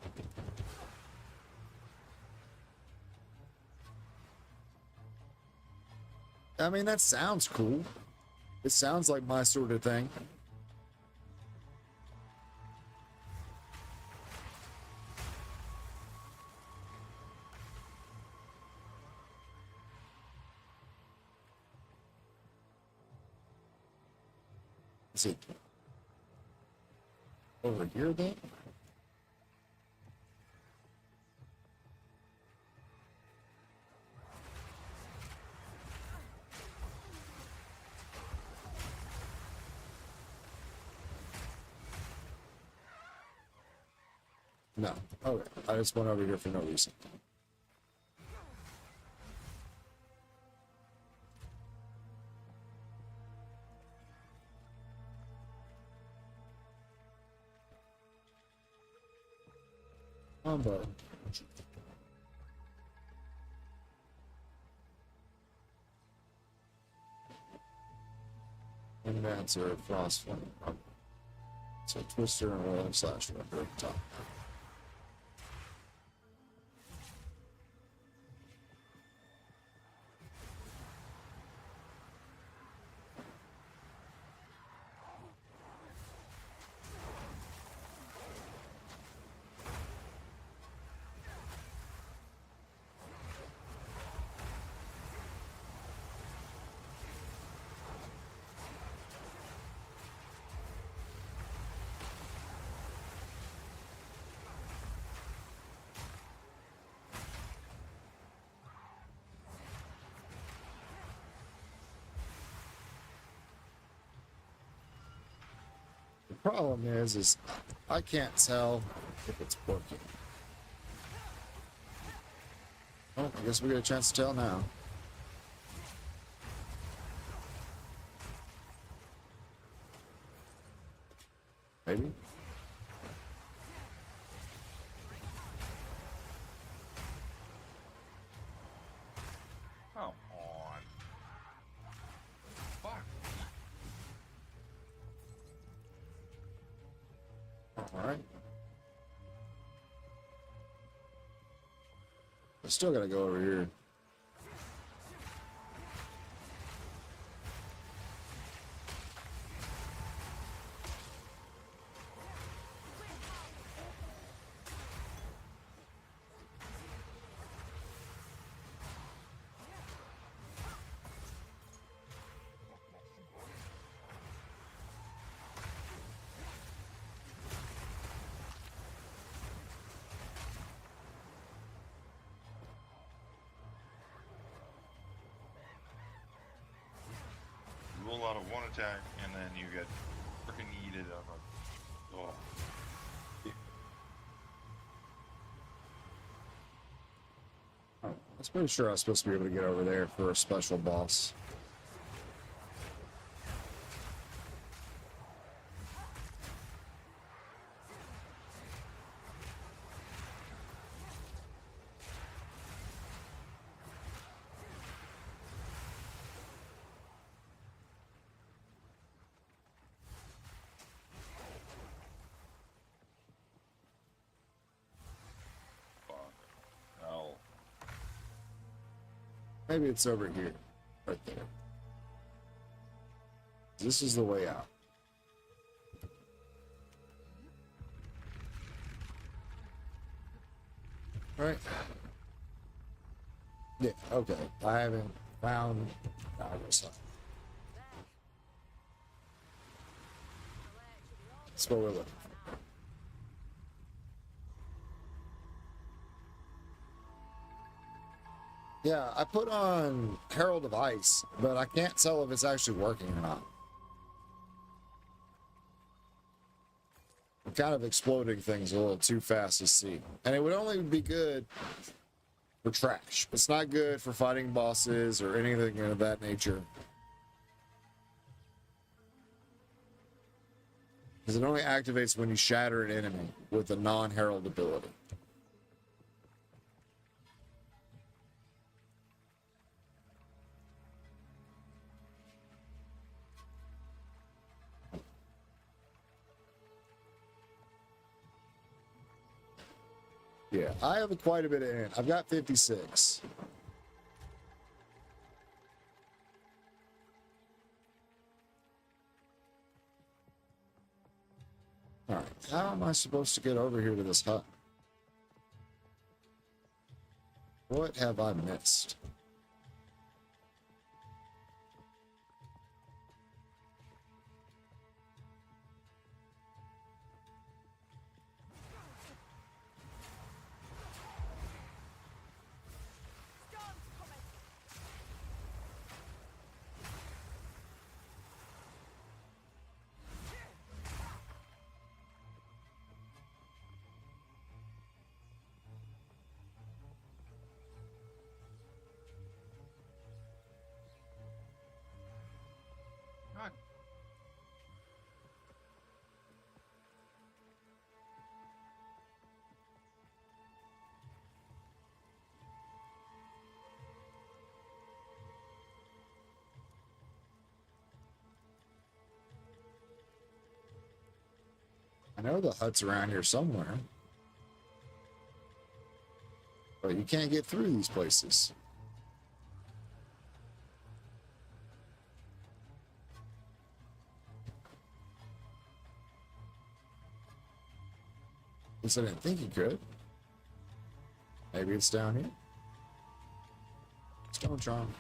I mean, that sounds cool. It sounds like my sort of thing. Is it over here then? No. Okay. I just went over here for no reason. But and that's a frost one. So twister and roll slash rubber at the top. problem is I can't tell if it's working. Oh, I guess we get a chance to tell now. Maybe? Come on. Fuck. Alright. I still gotta go over here. Roll out of one attack, and then you get freaking yeeted on a. Oh. I was pretty sure I was supposed to be able to get over there for a special boss. Fuck. Hell. Maybe it's over here. Right there. This is the way out. Alright. Yeah, okay. I haven't found... No, I guess not. That's what we're looking for. Yeah, I put on Herald of Ice, but I can't tell if it's actually working or not. I'm kind of exploding things a little too fast to see. And it would only be good for trash. It's not good for fighting bosses or anything of that nature. Because it only activates when you shatter an enemy with a non-herald ability. Yeah, I have quite a bit of in. I've got 56. Alright, how am I supposed to get over here to this hut? What have I missed? God. I know the hut's around here somewhere. But you can't get through these places. At least I didn't think you could. Maybe it's down here. Stone charm.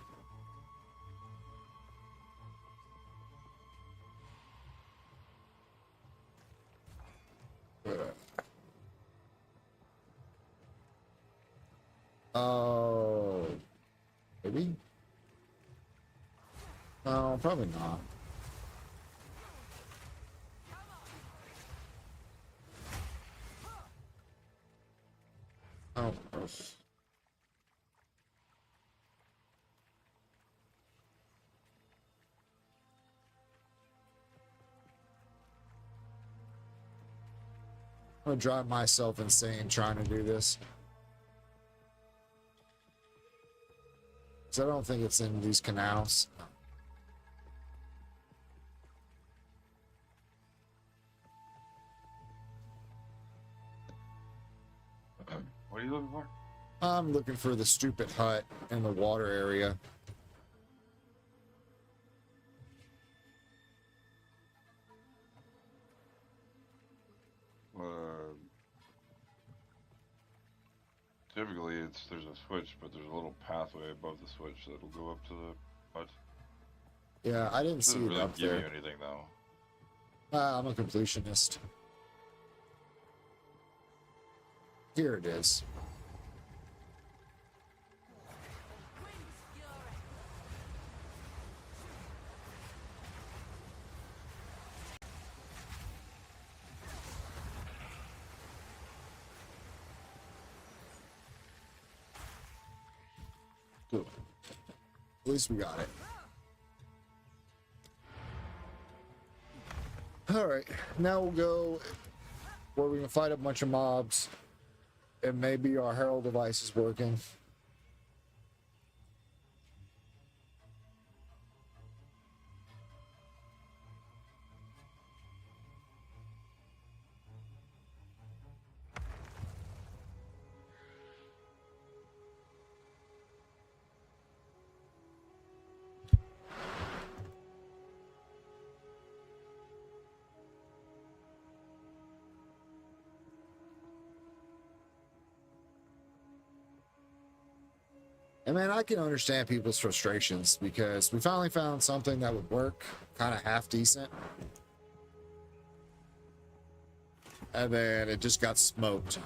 Oh, maybe? No, probably not. Oh. I'm gonna drive myself insane trying to do this. So I don't think it's in these canals. What are you looking for? I'm looking for the stupid hut in the water area. Typically, there's a switch, but there's a little pathway above the switch that'll go up to the hut. Yeah, I didn't see Doesn't it really up give there. you anything though. I'm a completionist. Here it is. Cool. At least we got it. Alright, now we'll go where we can fight a bunch of mobs. And maybe our herald device is working. And man, I can understand people's frustrations because we finally found something that would work kind of half decent. And then it just got smoked.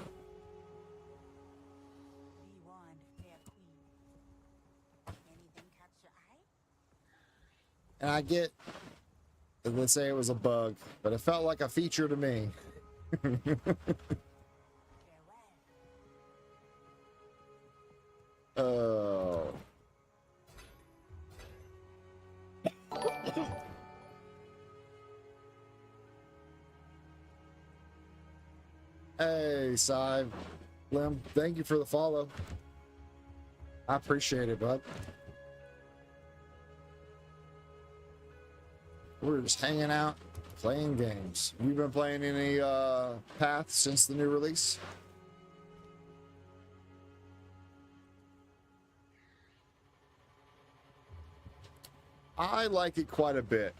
We won, fair queen. Anything catch your eye? And I get, let's say it was a bug, but it felt like a feature to me. Oh. Hey, Sai. Lim, thank you for the follow. I appreciate it, bud. We're just hanging out, playing games. We've been playing any Path since the new release? I like it quite a bit.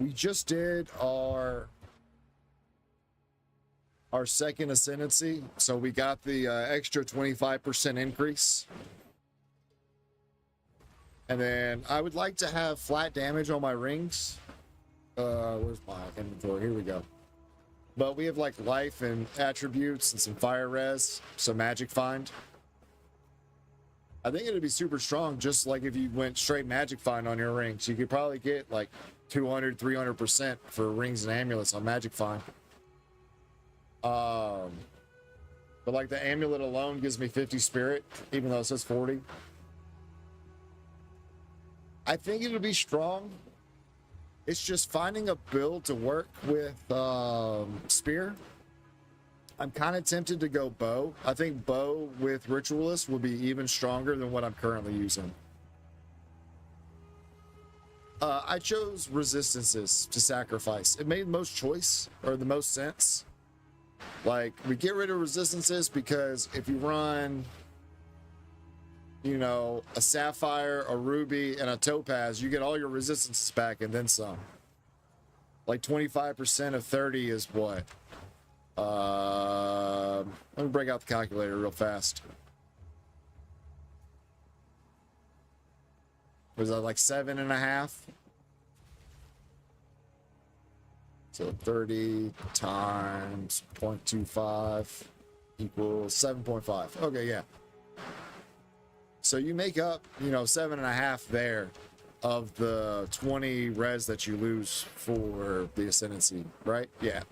We just did our second ascendancy, so we got the extra 25% increase. And then I would like to have flat damage on my rings. Where's my inventory? Here we go. But we have like life and attributes and some fire res, some magic find. I think it'd be super strong, just like if you went straight magic find on your rings. You could probably get like 200, 300% for rings and amulets on magic find. But like the amulet alone gives me 50 spirit, even though it says 40. I think it'll be strong. It's just finding a build to work with spear. I'm kind of tempted to go bow. I think bow with ritualist will be even stronger than what I'm currently using. I chose resistances to sacrifice. It made the most choice, or the most sense. Like, we get rid of resistances because if you run, you know, a sapphire, a ruby, and a topaz, you get all your resistances back and then some. Like 25% of 30 is what? Let me break out the calculator real fast. Was that like 7.5? So 30 times 0.25 equals 7.5. Okay, yeah. So you make up, you know, 7.5 there of the 20 res that you lose for the ascendancy, right? Yeah.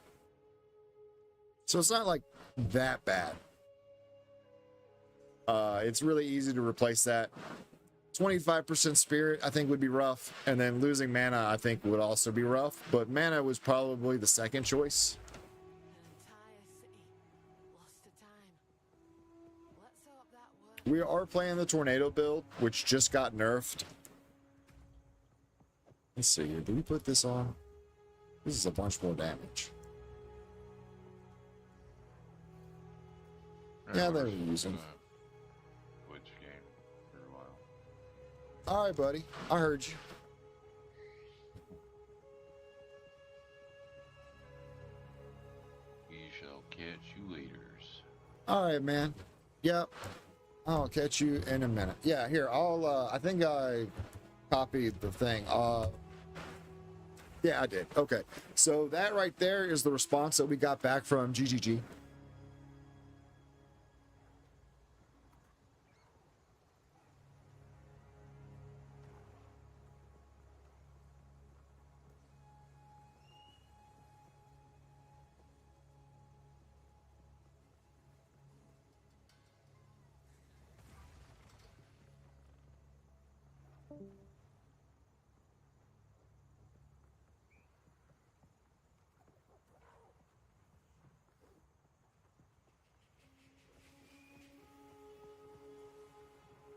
So it's not like that bad. It's really easy to replace that. 25% spirit, I think, would be rough. And then losing mana, I think, would also be rough. But mana was probably the second choice. We are playing the tornado build, which just got nerfed. Let's see here. Do we put this on? This is a bunch more damage. Yeah, they're using. Twitch game for a while. All right, buddy. I heard you. We shall catch you later. All right, man. Yep. I'll catch you in a minute. Yeah, here. I think I copied the thing. Yeah, I did. Okay. So that right there is the response that we got back from GGG.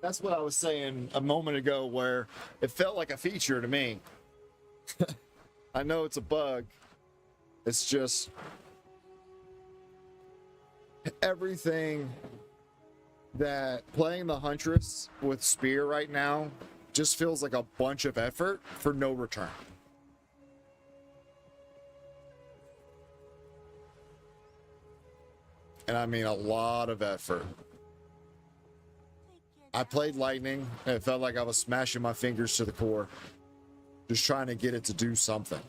That's what I was saying a moment ago, where it felt like a feature to me. I know it's a bug. It's just everything that playing the Huntress with Spear right now just feels like a bunch of effort for no return. And I mean a lot of effort. I played Lightning, and it felt like I was smashing my fingers to the core, just trying to get it to do something.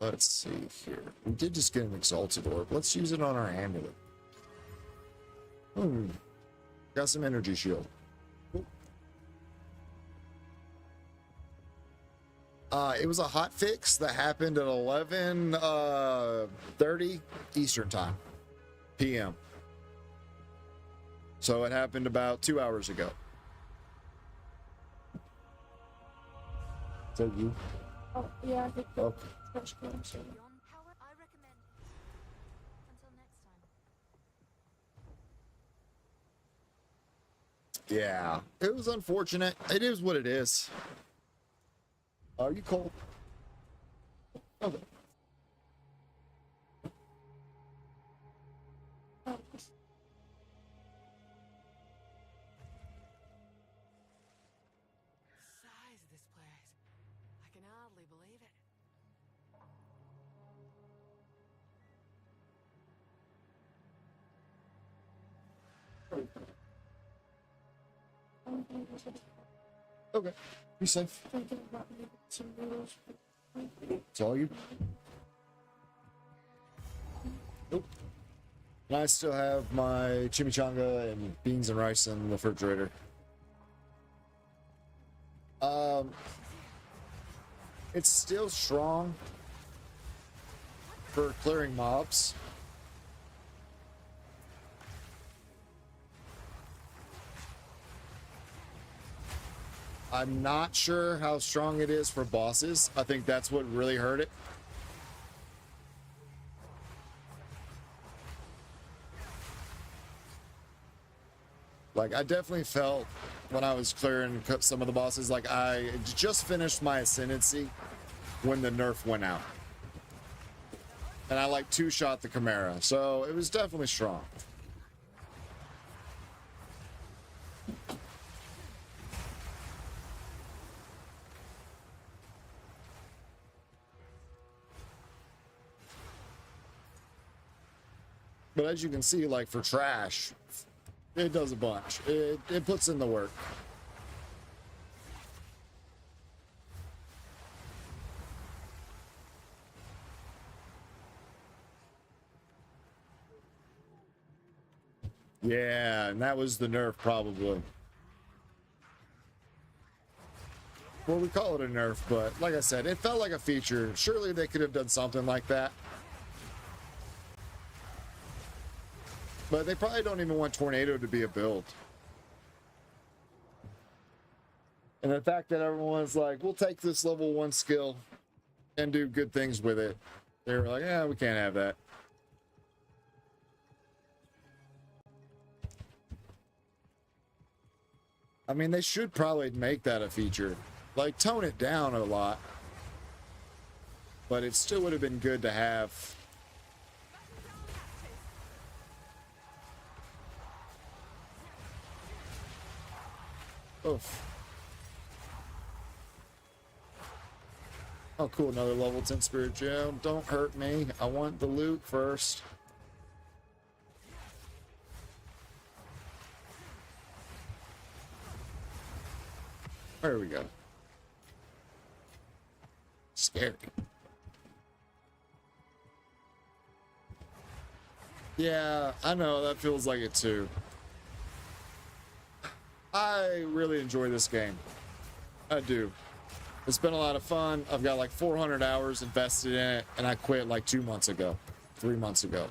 Let's see here. We did just get an Exalted Orb. Let's use it on our amulet. Got some energy shield. It was a hot fix that happened at 11:30 Eastern time, PM. So it happened about 2 hours ago. Is that you? Oh, yeah, I think Oh. that's good. So. Beyond power, I recommend. Until next time. Yeah, it was unfortunate. It is what it is. Are you cold? Okay. Oh, Size of this place. I can hardly believe it. Okay. Be safe. thinking about making some noodles. It's all you. Nope. And I still have my chimichanga and beans and rice in the refrigerator. It's still strong for clearing mobs. I'm not sure how strong it is for bosses. I think that's what really hurt it. Like, I definitely felt when I was clearing some of the bosses, like I just finished my Ascendancy when the nerf went out. And I like two-shot the Chimera, so it was definitely strong. But as you can see, like for trash, it does a bunch. It puts in the work. Yeah, and that was the nerf probably. Well, we call it a nerf, but like I said, it felt like a feature. Surely they could have done something like that. But they probably don't even want Tornado to be a build. And the fact that everyone's like, we'll take this level 1 skill and do good things with it. They were like, yeah, we can't have that. I mean, they should probably make that a feature. Like, tone it down a lot. But it still would have been good to have. Oof. Oh, cool. Another level 10 spirit gem. Don't hurt me. I want the loot first. There we go. Scary. Yeah, I know. That feels like it too. I really enjoy this game. I do. It's been a lot of fun. I've got like 400 hours invested in it, and I quit like 2 months ago, 3 months ago.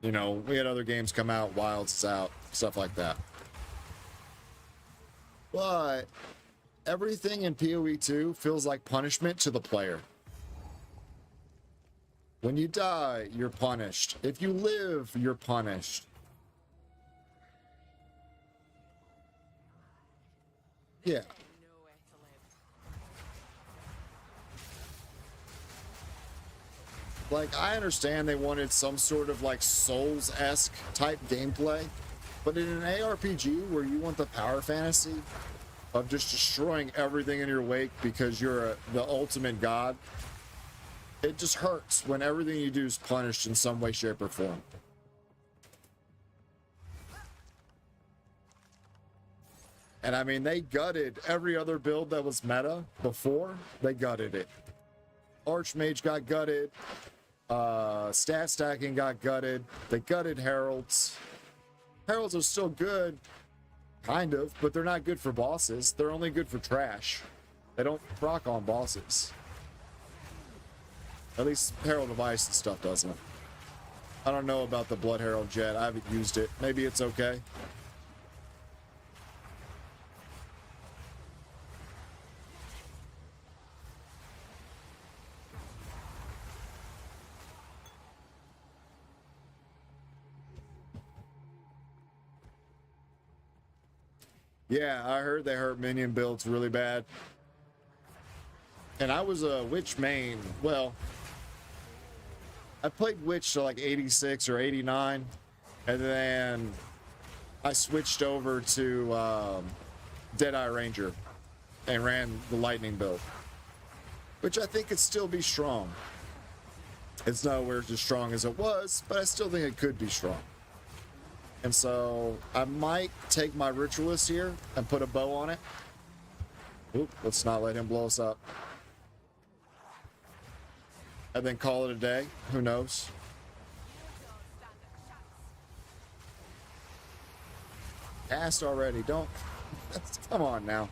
You know, we had other games come out, Wilds is out, stuff like that. But everything in PoE 2 feels like punishment to the player. When you die, you're punished. If you live, you're punished. Yeah. Like, I understand they wanted some sort of like Souls-esque type gameplay, but in an ARPG where you want the power fantasy of just destroying everything in your wake because you're the ultimate god, it just hurts when everything you do is punished in some way, shape, or form. And I mean, they gutted every other build that was meta before. They gutted it. Archmage got gutted. Stat stacking got gutted. They gutted Heralds. Heralds are still good, kind of, but they're not good for bosses. They're only good for trash. They don't proc on bosses. At least Herald of Ice and stuff doesn't. I don't know about the Blood Herald yet. I haven't used it. Maybe it's okay. Yeah, I heard they hurt minion builds really bad. And I was a Witch main. Well, I played Witch to like 86 or 89. And then I switched over to Deadeye Ranger and ran the Lightning build, which I think could still be strong. It's nowhere as strong as it was, but I still think it could be strong. And so I might take my Ritualist here and put a bow on it. Oop, let's not let him blow us up. And then call it a day. Who knows? Cast already. Don't. Come on now.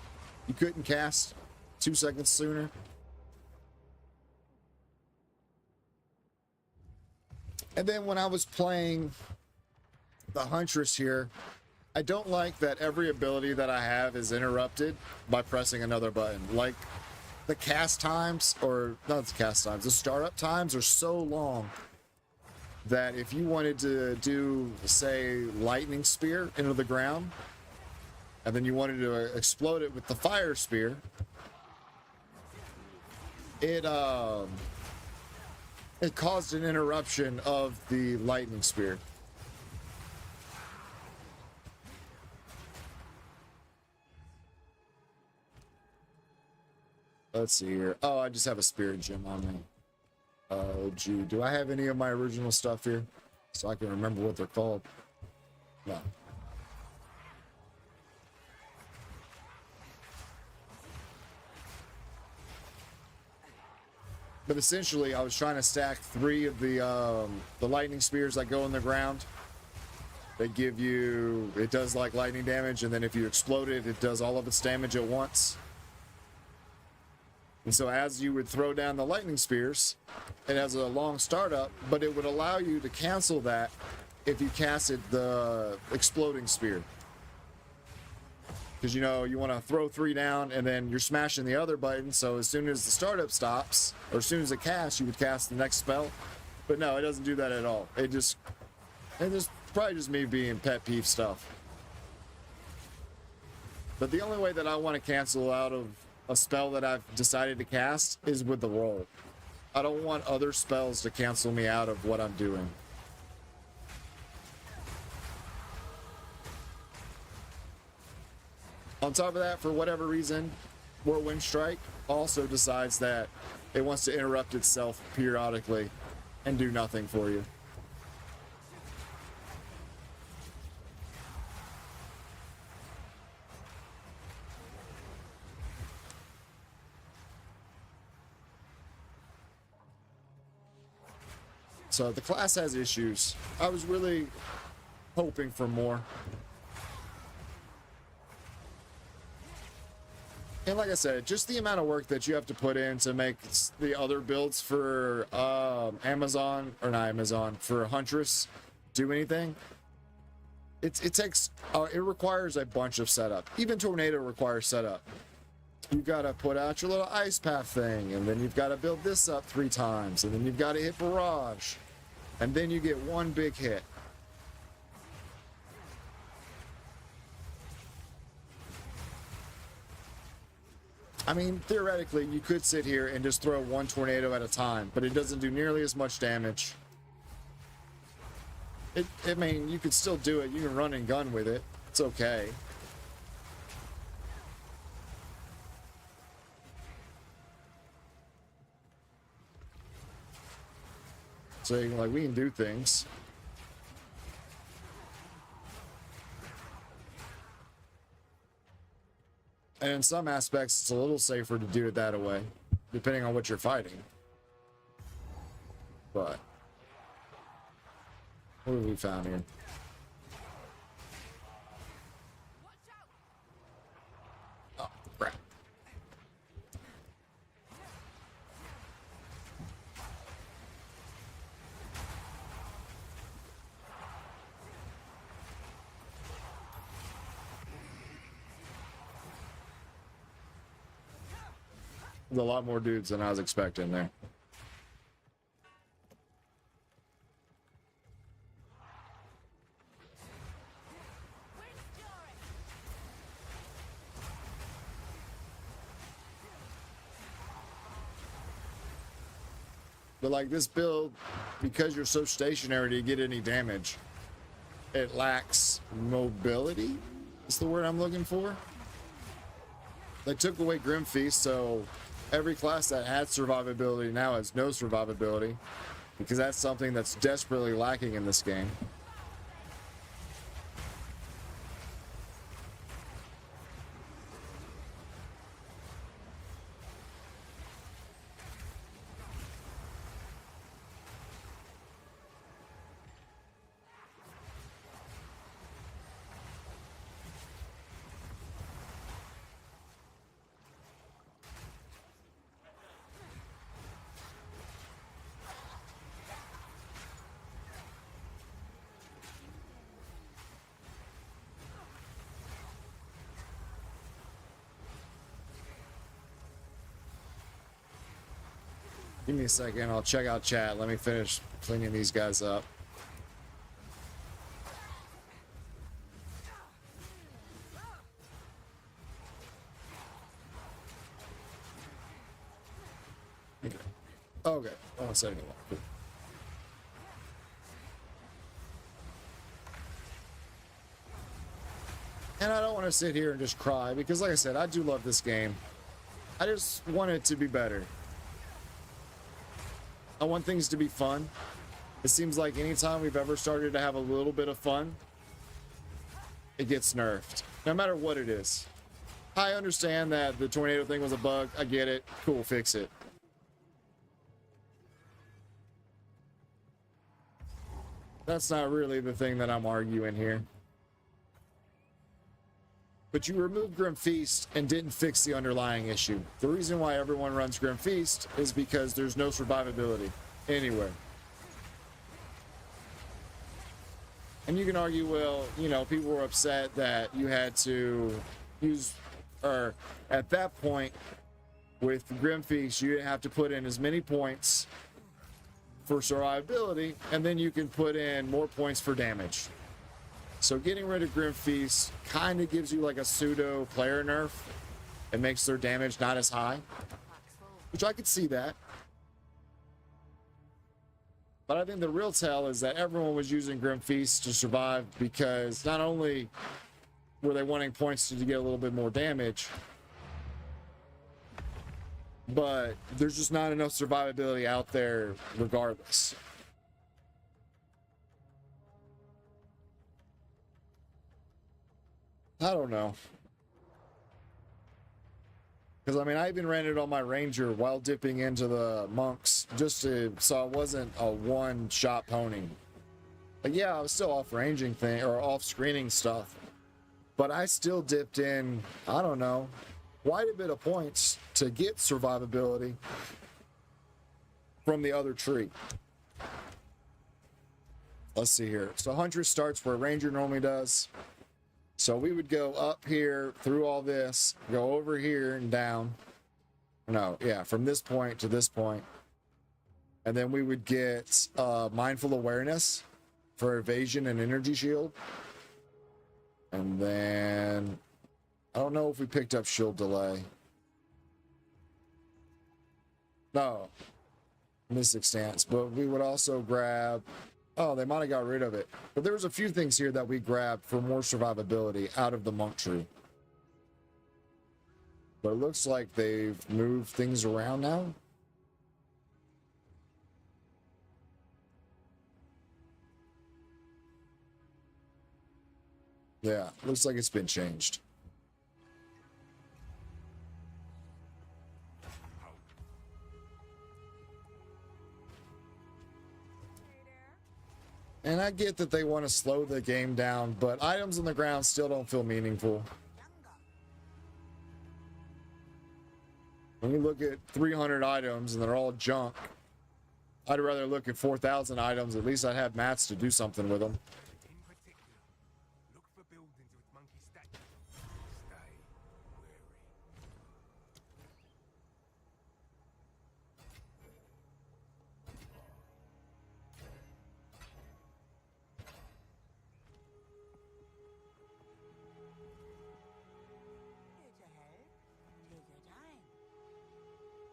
You couldn't cast 2 seconds sooner. And then when I was playing the Huntress here, I don't like that every ability that I have is interrupted by pressing another button. Like, the cast times, or not the cast times, the startup times are so long that if you wanted to do, say, Lightning Spear into the ground, and then you wanted to explode it with the Fire Spear, it caused an interruption of the Lightning Spear. Let's see here. Oh, I just have a spirit gem on me. Oh, gee. Do I have any of my original stuff here? So I can remember what they're called? No. But essentially, I was trying to stack 3 of the lightning spears that go in the ground. They give you, it does like lightning damage, and then if you explode it, it does all of its damage at once. And so as you would throw down the lightning spears, it has a long startup, but it would allow you to cancel that if you casted the exploding spear. Because, you know, you want to throw 3 down, and then you're smashing the other button, so as soon as the startup stops, or as soon as it casts, you would cast the next spell. But no, it doesn't do that at all. It just probably just me being pet peeve stuff. But the only way that I want to cancel out of a spell that I've decided to cast is with the roll. I don't want other spells to cancel me out of what I'm doing. On top of that, for whatever reason, Whirlwind Strike also decides that it wants to interrupt itself periodically and do nothing for you. So the class has issues. I was really hoping for more. And like I said, just the amount of work that you have to put in to make the other builds for for Huntress do anything, it requires a bunch of setup. Even Tornado requires setup. You've got to put out your little ice path thing, and then you've got to build this up 3 times, and then you've got to hit barrage, and then you get 1 big hit. I mean, theoretically, you could sit here and just throw 1 tornado at a time, but it doesn't do nearly as much damage. I mean, you could still do it. You can run and gun with it. It's okay. So, like, we can do things. And in some aspects, it's a little safer to do it that way, depending on what you're fighting. But what have we found here? Oh, crap. There's a lot more dudes than I was expecting there. But like this build, because you're so stationary to get any damage, it lacks mobility, is the word I'm looking for. They took away Grim Feast, so every class that had survivability now has no survivability, because that's something that's desperately lacking in this game. Give me a second, I'll check out chat. Let me finish cleaning these guys up. Okay. Okay, I won't say any more. And I don't want to sit here and just cry, because like I said, I do love this game. I just want it to be better. I want things to be fun. It seems like anytime we've ever started to have a little bit of fun, it gets nerfed, no matter what it is. I understand that the tornado thing was a bug. I get it. Cool, fix it. That's not really the thing that I'm arguing here. But you removed Grim Feast and didn't fix the underlying issue. The reason why everyone runs Grim Feast is because there's no survivability anywhere. And you can argue, well, you know, people were upset that you had to use, or at that point, with Grim Feast, you didn't have to put in as many points for survivability, and then you can put in more points for damage. So getting rid of Grim Feast kind of gives you like a pseudo player nerf. It makes their damage not as high, which I could see that. But I think the real tell is that everyone was using Grim Feast to survive because not only were they wanting points to get a little bit more damage, but there's just not enough survivability out there regardless. I don't know. Because, I mean, I even ran it on my Ranger while dipping into the monks just to, so it wasn't a one-shot pony. Like, yeah, I was still off-ranging thing or off-screening stuff. But I still dipped in, I don't know, quite a bit of points to get survivability from the other tree. Let's see here. So Huntress starts where Ranger normally does. So we would go up here through all this, go over here and down. No, yeah, from this point to this point. And then we would get mindful awareness for evasion and energy shield. And then I don't know if we picked up shield delay. No, mystic stance, but we would also grab, oh, they might have got rid of it. But there was a few things here that we grabbed for more survivability out of the monk tree. But it looks like they've moved things around now. Yeah, looks like it's been changed. And I get that they want to slow the game down, but items on the ground still don't feel meaningful. When you look at 300 items and they're all junk, I'd rather look at 4,000 items. At least I'd have mats to do something with them.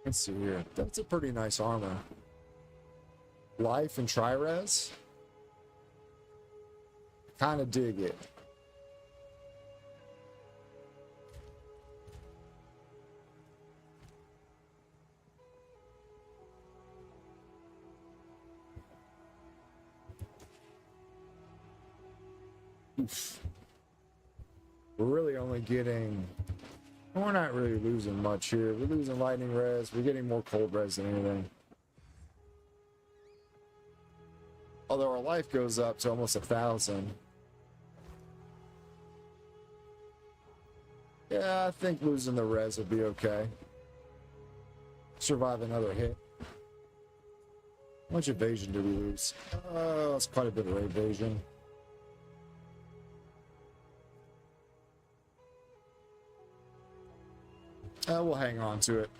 Let's see here. That's a pretty nice armor. Life and Tri-Res. Kind of dig it. Oof. We're really only getting... We're not really losing much here. We're losing lightning res. We're getting more cold res than anything. Although our life goes up to almost 1,000. Yeah, I think losing the res would be okay. Survive another hit. How much evasion did we lose? That's quite a bit of evasion. We'll hang on to it.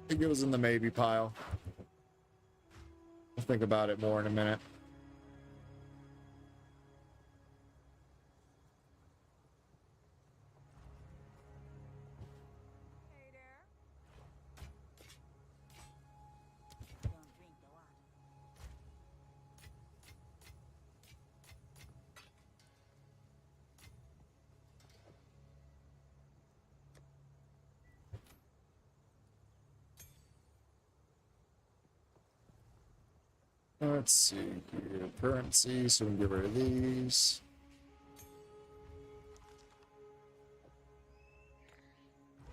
I think it was in the maybe pile. I'll think about it more in a minute. Let's see here. Currency, so we can get rid of these.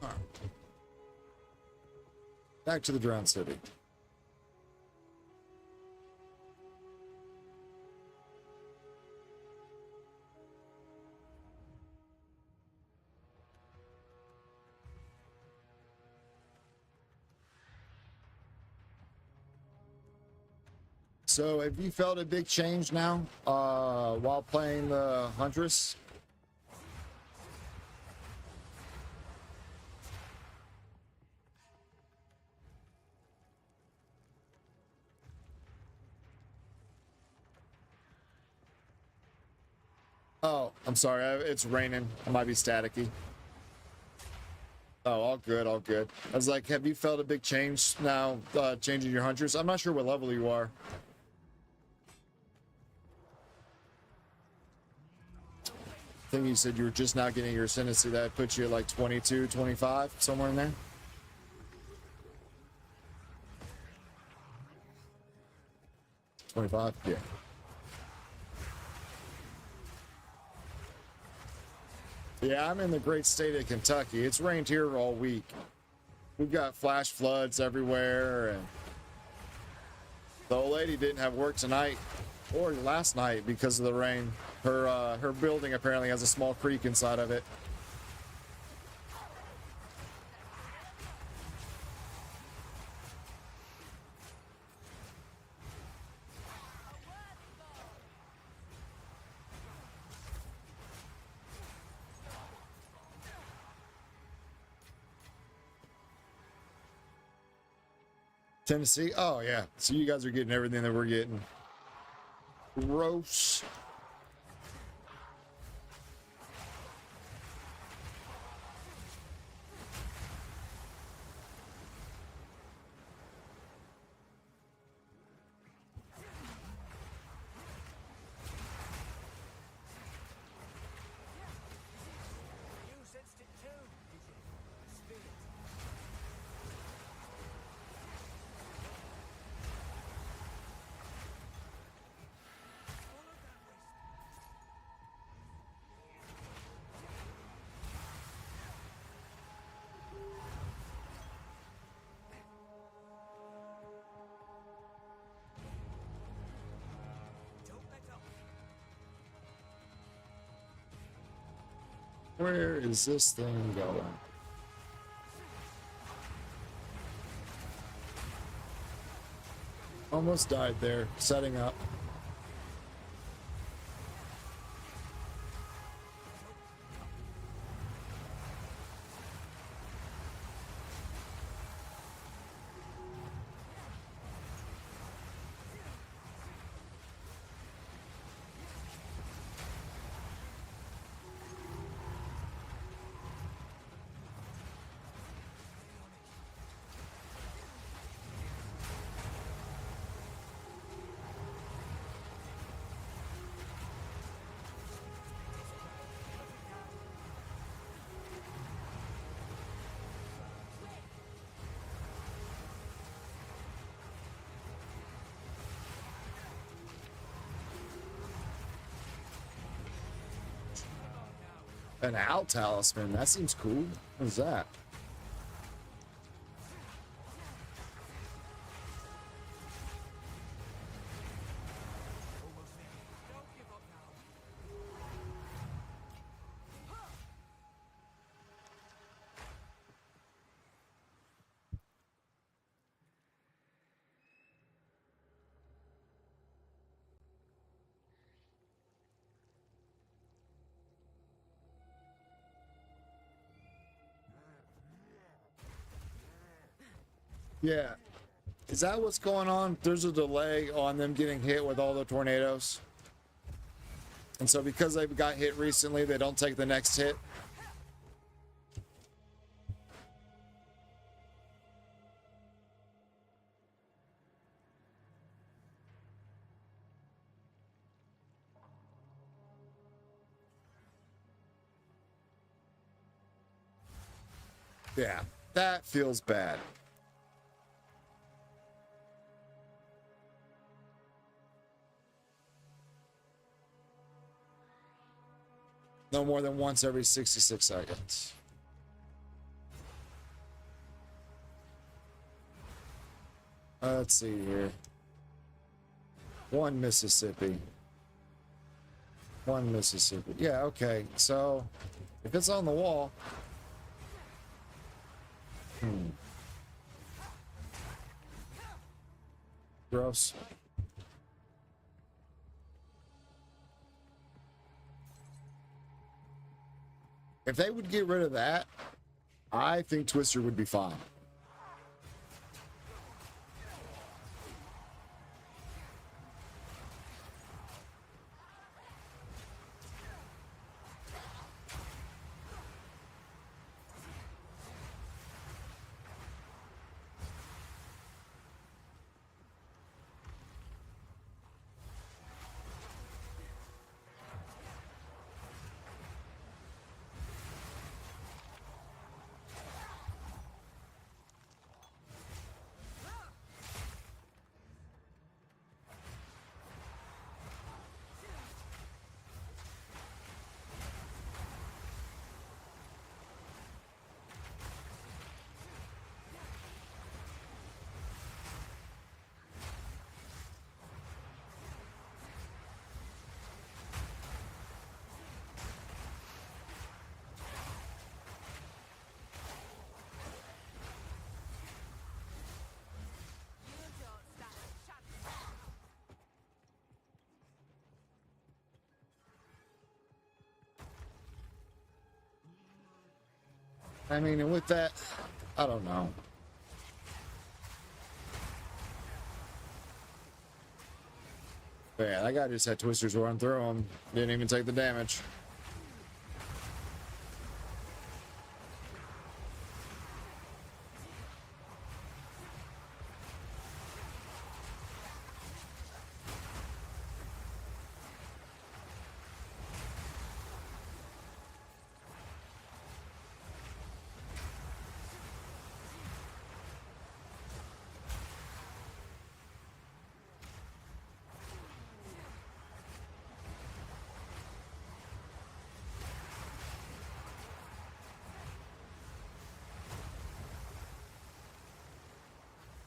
All right. Back to the Drowned City. So, have you felt a big change now while playing the Huntress? Oh, I'm sorry. It's raining. I might be staticky. Oh, all good, all good. I was like, have you felt a big change now, changing your Hunters? I'm not sure what level you are. I think you said you were just now getting your ascendancy. That puts you at like 22, 25, somewhere in there. $25? Yeah. Yeah, I'm in the great state of Kentucky. It's rained here all week. We've got flash floods everywhere, and the old lady didn't have work tonight or last night because of the rain. Her building apparently has a small creek inside of it. Tennessee? Oh, yeah. So you guys are getting everything that we're getting. Gross. Where is this thing going? Almost died there, setting up. An owl talisman. That seems cool. What is that? Yeah. Is that what's going on? There's a delay on them getting hit with all the tornadoes. And so because they got hit recently, they don't take the next hit. Yeah, that feels bad. No more than once every 66 seconds. Let's see here. One Mississippi. One Mississippi. Yeah, okay. So, if it's on the wall... Gross. If they would get rid of that, I think Twister would be fine. I mean, and with that, I don't know. But yeah, that guy just had twisters run through him. Didn't even take the damage.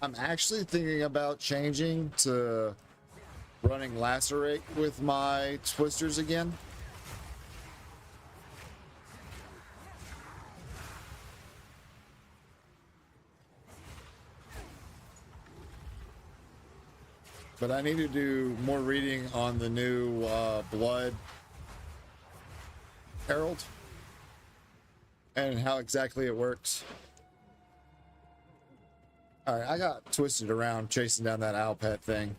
I'm actually thinking about changing to running Lacerate with my twisters again. But I need to do more reading on the new Blood Herald and how exactly it works. All right, I got twisted around chasing down that owl pet thing.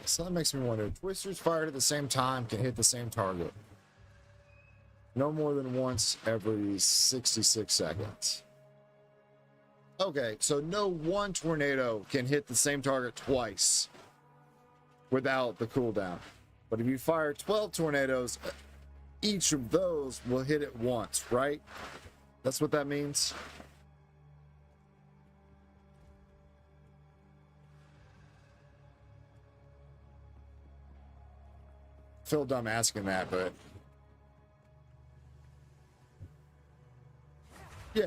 So that makes me wonder, twisters fired at the same time can hit the same target. No more than once every 66 seconds. Okay, so no one tornado can hit the same target twice without the cooldown. But if you fire 12 tornadoes, each of those will hit it once, right? That's what that means? Feel dumb asking that, but yeah.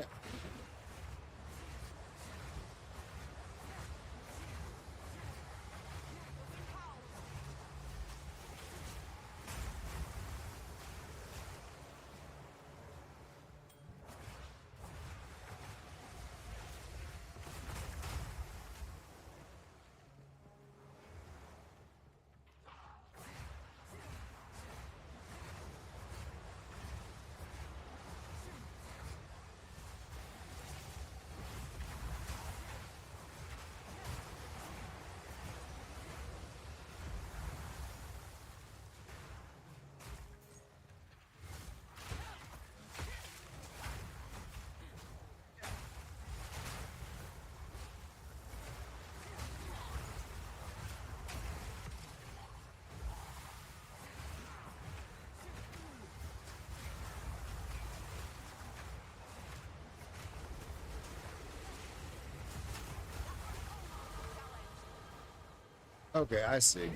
Okay, I see.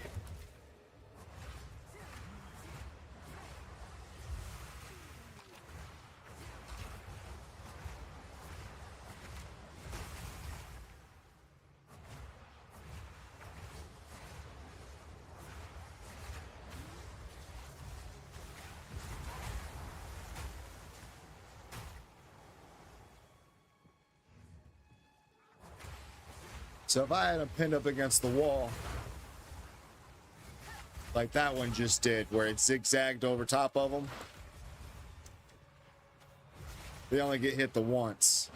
So if I had them pinned up against the wall, like that one just did, where it zigzagged over top of them, they only get hit the once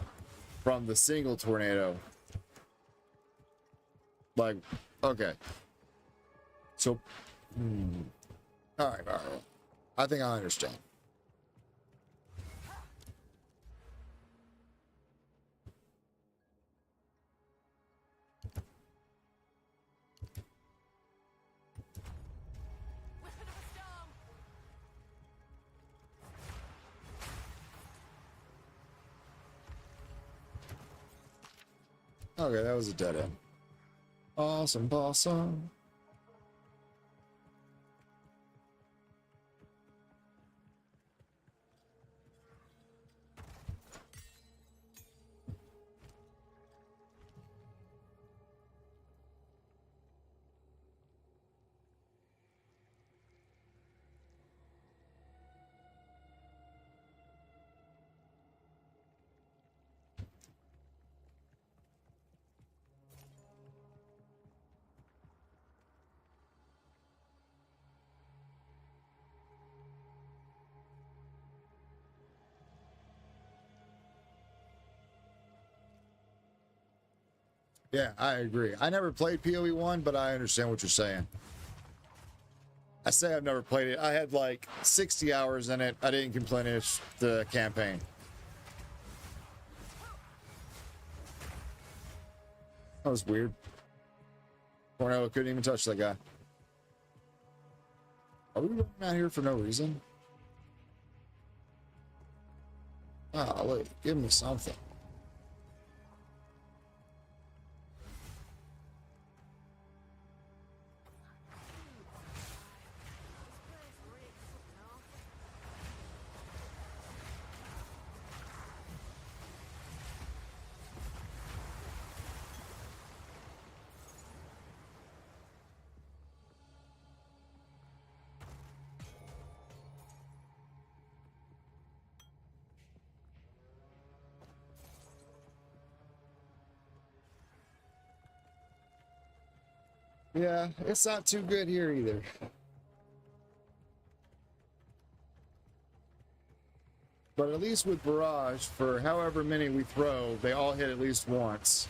from the single tornado. Like, okay. So, all right. I think I understand. Okay, that was a dead end. Awesome, awesome. Yeah, I agree. I never played PoE 1, but I understand what you're saying. I say I've never played it. I had like 60 hours in it. I didn't finish the campaign. That was weird. Tornado couldn't even touch that guy. Are we running out here for no reason? Ah, wait. Give me something. Yeah, it's not too good here either. But at least with Barrage, for however many we throw, they all hit at least once.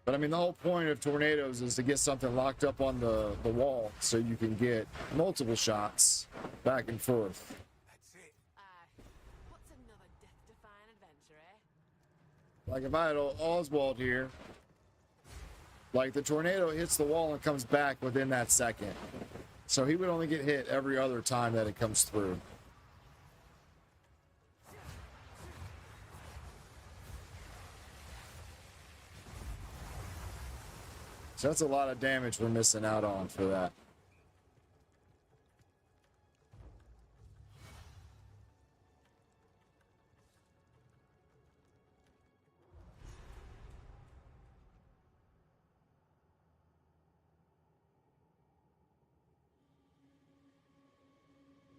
But I mean, the whole point of tornadoes is to get something locked up on the wall so you can get multiple shots back and forth. What's another death-defying adventure, eh? Like if I had Oswald here, like the tornado hits the wall and comes back within that second. So he would only get hit every other time that it comes through. So that's a lot of damage we're missing out on for that.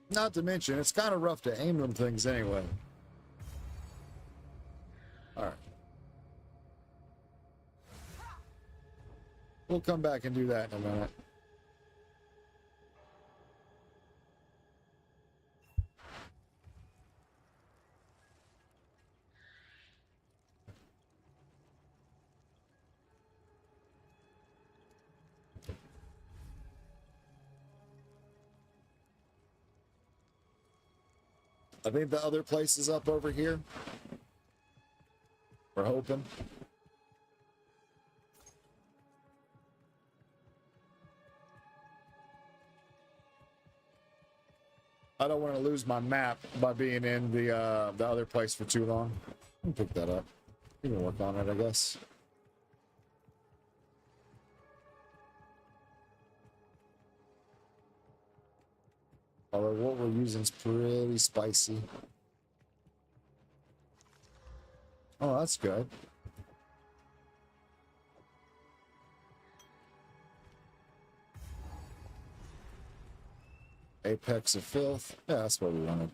Not to mention, it's kind of rough to aim them things anyway. All right. We'll come back and do that in a minute. I think the other place is up over here. We're hoping. I don't want to lose my map by being in the other place for too long. I'll pick that up. You can work on it, I guess. Although what we're using is pretty spicy. Oh, that's good. Apex of Filth. Yeah, that's what we wanted.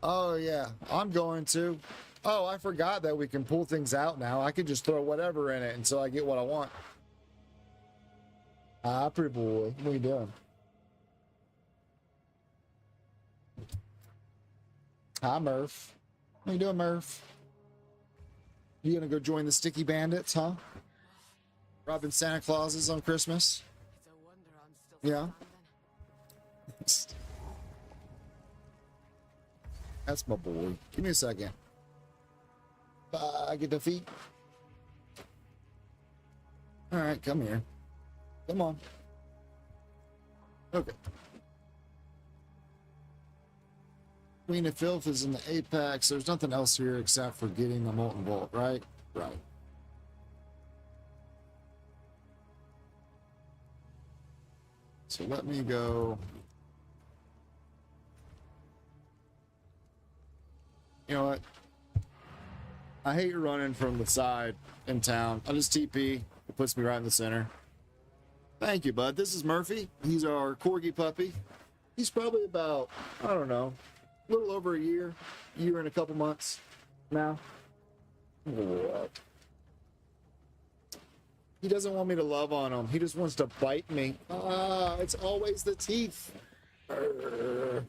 Oh, yeah. I'm going to. Oh, I forgot that we can pull things out now. I can just throw whatever in it until I get what I want. Ah, pretty boy. What are you doing? Hi, Murph. What are you doing, Murph? You gonna go join the Sticky Bandits, huh? Robbing Santa Clauses on Christmas? It's a wonder I'm still Yeah. standing. That's my boy. Give me a second. I get the feet. All right, come here. Come on. Okay. Queen of Filth is in the Apex. There's nothing else here except for getting the Molten Vault, right? Right. So let me go. You know what? I hate running from the side in town. I'll just TP. It puts me right in the center. Thank you, bud. This is Murphy. He's our corgi puppy. He's probably about, I don't know, a little over a year and a couple months now. What? He doesn't want me to love on him. He just wants to bite me. Ah, it's always the teeth. Arr.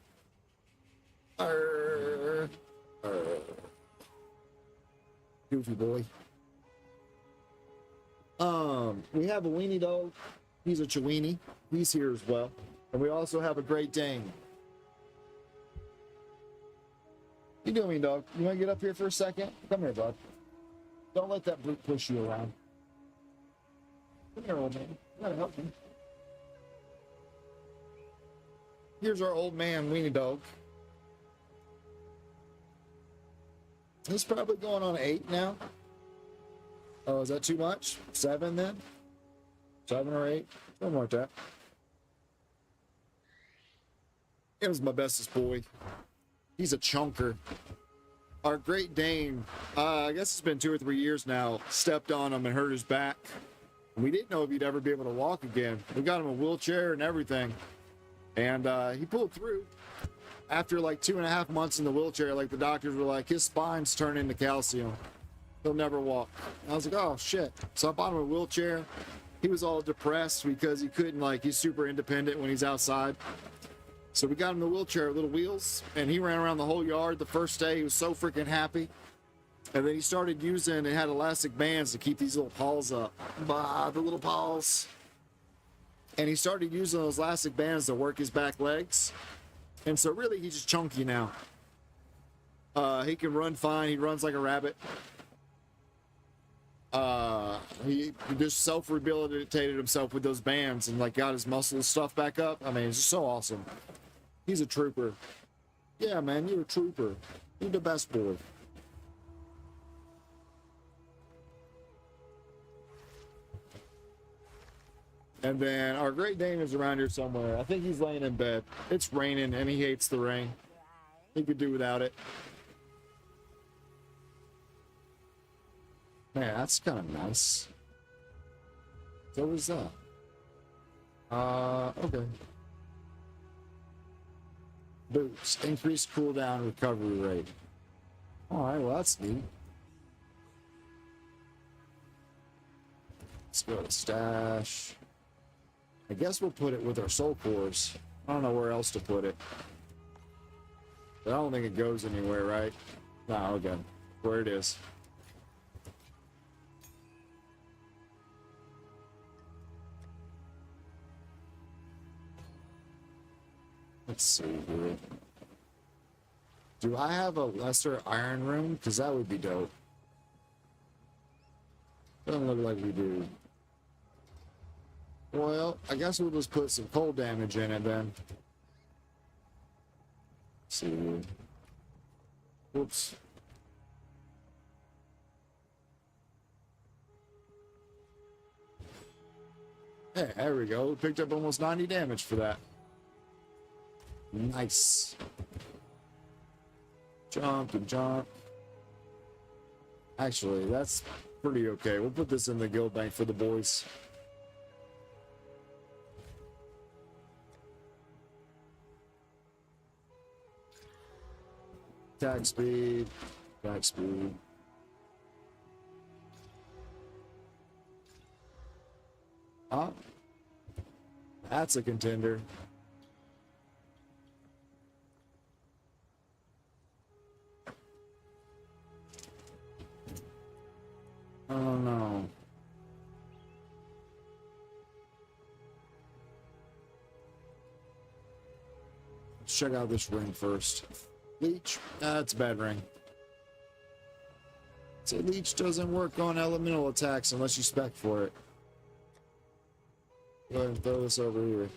Arr. Arr. Goofy boy. We have a weenie dog. He's a Chiweenie. He's here as well. And we also have a Great Dane. You doing, dog? You want to get up here for a second? Come here, bud. Don't let that brute push you around. Come here, old man. You gotta help me. Here's our old man, weenie dog. He's probably going on 8 now. Oh, is that too much? 7 then? 7 or 8? Something like that. It was my bestest boy. He's a chunker. Our Great Dane, I guess it's been 2 or 3 years now, stepped on him and hurt his back. We didn't know if he'd ever be able to walk again. We got him a wheelchair and everything. And he pulled through. After like 2.5 months in the wheelchair, like the doctors were like, his spine's turning into calcium. He'll never walk. And I was like, oh shit. So I bought him a wheelchair. He was all depressed because he couldn't, like, he's super independent when he's outside. So we got him the wheelchair, little wheels, and he ran around the whole yard the first day. He was so freaking happy. And then he started using, it had elastic bands to keep these little paws up. Bah, the little paws. And he started using those elastic bands to work his back legs. And so really, he's just chunky now. He can run fine. He runs like a rabbit. He just self-rehabilitated himself with those bands and like got his muscles stuff back up. I mean, it's just so awesome. He's a trooper. Yeah, man, you're a trooper. You're the best boy. And then our Great Dane is around here somewhere. I think he's laying in bed. It's raining and he hates the rain. He could do without it. Man, that's kind of nice. So what was that? Okay. Boots. Increased cooldown recovery rate. Alright, well that's neat. Let's go to stash. I guess we'll put it with our soul cores. I don't know where else to put it. But I don't think it goes anywhere, right? No, okay. Where it is. Let's see here. Do I have a lesser iron room? Because that would be dope. Doesn't look like we do. Well, I guess we'll just put some cold damage in it then. Let's see here. Whoops. Hey, there we go. We picked up almost 90 damage for that. Nice. Jump and jump. Actually, that's pretty okay. We'll put this in the guild bank for the boys. Attack speed. Attack speed. Ah. That's a contender. Oh no. Let's check out this ring first. Leech? That's a bad ring. So Leech doesn't work on elemental attacks unless you spec for it. Go ahead and throw this over here.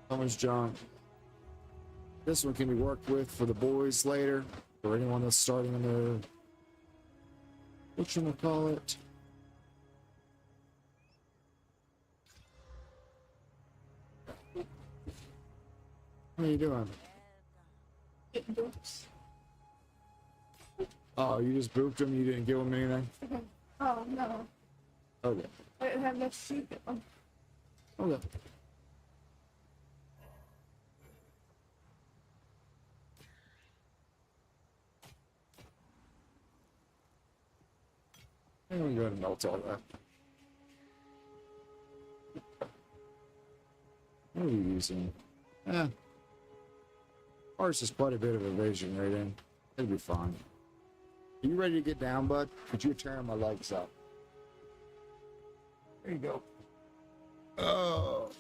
How much junk? This one can be worked with for the boys later, or anyone that's starting in their whatchamacallit. What are you doing? Getting books. Oh, you just booped him? You didn't give him anything? Oh, no. Okay. I didn't have enough secret. Okay. I'm gonna go ahead and melt all that. What are we using? Ours is quite a bit of evasion rating. It'll be fine. Are you ready to get down, bud? Could you turn my legs up? There you go. Oh.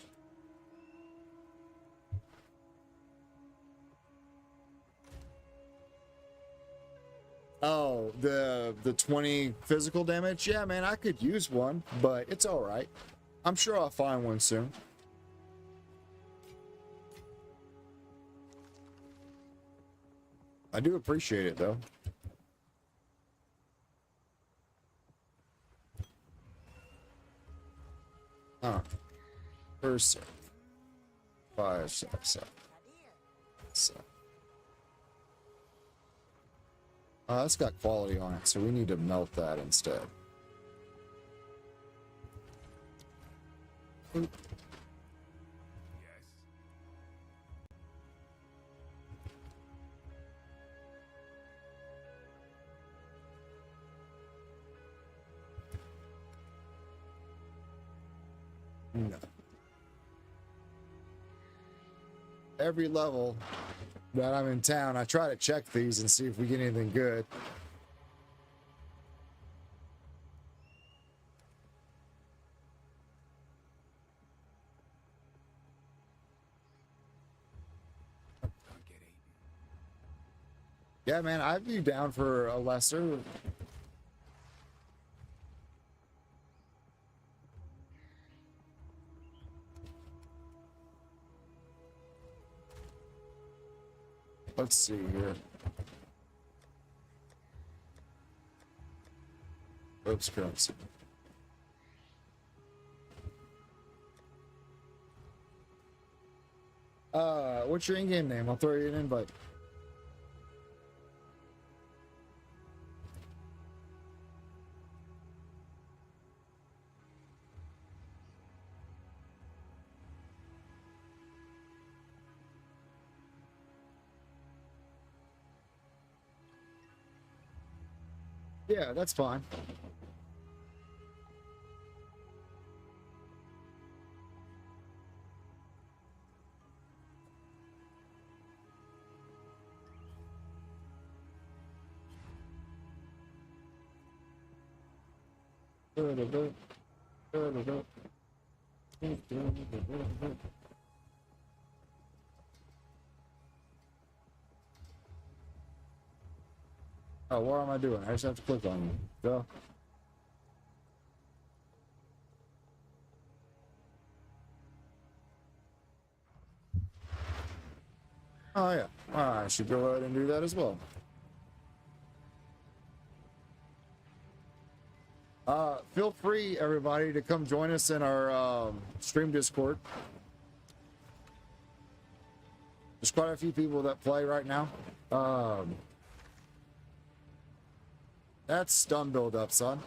Oh, the 20 physical damage? Yeah, man, I could use one, but it's all right. I'm sure I'll find one soon. I do appreciate it, though. First, 5, 6, 7. That's got quality on it, so we need to melt that instead. Oop. No. Every level that I'm in town, I try to check these and see if we get anything good. Yeah, man, I'd be down for a lesser. Let's see here. Oops, currency. What's your in-game name? I'll throw you an invite. Yeah, that's fine. Oh, what am I doing? I just have to click on you. Go. Oh, yeah. I should go ahead and do that as well. Feel free, everybody, to come join us in our stream Discord. There's quite a few people that play right now. That's stun build up, son.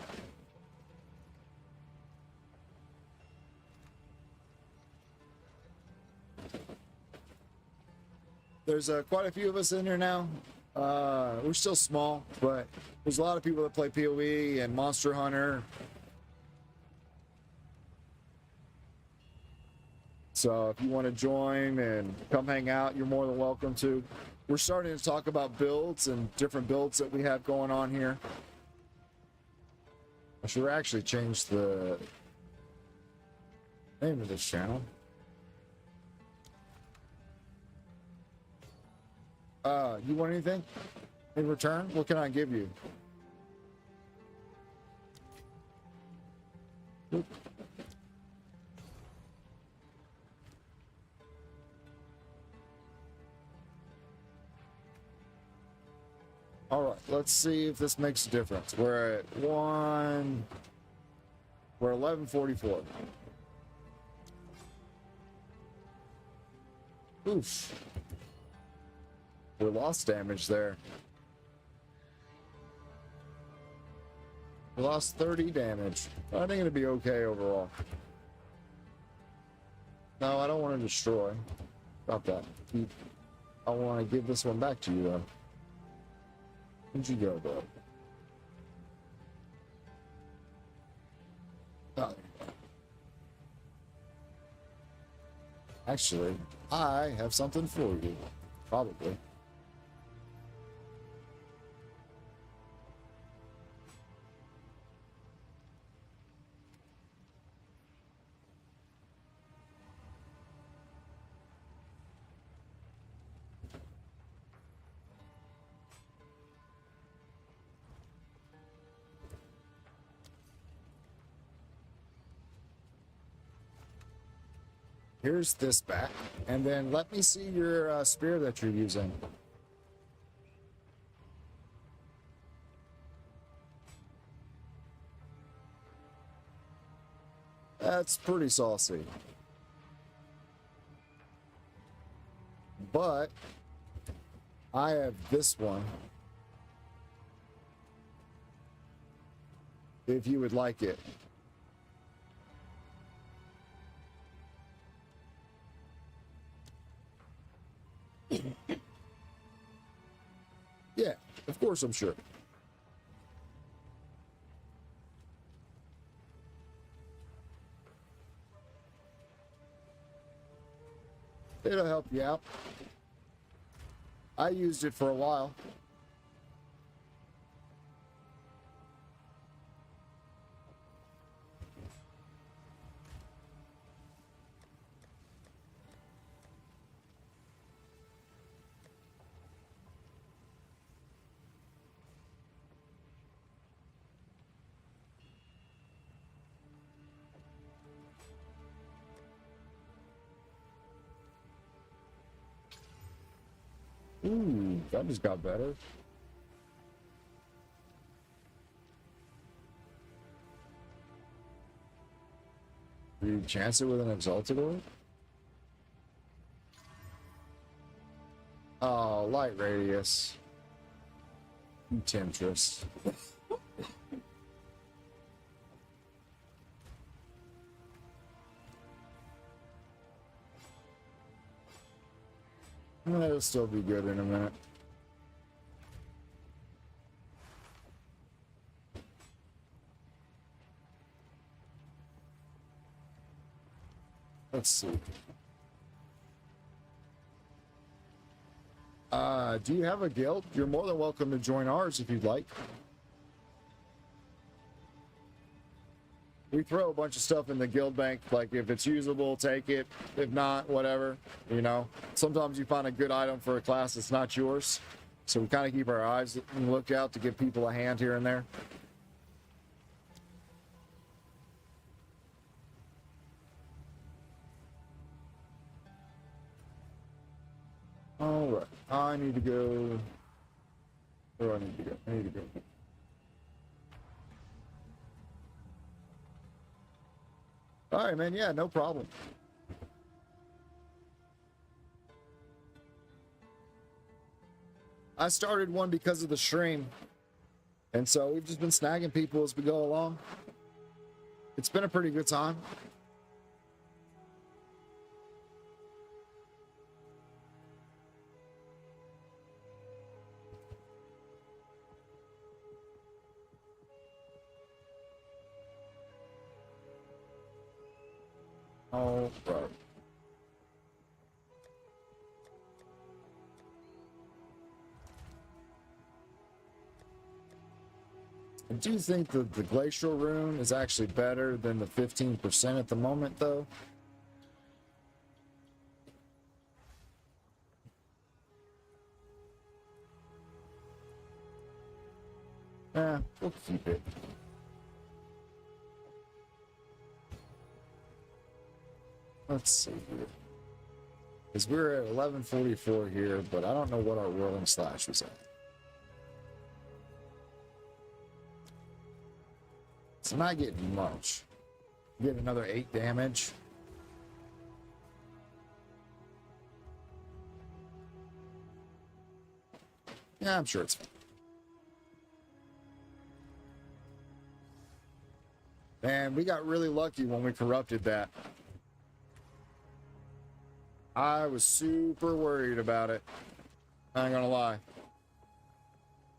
There's quite a few of us in here now. We're still small, but there's a lot of people that play PoE and Monster Hunter. So if you want to join and come hang out, you're more than welcome to. We're starting to talk about builds and different builds that we have going on here. I should actually change the name of this channel. You want anything in return? What can I give you? Oop. All right, let's see if this makes a difference. We're at 1144. Oof. We lost damage there. We lost 30 damage. I think it'll be okay overall. No, I don't want to destroy. Stop that. I want to give this one back to you, though. Where'd you go, bro? Oh. Actually, I have something for you. Probably. Here's this back, and then let me see your spear that you're using. That's pretty saucy. But I have this one. If you would like it. Yeah, of course I'm sure. It'll help you out. I used it for a while. Ooh, that just got better. Do you chance it with an exalted orb? Oh, light radius. You temptress. It'll still be good in a minute. Let's see. Do you have a guild? You're more than welcome to join ours if you'd like. We throw a bunch of stuff in the guild bank, like if it's usable, take it. If not, whatever, you know. Sometimes you find a good item for a class that's not yours. So we kind of keep our eyes on the lookout to give people a hand here and there. All right, I need to go. Where do I need to go? I need to go. All right, man. Yeah, no problem. I started one because of the stream, and so we've just been snagging people as we go along. It's been a pretty good time. All right. I do think that the glacial rune is actually better than the 15% at the moment, though. We'll keep it. Let's see here. Because we're at 1144 here, but I don't know what our rolling slash was at. It's not getting much. Get another 8 damage. Yeah, I'm sure it's fine. And we got really lucky when we corrupted that. I was super worried about it. I ain't gonna lie.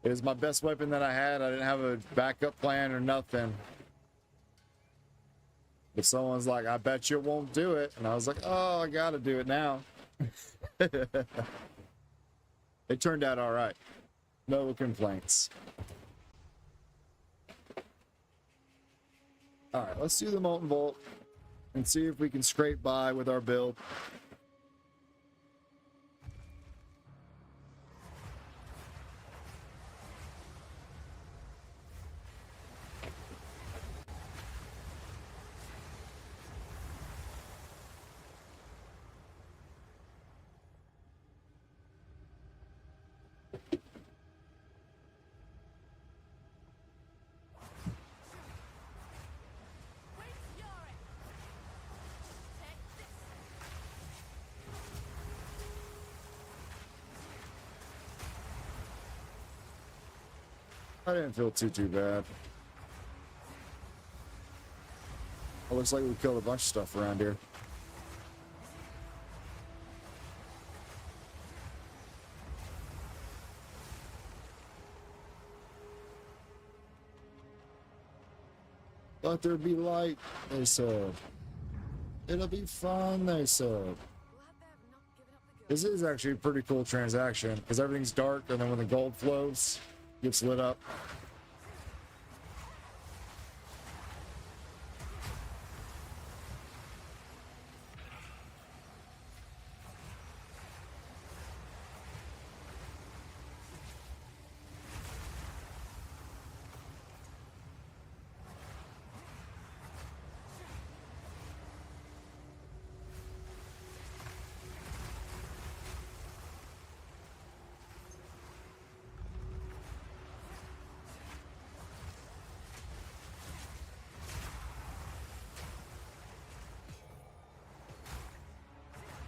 It was my best weapon that I had. I didn't have a backup plan or nothing. But someone's like, I bet you won't do it. And I was like, oh, I gotta do it now. It turned out all right. No complaints. All right, let's do the Molten Bolt and see if we can scrape by with our build. I didn't feel too bad. It looks like we killed a bunch of stuff around here. Let there be light, they said. It'll be fun, they said. This is actually a pretty cool transaction, because everything's dark, and then when the gold flows, it gets lit up.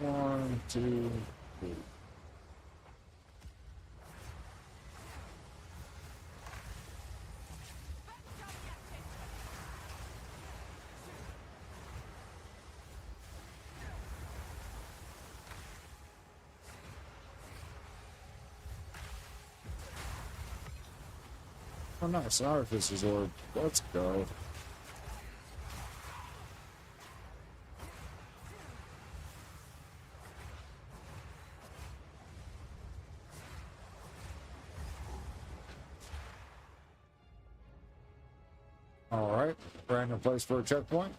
One, two, three. Oh, nice. An Artificer's Orb. Let's go. Alright. Random place for a checkpoint.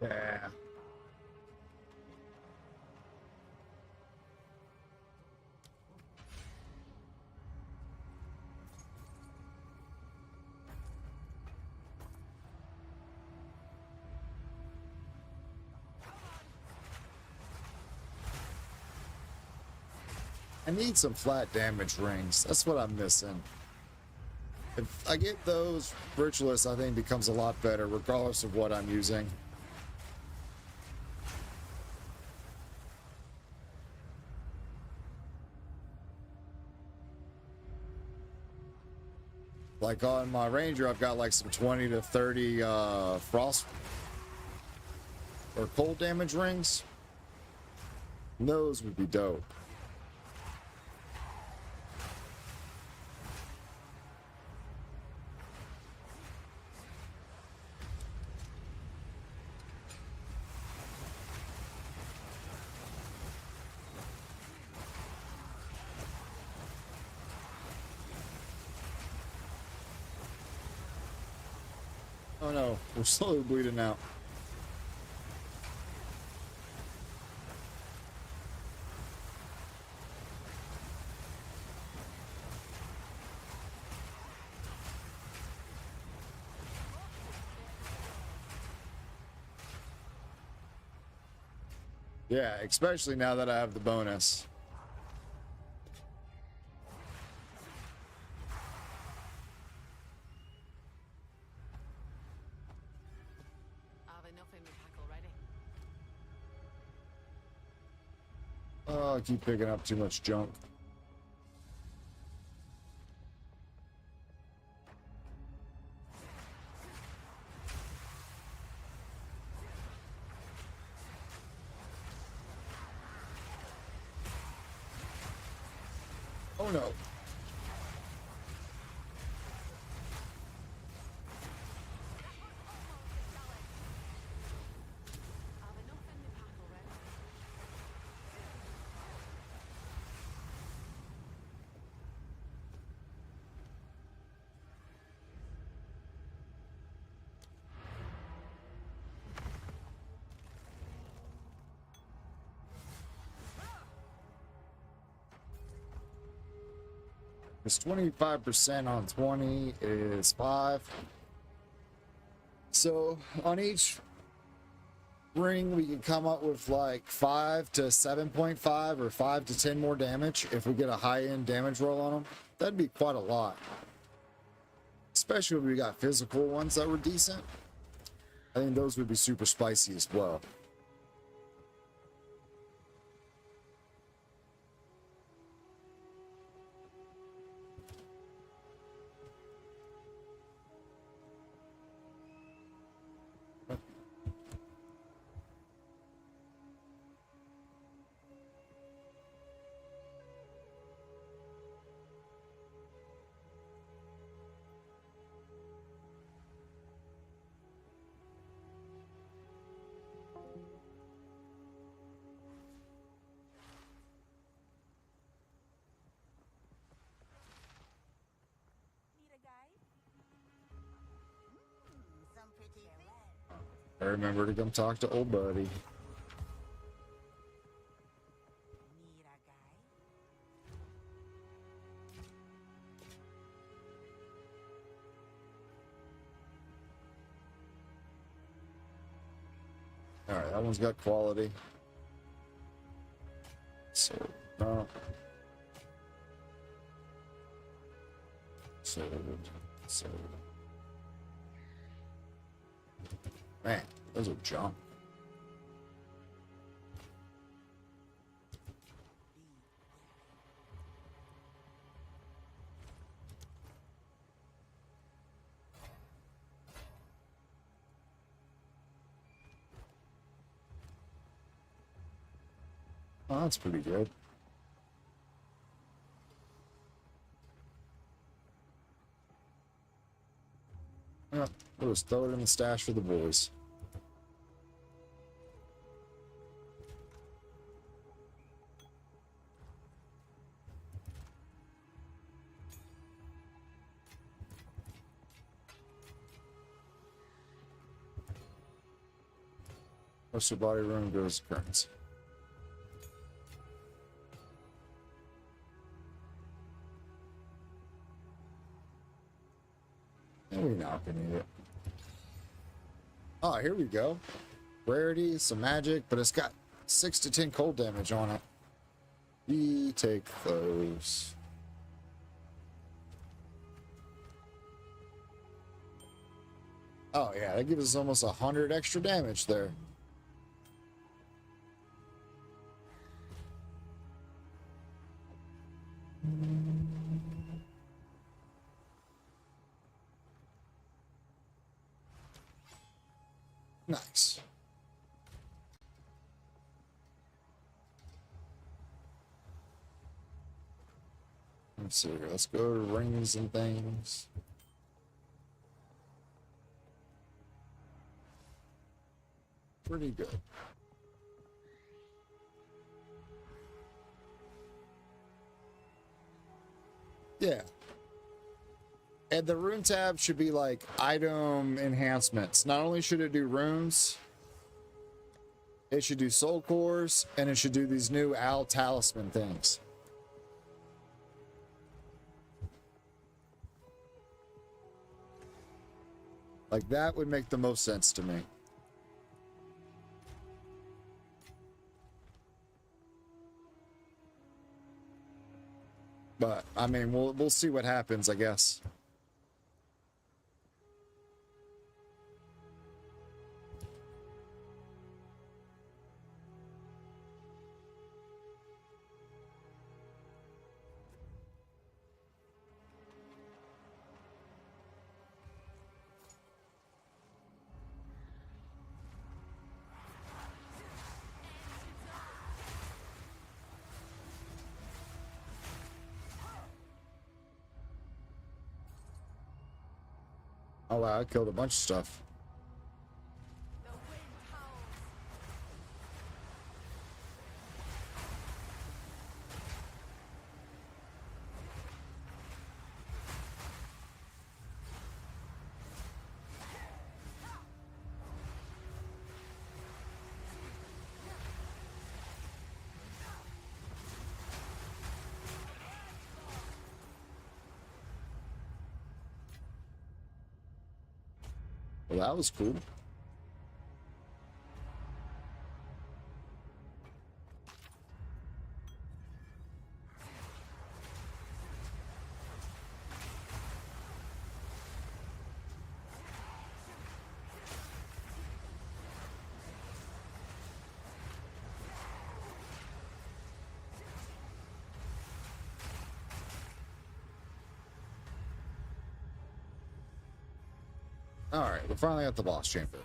Yeah. I need some flat damage rings. That's what I'm missing. If I get those, Ritualist, I think, becomes a lot better, regardless of what I'm using. Like on my Ranger, I've got like some 20 to 30 frost or cold damage rings. Those would be dope. Oh no, we're slowly bleeding out. Yeah, especially now that I have the bonus. Have enough in the pack already. Oh, I keep picking up too much junk. Oh no. Have enough in the pack already. It's 25% on 20 is 5. So on each ring, we can come up with like 5 to 7.5 or 5 to 10 more damage if we get a high-end damage roll on them. That'd be quite a lot. Especially when we got physical ones that were decent. I think those would be super spicy as well. Need a guide? Some pretty fish. I remember to come talk to old buddy. Need a guide? Alright, that one's got quality. So, no. So. Man, those are junk. Oh, that's pretty good. Yeah, we'll just throw it in the stash for the boys. Most of your body room goes to currency. And we're not gonna need it. Oh, here we go. Rarity, some magic, but it's got 6 to 10 cold damage on it. We take those. Oh yeah, that gives us almost 100 extra damage there. Nice. Let's see here. Let's go to rings and things. Pretty good. Yeah. And the rune tab should be like item enhancements. Not only should it do runes, it should do soul cores, and it should do these new owl talisman things. Like that would make the most sense to me. But I mean, we'll see what happens, I guess. Oh wow, I killed a bunch of stuff. Well, that was cool. All right, we're finally at the boss chamber.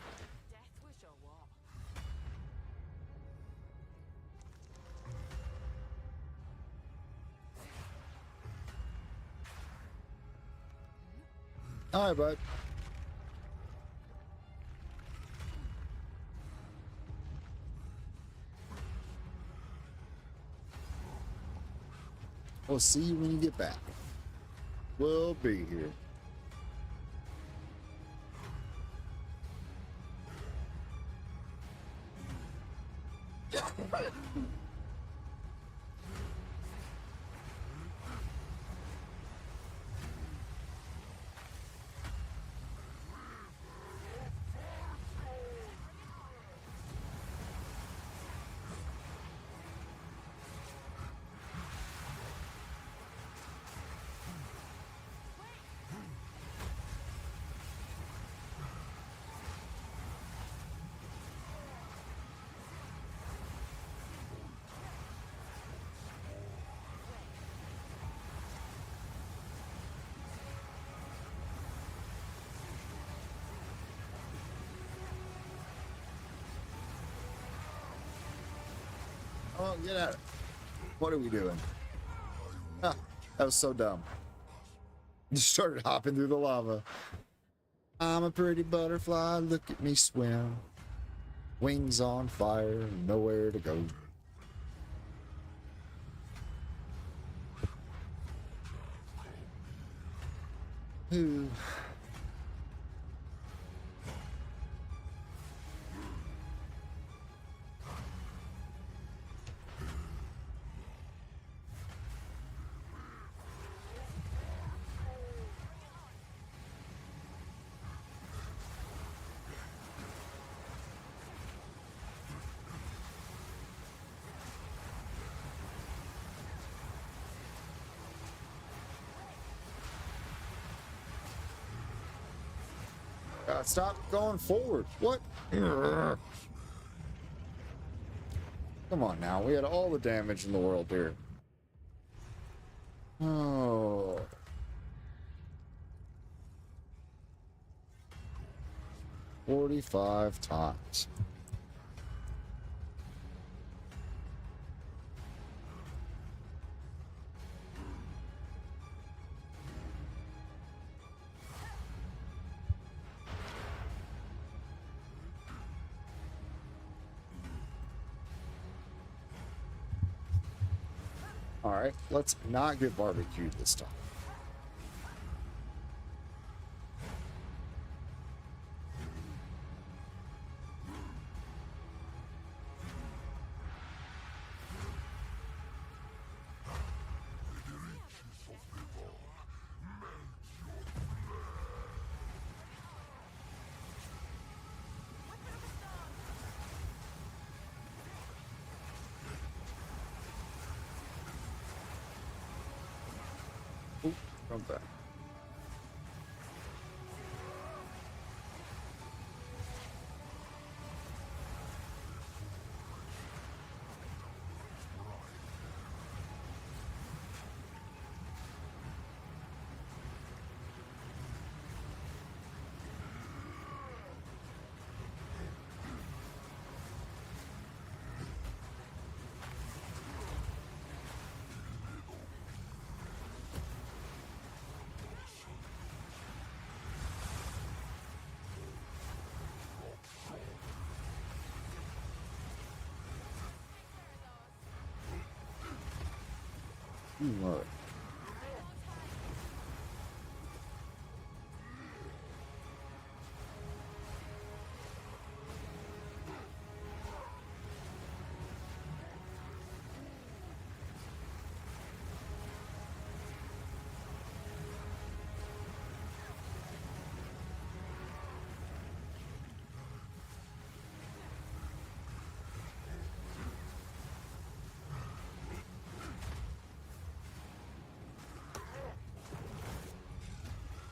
All right, bud. We'll see you when you get back. We'll be here. Oh, get out. What are we doing? Ah, that was so dumb. Just started hopping through the lava. I'm a pretty butterfly, look at me swim. Wings on fire, nowhere to go. Ooh. Stop going forward. What? Come on now. We had all the damage in the world here. Oh. $45 times. All right, let's not get barbecued this time. Come back. Look.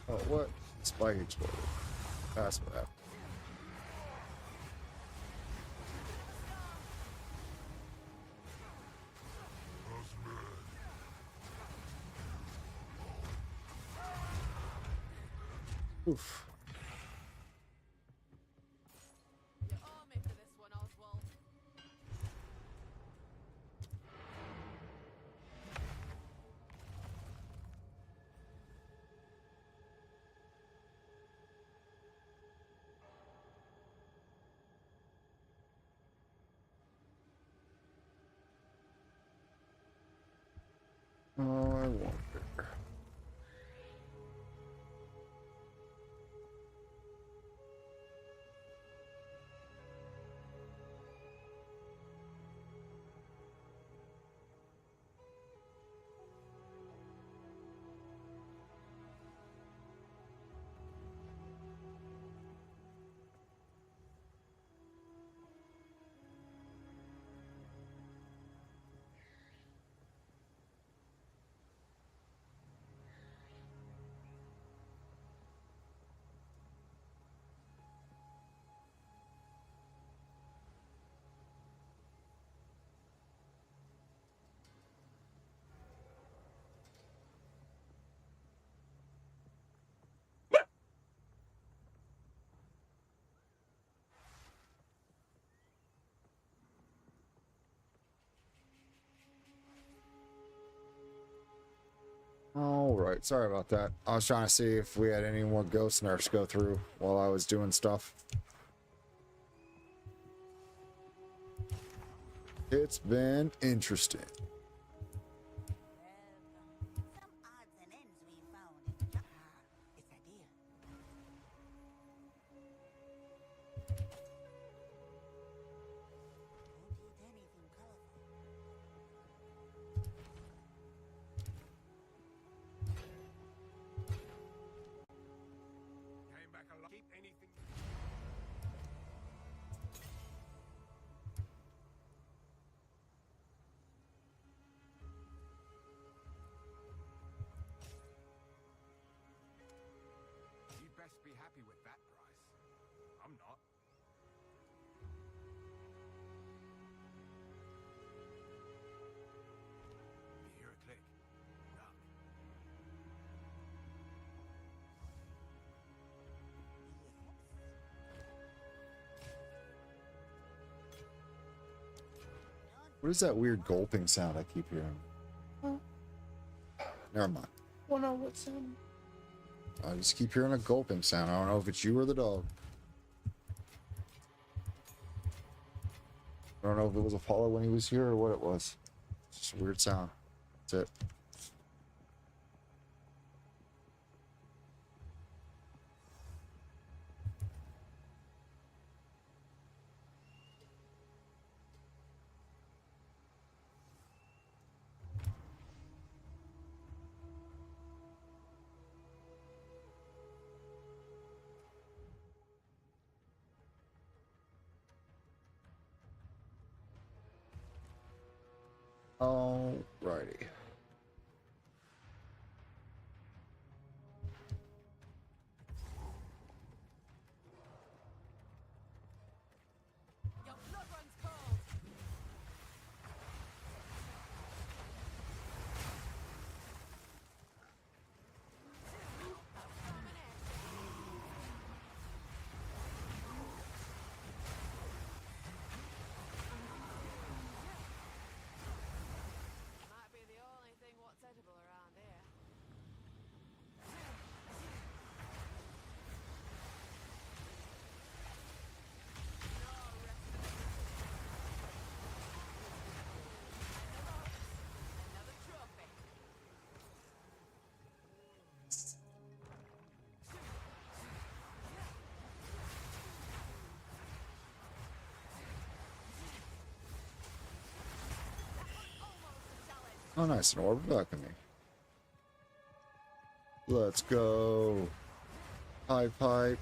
Oh, what? Spike exploded. That's what happened. Oof. You owe me for this one, Oswald. Oh, I wonder. All right, sorry about that. I was trying to see if we had any more ghost nerfs go through while I was doing stuff. It's been interesting. Some odds and ends we found in the it's a deal. Don't eat anything colorful. Came back alive. Keep anything. I'm not. You hear a click? Knock. What is that weird gulping sound I keep hearing? Huh? Never mind. Well, no, what sound? I just keep hearing a gulping sound. I don't know if it's you or the dog. I don't know if it was Apollo when he was here or what it was. It's just a weird sound. That's it. Alrighty. Your blood runs cold. Might be the only thing what's edible around here. Another trophy. Oh, nice. An orb balcony. Let's go. High pipe.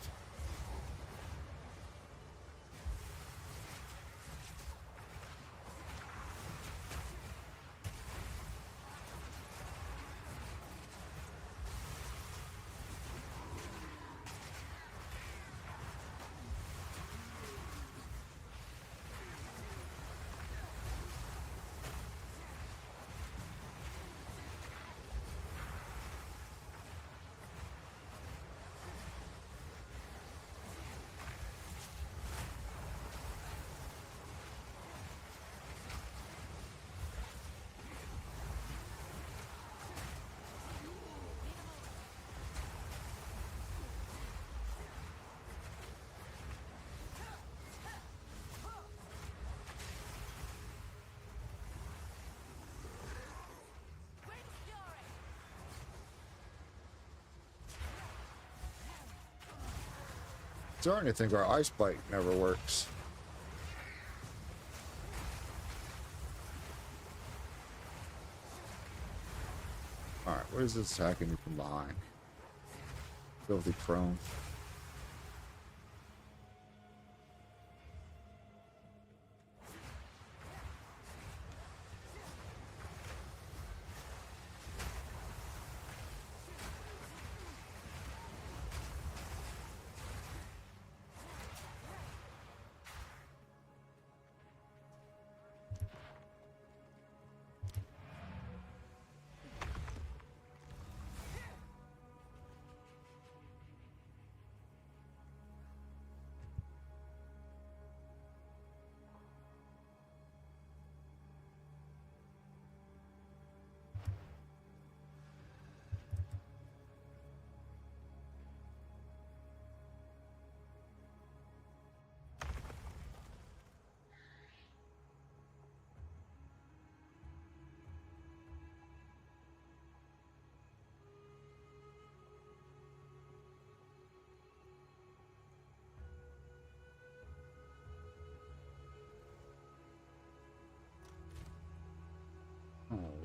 Starting to think our ice bite never works. Alright, what is this attacking me from behind? Filthy prone.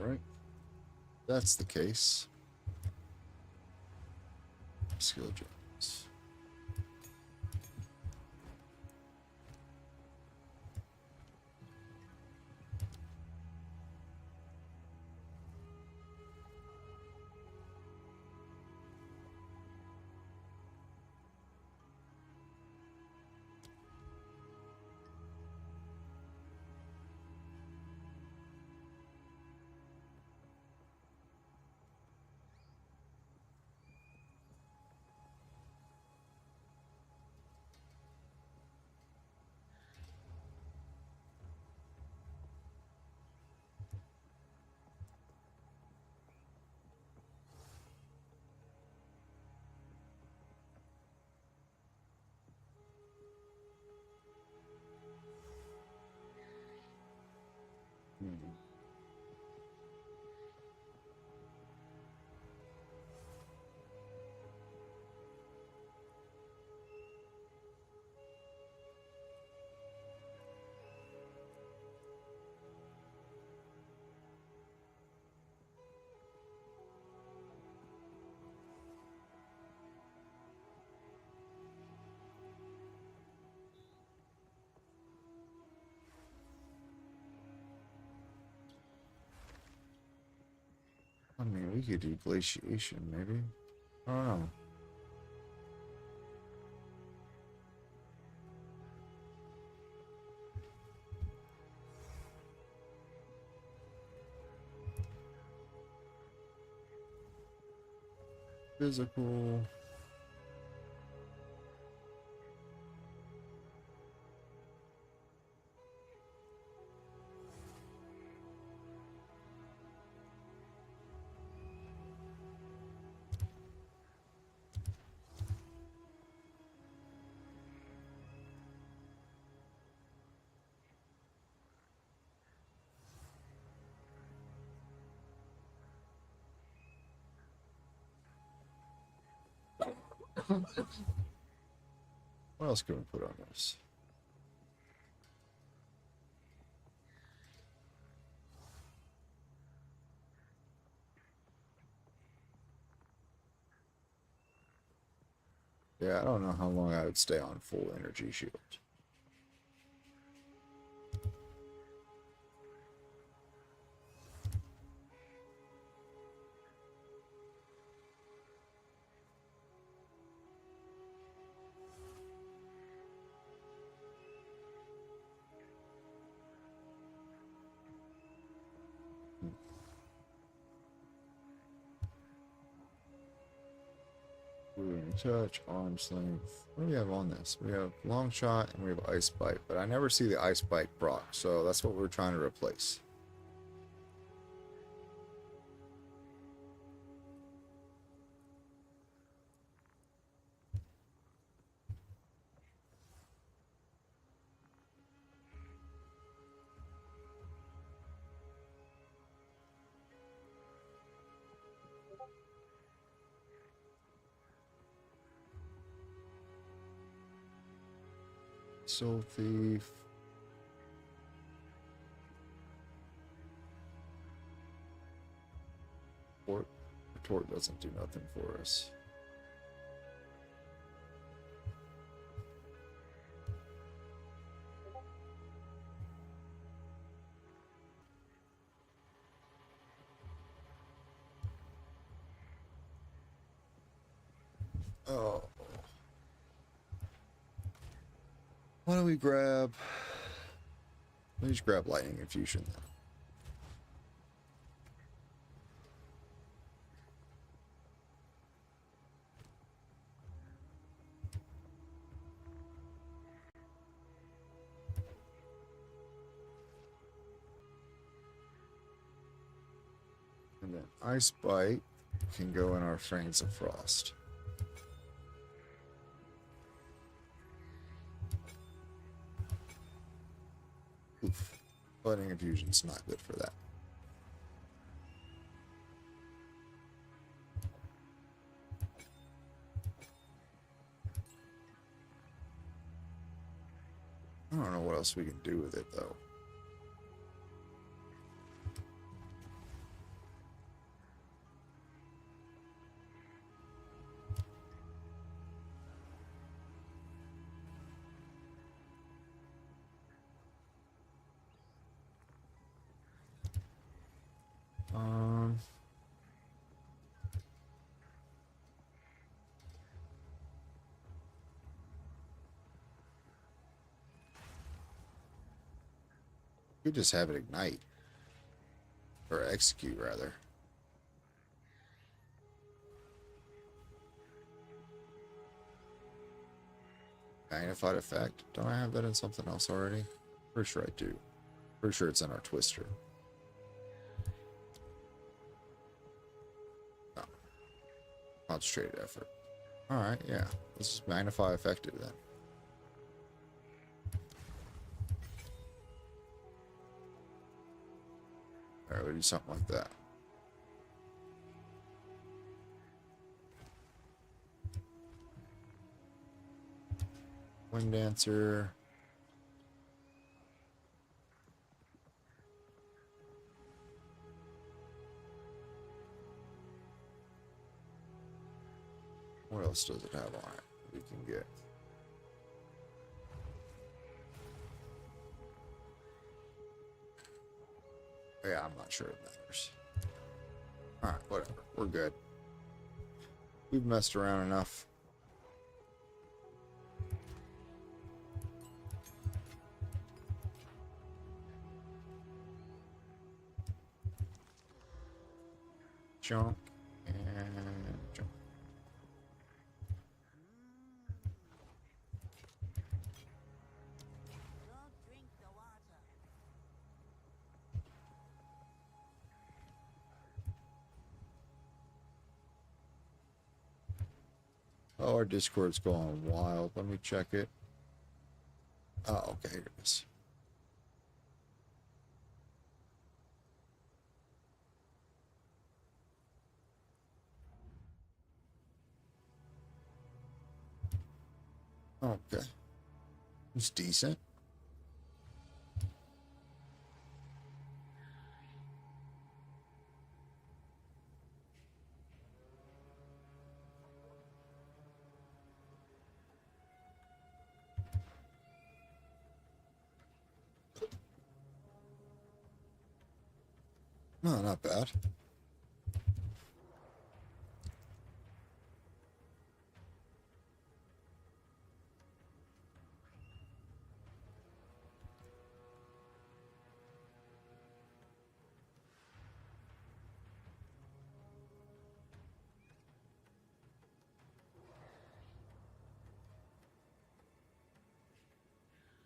Alright. That's the case. Skill gems. I mean, we could do glaciation, maybe. I don't know. Physical. What else can we put on this? Yeah, I don't know how long I would stay on full energy shield. Touch, arm's length. What do we have on this? We have long shot and we have ice bite, but I never see the ice bite proc, so that's what we're trying to replace. Soul Thief. Retort doesn't do nothing for us. Oh. Why don't we grab... Let me just grab Lightning Infusion then. And then Ice Bite can go in our Fangs of Frost. Oof. Lightning Infusion's not good for that. I don't know what else we can do with it, though. We just have it ignite. Or execute, rather. Magnified effect. Don't I have that in something else already? Pretty sure I do. Pretty sure it's in our twister. No. Concentrated effort. Alright, yeah. Let's just magnify effective then. rather do something like that. Wing Dancer. What else does it have on it we can get? Yeah, I'm not sure it matters. Alright, whatever. We're good. We've messed around enough. Junk and junk. Don't drink the water. Oh, our Discord's going wild. Let me check it. Oh, okay, here it is. Okay. It's decent. No, not bad.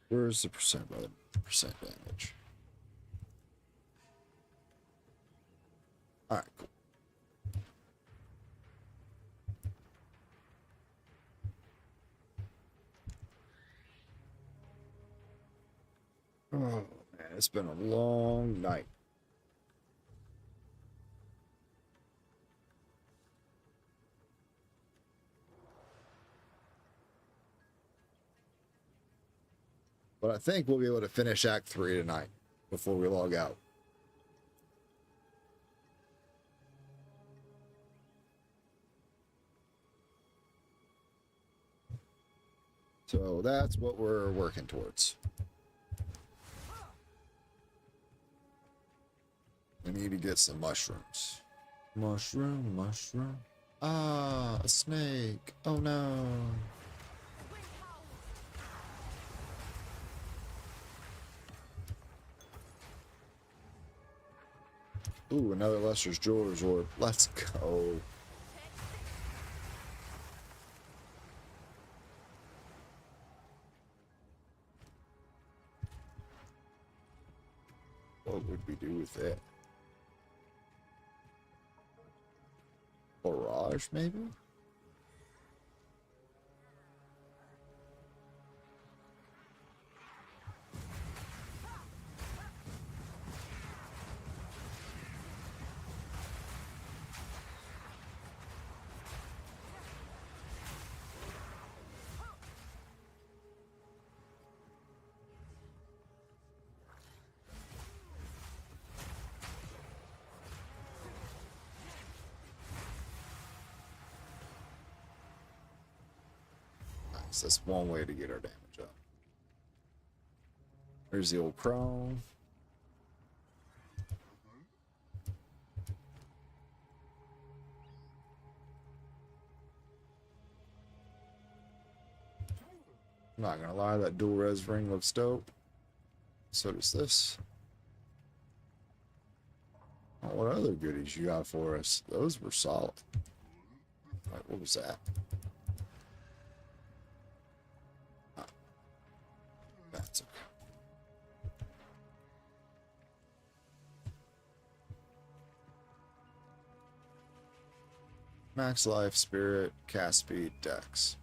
Where's the percent by the percent damage? Alright, cool. Oh man, it's been a long night. But I think we'll be able to finish Act 3 tonight before we log out. So that's what we're working towards. We need to get some mushrooms. Mushroom, mushroom. Ah, a snake. Oh no. Ooh, another Lester's Jeweler's Orb. Let's go. What would we do with it? Barrage, maybe? So that's one way to get our damage up. There's the old prone. I'm not gonna lie, that dual res ring looks dope. So does this. Oh, what other goodies you got for us? Those were solid. Like, what was that? That's okay. Max life, spirit, cast speed, dex.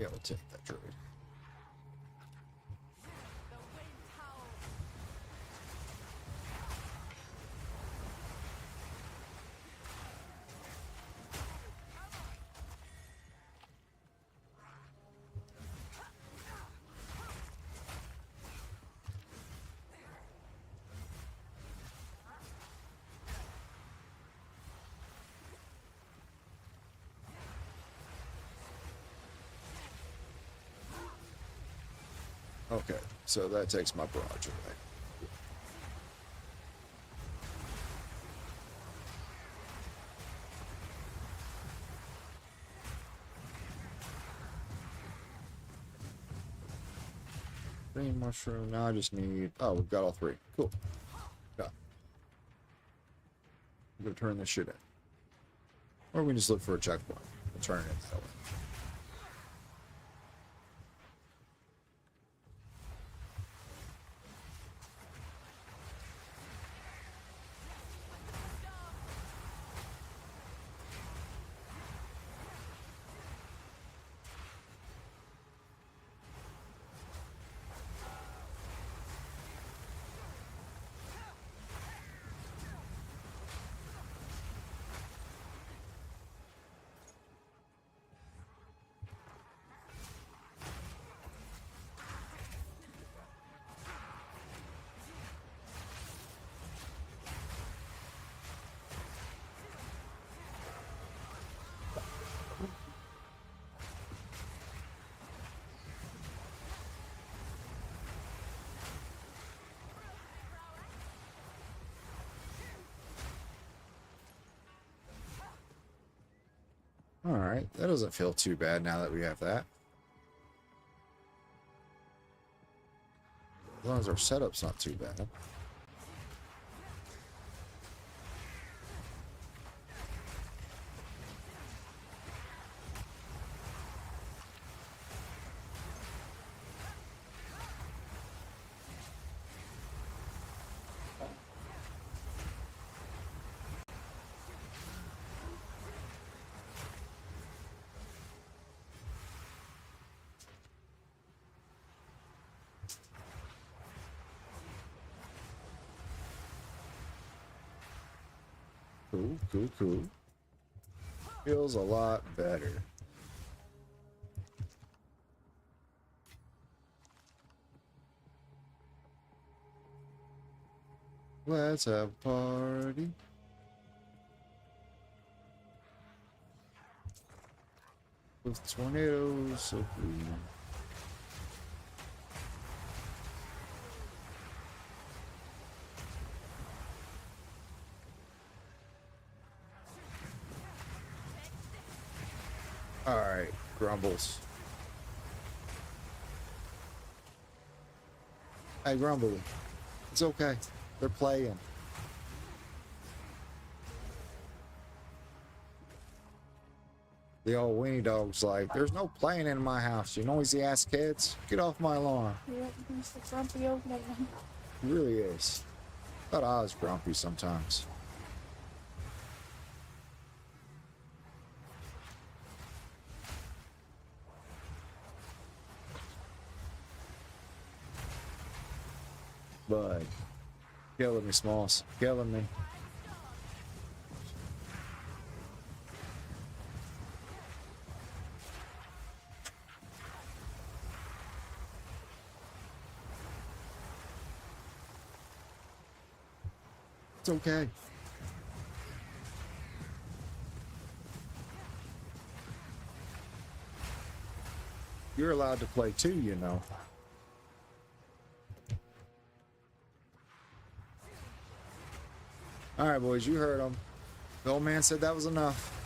Yeah, we'll take that druid. The wind howls. Okay, so that takes my barrage away. Green mushroom. Now I just need. Oh, we've got all three. Cool. Yeah. I'm gonna turn this shit in. Or we can just look for a checkpoint. We'll turn it in that way. Alright, that doesn't feel too bad now that we have that. As long as our setup's not too bad. Cool, cool, cool. Feels a lot better. Let's have a party. With tornadoes, so cool. Alright, Grumbles. Hey, Grumbly. It's okay. They're playing. The old weenie dog's like, there's no playing in my house, you noisy ass kids. Get off my lawn. Yep, he's the grumpy old man. He really is. Thought I was grumpy sometimes. But killing me, Smalls. Killing me. It's okay. You're allowed to play too, you know. All right, boys, you heard him. The old man said that was enough.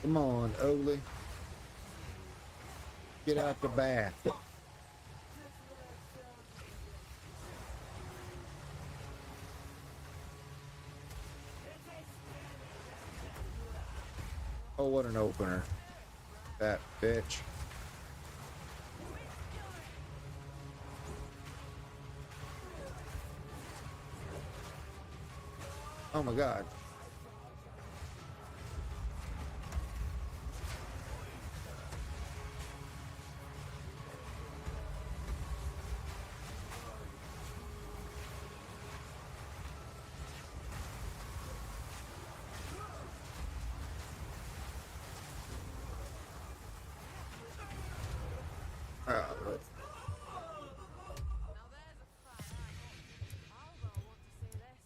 Come on, Ugly. Get out the bath. Oh, what an opener. That bitch. Oh my god. Now there's a fine art. Alva will want to see this.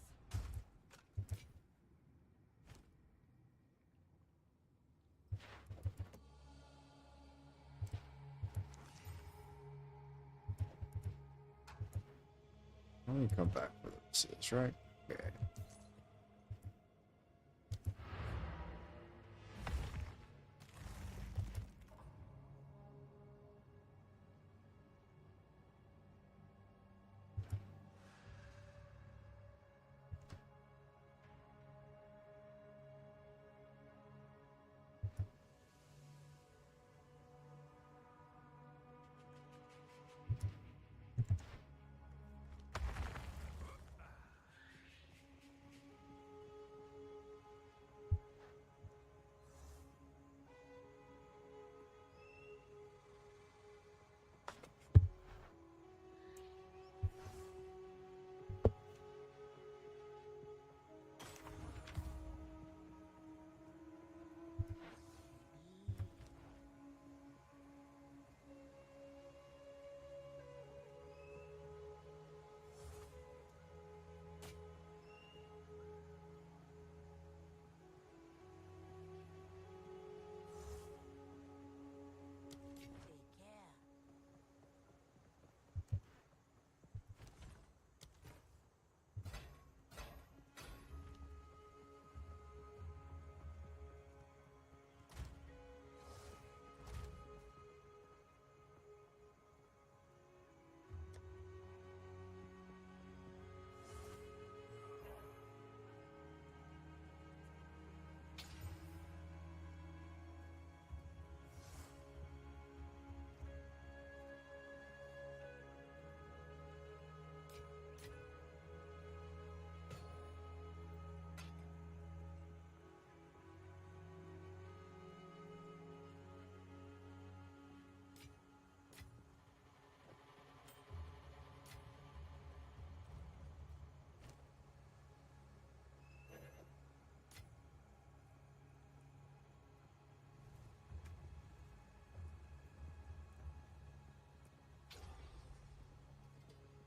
Let me come back for this, right? Okay. Take care.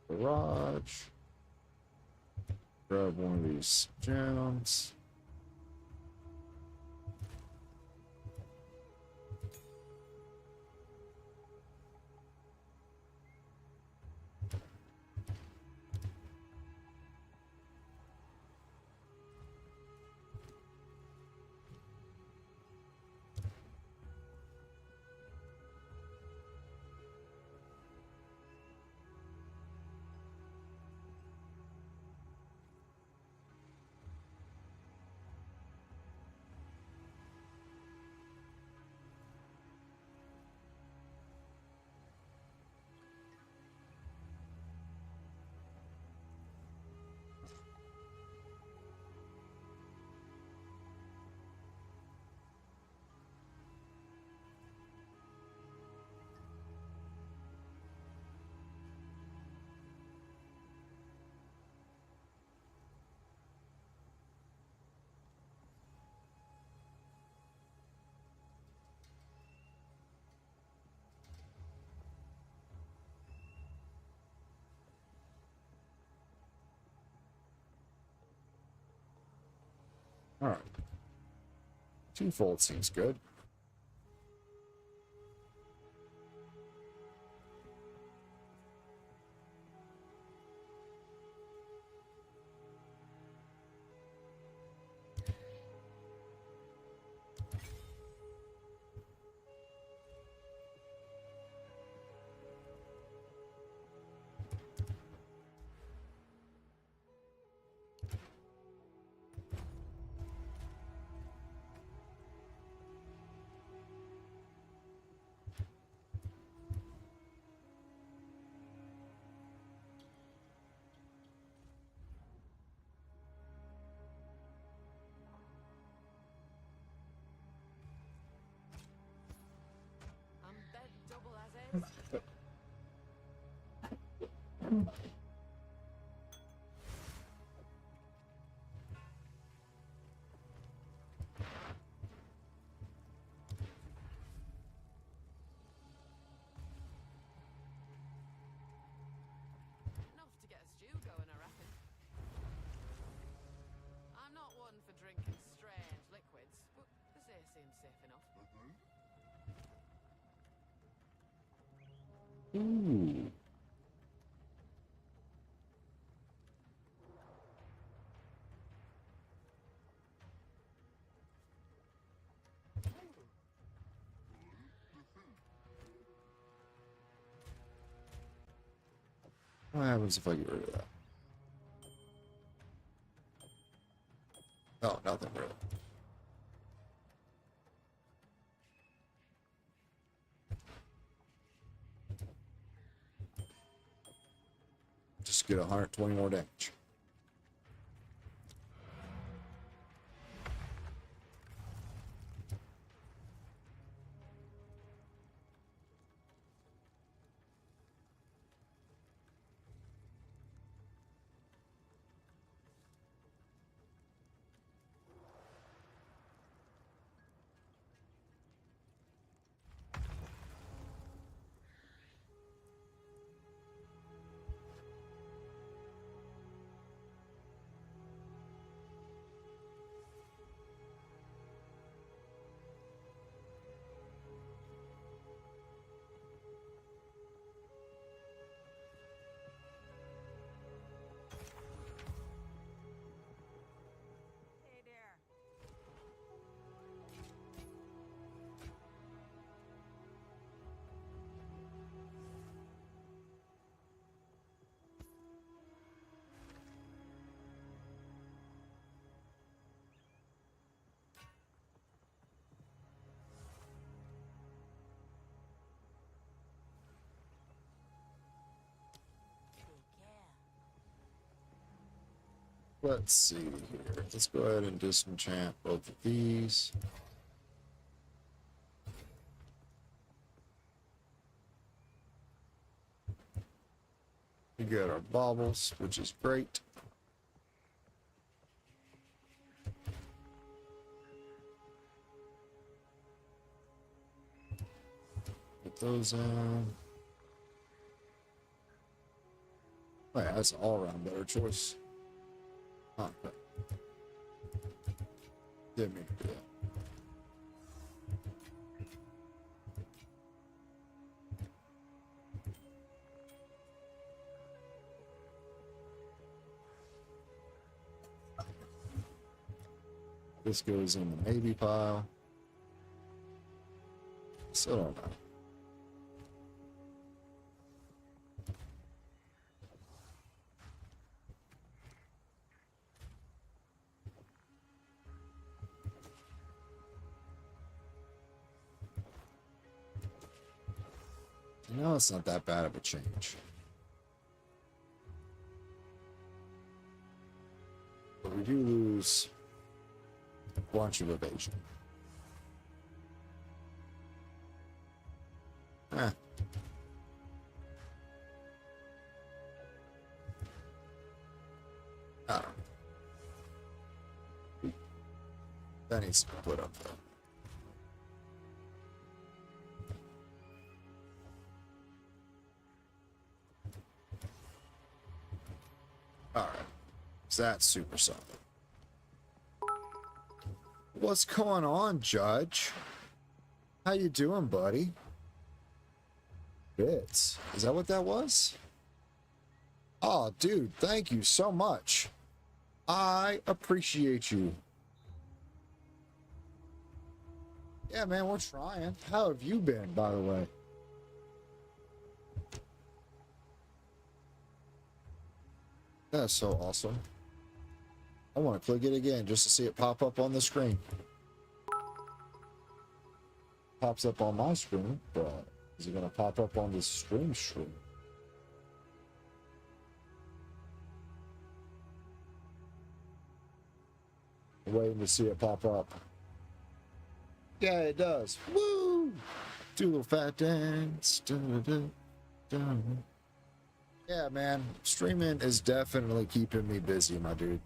Garage. Grab one of these gems. All right. Twofold seems good. safe enough. Ooh. What happens if I get rid of that? Oh, nothing really. Just get 120 more damage. Hey there. Take care. Let's see here. Let's go ahead and disenchant both of these. We got our baubles, which is great. Put those on. Oh yeah, that's an all-around better choice. Oh, okay. Didn't mean to do that. This goes in the maybe pile. Still don't know. You know, it's not that bad of a change. But we do lose a bunch of evasion. Eh. I don't know. That needs to be put up though. Alright. So that's super solid. What's going on, Judge? How you doing, buddy? Bits. Is that what that was? Oh, dude, thank you so much. I appreciate you. Yeah, man, we're trying. How have you been, by the way? That's so awesome. I want to click it again just to see it pop up on the screen. Pops up on my screen, but is it going to pop up on the stream? Waiting to see it pop up. Yeah, it does. Woo! Do a little fat dance. Dun, dun, dun. Yeah, man. Streaming is definitely keeping me busy, my dude.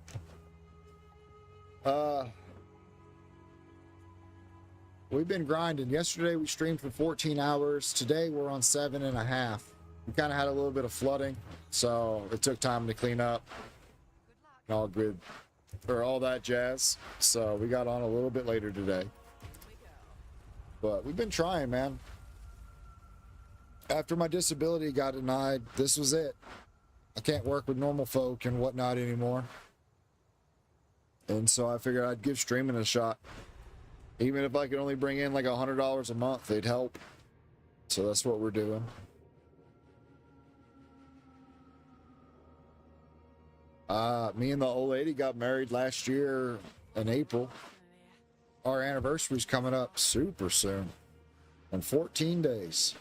We've been grinding. Yesterday we streamed for 14 hours. Today we're on 7.5. We kind of had a little bit of flooding, so it took time to clean up. All good. Or all that jazz. So we got on a little bit later today. But we've been trying, man. After my disability got denied, this was it. I can't work with normal folk and whatnot anymore. And so I figured I'd give streaming a shot. Even if I could only bring in like $100 a month, they'd help. So that's what we're doing. Me and the old lady got married last year in April. Our anniversary's coming up super soon. In 14 days.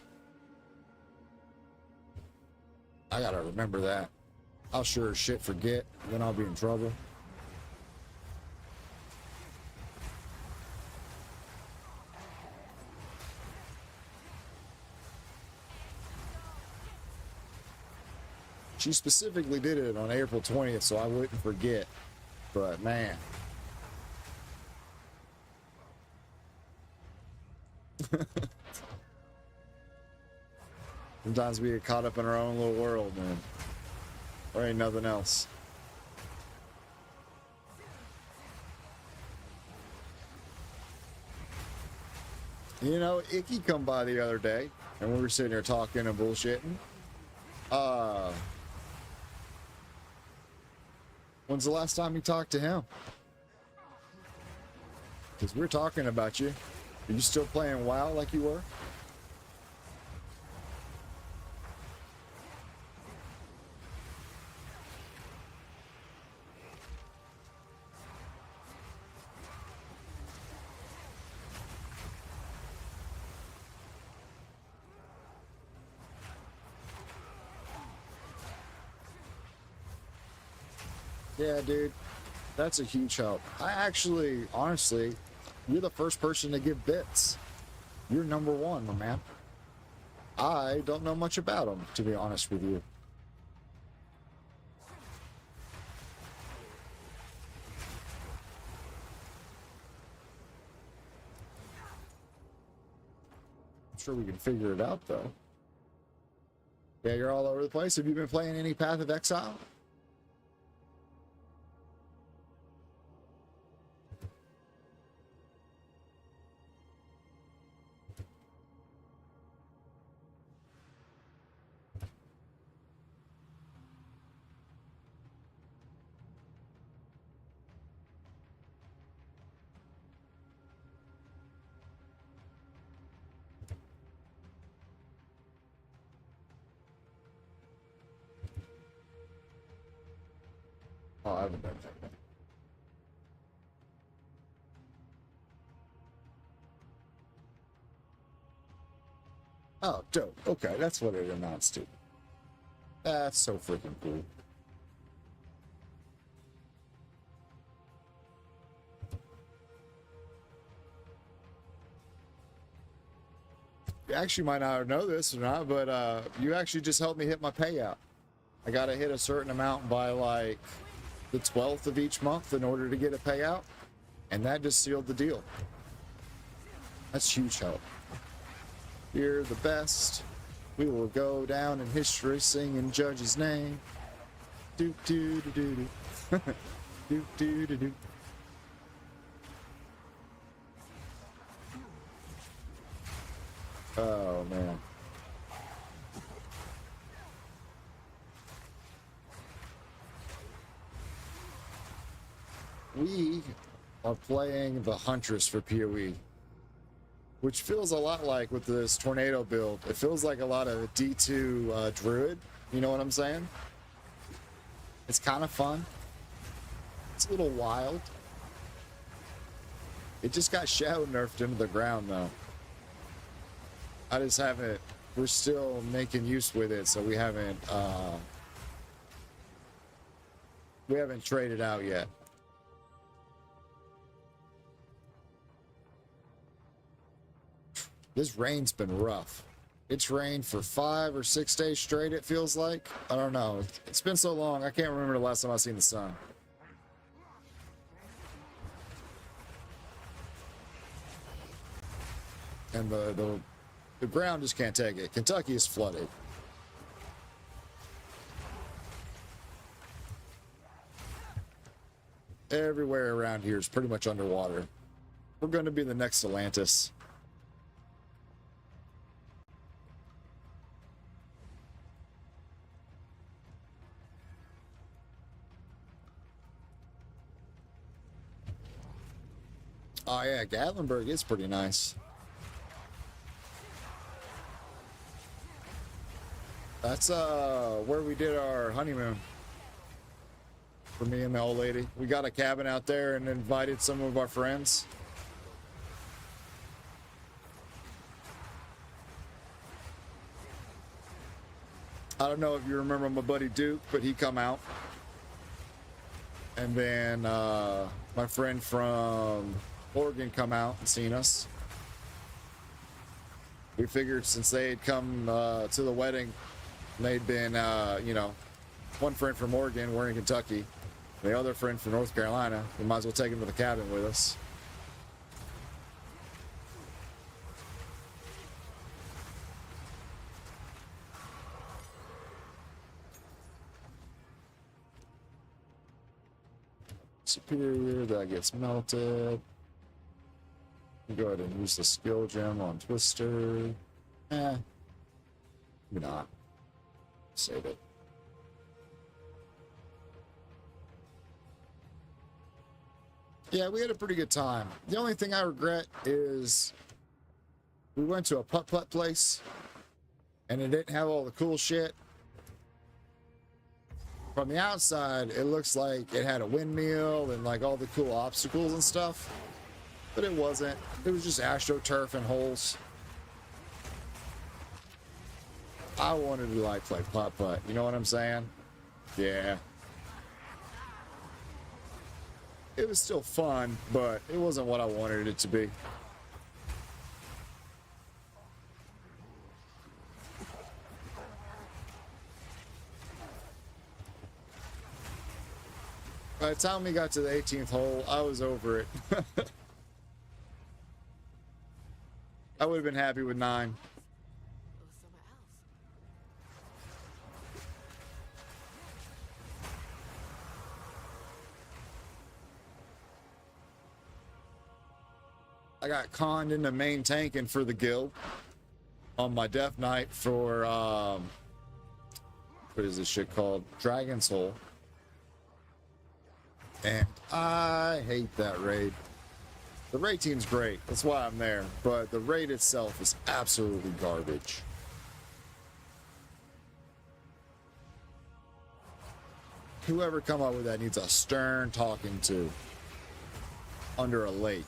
I gotta remember that. I'll sure as shit forget, then I'll be in trouble. She specifically did it on April 20th, so I wouldn't forget. But man. Sometimes we get caught up in our own little world, man. There ain't nothing else. You know, Icky come by the other day, and we were sitting here talking and bullshitting. When's the last time you talked to him? Because we're talking about you. Are you still playing WoW like you were? Yeah, dude, that's a huge help. I actually, honestly, you're the first person to give bits. You're number one, my man. I don't know much about them, to be honest with you. I'm sure we can figure it out, though. Yeah, you're all over the place. Have you been playing any Path of Exile? Oh, I haven't done that. Oh, dope. Okay, that's what it amounts to. That's so freaking cool. You actually might not know this or not, but you actually just helped me hit my payout. I gotta hit a certain amount by like the 12th of each month in order to get a payout, and that just sealed the deal. That's huge help. You're the best. We will go down in history singing Judge's name. Do do do do do. Do do do do. Oh man. We are playing the Huntress for PoE, which feels a lot like with this tornado build. It feels like a lot of D2 Druid. You know what I'm saying? It's kind of fun. It's a little wild. It just got shadow nerfed into the ground though. I just haven't. We're still making use with it, so we haven't traded out yet. This rain's been rough. It's rained for 5 or 6 days straight, it feels like. I don't know. It's been so long, I can't remember the last time I seen the sun. And the ground just can't take it. Kentucky is flooded. Everywhere around here is pretty much underwater. We're going to be the next Atlantis. Oh yeah, Gatlinburg is pretty nice. That's where we did our honeymoon. For me and the old lady. We got a cabin out there and invited some of our friends. I don't know if you remember my buddy Duke, but he come out. And then my friend from Oregon come out and seen us. We figured since they had come to the wedding, they'd been, you know, one friend from Oregon, we're in Kentucky. The other friend from North Carolina, we might as well take him to the cabin with us. Superior, that gets melted. Go ahead and use the skill gem on Twister. Maybe not. Save it. Yeah, we had a pretty good time. The only thing I regret is we went to a putt-putt place and it didn't have all the cool shit. From the outside, it looks like it had a windmill and like all the cool obstacles and stuff, but it wasn't. It was just AstroTurf and holes. I wanted to like play putt-putt, you know what I'm saying? Yeah. It was still fun, but it wasn't what I wanted it to be. By the time we got to the 18th hole, I was over it. I would have been happy with 9. I got conned into main tanking for the guild on my death night for, what is this shit called? Dragon's Hole. And I hate that raid. The raid team's great, that's why I'm there, but the raid itself is absolutely garbage. Whoever come up with that needs a stern talking to under a lake.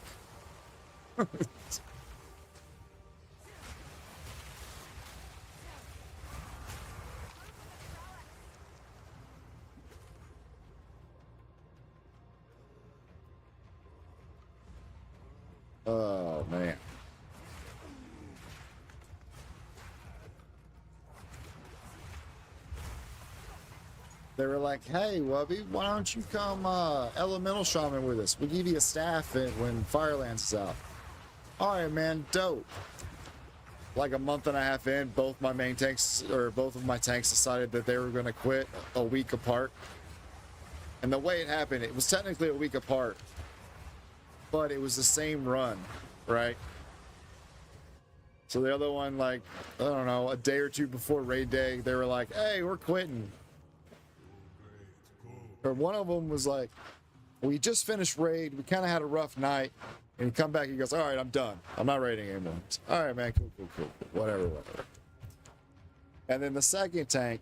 Oh man. They were like, hey, Wubby, why don't you come Elemental Shaman with us? We'll give you a staff when Firelands is out. All right, man, dope. Like a month and a half in, both of my tanks decided that they were going to quit a week apart. And the way it happened, it was technically a week apart, but it was the same run, right? So the other one, like, I don't know, a day or two before raid day, they were like, hey, we're quitting. Or one of them was like, we just finished raid, we kind of had a rough night. And he come back, he goes, all right, I'm done. I'm not raiding anymore. All right, man, cool. Whatever. And then the second tank,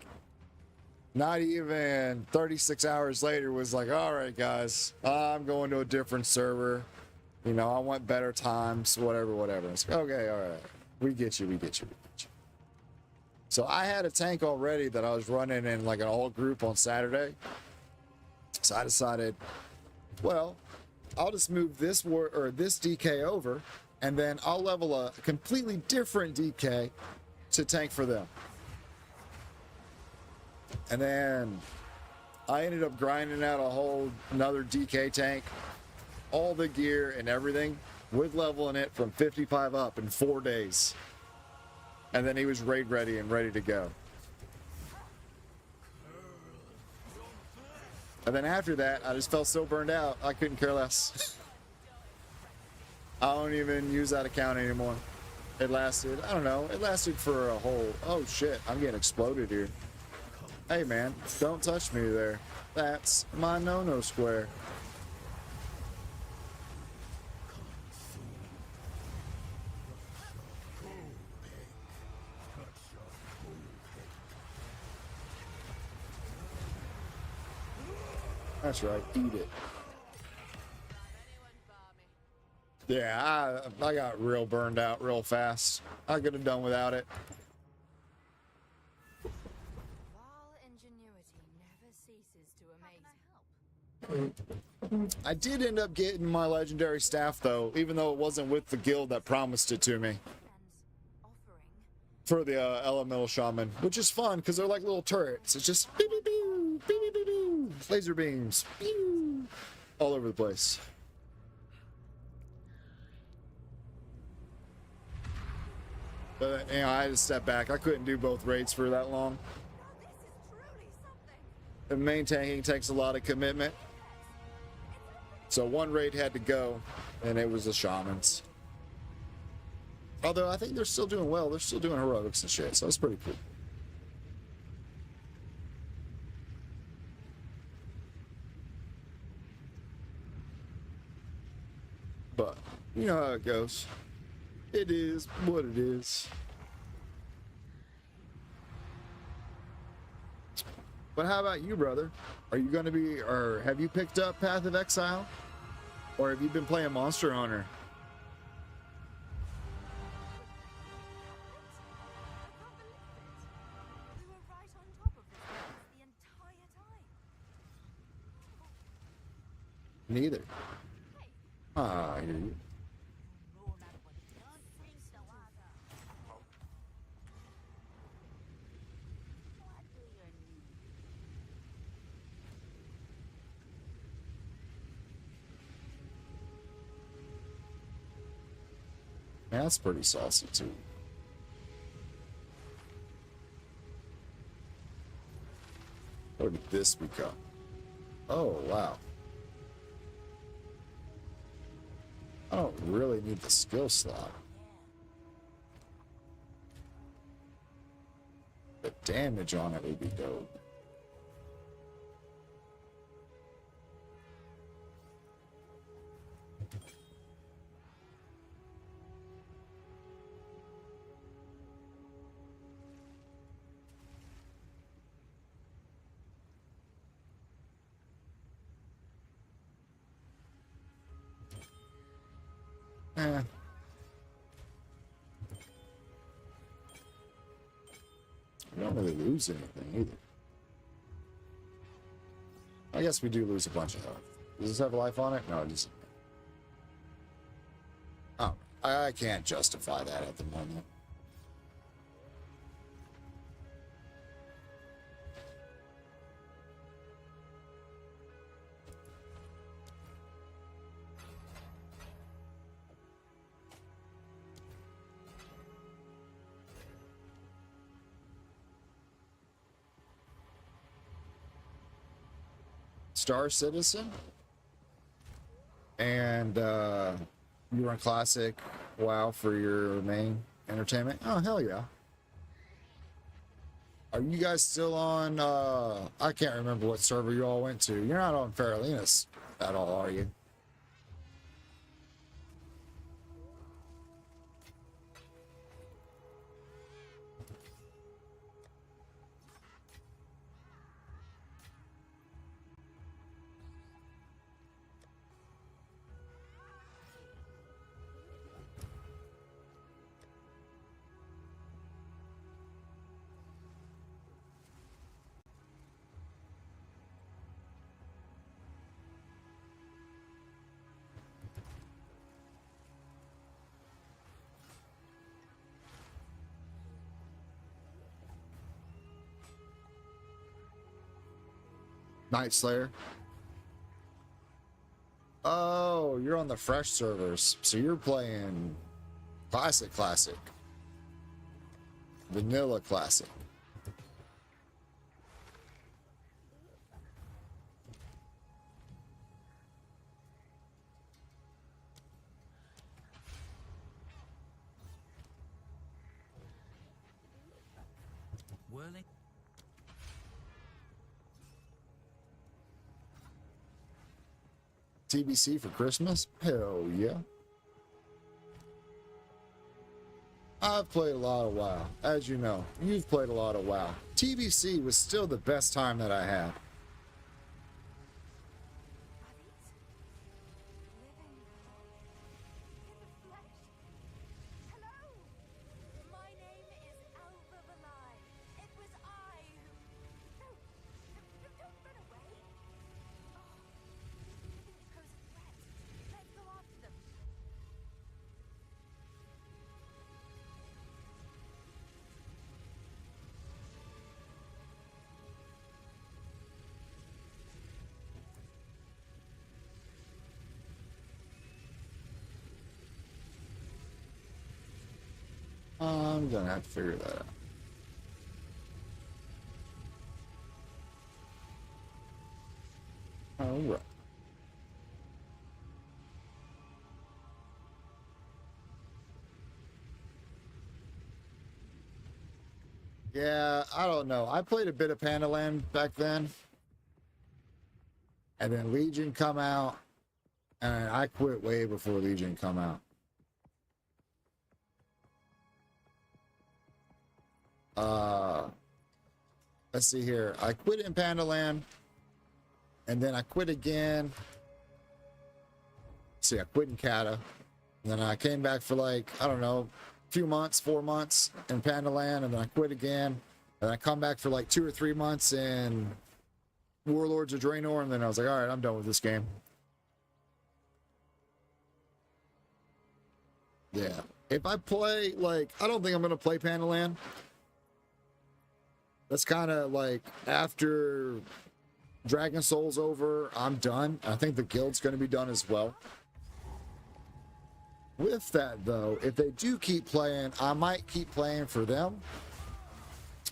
not even 36 hours later, was like, all right, guys, I'm going to a different server. You know, I want better times, whatever. It's like, okay, all right. We get you. So I had a tank already that I was running in like an all group on Saturday. So I decided, well, I'll just move this this DK over, and then I'll level a completely different DK to tank for them. And then I ended up grinding out another DK tank, all the gear and everything, with leveling it from 55 up in 4 days. And then he was raid ready and ready to go. And then after that, I just felt so burned out, I couldn't care less. I don't even use that account anymore. It lasted, I don't know, it lasted for a whole, oh shit, I'm getting exploded here. Hey man, don't touch me there. That's my no-no square. That's right. Eat it. Yeah, I got real burned out real fast. I could have done without it. While ingenuity never ceases to amaze me. I did end up getting my legendary staff, though, even though it wasn't with the guild that promised it to me. For the elemental shaman, which is fun because they're like little turrets. It's just beep, beep, beep, beep, beep, beep, laser beams pew, all over the place. But you know, I had to step back. I couldn't do both raids for that long. The main tanking takes a lot of commitment. So one raid had to go, and it was the shamans. Although I think they're still doing well. They're still doing heroics and shit, so it's pretty cool. But you know how it goes. It is what it is. But how about you, brother? Are you going to be, or have you picked up Path of Exile? Or have you been playing Monster Hunter? Neither. Ah, I hear you. Yeah, that's pretty saucy too. What did this become? Oh, wow. I don't really need the skill slot. The damage on it would be dope. We don't really lose anything either. I guess we do lose a bunch of health. Does this have a life on it? No, it doesn't. Oh, I can't justify that at the moment. Star Citizen, and you run Classic WoW for your main entertainment. Oh, hell yeah. Are you guys still on, I can't remember what server you all went to. You're not on Faralinas at all, are you? Night Slayer. Oh, you're on the fresh servers. So you're playing Classic. Vanilla Classic. Whirling. TBC for Christmas? Hell yeah. I've played a lot of WoW. As you know, you've played a lot of WoW. TBC was still the best time that I had. I'm gonna have to figure that out. All right. Yeah, I don't know. I played a bit of Pandaland back then. And then Legion come out. And I quit way before Legion come out. Let's see here. I quit in Pandaland. And then I quit again. See, I quit in Kata. And then I came back for like, I don't know, few months, 4 months in Pandaland, and then I quit again, and I come back for like 2 or 3 months in Warlords of Draenor, and then I was like, all right, I'm done with this game. Yeah, if I play, like, I don't think I'm gonna play Pandaland. That's kind of like after Dragon Soul's over, I'm done. I think the guild's gonna be done as well. With that, though, if they do keep playing, I might keep playing for them.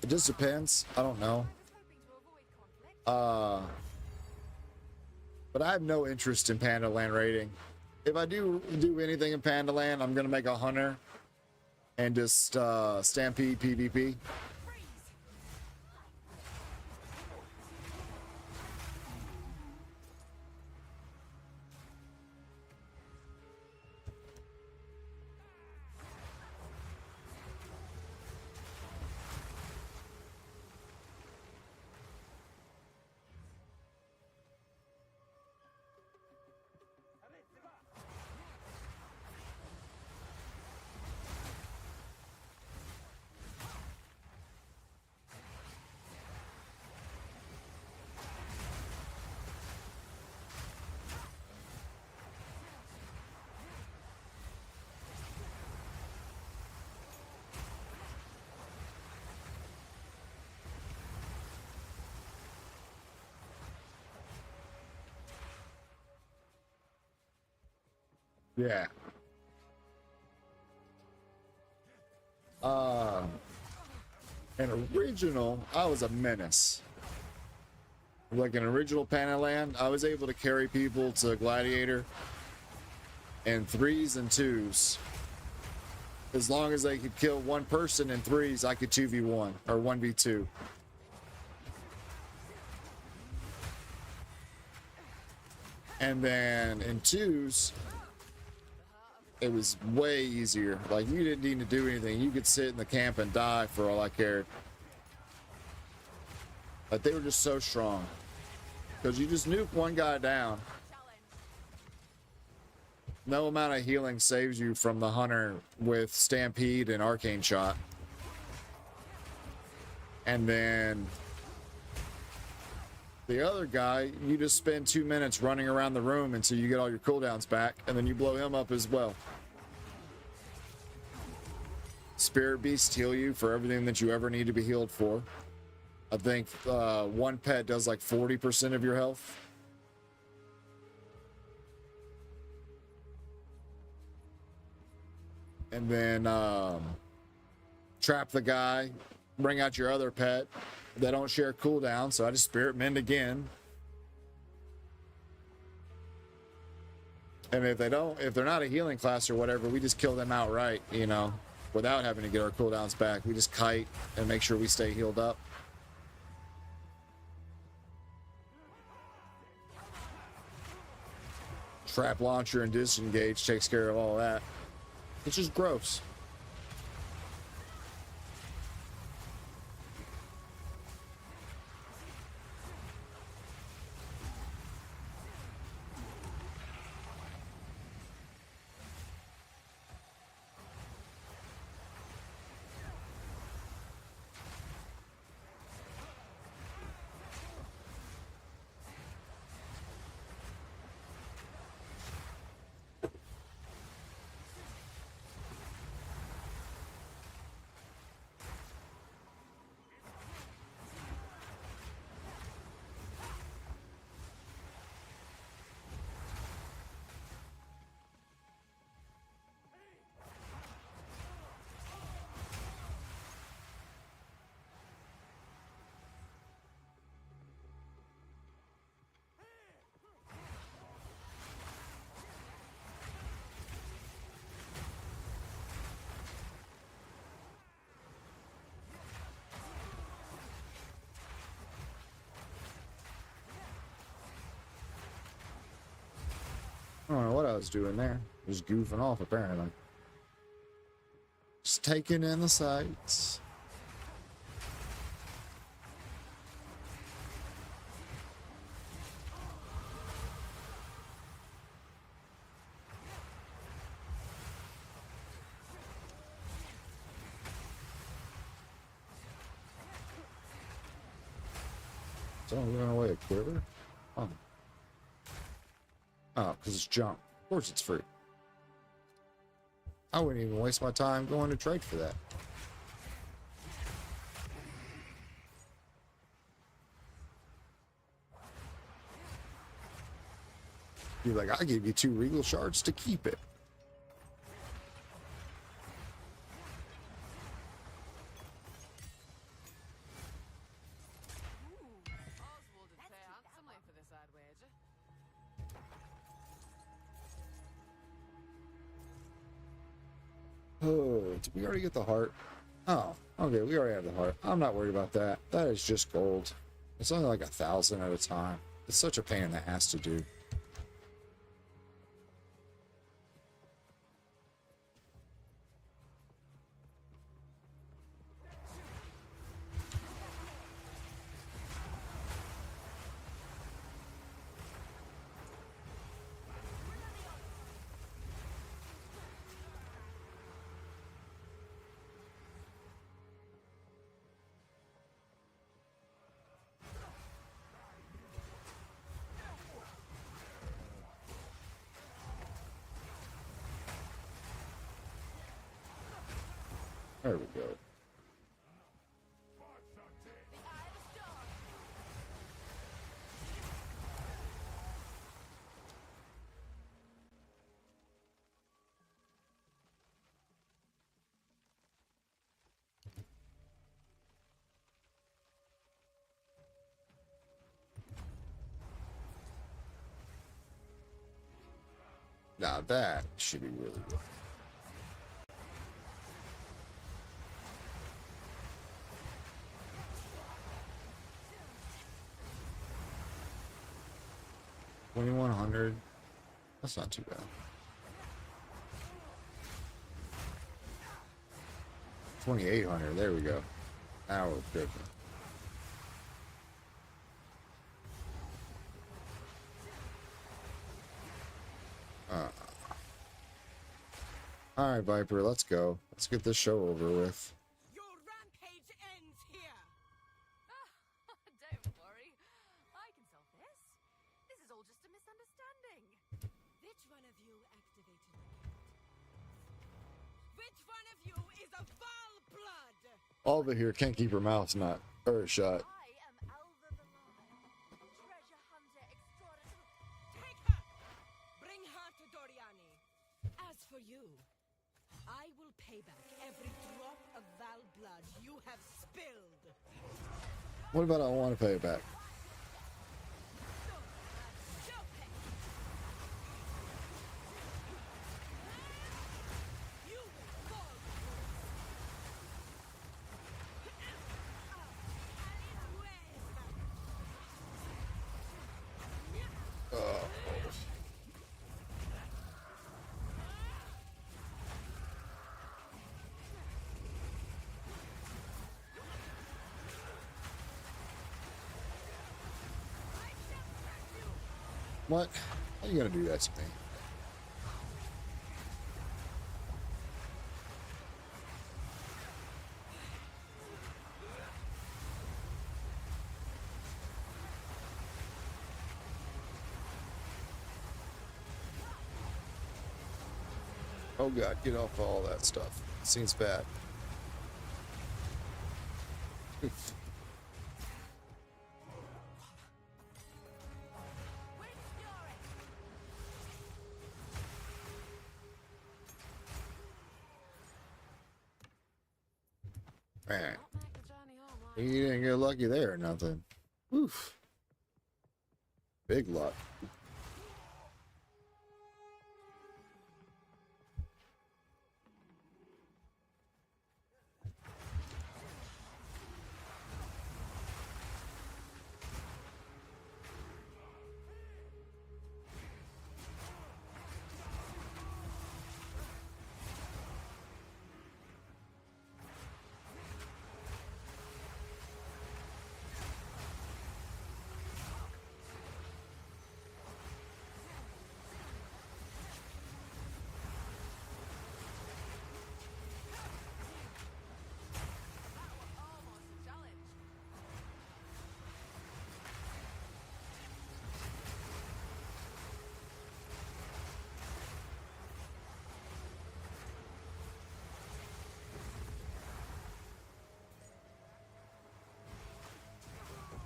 It just depends. I don't know. But I have no interest in Pandaland raiding. If I do anything in Pandaland, I'm going to make a hunter and just stampede PvP. Yeah. An original, I was a menace. Like an original Pandaland, I was able to carry people to Gladiator in 3s and 2s. As long as they could kill one person in 3s, I could 2v1 or 1v2. And then in 2s, it was way easier. Like, you didn't need to do anything. You could sit in the camp and die for all I cared. Like, they were just so strong. Because you just nuke one guy down. No amount of healing saves you from the hunter with Stampede and Arcane Shot. And then the other guy, you just spend 2 minutes running around the room until you get all your cooldowns back, and then you blow him up as well. Spirit Beasts heal you for everything that you ever need to be healed for. I think one pet does like 40% of your health. And then trap the guy, bring out your other pet. They don't share cooldown, so I just Spirit Mend again. And if they're not a healing class or whatever, we just kill them outright, you know, without having to get our cooldowns back. We just kite and make sure we stay healed up. Trap launcher and disengage takes care of all that. It's just gross. was doing there. Just goofing off, apparently. Just taking in the sights. Someone giving away a quiver? Oh. Oh, because it's junk. Of course it's free. I wouldn't even waste my time going to trade for that. You're like, I'll give you 2 regal shards to keep it. Oswald would pay handsomely for this, I'd wager. Oh, did we already get the heart? Oh, okay, we already have the heart. I'm not worried about that. That is just gold. It's only like 1,000 at a time. It's such a pain in the ass to do. There we go. Now that should be really good. $2,100. That's not too bad. 2,800. There we go. Now we're good. All right, Viper. Let's go. Let's get this show over with. Your rampage ends here. Don't worry. I can solve this. This is all just a misunderstanding. Which one of you activated the gate? Which one of you is a Val blood? Alva here can't keep her mouth shut. I am Alva the Lion, treasure hunter extraordinary. Take her! Bring her to Doriani. As for you, I will pay back every drop of Val blood you have spilled. What about I want to pay it back? What? How are you gonna do that to me? Oh god, get off all that stuff. Seems bad. Man, you didn't get lucky there or nothing. Oof. Big luck.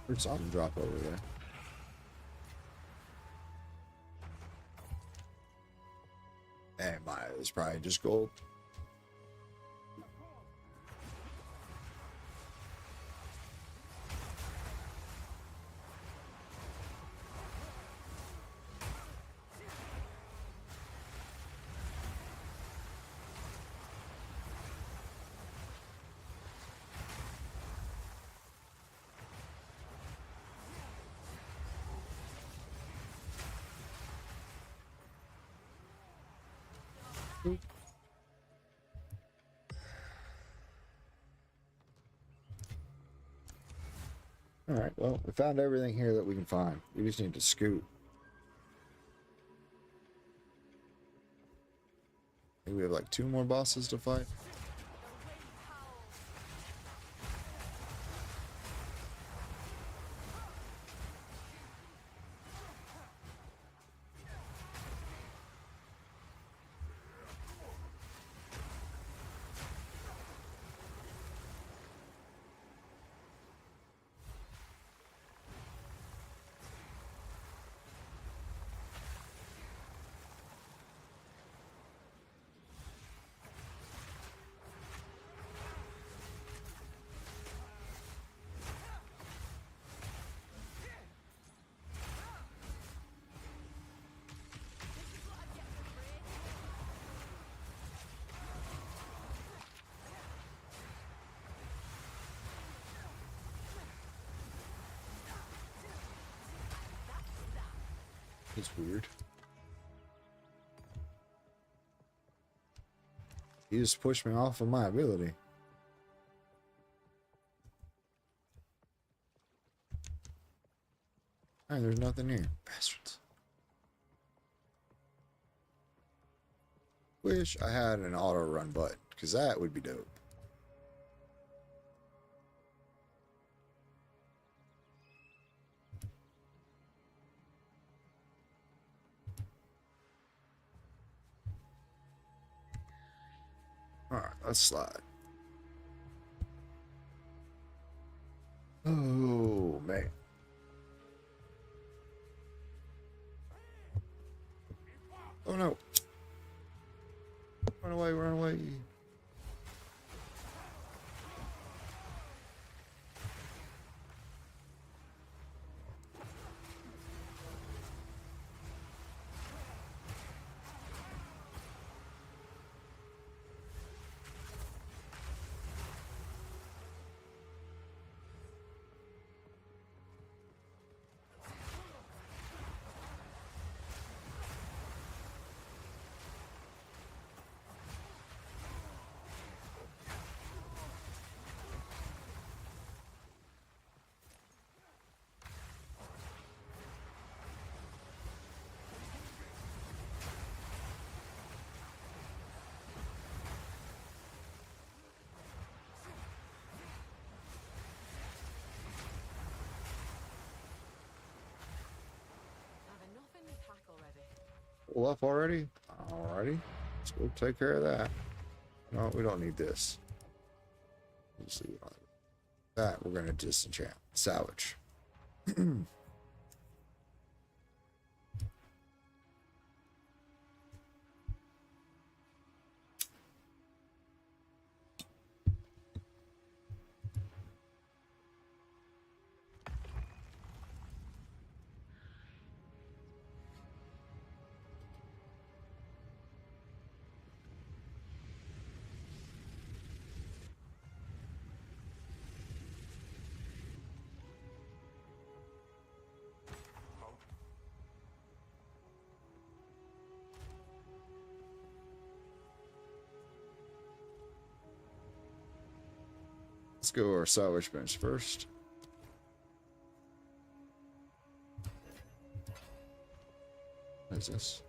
There's something drop over there. Hey, it's probably just gold. Alright, well, we found everything here that we can find. We just need to scoot. I think we have like 2 more bosses to fight. It's weird. He just pushed me off of my ability. Alright, there's nothing here. Bastards. Wish I had an auto run button, because that would be dope. Alright, let's slide. Oh, man. Oh, no. Run away, run away. Pull up already? Alrighty. Let's go take care of that. No, we don't need this. Let's see. That we're going to disenchant. Salvage. Let's go our salvage bench first. What is this?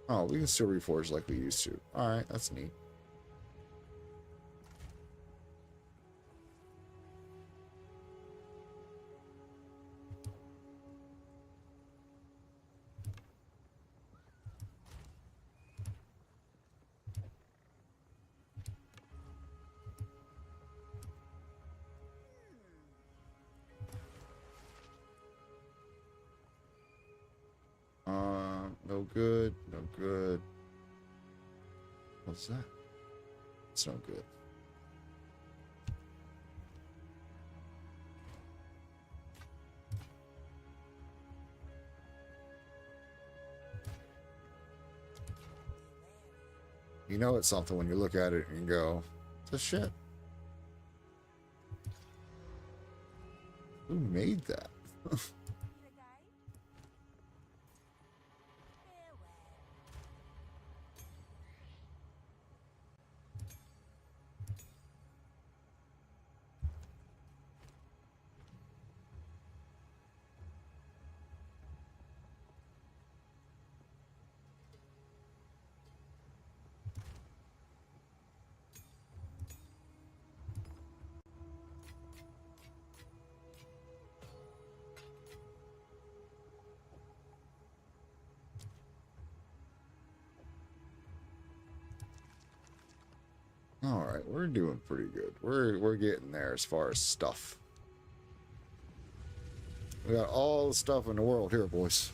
Oh, we can still reforge like we used to. Alright, that's neat. good. No good. What's that? It's no good. You know it's something when you look at it and you go, it's a shit. Who made that? All right, we're doing pretty good. We're getting there as far as stuff. We got all the stuff in the world here, boys.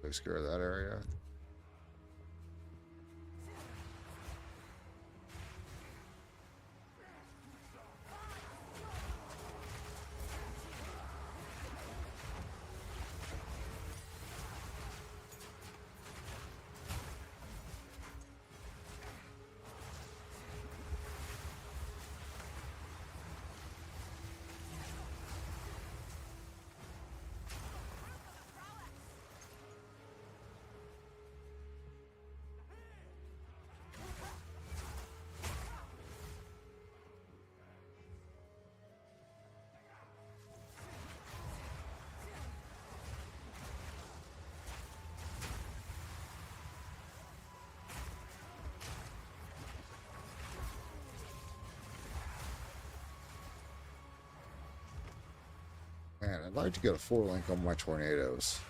Take care of that area. Man, I'd like to get a 4-link on my tornadoes.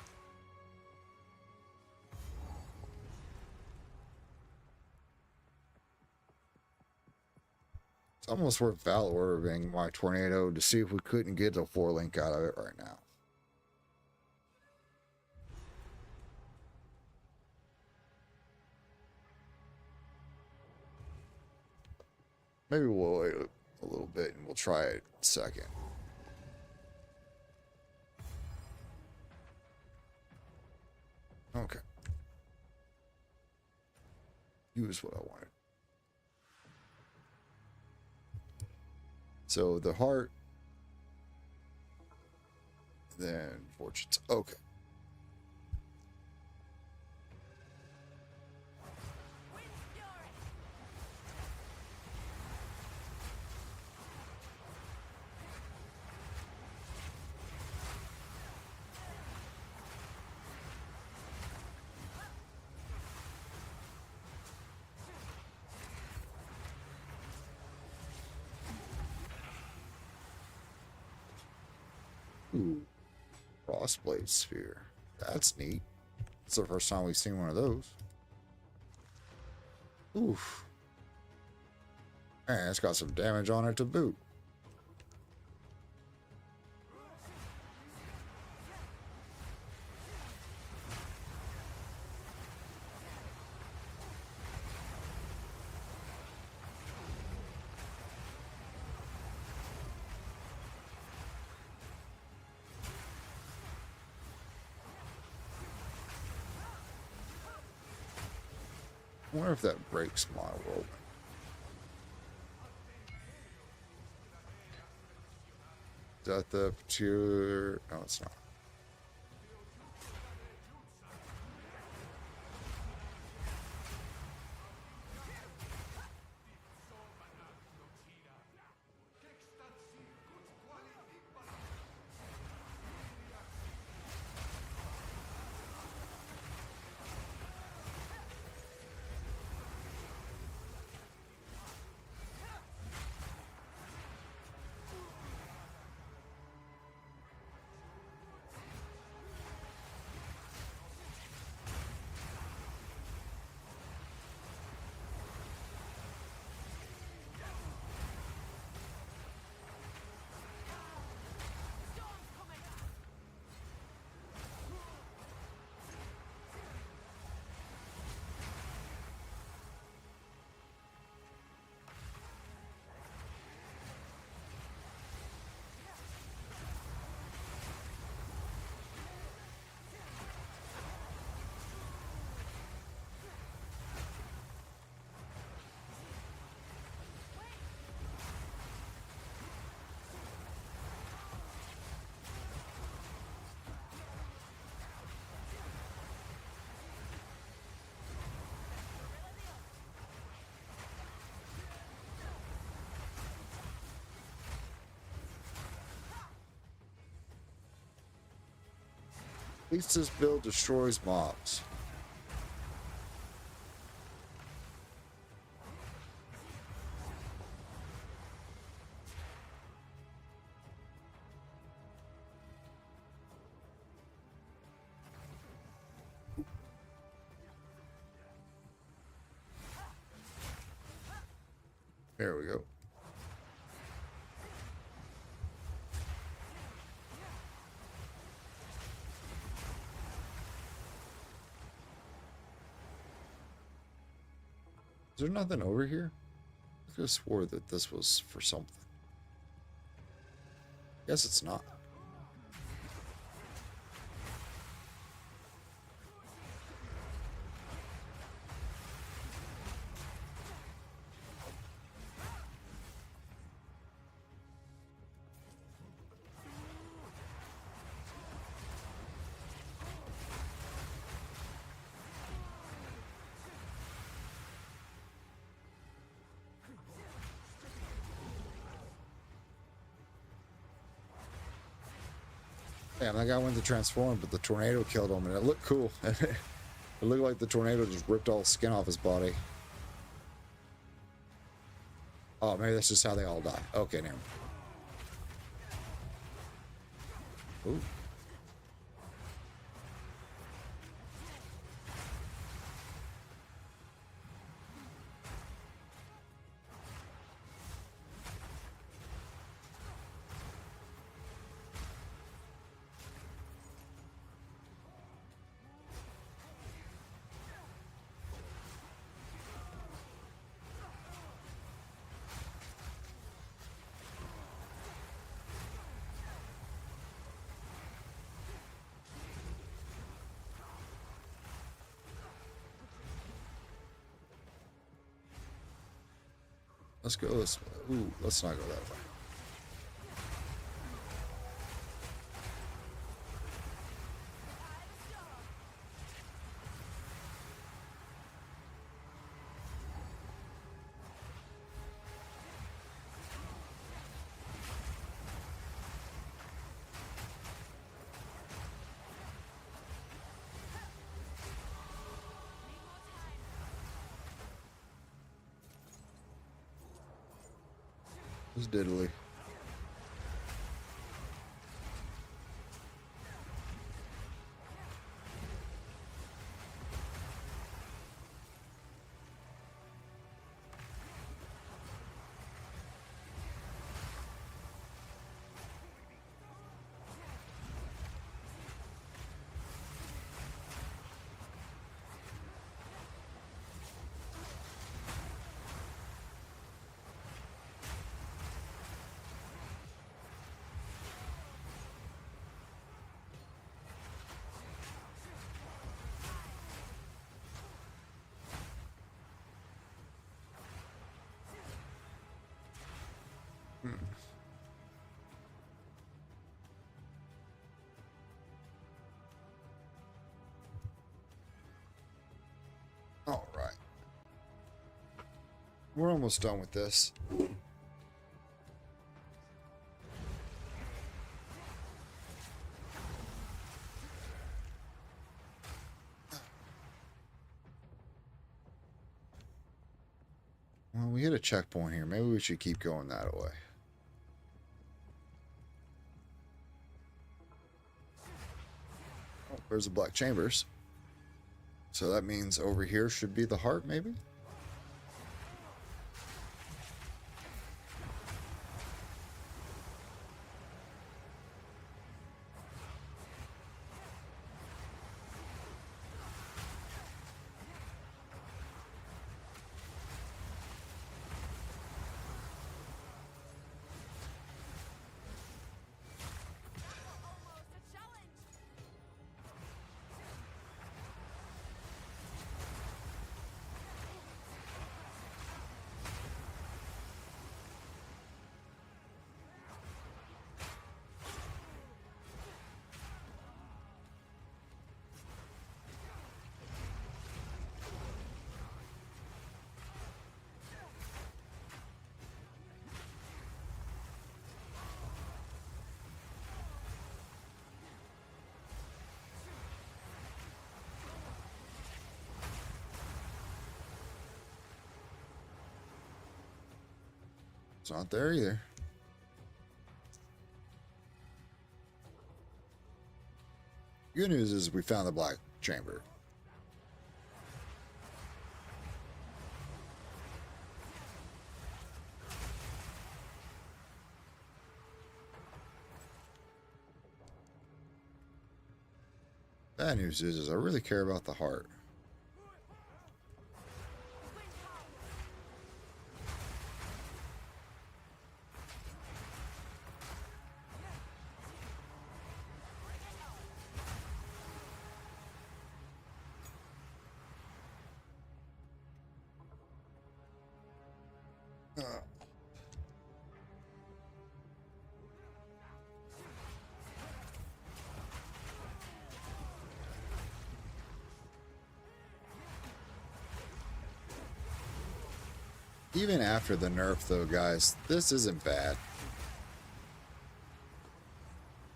It's almost worth battle ordering my tornado to see if we couldn't get a 4-link out of it right now. Maybe we'll wait a little bit and we'll try it in a second. Okay. Use what I wanted. So the heart, then fortunes. Okay. Ooh, Frostblade Sphere. That's neat. It's the first time we've seen one of those. Oof. Man, it's got some damage on it to boot. I wonder if that breaks my rope. Is that the particular? No, it's not. At least this build destroys mobs. There we go. Is there nothing over here? I could have swore that this was for something. Guess it's not. Damn, that guy went to transform, but the tornado killed him, and it looked cool. It looked like the tornado just ripped all the skin off his body. Oh, maybe that's just how they all die. Okay, never mind. Ooh. Let's go this way. Ooh, let's not go that way. It's diddly. All right. We're almost done with this. Well, we hit a checkpoint here. Maybe we should keep going that way. Oh, there's the Black Chambers. So that means over here should be the heart, maybe? It's not there either. Good news is we found the black chamber. Bad news is I really care about the heart. Even after the nerf, though, guys, this isn't bad.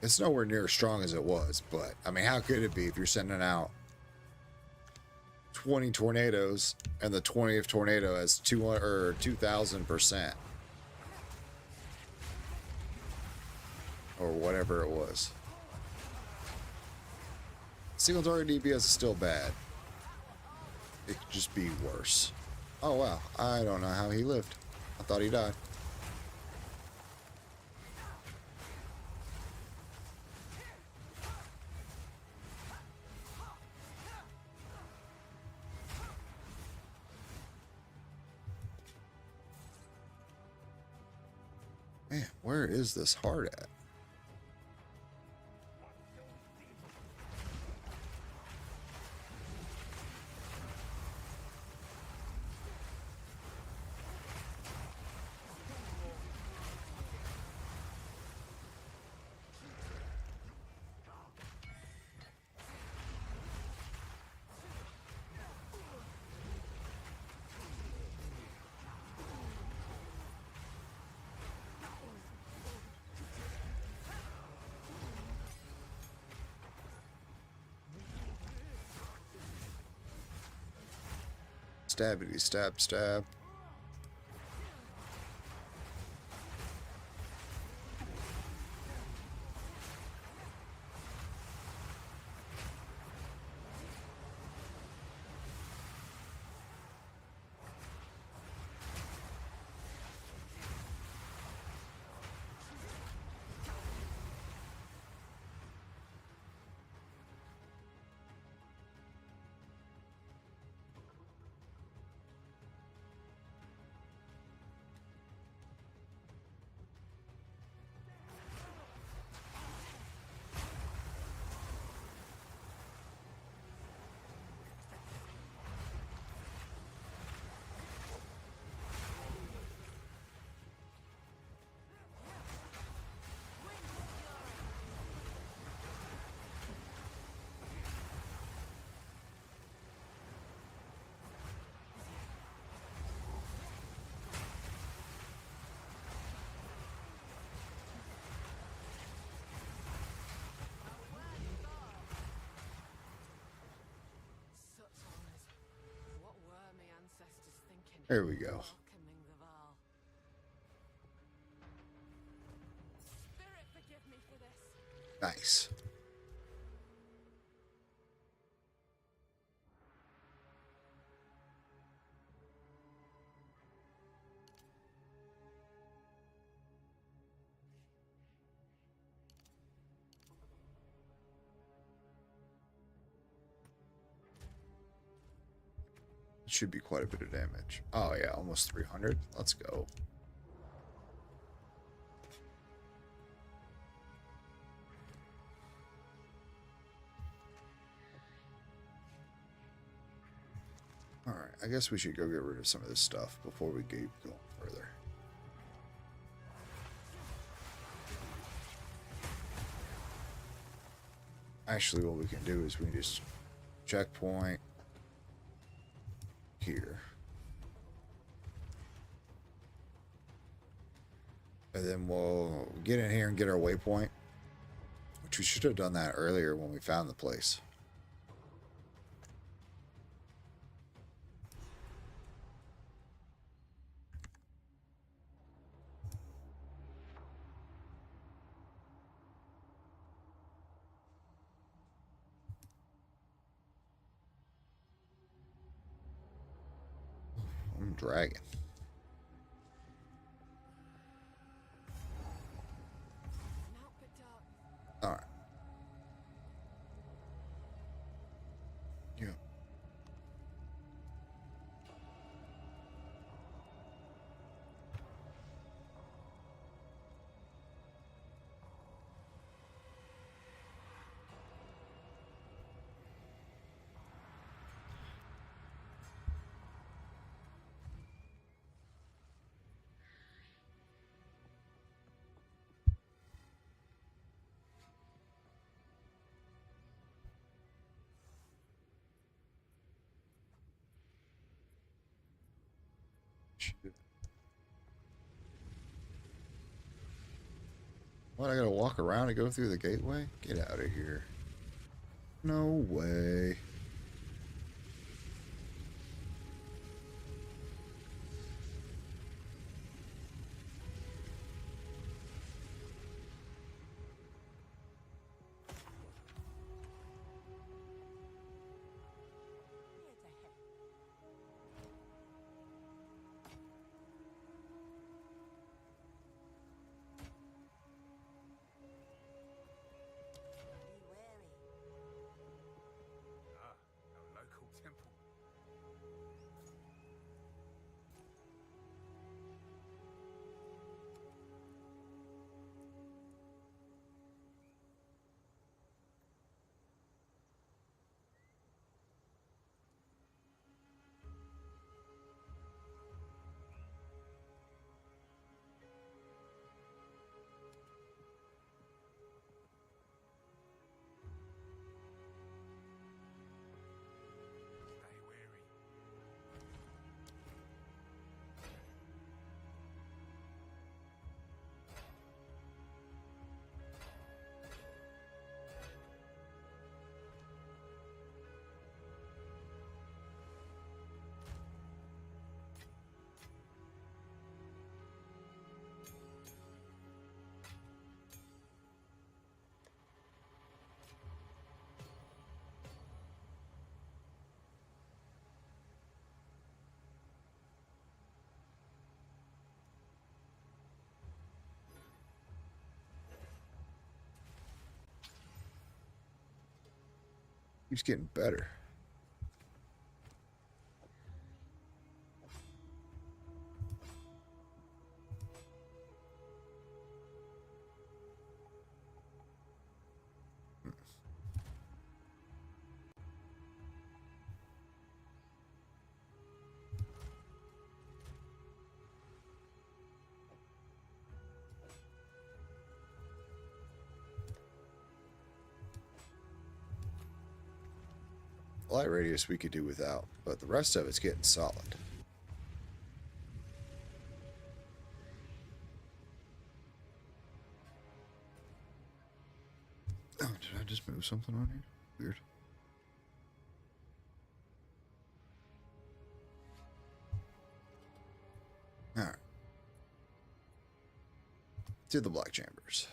It's nowhere near as strong as it was, but, I mean, how could it be if you're sending out 20 tornadoes and the 20th tornado has 200 or 2,000%? Or whatever it was. Single target DPS is still bad. It could just be worse. Oh, wow. I don't know how he lived. I thought he died. Man, where is this heart at? Stabbity stab stab. There we go. Nice. It should be quite a bit of damage. Oh yeah, almost 300. Let's go. Alright, I guess we should go get rid of some of this stuff before we keep going further. Actually, what we can do is we can just checkpoint here. And then we'll get in here and get our waypoint, which we should have done that earlier when we found the place. dragon. All right. Yeah. What, I gotta walk around and go through the gateway? Get out of here. No way. Keeps getting better. Light radius we could do without, but the rest of it's getting solid. Oh, did I just move something on here? Weird. Alright. To the black chambers.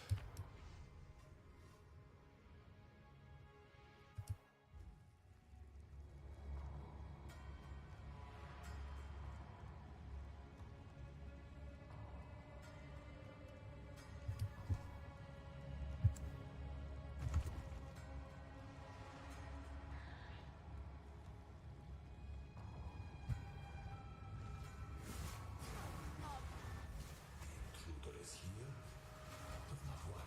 Intruder is here. Out of my way.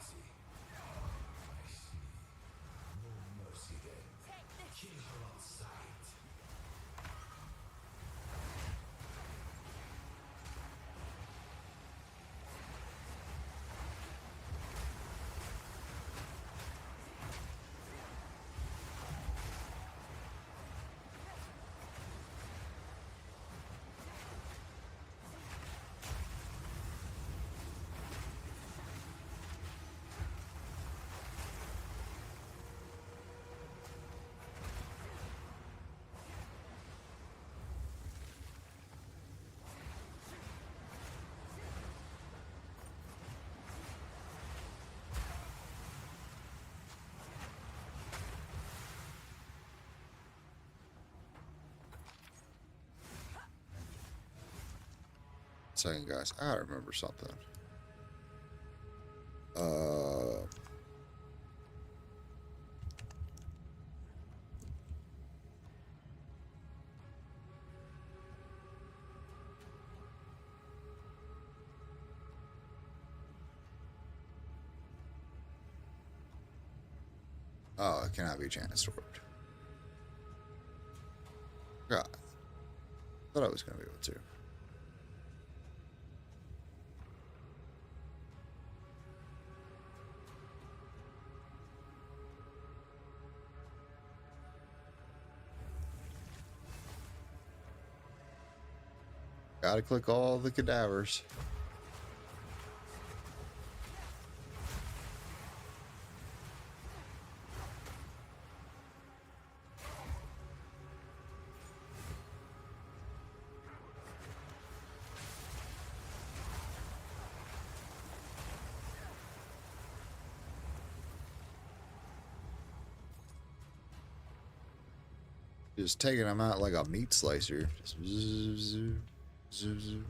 Second, guys, I remember something. Oh, it cannot be enchanted sword. God. Thought I was going to be able to. Gotta click all the cadavers. Just taking them out like a meat slicer. Just zoo, zoo, zoo, zoo.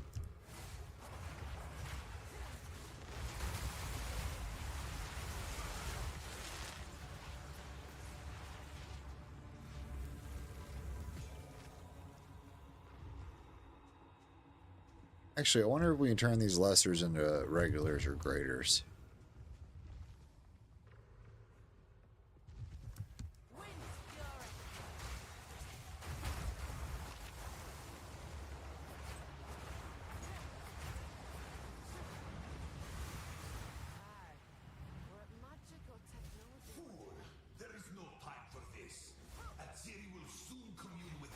Actually, I wonder if we can turn these lessers into regulars or graders. There is no time for this. Atziri will soon commune with.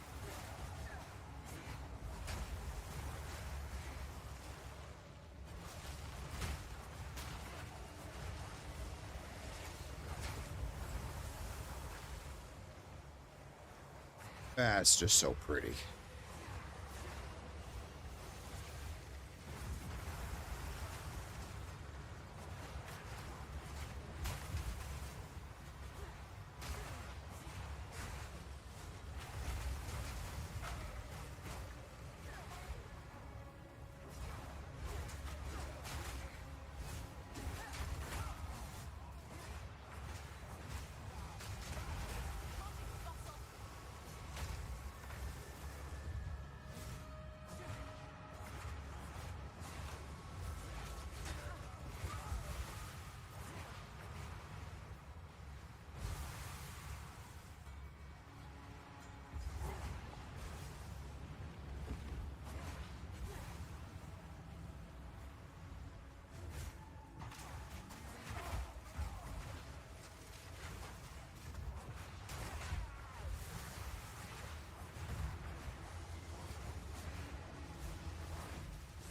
That's just so pretty.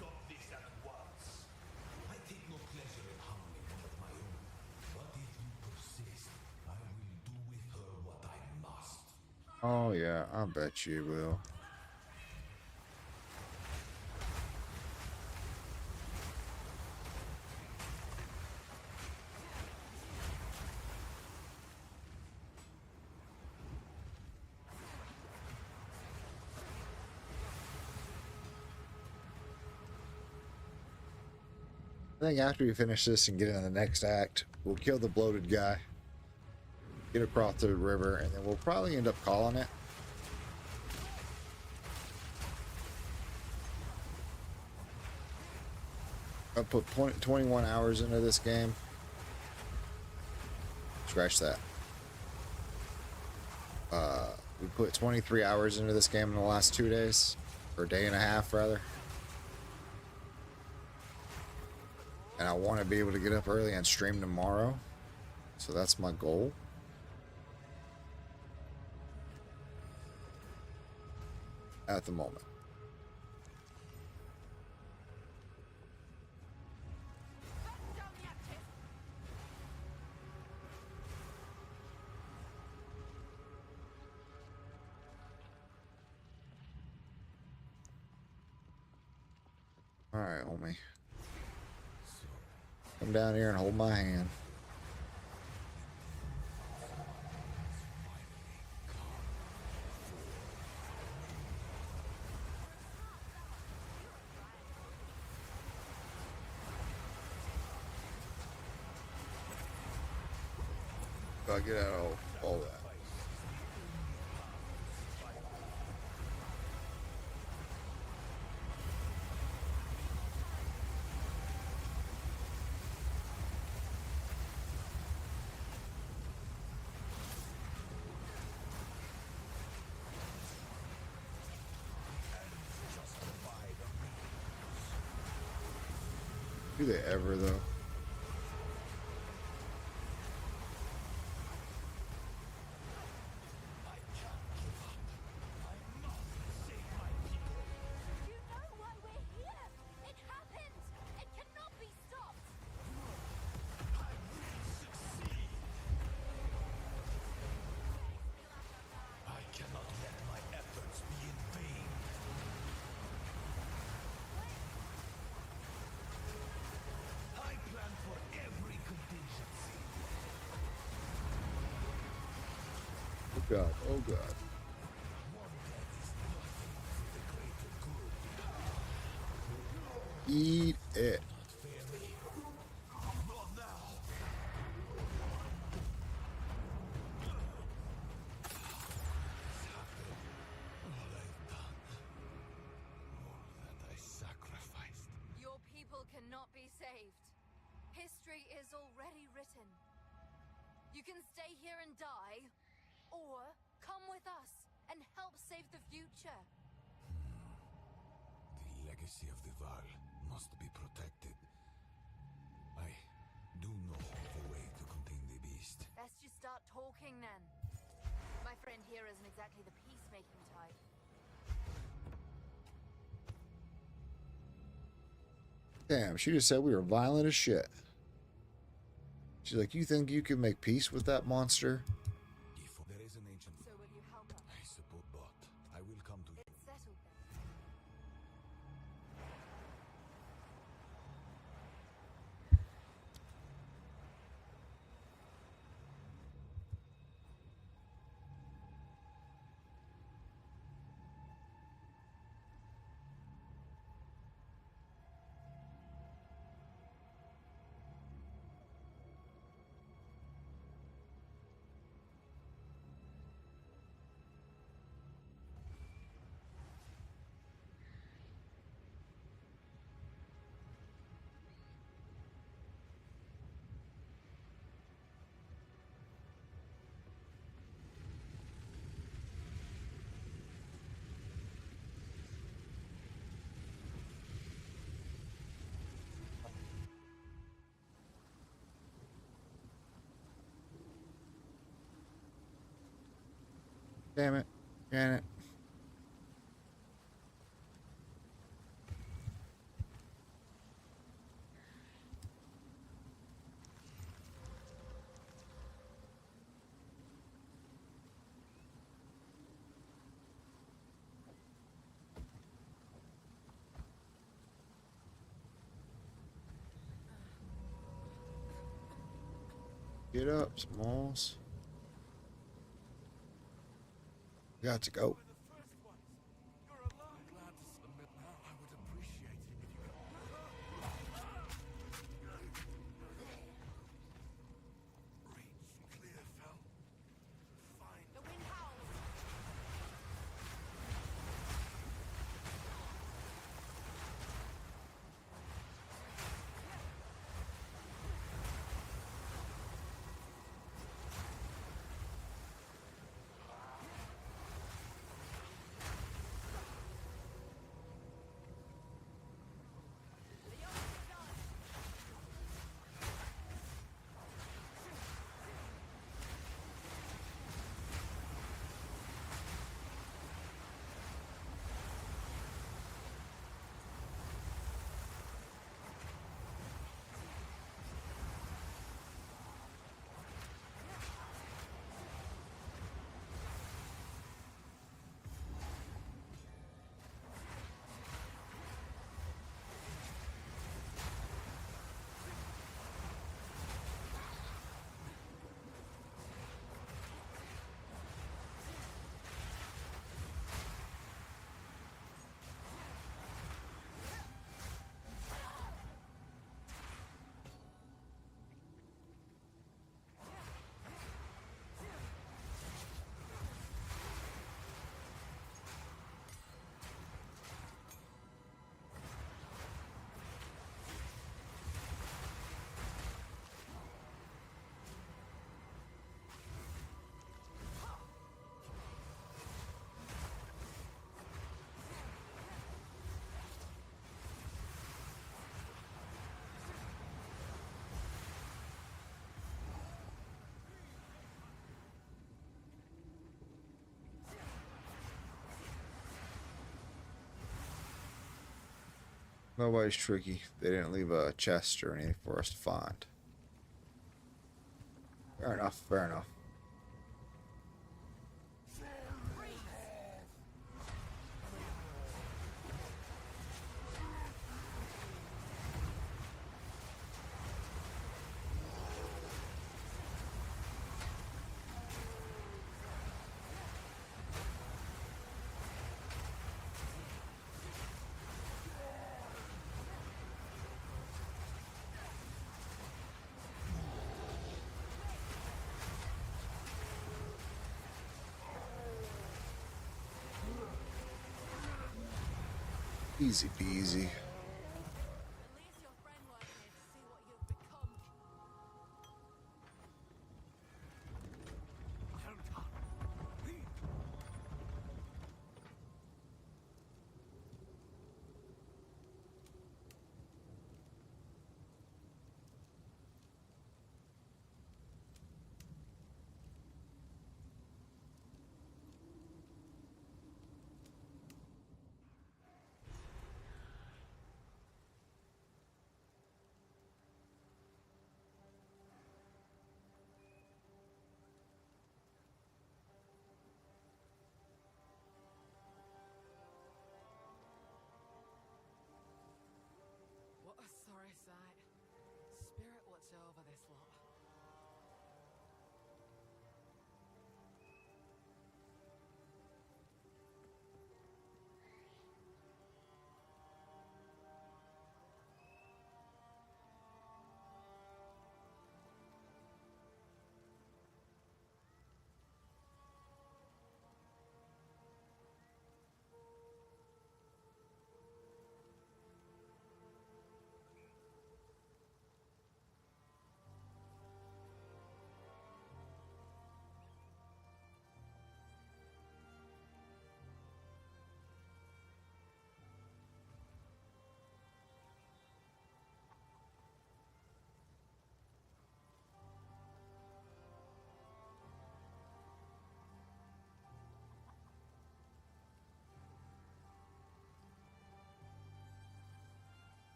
Stop this at once. I take no pleasure in harming one of my own. But if you persist, I will do with her what I must. Oh yeah, I bet you will. I think after we finish this and get into the next act, we'll kill the bloated guy, get across the river, and then we'll probably end up calling it. I put 21 hours into this game. Scratch that. We put 23 hours into this game in the last 2 days, or a day and a half rather. And I want to be able to get up early and stream tomorrow. So that's my goal. At the moment. Alright, homie. Come down here and hold my hand. Gotta get out of all that. Do they ever, though? You know why we're here! It happened! It cannot be stopped! I cannot let my efforts be in vain. I plan for every contingency. Oh god, oh god. One death is nothing for the greater good. Eat it. Not fear me. Not now. All I've done. All that I sacrificed. Your people cannot be saved. History is already written. You can stay here and die, or come with us and help save the future. The legacy of the Val must be protected. I do know of a way to contain the beast. Best you start talking then. My friend here isn't exactly the peacemaking type. Damn, she just said we were violent as shit. She's like, you think you can make peace with that monster? If there is an ancient, So will you help us? I suppose, but I will come to you. It's settled then. Damn it. Damn it. Get up, Smalls. Got to go. The wind howls. Nobody's tricky. They didn't leave a chest or anything for us to find. Fair enough, fair enough. Easy peasy. At least your friend weren't here to see what you've become. What a sorry sight. Spirit watch over this lot.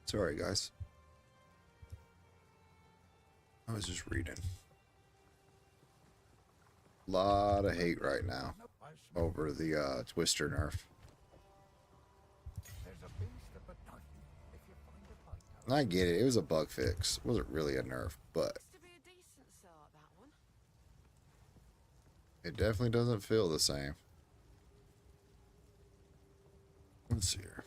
Sorry, guys. I was just reading. Lot of hate right now over the Twister nerf. And I get it. It was a bug fix. It wasn't really a nerf, but To be a decent sort, that one. it definitely doesn't feel the same. Let's see here.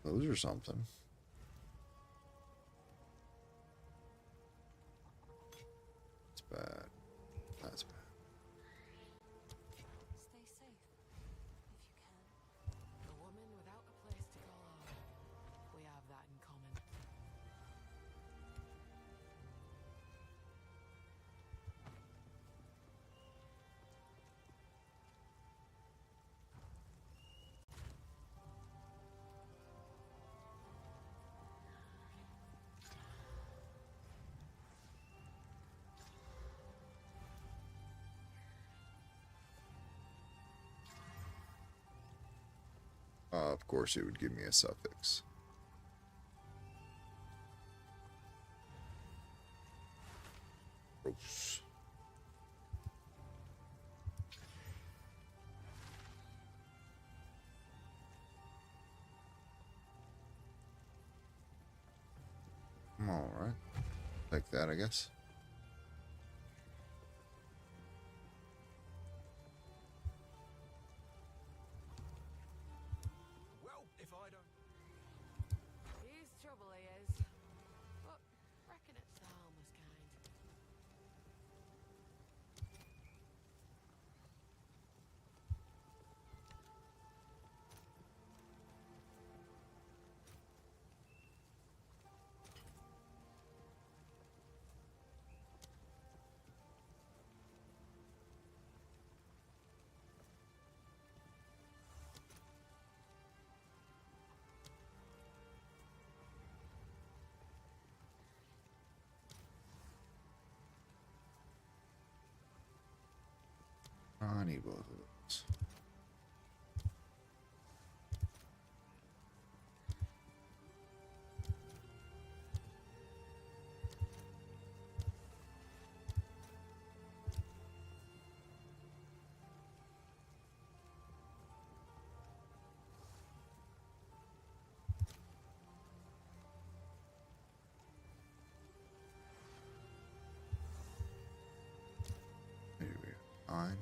Those are something. It's bad. That's bad. Stay safe, if you can. A woman without a place to call home. We have that in common. Of course, it would give me a suffix. Gross. All right. Like that, I guess. Well, if I don't. He's trouble, he is. But reckon it's the harmless kind. I need both of those. Here we go. Fine.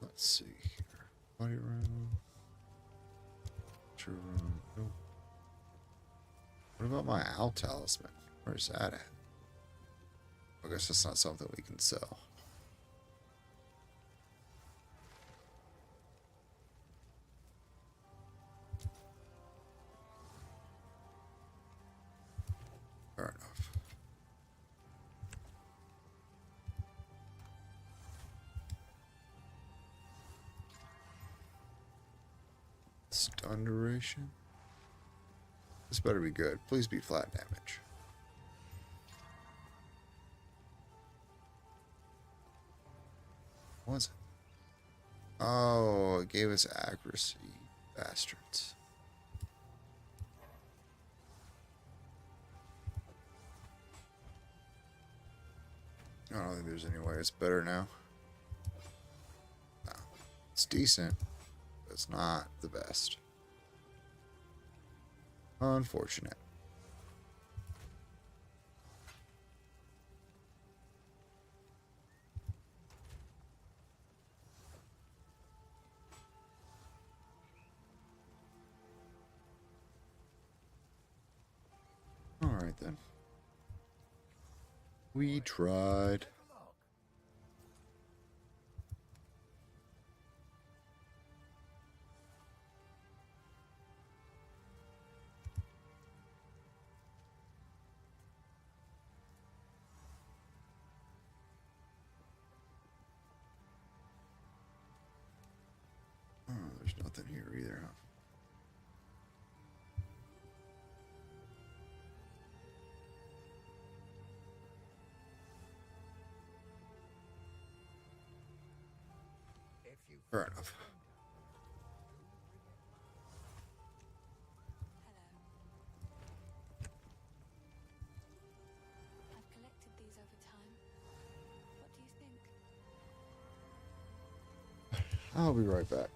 Let's see here. Body room. True room. Nope. What about my owl talisman? Where's that at? I guess that's not something we can sell. Fair enough. Stun duration. This better be good. Please be flat damage. What was it? Oh, it gave us accuracy. Bastards. I don't think there's any way it's better now. No. It's decent, but it's not the best. Unfortunate. something. We tried. Oh, there's nothing here either, huh? Fair enough. I've collected these over time. What do you think? I'll be right back.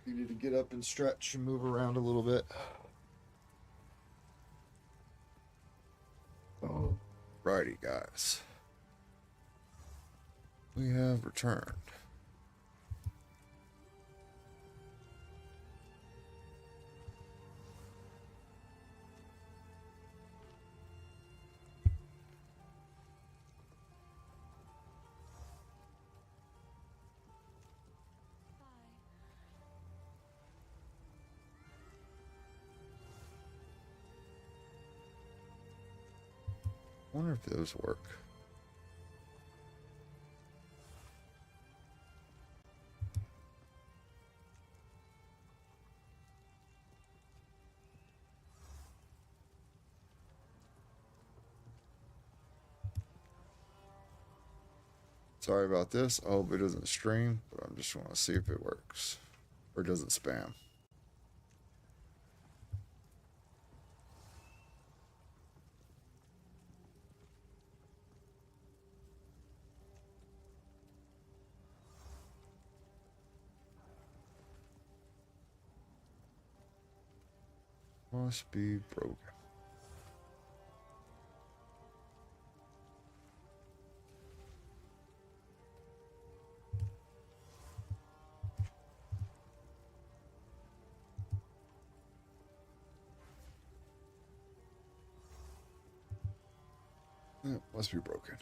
You need to get up and stretch and move around a little bit. Alrighty, guys. We have returned. I wonder if those work. Sorry about this. I hope it doesn't stream, but I just want to see if it works or doesn't spam. Must be broken. It must be broken.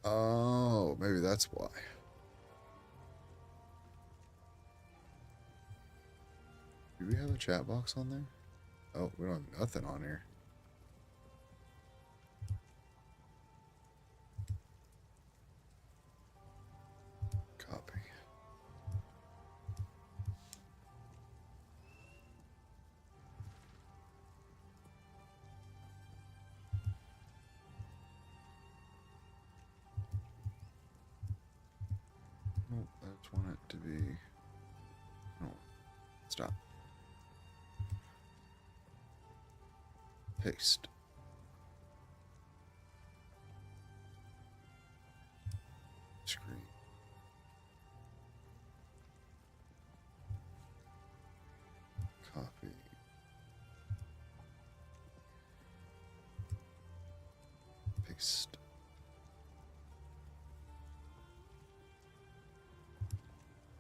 Oh, maybe that's why. Do we have a chat box on there? Oh, we don't have nothing on here. Copy. Nope, I just want it to be... No. Stop. Paste. Screen. Copy. Paste.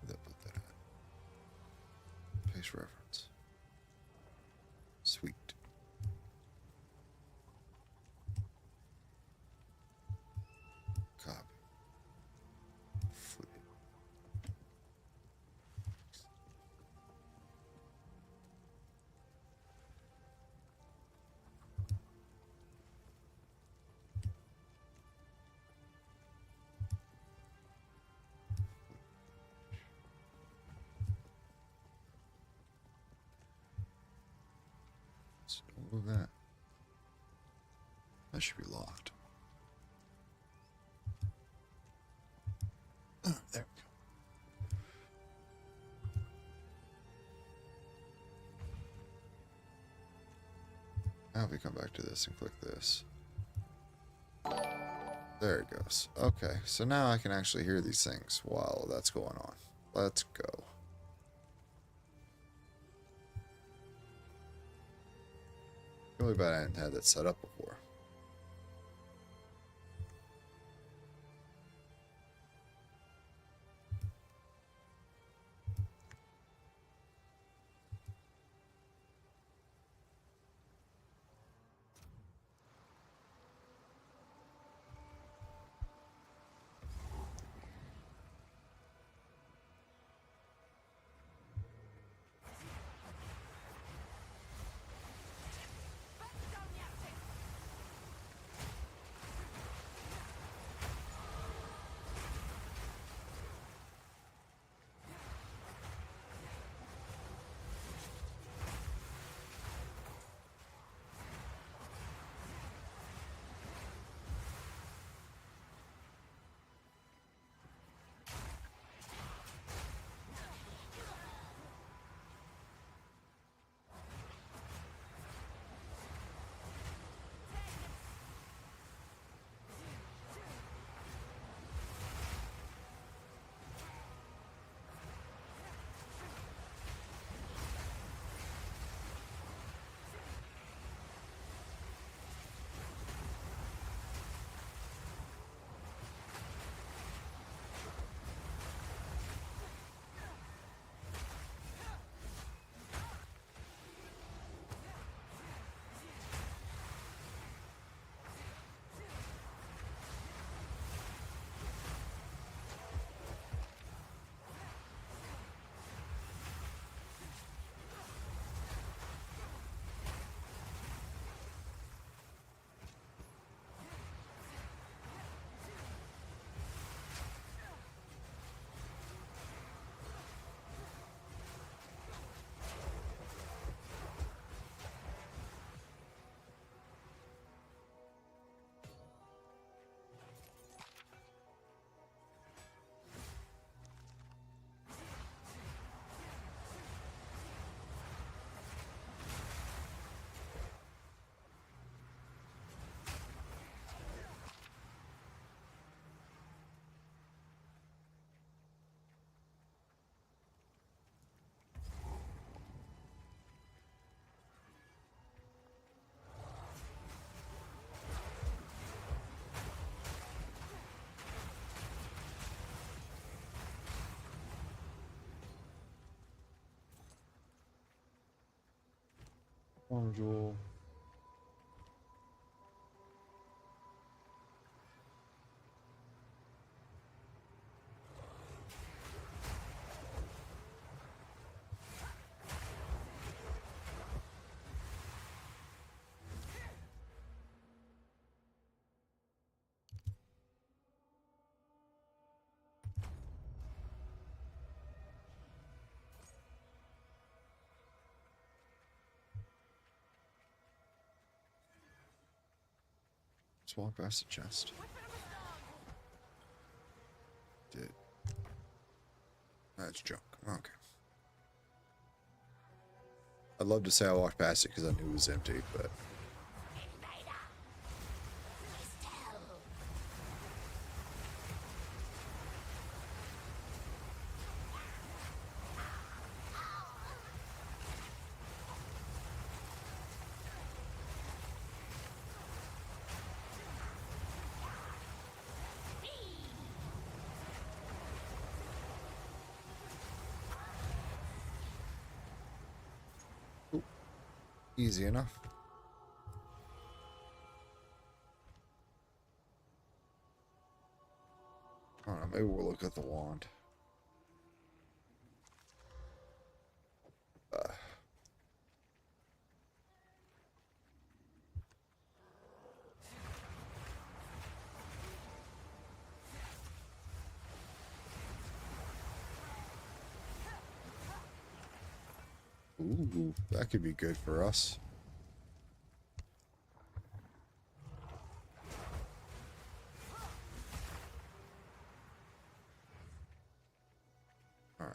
Where'd that put that at? Paste reference. Sweet. Copy. Flip it. So don't move that. That should be locked. There we go. Now if we come back to this and click this. There it goes. Okay, so now I can actually hear these things while that's going on. Let's go. Really bad I hadn't had that set up before. Arm jewel. Let's walk past the chest. Did. That's junk. Okay. I'd love to say I walked past it because I knew it was empty, but. Easy enough. I don't know, maybe we'll look at the wand. Ooh, that could be good for us. All right.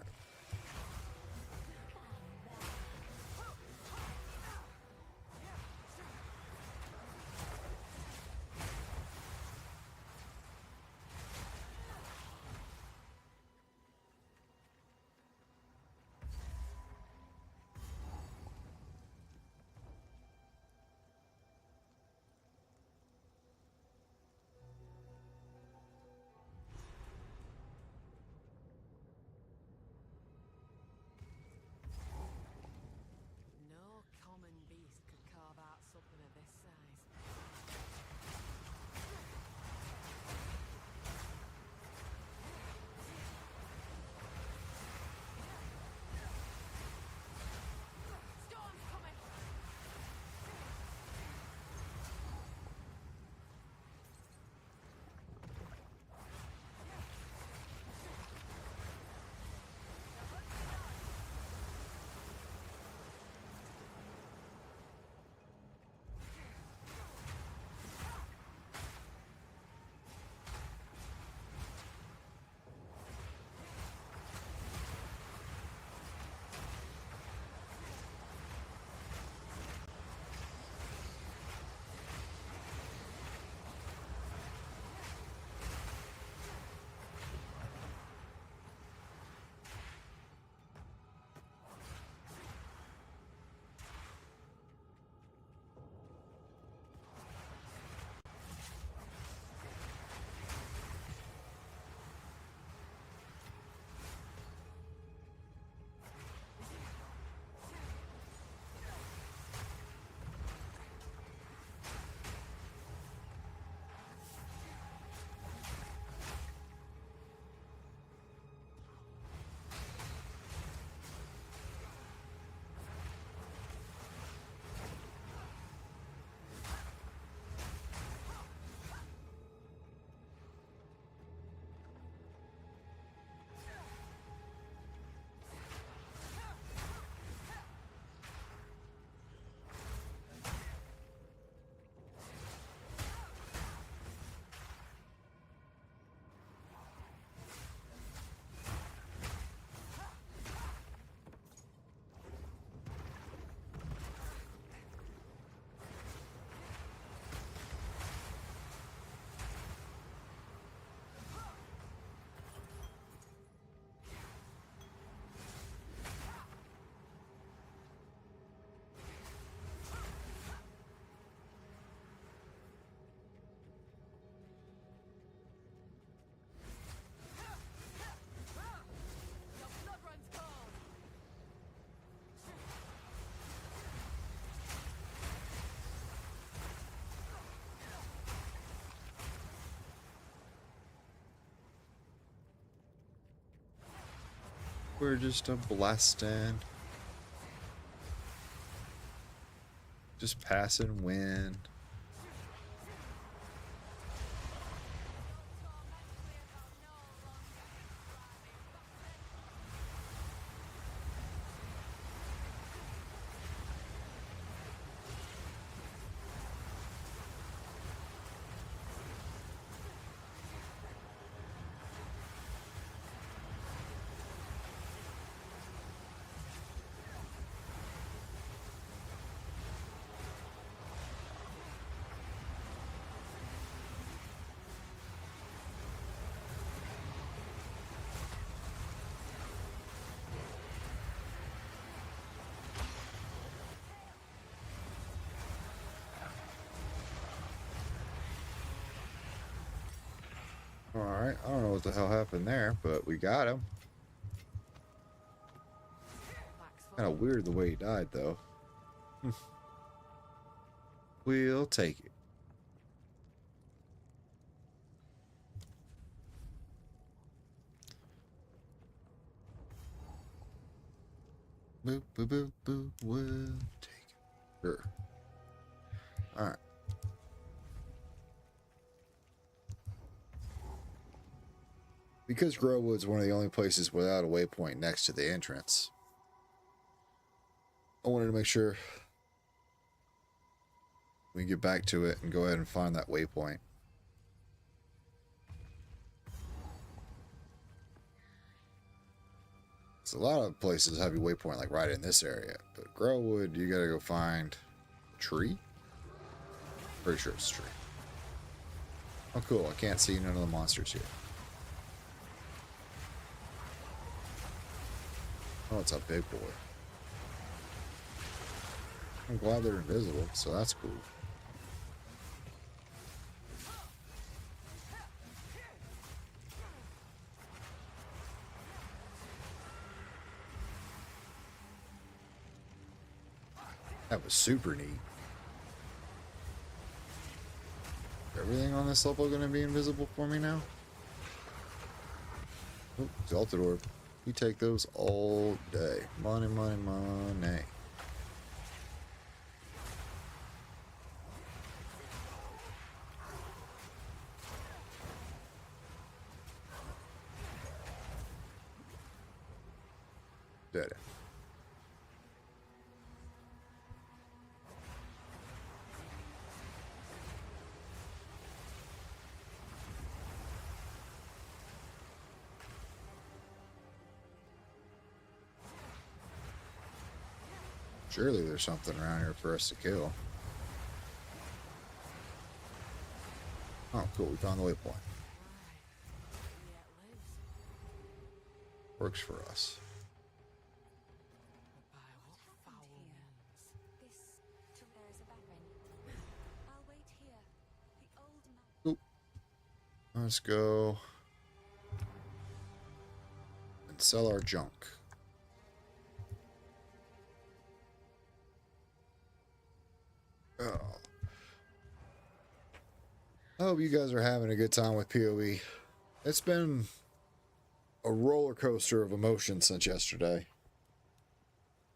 We're just a blasting. Just passing wind. Alright, I don't know what the hell happened there, but we got him. Kind of weird the way he died, though. We'll take it. Boo, boo, boo, boo, we'll take it. Sure. Alright. Because Growwood's one of the only places without a waypoint next to the entrance, I wanted to make sure we get back to it and go ahead and find that waypoint. So a lot of places have your waypoint like right in this area, but Growwood, you gotta go find a tree. Pretty sure it's a tree. Oh cool, I can't see none of the monsters here. Oh, it's a big boy. I'm glad they're invisible, so that's cool. That was super neat. Everything on this level going to be invisible for me now? Oh, Exalted Orb. We take those all day. Money, money, money. Did it. Surely there's something around here for us to kill. Oh, cool. We found the waypoint. Works for us. Oop. Let's go and sell our junk. Oh. I hope you guys are having a good time with PoE. It's been a roller coaster of emotions since yesterday. I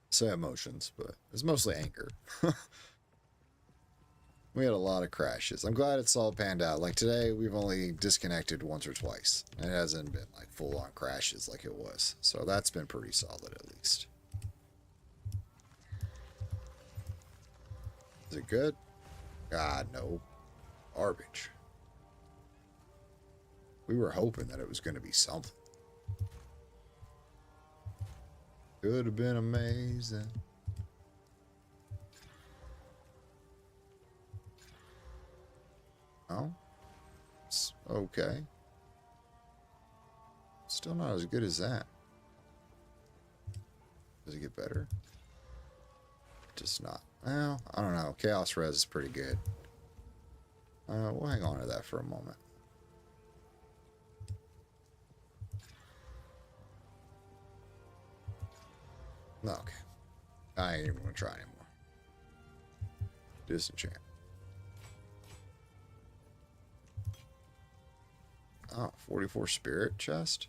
say emotions, but it's mostly anger. We had a lot of crashes. I'm glad it's all panned out. Like today, we've only disconnected once or twice. It hasn't been like full-on crashes like it was. So that's been pretty solid at least. Is it good? God, no. Garbage. We were hoping that it was going to be something. Could have been amazing. Oh. It's okay. Still not as good as that. Does it get better? Just not. Well, I don't know. Chaos Res is pretty good. We'll hang on to that for a moment. Okay. I ain't even going to try anymore. Disenchant. Oh, 44 spirit chest.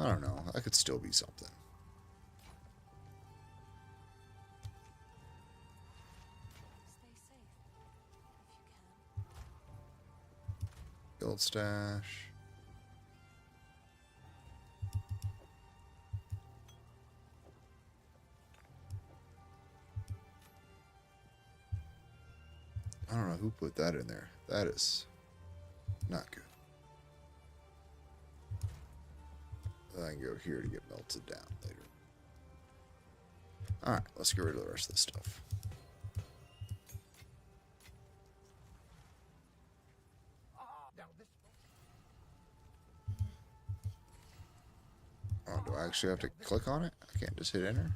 don't know. That could still be something. Guild stash. I don't know who put that in there. That is not good. I can go here to get melted down later. Alright, let's get rid of the rest of this stuff. Oh, do I actually have to click on it? I can't just hit enter?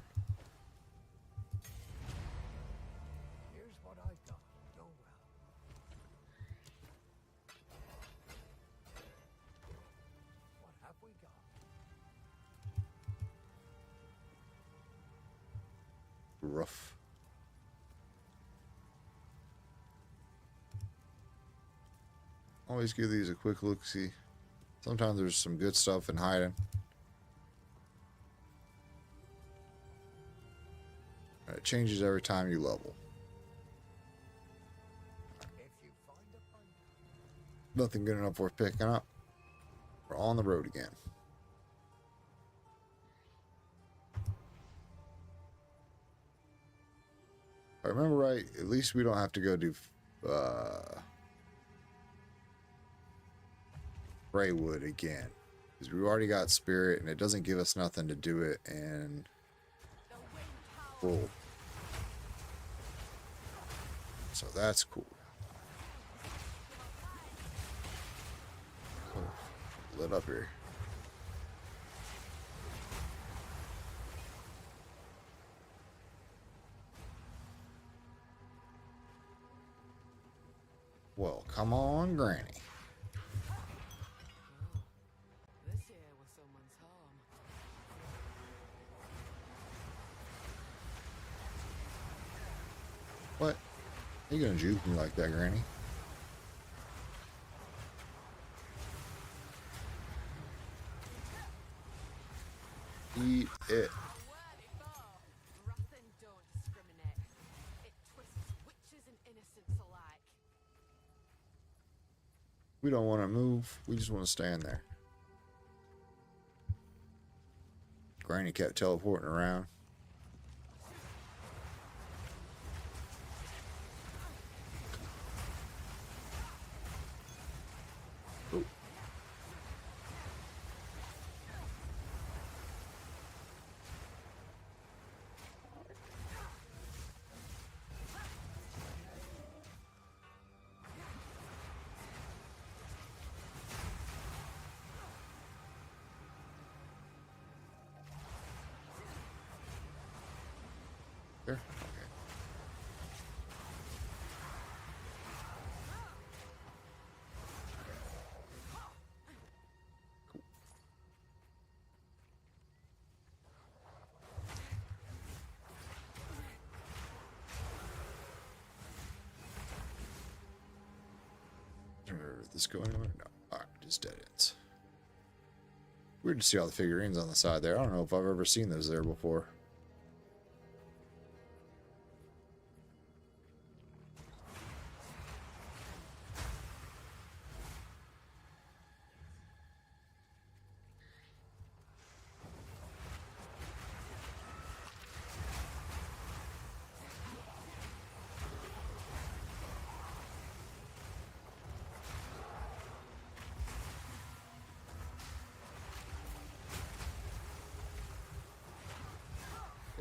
Here's what I've done. Know well. What have we got? Rough. Always give these a quick look-see. Sometimes there's some good stuff in hiding. And it changes every time you level. Nothing good enough worth picking up. We're on the road again. If I remember right, at least we don't have to go do Greywood again. Because we already got Spirit and it doesn't give us nothing to do it and cool. So that's cool. Oh, lit up here. Well, come on, Granny. This here was someone's home. What? You gonna juke me like that, Granny? Eat it. Wrathing don't discriminate. It twists witches and innocents alike. We don't want to move. We just want to stand there. Granny kept teleporting around. Ooh. There. Okay. Cool. Did this go anywhere? No. Alright, just dead ends. Weird to see all the figurines on the side there. I don't know if I've ever seen those there before.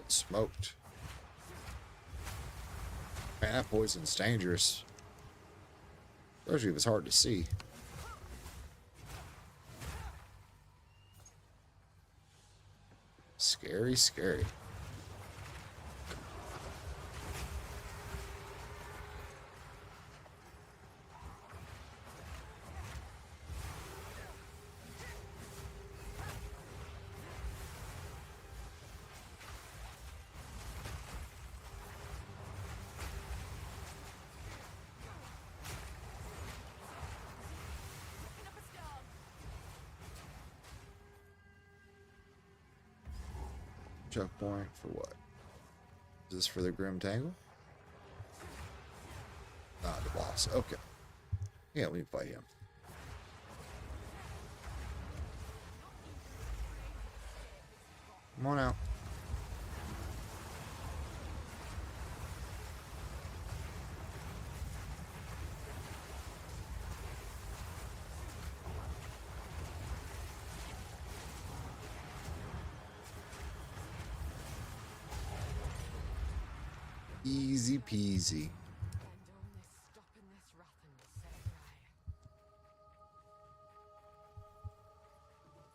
Smoked. Man, that poison's dangerous. Especially if it's hard to see. Scary, scary. Checkpoint for what? Is this for the Grim Tangle? Ah, the boss. Okay. Yeah, we can fight him. Come on out. Easy peasy. And only stopping this rotten will set it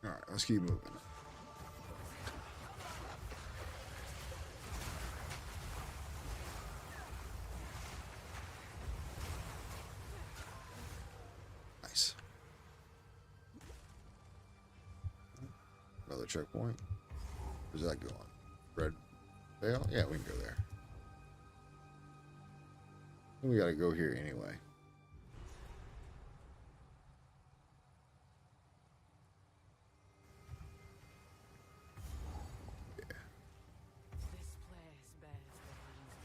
right. Alright, let's keep moving. Nice. Another checkpoint. Where's that going? Red Veil? Yeah, we can go there. We gotta go here anyway. This place bears the hands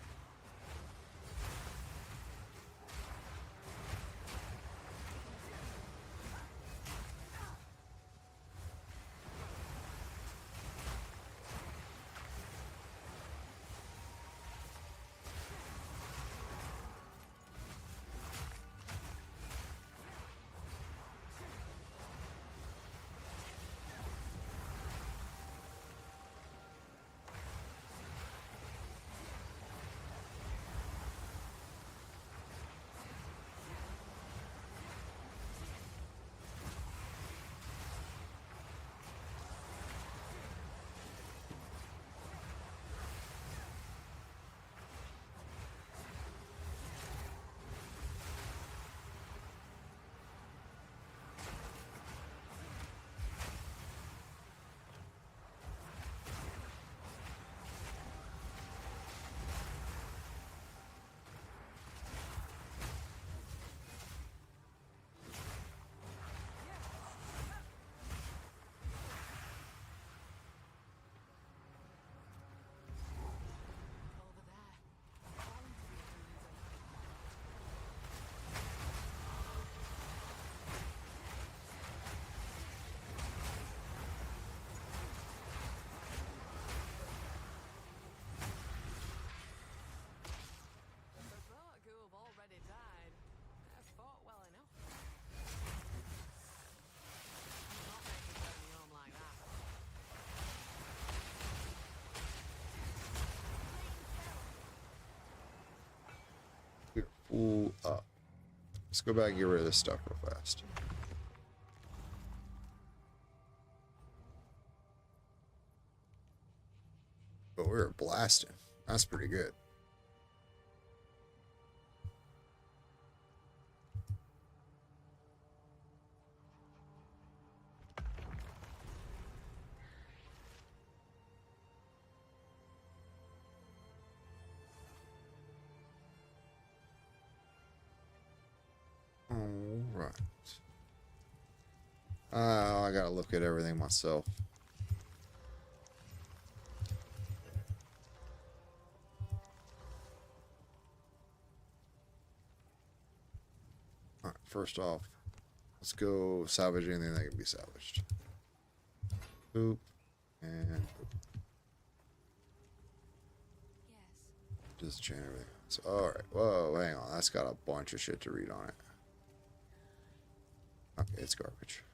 Full up. Let's go back and get rid of this stuff real fast. But we were blasting. That's pretty good. Alright. I gotta look at everything myself. Alright, first off, let's go salvage anything that can be salvaged. Boop. And boop. Just chain everything. So, alright. Whoa, hang on. That's got a bunch of shit to read on it. Okay, it's garbage.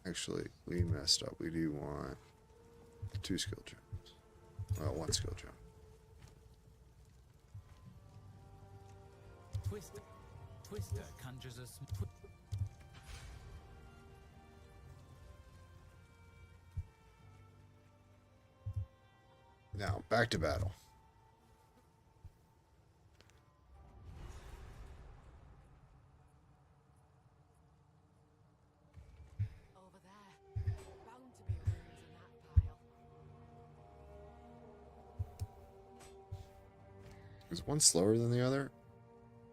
Actually, we messed up. We do want 2 skill gems. Well, 1 skill gem. Twister conjures a sm- Now, back to battle. Over there. Bound to be runes in that pile. Is one slower than the other?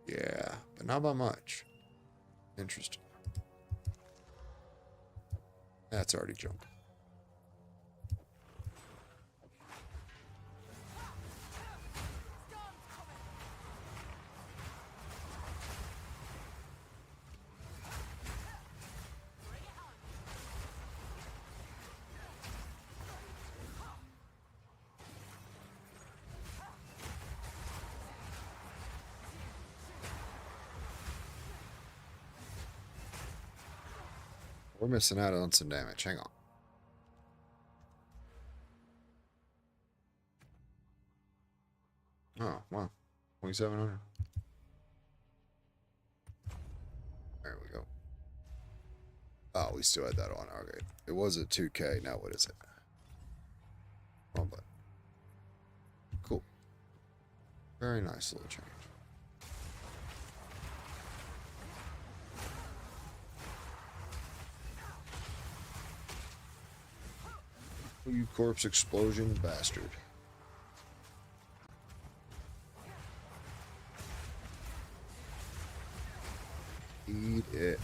Yeah, but not by much. Interesting. That's already jumped. We're missing out on some damage. Hang on. Oh, wow. 2,700. There we go. Oh, we still had that on. Okay. It was a 2K. Now what is it? Wrong button. Cool. Very nice little change. Oh, you corpse explosion bastard. Eat it.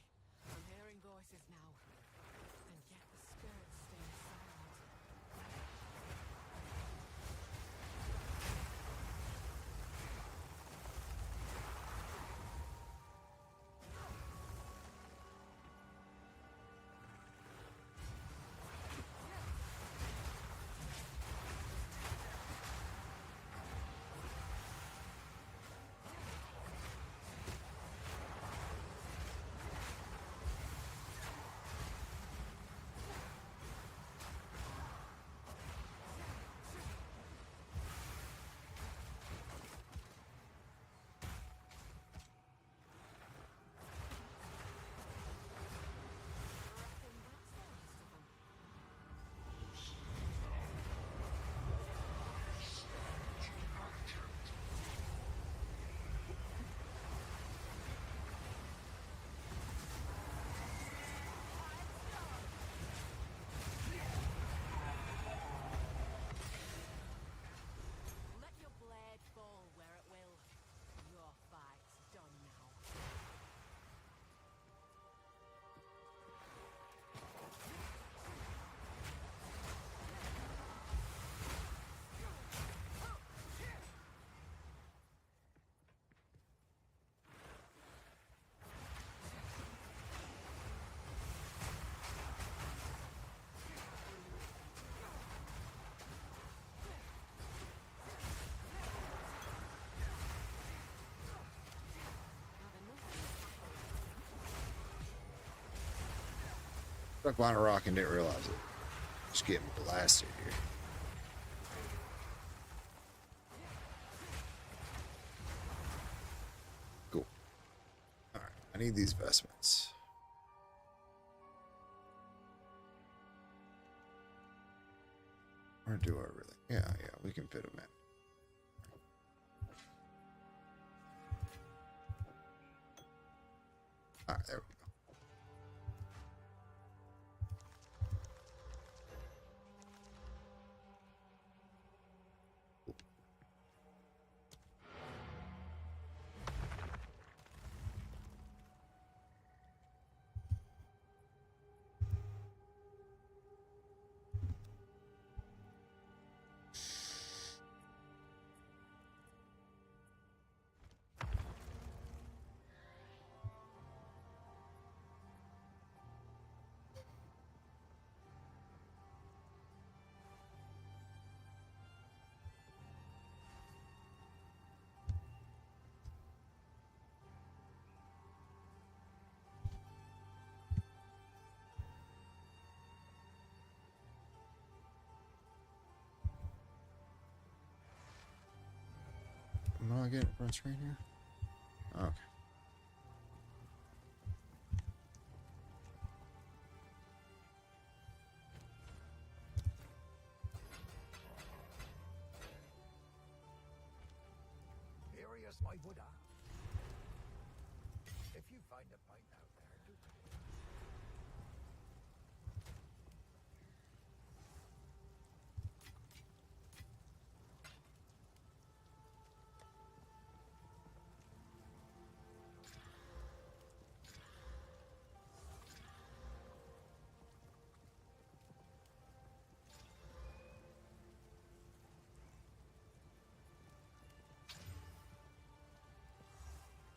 I'm hearing voices now. And yet the spirits stay silent. Let your blade fall where it will. Your fight's done now. Stuck behind a rock and didn't realize it. Just getting blasted here. Cool. Alright, I need these vestments. Or do I really? Yeah, we can fit them in. Alright, there we go. I'm not getting it front screen here. Okay. Curious, my Buddha. If you find a pint out there, do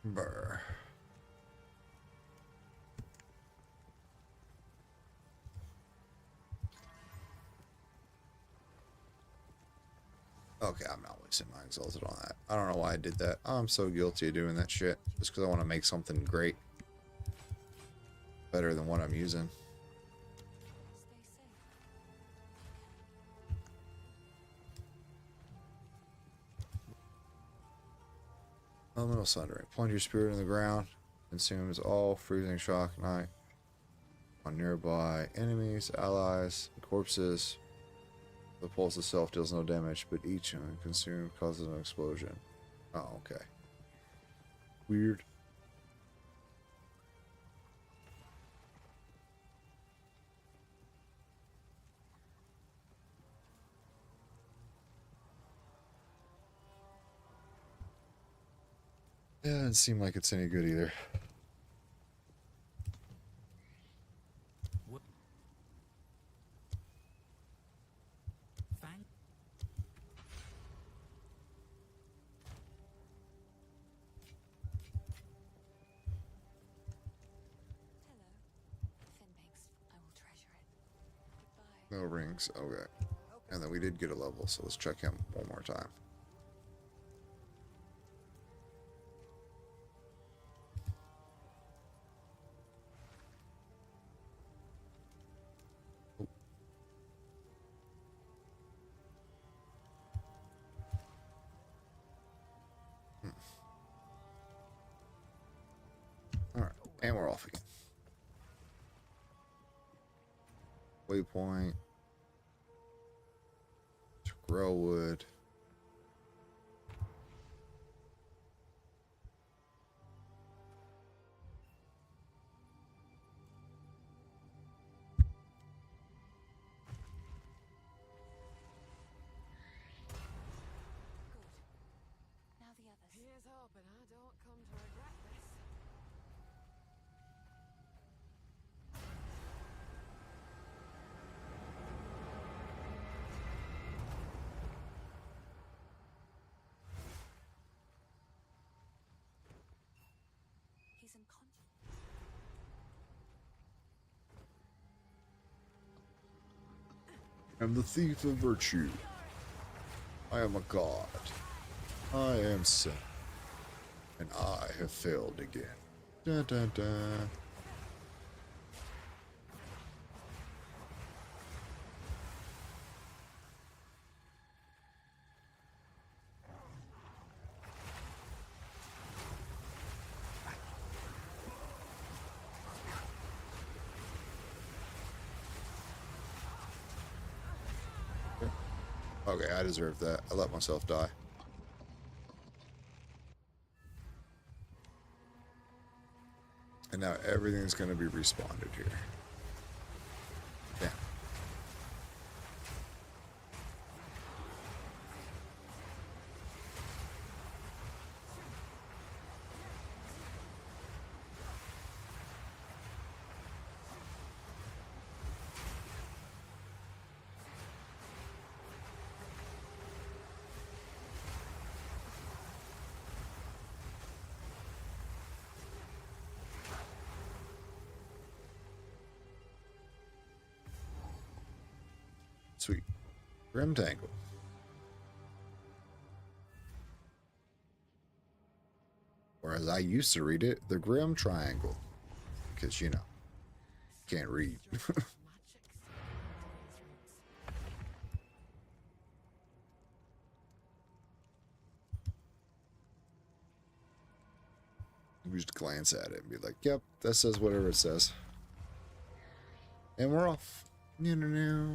Brr. Okay, I'm not wasting my exalted on that. I don't know why I did that. I'm so guilty of doing that shit. Just because I want to make something great. Better than what I'm using. Elemental Sundering. Plunge your spirit in the ground. Consumes all freezing shock night on nearby enemies, allies, and corpses. The pulse itself deals no damage, but each consumed causes an explosion. Oh, okay. Weird. Yeah, it doesn't seem like it's any good either. No rings. Okay. And then we did get a level, so let's check him one more time. Oh. Alright, and we're off again. Waypoint. Grow wood. Here's hoping I don't come to regret this. He's unconscious. I am the thief of virtue. I am a god. I am sin. And I have failed again. Dun, dun, dun. Okay, I deserve that. I let myself die. And now everything's going to be respawned here. Damn. Sweet. Grim Tangle. Or as I used to read it, the Grim Triangle. Because, you know, can't read. We just glance at it and be like, yep, that says whatever it says. And we're off. No.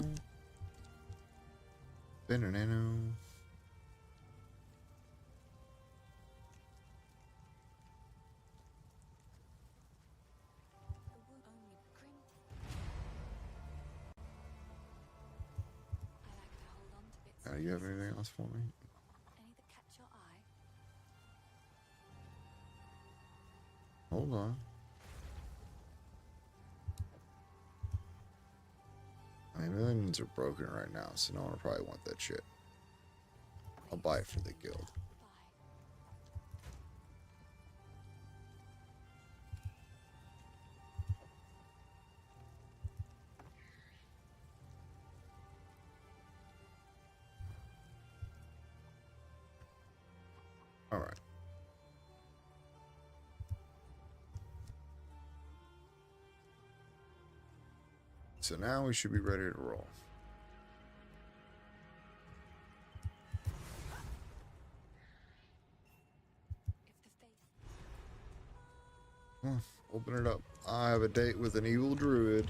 You have anything else for me? Any that catch your eye? Hold on. I mean, millions are broken right now, so no one will probably want that shit. I'll buy it for the guild. All right. So now we should be ready to roll. Open it up. I have a date with an evil druid.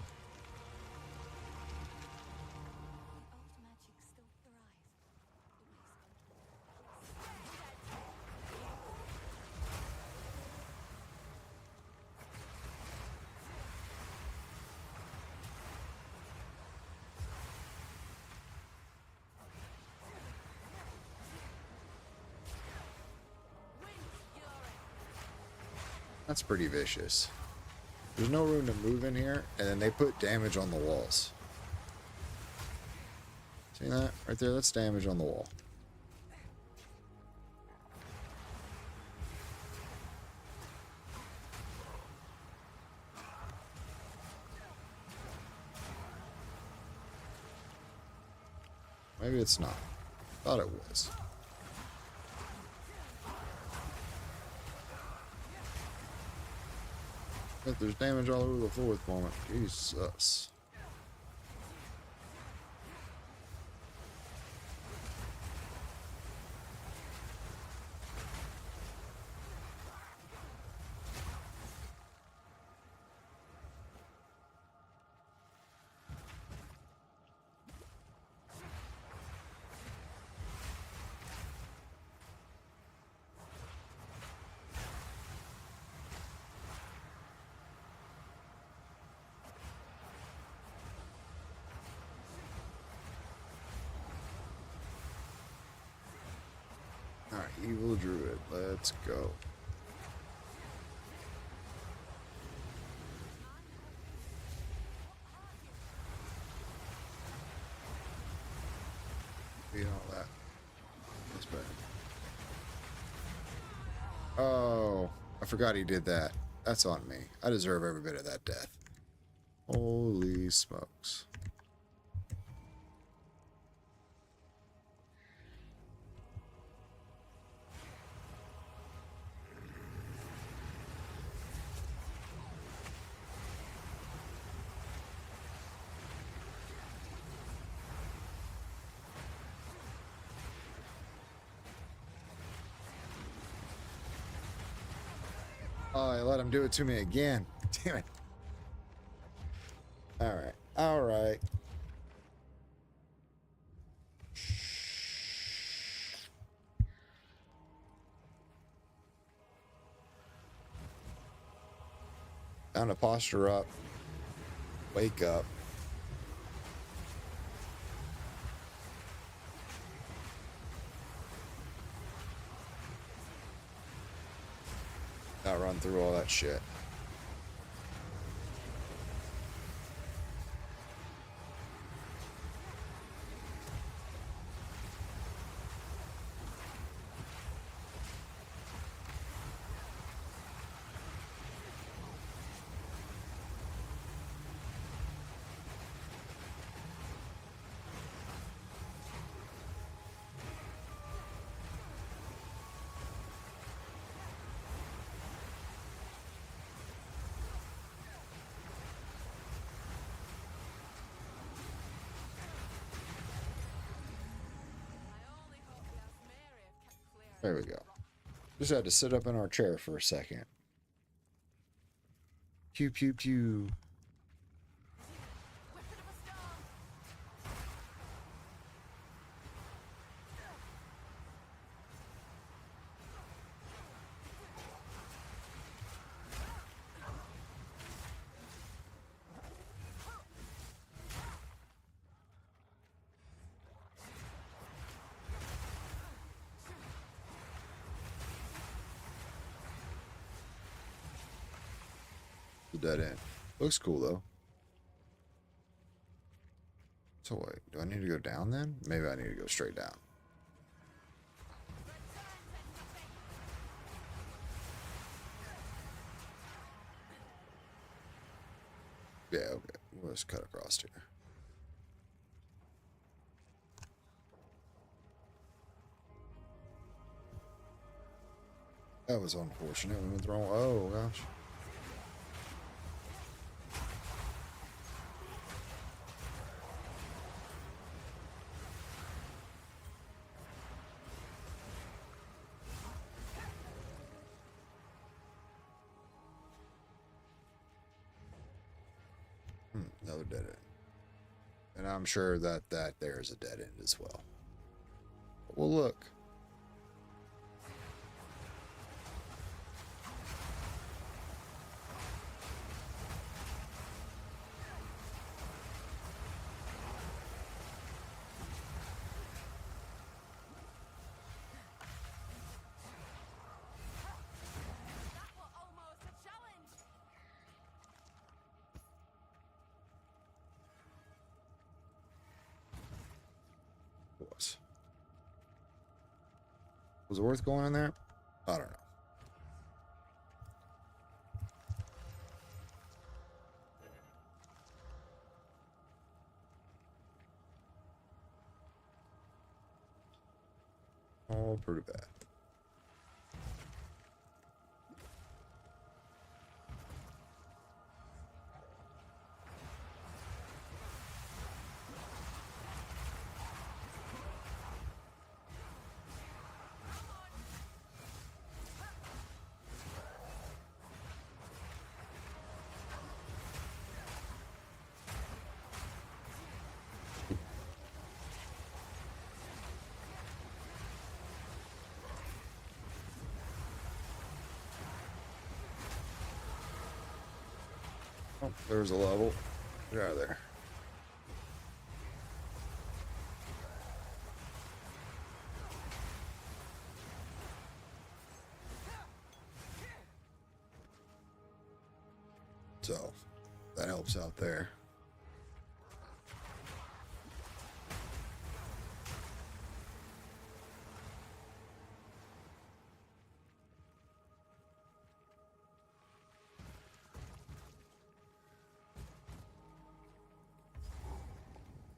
That's pretty vicious. There's no room to move in here, and then they put damage on the walls. See that? Right there, that's damage on the wall. Maybe it's not. Thought it was. But there's damage all over the floor at the moment. Jesus. Alright, evil druid, let's go. Beat all that. That's bad. Oh, I forgot he did that. That's on me. I deserve every bit of that death. Holy smokes. Oh, I let him do it to me again. Damn it. Alright. Alright. Time to posture up. Wake up. Not run through all that shit. There we go. Just had to sit up in our chair for a second. Pew pew pew. The dead end. Looks cool though. So wait, do I need to go down then? Maybe I need to go straight down. Yeah, okay. We'll just cut across here. That was unfortunate. We went the wrong. Oh gosh. Another dead end. And I'm sure that there is a dead end as well. But we'll look. Was it worth going in there? I don't know. Oh, pretty bad. Oh, there's a level. Get out of there. So, that helps out there.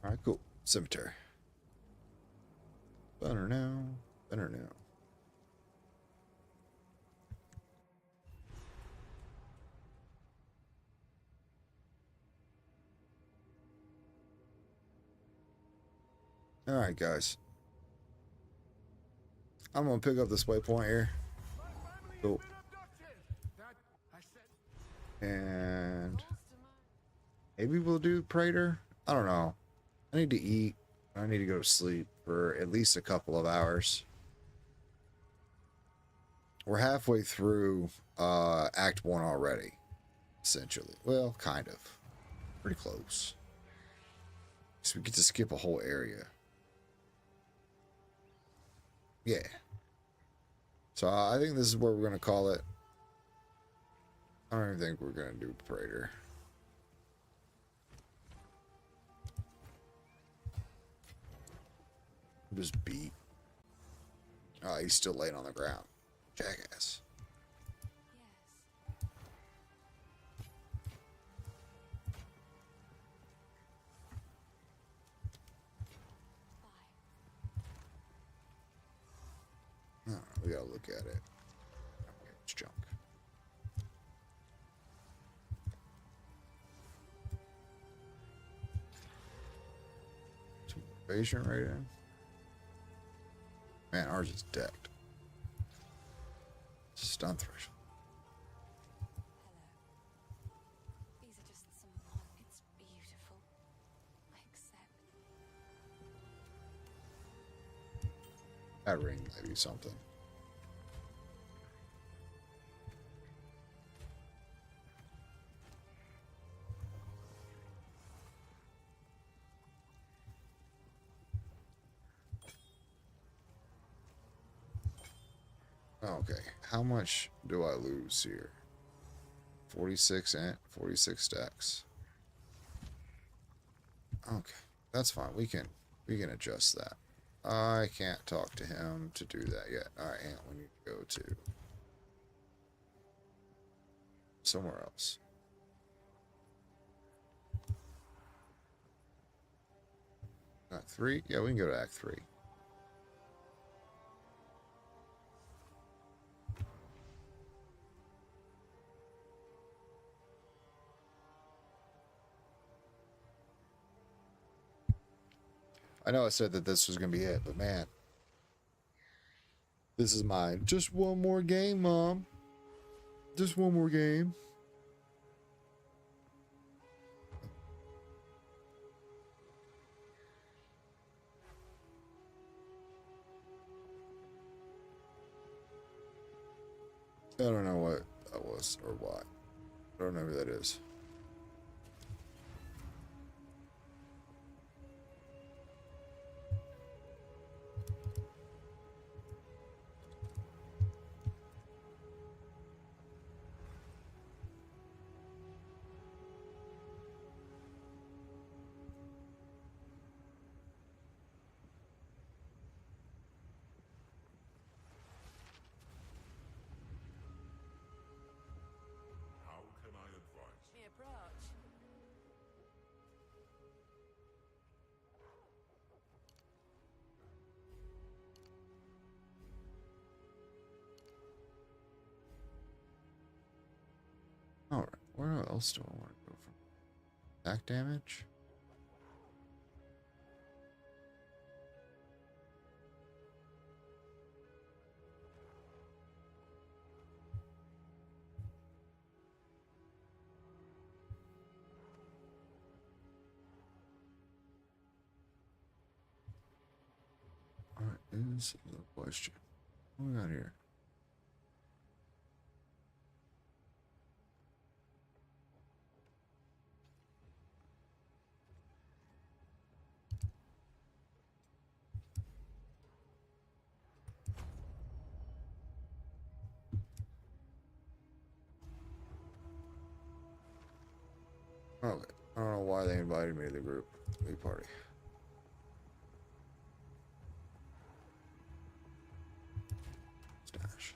Alright, cool. Cemetery. Better now. Better now. Alright, guys. I'm going to pick up this waypoint here. Cool. And maybe we'll do Praetor. I don't know. I need to eat. I need to go to sleep for at least a couple of hours. We're halfway through Act 1 already, essentially. Well, kind of. Pretty close. So we get to skip a whole area. Yeah. So I think this is where we're going to call it. I don't even think we're going to do Praetor. Just beat. Oh, he's still laying on the ground. Jackass. Oh, we gotta look at it. Okay, it's junk. Patient right in. Man, ours is decked. Stun threshold. That ring might be something. Okay, how much do I lose here? 46 and 46 stacks. Okay, that's fine. We can adjust that. I can't talk to him to do that yet. Alright, hang on. We need to go to somewhere else. Act 3? Yeah, we can go to Act 3. I know I said that this was going to be it, but man. This is mine. Just one more game, Mom. Just one more game. I don't know what that was or why. I don't know who that is. How can I advise? Me approach. Alright, where else do I want to go from? Attack damage? Alright, is the question. What do we got here? Okay, I don't know why they invited me to the group. The party. Stash.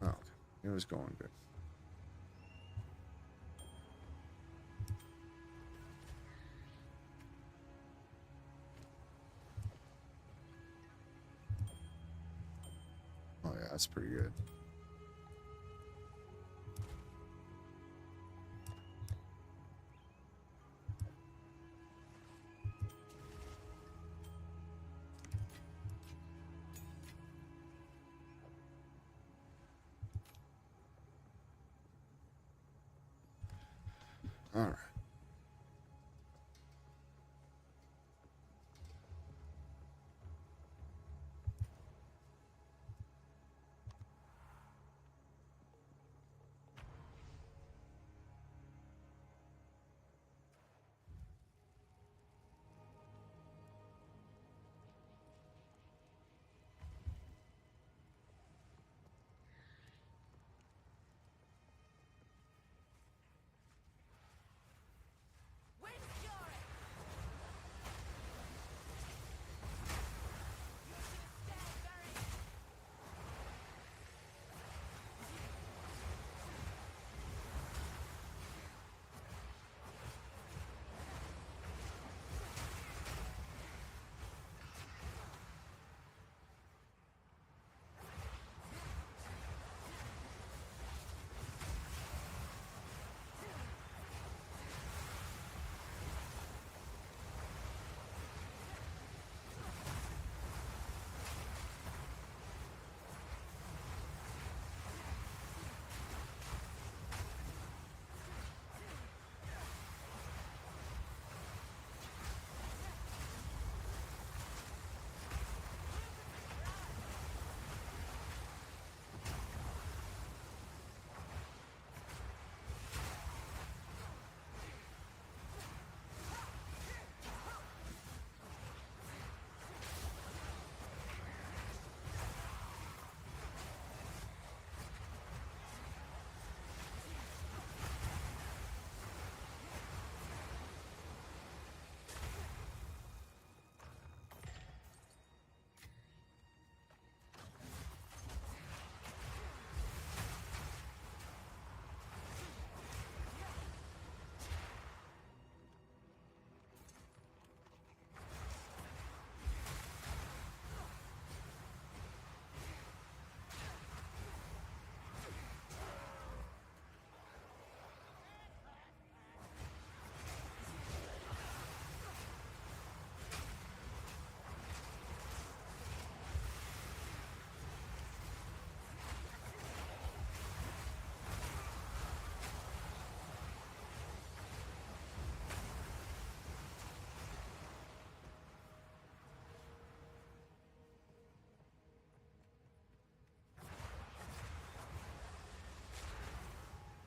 Oh, okay. It was going good. Oh yeah, that's pretty good. All right.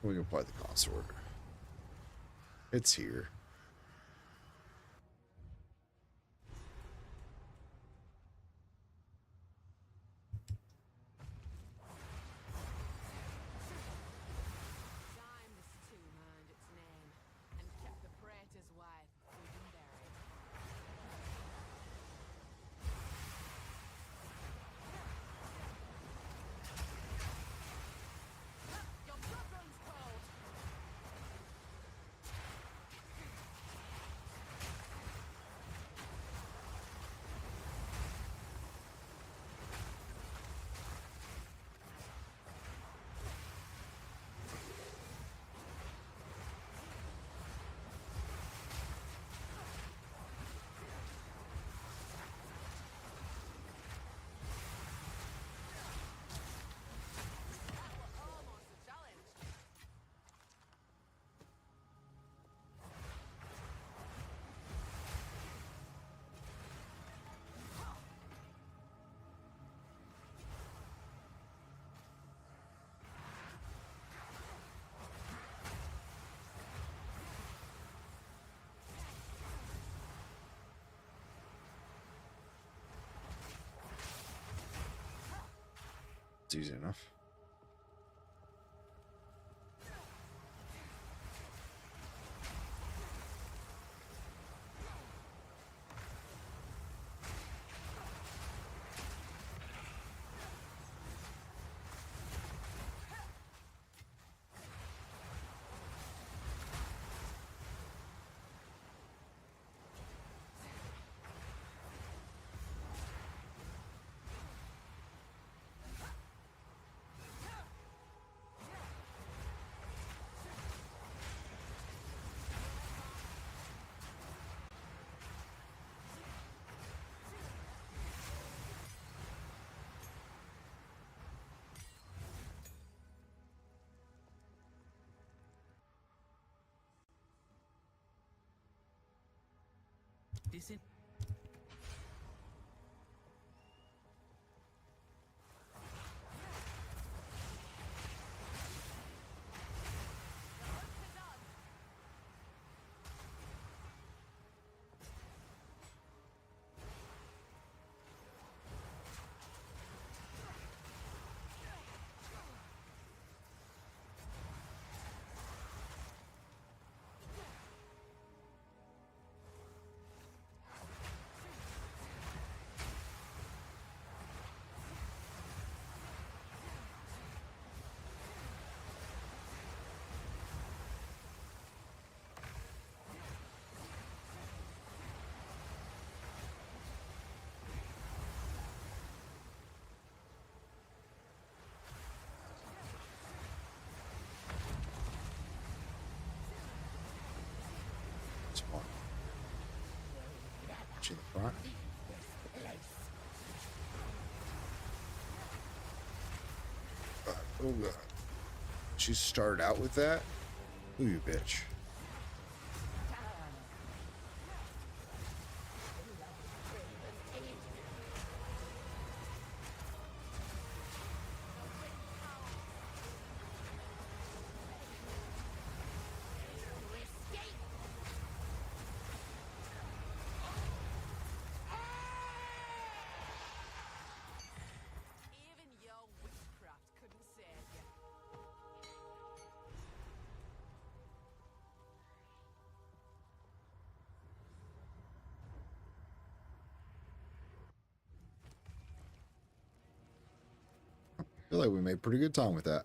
We can apply the consort. It's here. Time this tomb earned its name and kept the praetor's wife good and buried. Your blood runs cold. Almost a challenge. It's easy enough. Disin It's one. To the front. Oh god. She started out with that? Ooh, you bitch. Even your witchcraft couldn't save you. I feel like we made pretty good time with that.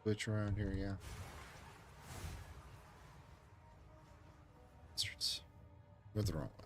Switch around here, yeah. Bastards. Went the wrong way.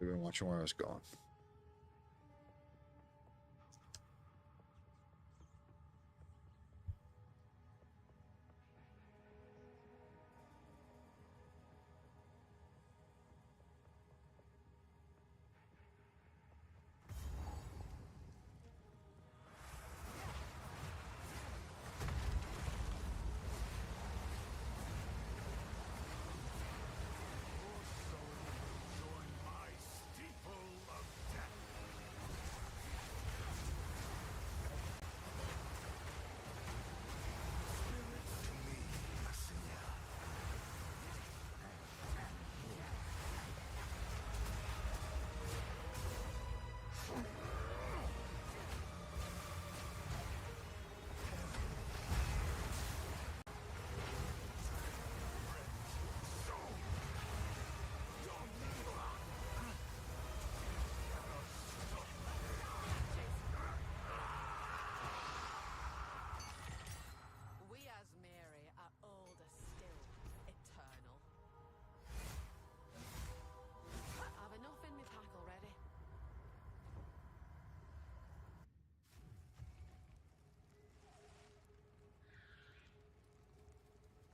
We've been watching where I was going.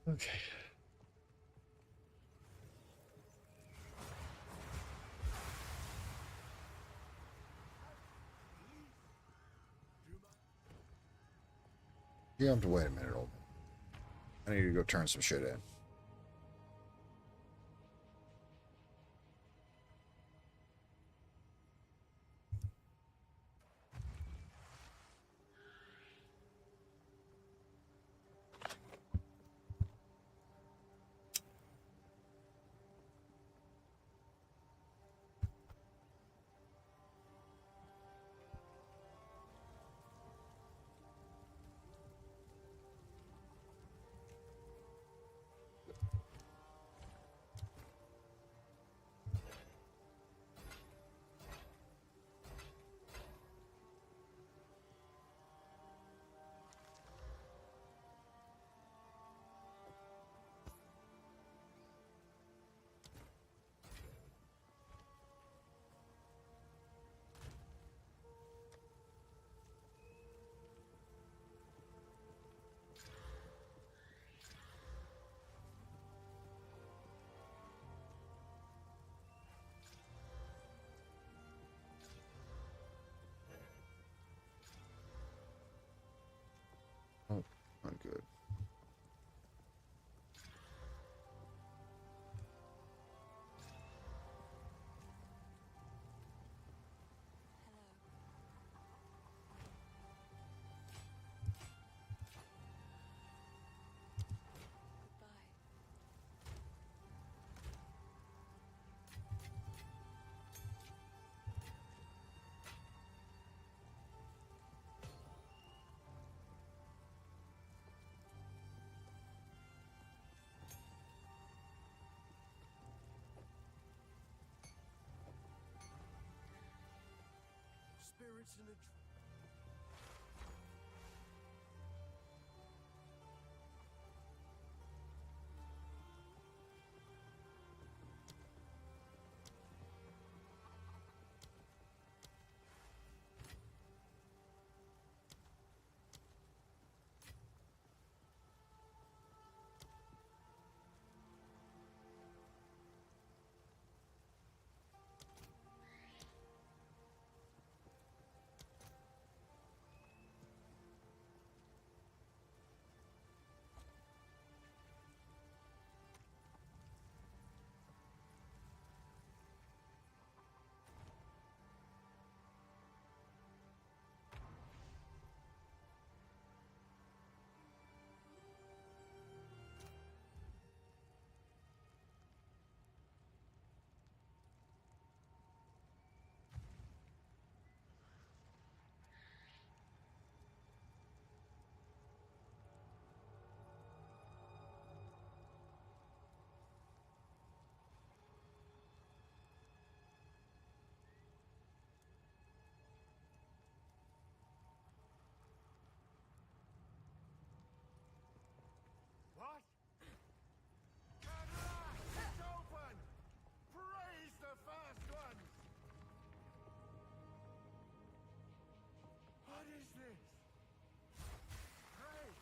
Okay. You have to wait a minute, old man. I need to go turn some shit in. good. Spirits in a What? It's open! Praise the first one! What is this? Hey!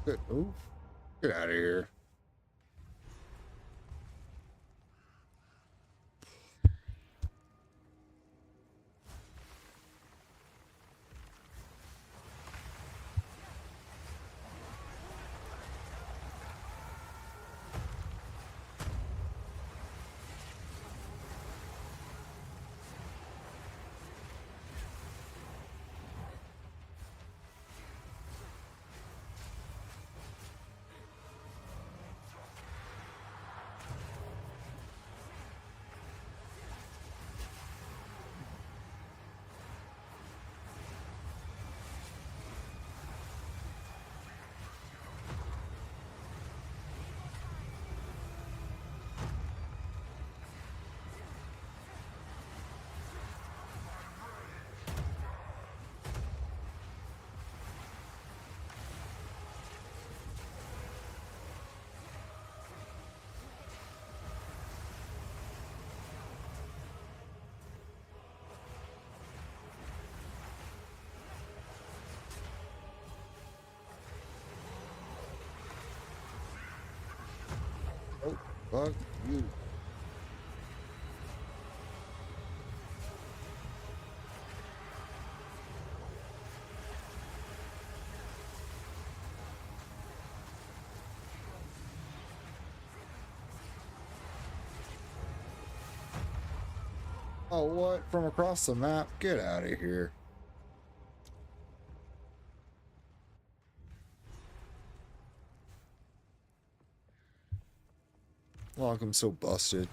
Good. Ooh. Get out of here. Oh, fuck you. Oh, what? From across the map? Get out of here. Look, I'm so busted.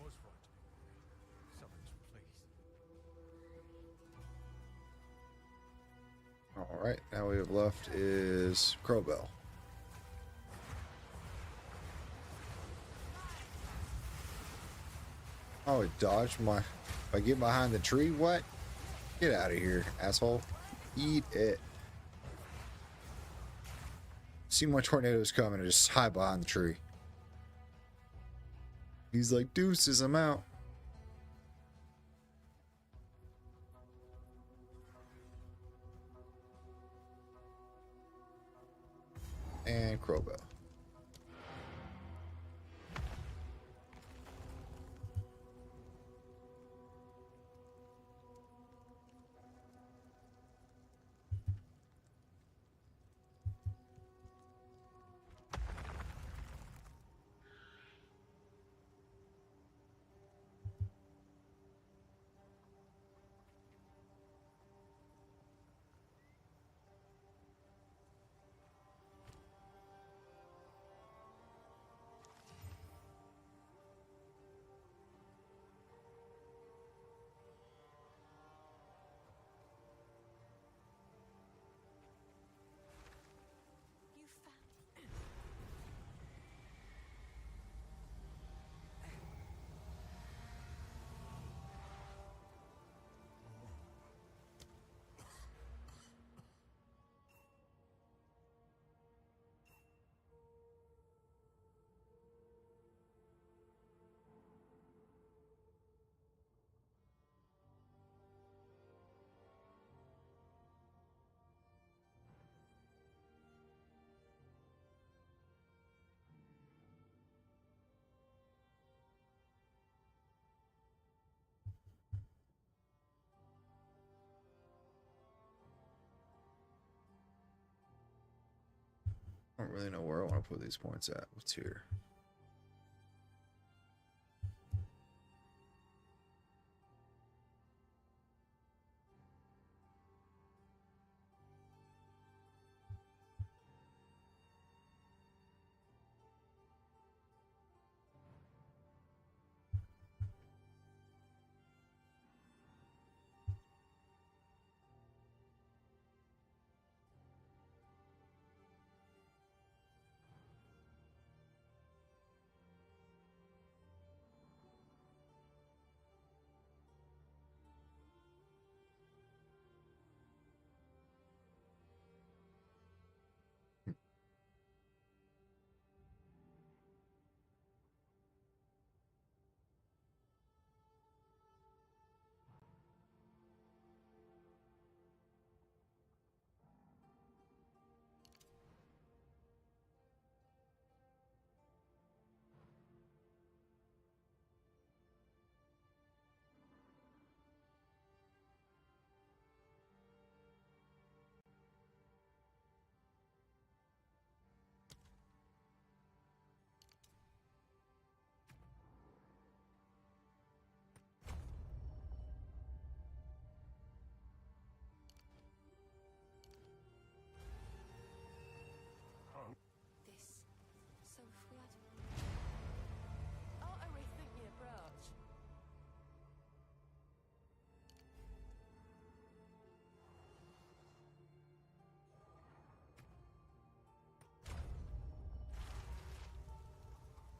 was right to be worried. Something's replaced. All right, now we have left is Crowbell. Oh, it dodged my. If I get behind the tree, what? Get out of here, asshole. Eat it. See my tornadoes coming, I just hide behind the tree. He's like, deuces, I'm out. And Crowbell. I don't really know where I want to put these points at. What's here? This so flattering. Ought to rethink the approach.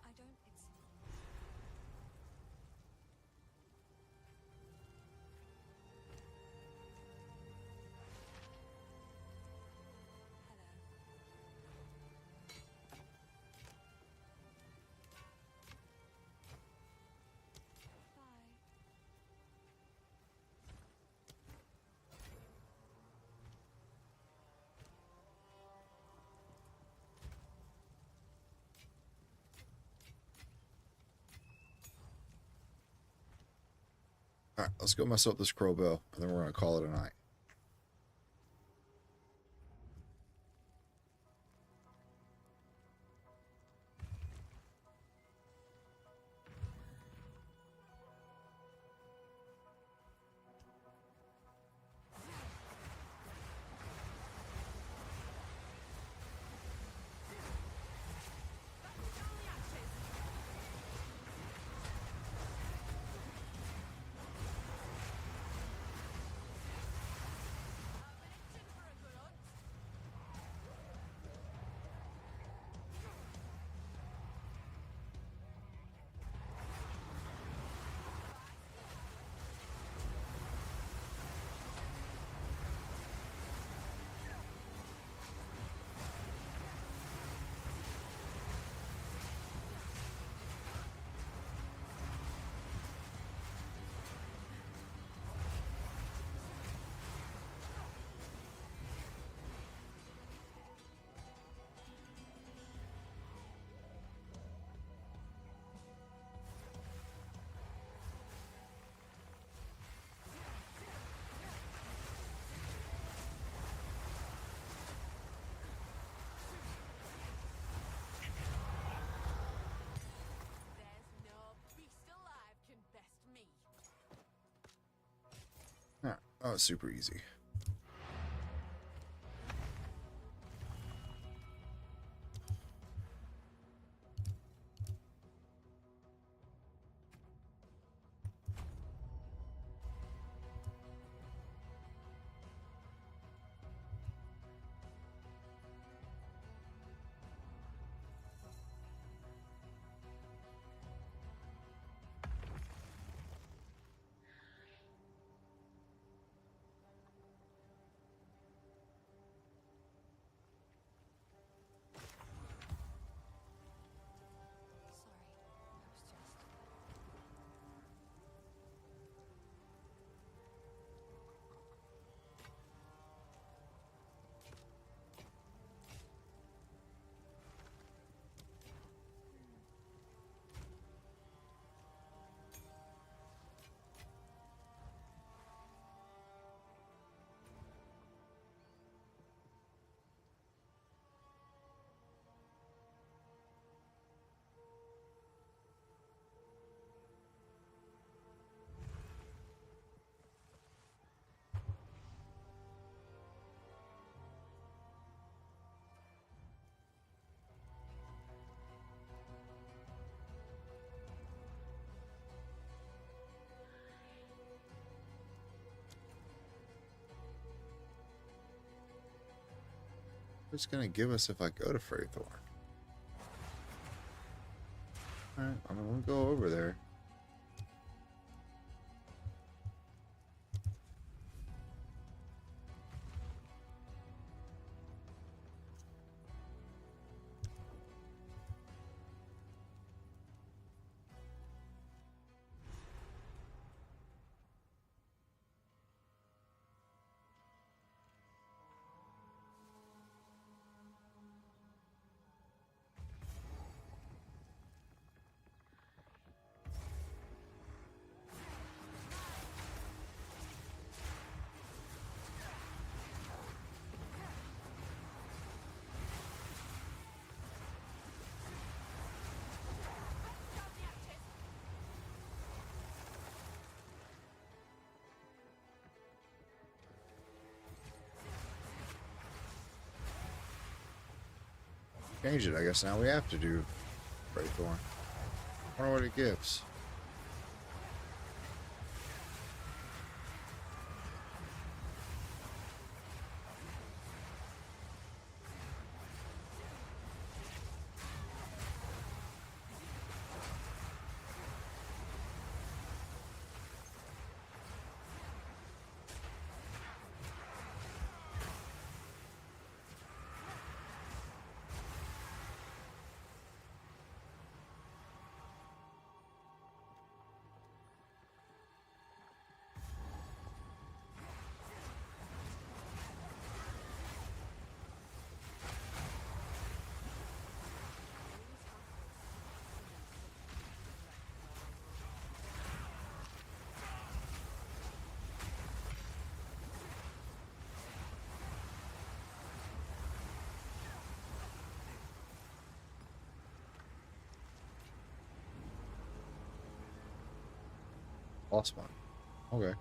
I don't. It's. All right, let's go mess up this Crowbell, and then we're going to call it a night. Oh, it's super easy. What's it gonna give us if I go to Freythorn? Alright, I'm gonna go over there. Change it, I guess now we have to do Freythorn. I wonder what it gives. Lost one. Okay.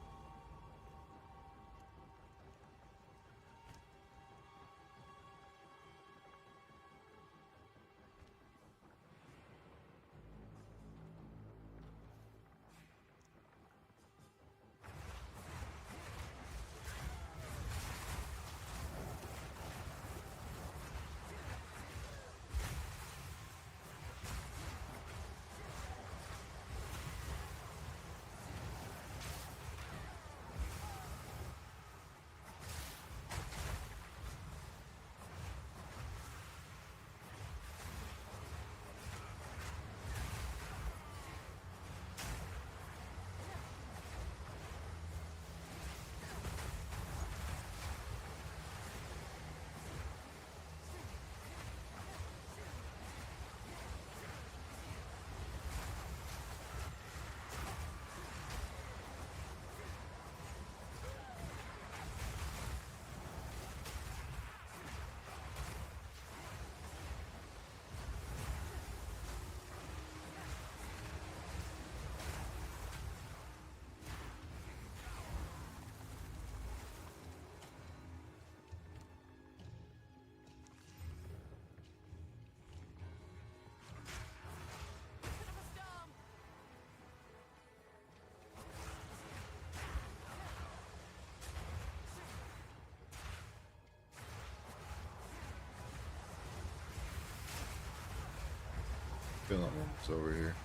Feeling almost over here.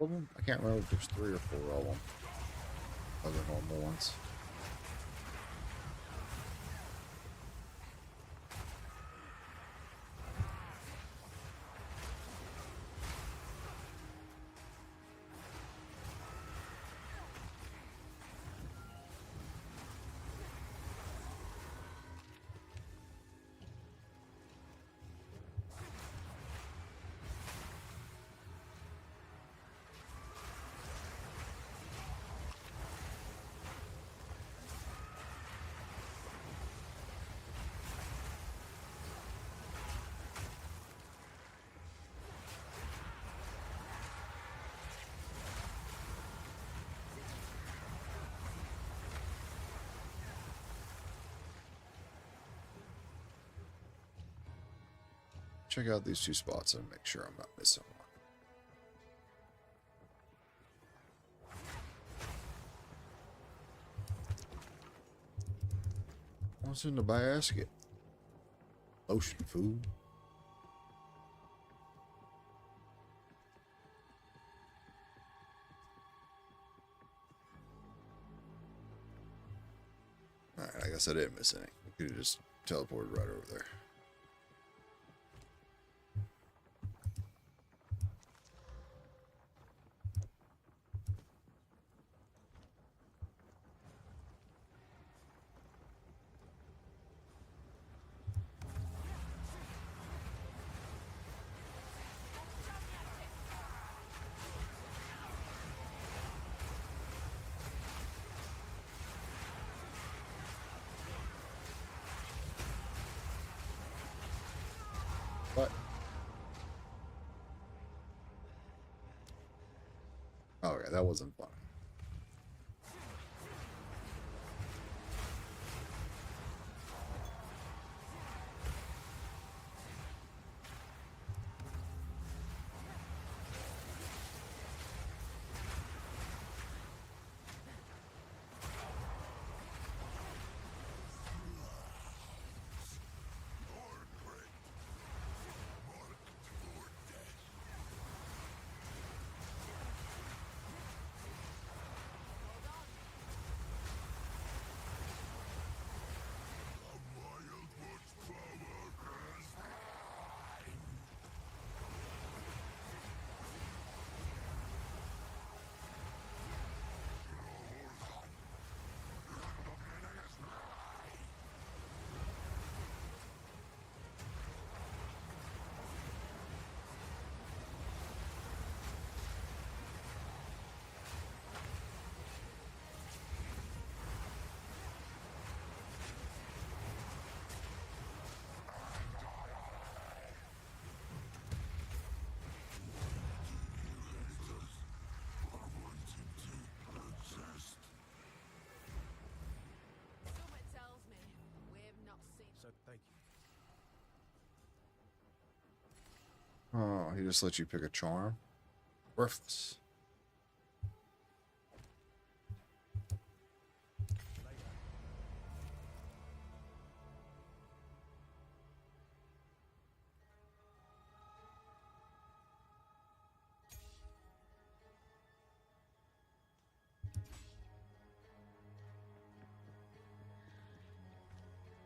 Of them? I can't remember if there's 3 or 4 of them. Other normal ones. Check out these 2 spots and make sure I'm not missing one. What's in the basket? Ocean food. Alright, I guess I didn't miss any. You could have just teleported right over there. What? Okay, that wasn't fun. Oh, he just lets you pick a charm. Worthless.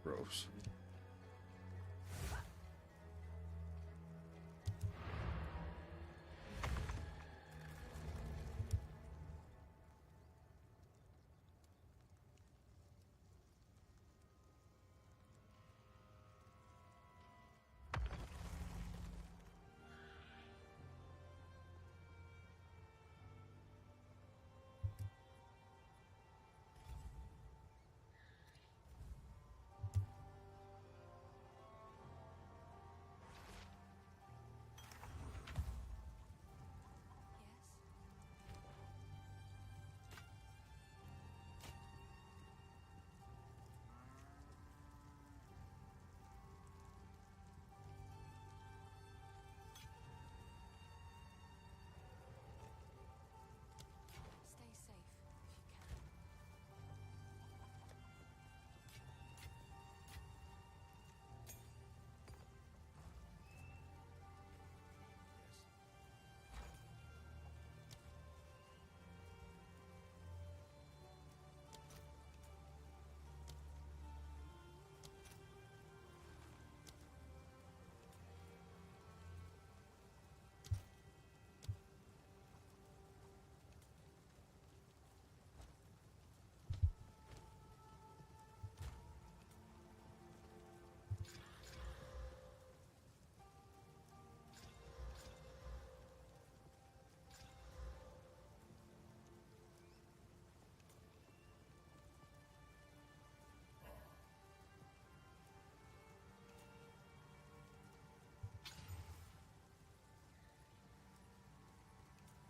Gross. Stay safe if you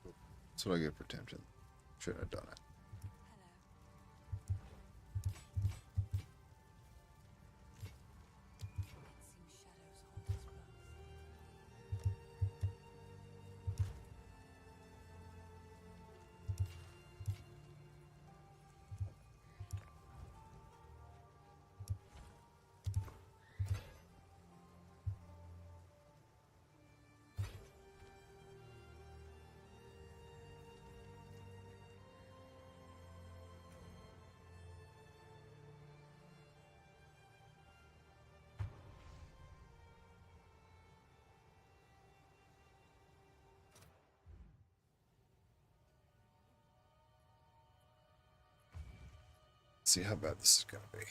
can. That's what I get for tempting. Shouldn't have done it. See how bad this is gonna be.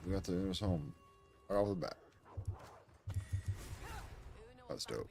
We got the nearest home right off the bat. That's dope.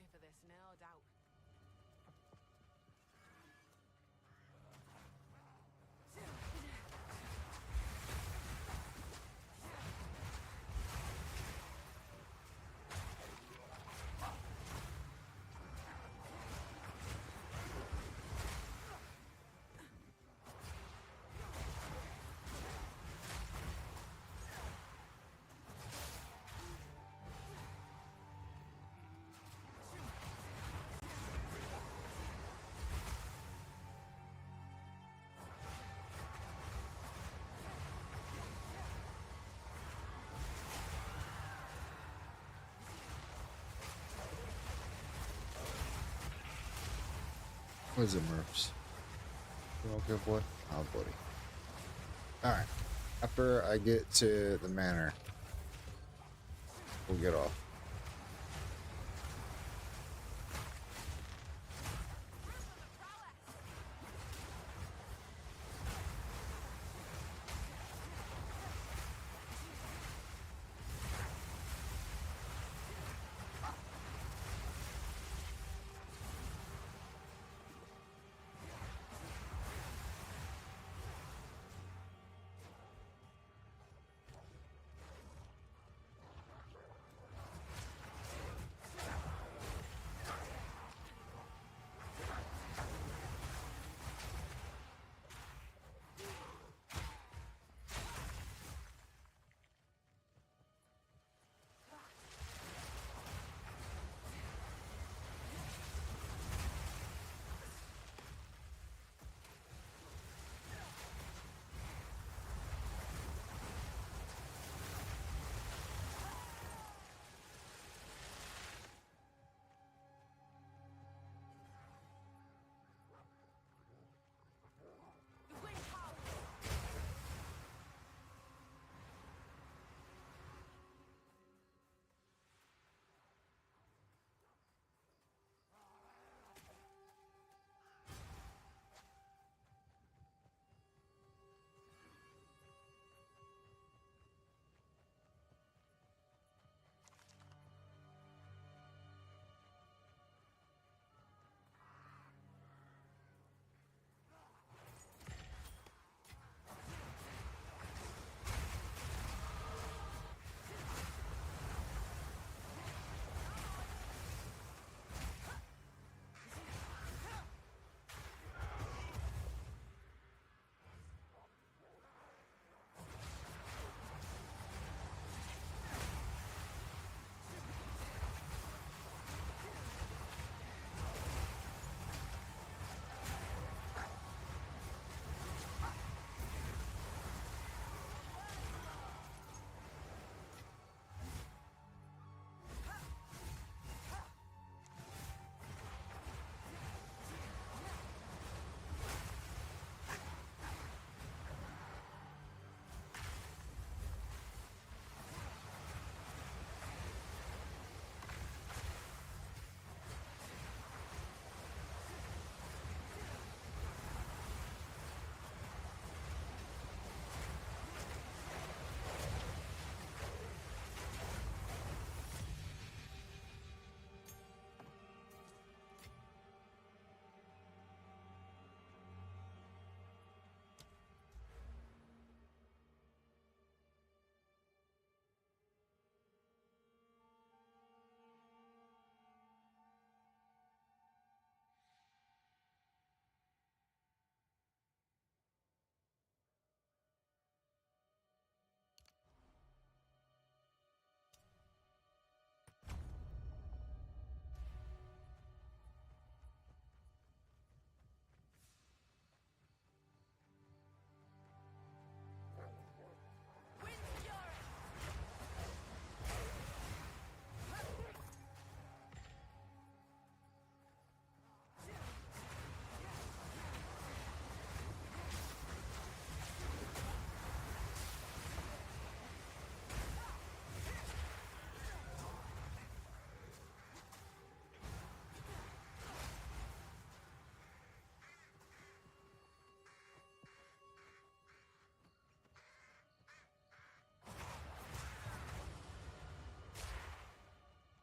What is it, Murphs? You all good, boy? Oh, buddy. Alright. After I get to the manor, we'll get off.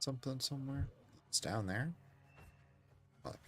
something somewhere? It's down there. Up.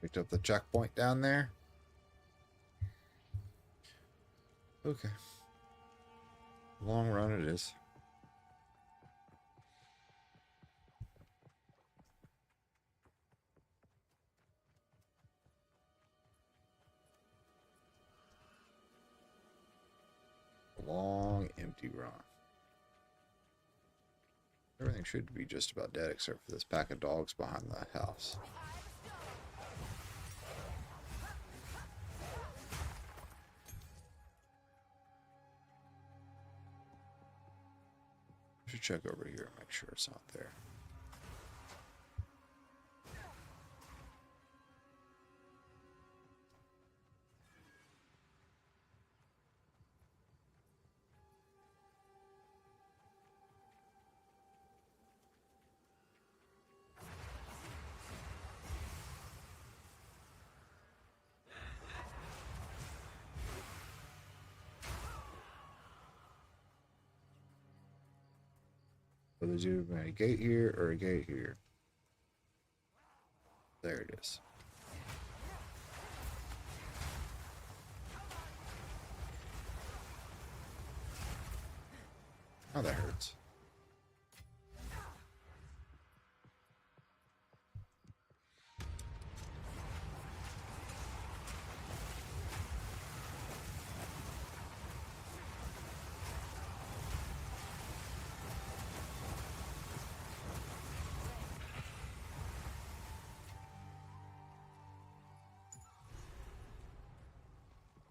Picked up the checkpoint down there. Okay. Long run it is. Long, empty run. Everything should be just about dead except for this pack of dogs behind the house. Should check over here and make sure it's not there. So there's either a gate here or a gate here. There it is. Oh, that hurts.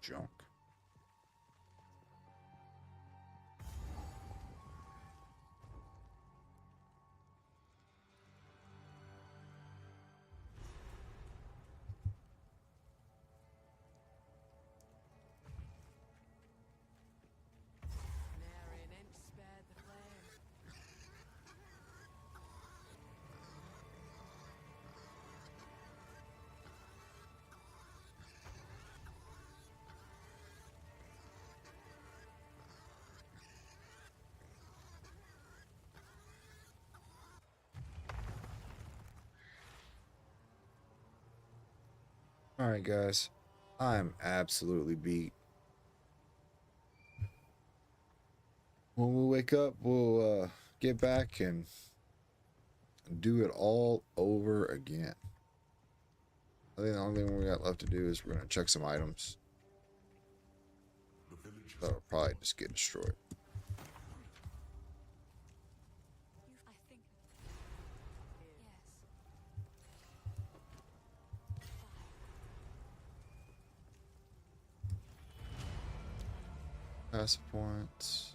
Junk. Nary an inch spared the flame. Alright, guys. I'm absolutely beat. When we wake up, we'll get back and do it all over again. I think the only thing we got left to do is we're going to check some items. That'll probably just get destroyed. I think. Yes. Passive points.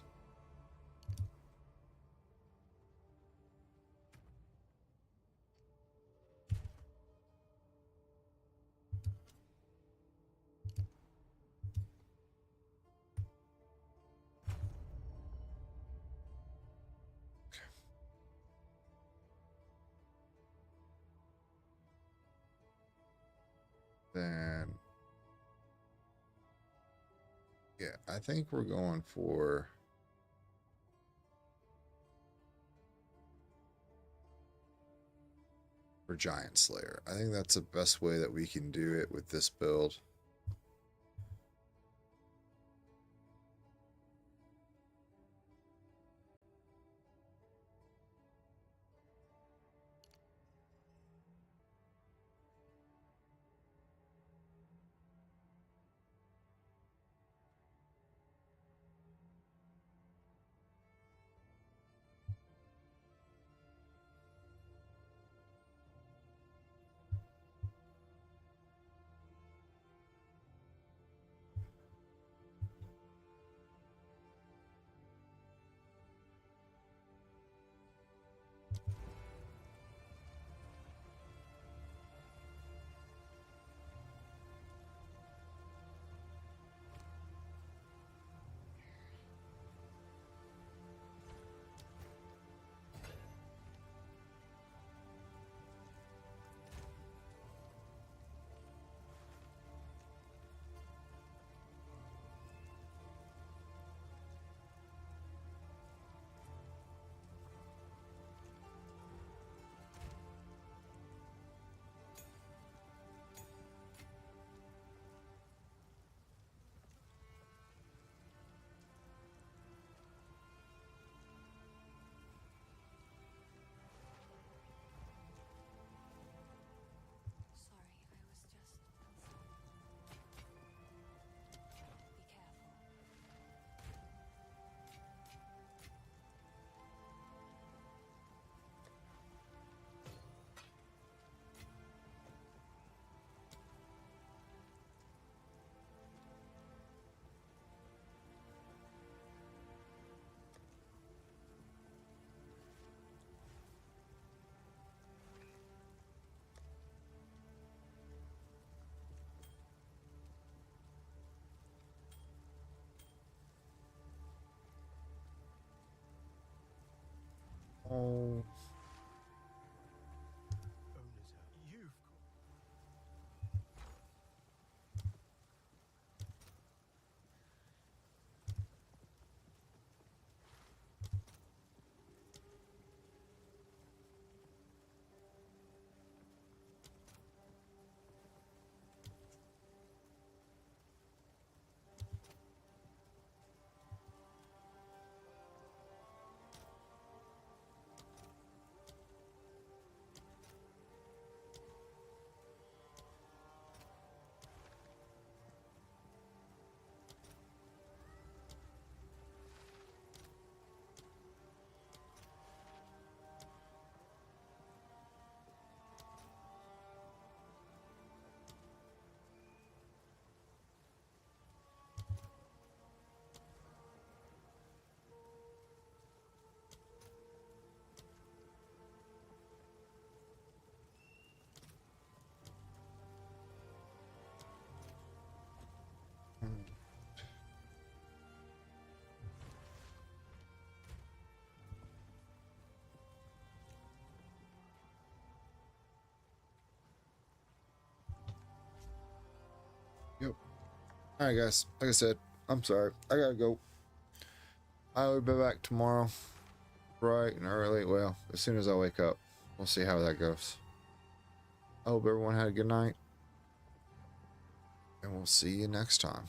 Then, yeah, I think we're going for for Giant Slayer. I think that's the best way that we can do it with this build. Sorry, I was just concerned. Be careful. Oh. You've Yep. Alright, guys. Like I said, I'm sorry. I gotta go. I will be back tomorrow. Bright and early. Well, as soon as I wake up. We'll see how that goes. I hope everyone had a good night. And we'll see you next time.